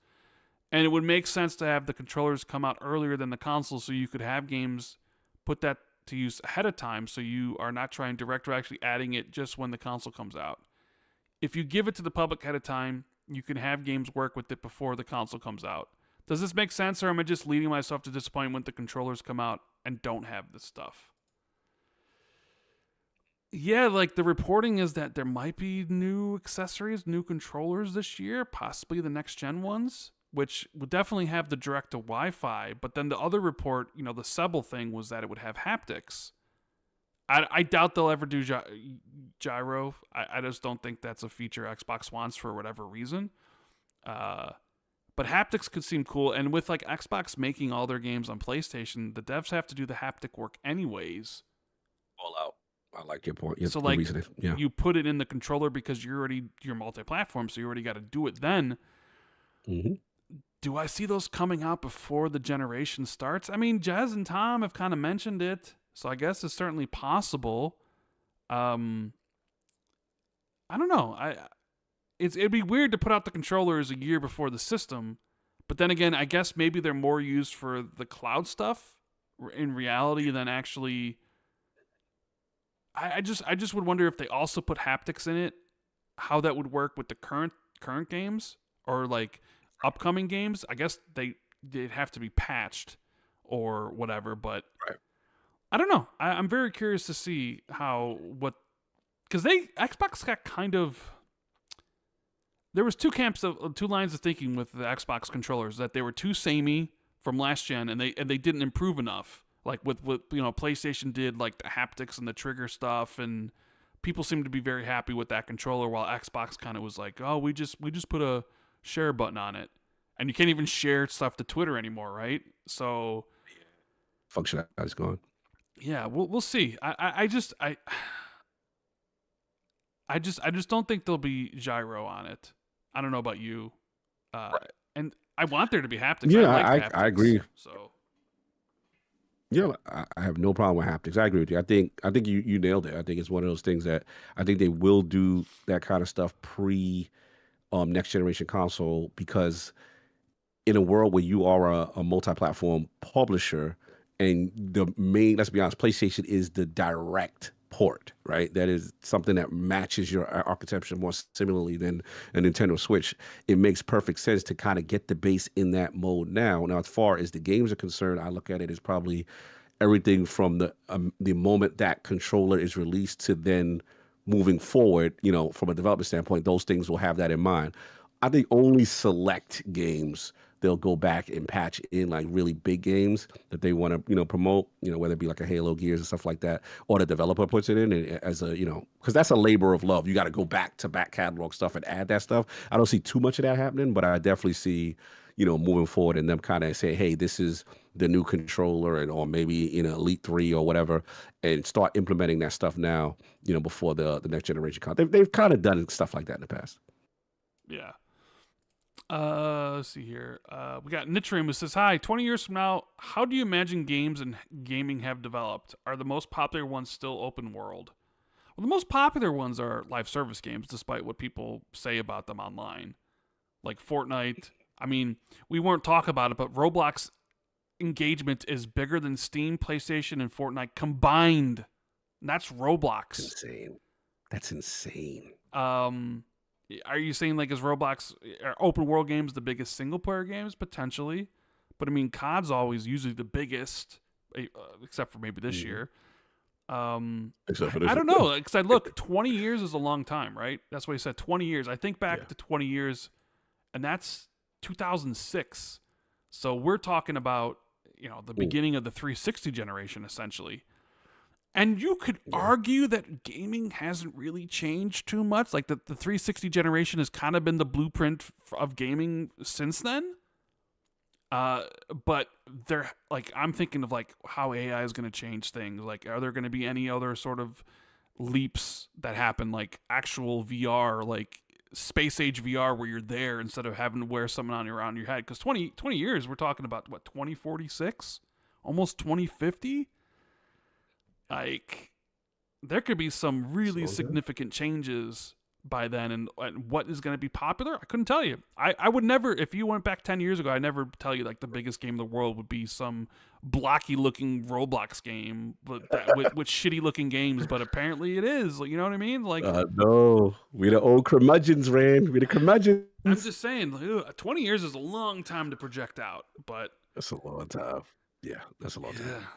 And it would make sense to have the controllers come out earlier than the console so you could have games put that to use ahead of time so you are not trying direct or actually adding it just when the console comes out. If you give it to the public ahead of time, you can have games work with it before the console comes out. Does this make sense, or am I just leading myself to disappointment when the controllers come out and don't have this stuff? Yeah, like the reporting is that there might be new accessories, new controllers this year, possibly the next-gen ones, which would definitely have the direct-to-Wi-Fi. But then the other report, the Sebel thing, was that it would have haptics. I doubt they'll ever do gyro. I just don't think that's a feature Xbox wants for whatever reason. But haptics could seem cool, and with like Xbox making all their games on PlayStation, the devs have to do the haptic work anyways. All out. I like your point. So like, you put it in the controller because you're multi-platform, so you already got to do it then. Mm-hmm. Do I see those coming out before the generation starts? I mean, Jez and Tom have kind of mentioned it, so I guess it's certainly possible. I don't know. It'd be weird to put out the controllers a year before the system, but then again, I guess maybe they're more used for the cloud stuff in reality than actually. I just would wonder if they also put haptics in it, how that would work with the current games or like upcoming games. I guess they'd have to be patched or whatever, but right. I don't know. I'm very curious to see because Xbox got kind of. There was two lines of thinking with the Xbox controllers, that they were too samey from last gen and they didn't improve enough. Like with PlayStation did, like the haptics and the trigger stuff, and people seemed to be very happy with that controller, while Xbox kind of was like, oh, we just put a share button on it, and you can't even share stuff to Twitter anymore, right? So functionality is gone. Yeah, we'll see. I just don't think there'll be gyro on it. I don't know about you, and I want there to be haptics. Yeah, I agree. So. Yeah, I have no problem with haptics. I agree with you. I think you nailed it. I think it's one of those things that I think they will do that kind of stuff pre next generation console, because in a world where you are a multi-platform publisher and let's be honest, PlayStation is the direct port, right? That is something that matches your architecture more similarly than a Nintendo Switch. It makes perfect sense to kind of get the base in that mode now. Now, as far as the games are concerned, I look at it as probably everything from the moment that controller is released to then moving forward, from a development standpoint, those things will have that in mind. I think only select games they'll go back and patch in, like really big games that they want to, promote, whether it be like a Halo, Gears and stuff like that, or the developer puts it in as a, because that's a labor of love. You got to go back to back catalog stuff and add that stuff. I don't see too much of that happening, but I definitely see, moving forward and them kind of say, hey, this is the new controller, or maybe, Elite 3 or whatever, and start implementing that stuff now, before the next generation. They've kind of done stuff like that in the past. Yeah. Let's see here. We got Nitrim who says, hi, 20 years from now, how do you imagine games and gaming have developed? Are the most popular ones still open world? Well, the most popular ones are live service games, despite what people say about them online. Like Fortnite. I mean, we weren't talking about it, but Roblox engagement is bigger than Steam, PlayStation, and Fortnite combined. And that's Roblox. Insane. That's insane. Are you saying like is Roblox open world games the biggest single player games potentially? But I mean, COD's always usually the biggest, except for maybe this year. Except for this I don't know, because I look 20 years is a long time, right? That's what he said. 20 years. I think back to 20 years, and that's 2006. So we're talking about the beginning of the 360 generation essentially. And you could argue that gaming hasn't really changed too much. Like the 360 generation has kind of been the blueprint of gaming since then. But they're like, I'm thinking of like how AI is going to change things. Like, are there going to be any other sort of leaps that happen, like actual VR, like space age VR, where you're there instead of having to wear something around your head? Because 20 years, we're talking about what, 2046, almost 2050. Like, there could be some really significant changes by then, and what is going to be popular, I couldn't tell you. I would never, if you went back 10 years ago, I'd never tell you like the biggest game in the world would be some blocky looking Roblox game with shitty looking games, but apparently it is. You know what I mean? Like, no, we the old curmudgeons, Rand. We the curmudgeons. I'm just saying, 20 years is a long time to project out, but that's a long time. Yeah, that's a long time.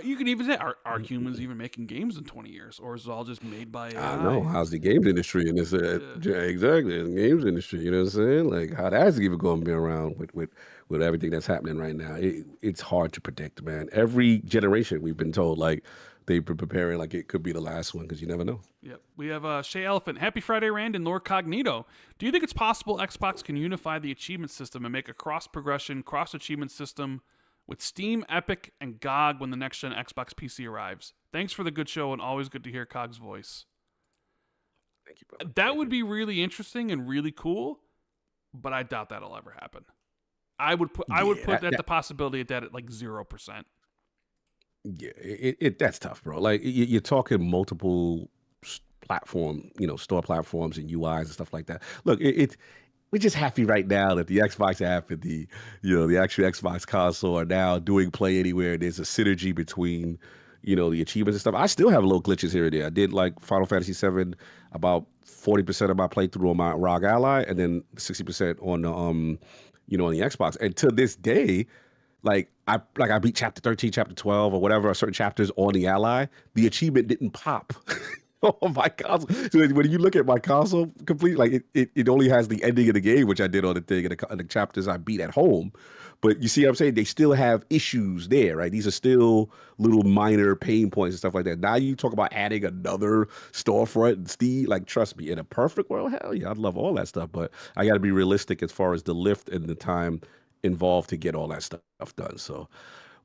You can even say, are humans even making games in 20 years, or is it all just made by AI? I know. How's the games industry in this? Exactly, the games industry. You know what I'm saying? Like, how that's even going to be around with everything that's happening right now? It's hard to predict, man. Every generation, we've been told like they've been preparing like it could be the last one because you never know. Yep. We have Shay Elephant. Happy Friday, Rand and Lord Cognito. Do you think it's possible Xbox can unify the achievement system and make a cross-progression, cross-achievement system with Steam, Epic, and GOG when the next-gen Xbox PC arrives? Thanks for the good show, and always good to hear Cog's voice. Thank you, brother. That would be really interesting and really cool, but I doubt that'll ever happen. I would put the possibility of that at like 0%. Yeah, that's tough, bro. Like you're talking multiple platform, store platforms and UIs and stuff like that. Look, we're just happy right now that the Xbox app and the actual Xbox console are now doing Play Anywhere. There's a synergy between, the achievements and stuff. I still have little glitches here and there. I did like Final Fantasy VII, about 40% of my playthrough on my ROG Ally, and then 60% on the on the Xbox. And to this day, I beat chapter 13, chapter 12, or whatever, certain chapters on the Ally. The achievement didn't pop. On my console. So when you look at my console complete, like it only has the ending of the game, which I did on the thing, and the chapters I beat at home. But you see what I'm saying? They still have issues there, right? These are still little minor pain points and stuff like that. Now you talk about adding another storefront and Steam. Like, trust me, in a perfect world, hell yeah, I'd love all that stuff. But I got to be realistic as far as the lift and the time involved to get all that stuff done. So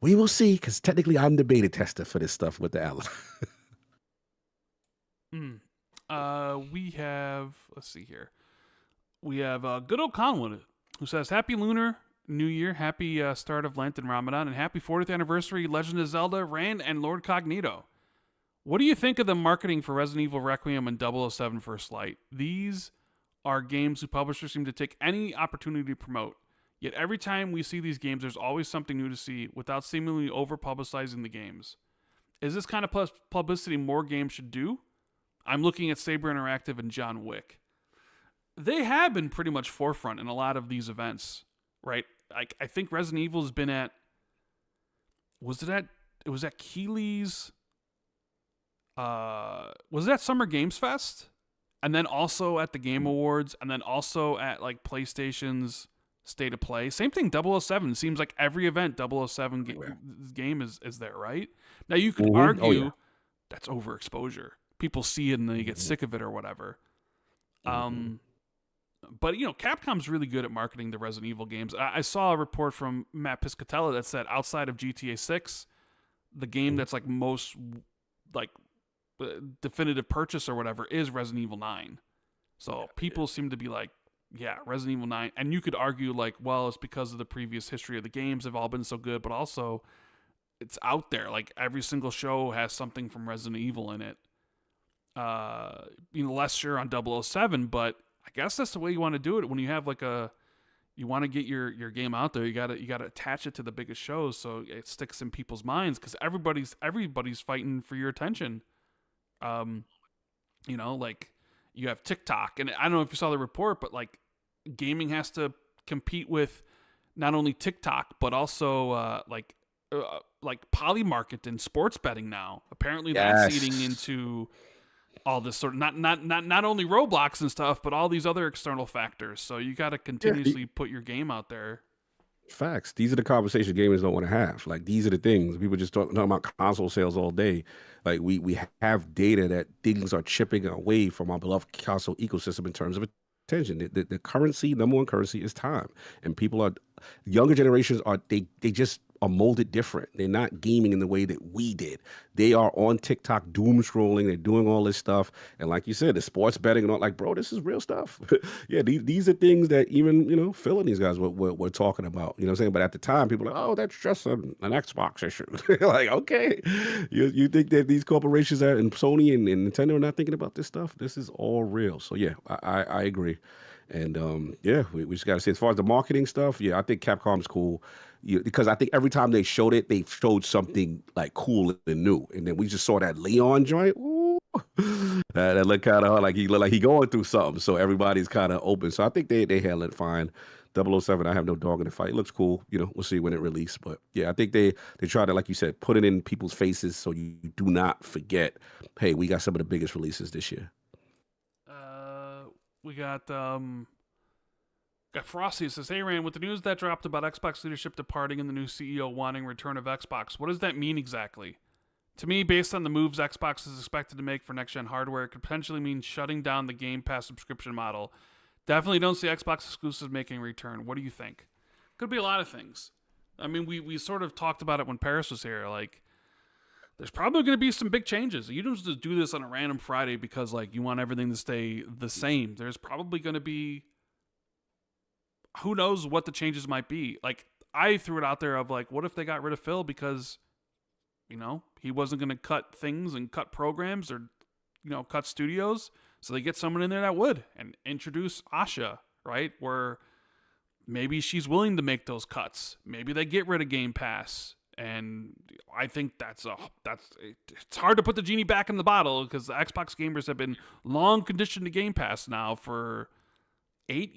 we will see, because technically I'm the beta tester for this stuff with the Ally. We have, let's see here. We have good old Conwood, who says, Happy Lunar New Year, happy start of Lent and Ramadan, and happy 40th anniversary Legend of Zelda, Rand, and Lord Cognito. What do you think of the marketing for Resident Evil Requiem and 007 First Light? These are games who publishers seem to take any opportunity to promote. Yet every time we see these games, there's always something new to see without seemingly over-publicizing the games. Is this kind of publicity more games should do? I'm looking at Saber Interactive and John Wick. They have been pretty much forefront in a lot of these events, right? I think Resident Evil has been at, it was at Keighley's, was it at Summer Games Fest? And then also at the Game Awards, and then also at like PlayStation's State of Play. Same thing, 007. Seems like every event 007 game is there, right? Now you could argue that's overexposure. People see it and they get sick of it or whatever. But, Capcom's really good at marketing the Resident Evil games. I saw a report from Matt Piscatella that said outside of GTA 6, the game that's like most like definitive purchase or whatever is Resident Evil 9. So people seem to be like, yeah, Resident Evil 9. And you could argue like, well, it's because of the previous history of the games have all been so good, but also it's out there. Like every single show has something from Resident Evil in it. Less sure on 007, but I guess that's the way you want to do it when you have like you want to get your game out there. You gotta attach it to the biggest shows so it sticks in people's minds, because everybody's fighting for your attention. You know, like you have TikTok, and I don't know if you saw the report, but like gaming has to compete with not only TikTok but also like Polymarket and sports betting now. Apparently, that's eating into all this sort of not only Roblox and stuff, but all these other external factors. So you got to continuously put your game out there. Facts. These are the conversations gamers don't want to have. Like, these are the things people just talking about console sales all day. Like, we have data that things are chipping away from our beloved console ecosystem in terms of attention. The currency, number one currency, is time, and younger generations they just are molded different. They're not gaming in the way that we did. They are on TikTok doom scrolling. They're doing all this stuff. And like you said, the sports betting and all, like, bro, this is real stuff. Yeah, these are things that even, Phil and these guys were talking about, you know what I'm saying? But at the time, people are like, oh, that's just an Xbox issue. Like, okay, you think that these corporations and Sony and Nintendo are not thinking about this stuff? This is all real. So yeah, I agree. And yeah, we just got to say, as far as the marketing stuff, yeah, I think Capcom's cool. Because I think every time they showed it, they showed something like cool and new. And then we just saw that Leon joint. Ooh, that looked kind of like he going through something. So everybody's kind of open. So I think they handle it fine. 007, I have no dog in the fight. It looks cool. We'll see when it releases. But yeah, I think they try to, like you said, put it in people's faces so you do not forget, hey, we got some of the biggest releases this year. We got Frosty says, hey, Rand, with the news that dropped about Xbox leadership departing and the new CEO wanting return of Xbox, what does that mean exactly? To me, based on the moves Xbox is expected to make for next-gen hardware, it could potentially mean shutting down the Game Pass subscription model. Definitely don't see Xbox exclusives making a return. What do you think? Could be a lot of things. I mean, we sort of talked about it when Paris was here. Like, there's probably going to be some big changes. You don't just do this on a random Friday because, like, you want everything to stay the same. There's probably going to be, who knows what the changes might be. Like, I threw it out there of, like, what if they got rid of Phil because, he wasn't going to cut things and cut programs or, cut studios. So they get someone in there that would and introduce Asha, right? Where maybe she's willing to make those cuts. Maybe they get rid of Game Pass. And I think it's hard to put the genie back in the bottle because the Xbox gamers have been long conditioned to Game Pass now for 9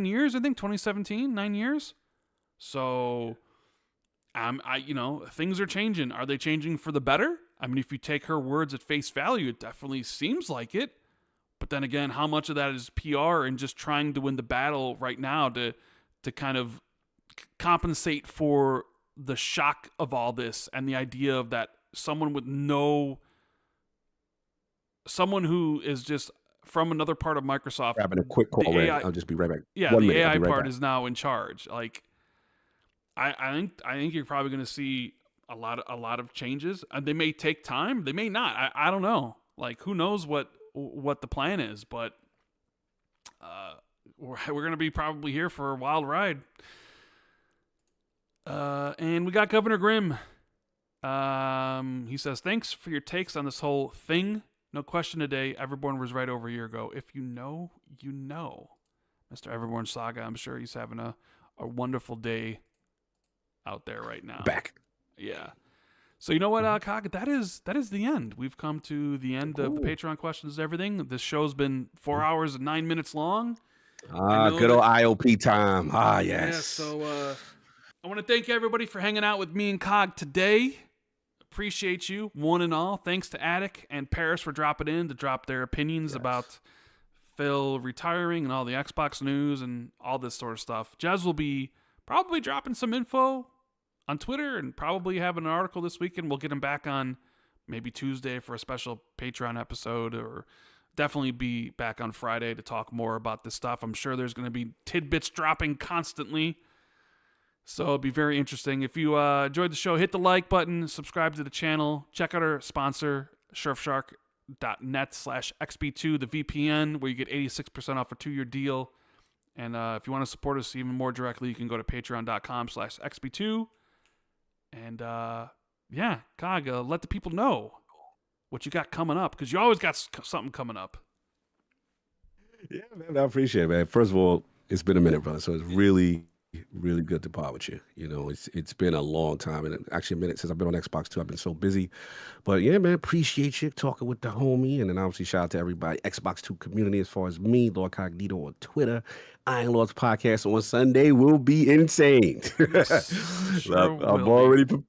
years, I think, 2017, 9 years. So, things are changing. Are they changing for the better? I mean, if you take her words at face value, it definitely seems like it. But then again, how much of that is PR and just trying to win the battle right now to kind of compensate for the shock of all this and the idea of that someone who is just from another part of Microsoft. Grabbing a quick call, AI, I'll just be right back. Yeah, the AI part is now in charge. Like, I think you're probably going to see a lot of changes. They may take time. They may not. I don't know. Like, who knows what the plan is? But we're going to be probably here for a wild ride. And we got Governor Grimm. He says, thanks for your takes on this whole thing. No question today, Everborn was right over a year ago. If you know, you know. Mr. Everborn Saga, I'm sure he's having a wonderful day out there right now. Back. Yeah. So you know what, Cog? That is the end. We've come to the end of the Patreon questions and everything. This show's been 4 hours and 9 minutes long. Good old IOP time. Yes. Yeah, so I want to thank everybody for hanging out with me and Cog today. Appreciate you, one and all. Thanks to Attic and Paris for dropping in to drop their opinions about Phil retiring and all the Xbox news and all this sort of stuff. Jez will be probably dropping some info on Twitter and probably have an article this weekend. We'll get him back on maybe Tuesday for a special Patreon episode, or definitely be back on Friday to talk more about this stuff. I'm sure there's going to be tidbits dropping constantly. So it'll be very interesting. If you enjoyed the show, hit the like button, subscribe to the channel, check out our sponsor, surfshark.net/XB2, the VPN, where you get 86% off a 2-year deal. And if you want to support us even more directly, you can go to patreon.com/XB2. And yeah, Cog, let the people know what you got coming up, because you always got something coming up. Yeah, man, I appreciate it, man. First of all, it's been a minute, brother. So it's really really good to part with you. You know, it's been a long time, and actually a minute since I've been on Xbox too. I've been so busy, but yeah, man, appreciate you talking with the homie, and then obviously shout out to everybody Xbox Two community. As far as me, Lord Cognito on Twitter, Iron Lords podcast on Sunday will be insane. Sure I'm will already, be.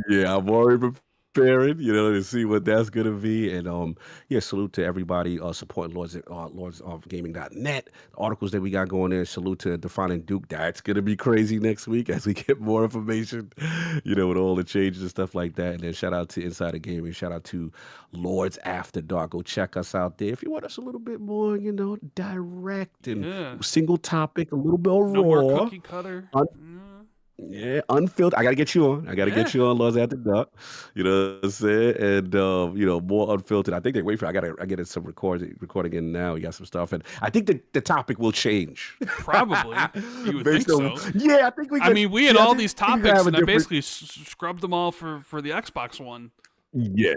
yeah, I'm already preparing, to see what that's gonna be, and yeah, salute to everybody supporting Lords of Gaming.net. The articles that we got going there. Salute to Defining Duke. That's gonna be crazy next week as we get more information, with all the changes and stuff like that. And then shout out to Insider Gaming. Shout out to Lords After Dark. Go check us out there if you want us a little bit more, direct and single topic, a little bit raw. No more cookie cutter. Yeah, unfiltered. I gotta get you on. Get you on Laws After Dark. You know what I'm saying? And more unfiltered. I think they wait for. I get some recording in now. You got some stuff, and I think the topic will change. Probably. You would think so. Yeah, I think we. We had all these topics, and I basically scrubbed them all for the Xbox One. Yeah.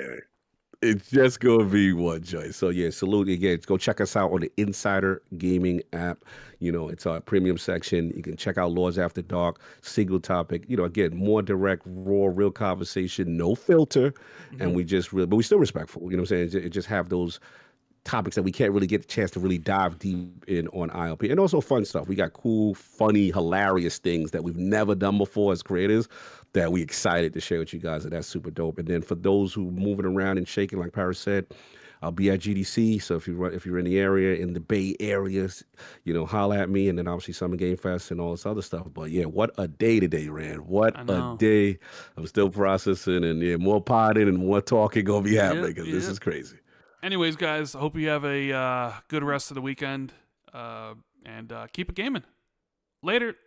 It's just going to be one choice. So, yeah, salute again. Go check us out on the Insider Gaming app. It's our premium section. You can check out Lords After Dark, single topic. Again, more direct, raw, real conversation, no filter. Mm-hmm. And we just but we still respectful. You know what I'm saying? It just have those topics that we can't really get the chance to really dive deep in on ILP. And also fun stuff. We got cool, funny, hilarious things that we've never done before as creators that we excited to share with you guys, and that's super dope. And then for those who moving around and shaking, like Paris said, I'll be at GDC. So if you're in the area, in the Bay Areas, holla at me. And then obviously Summer Game Fest and all this other stuff. But yeah, what a day today, Rand. What a day. I'm still processing, and more potting and more talking gonna be happening because this is crazy. Anyways, guys, I hope you have a good rest of the weekend, and keep it gaming. Later.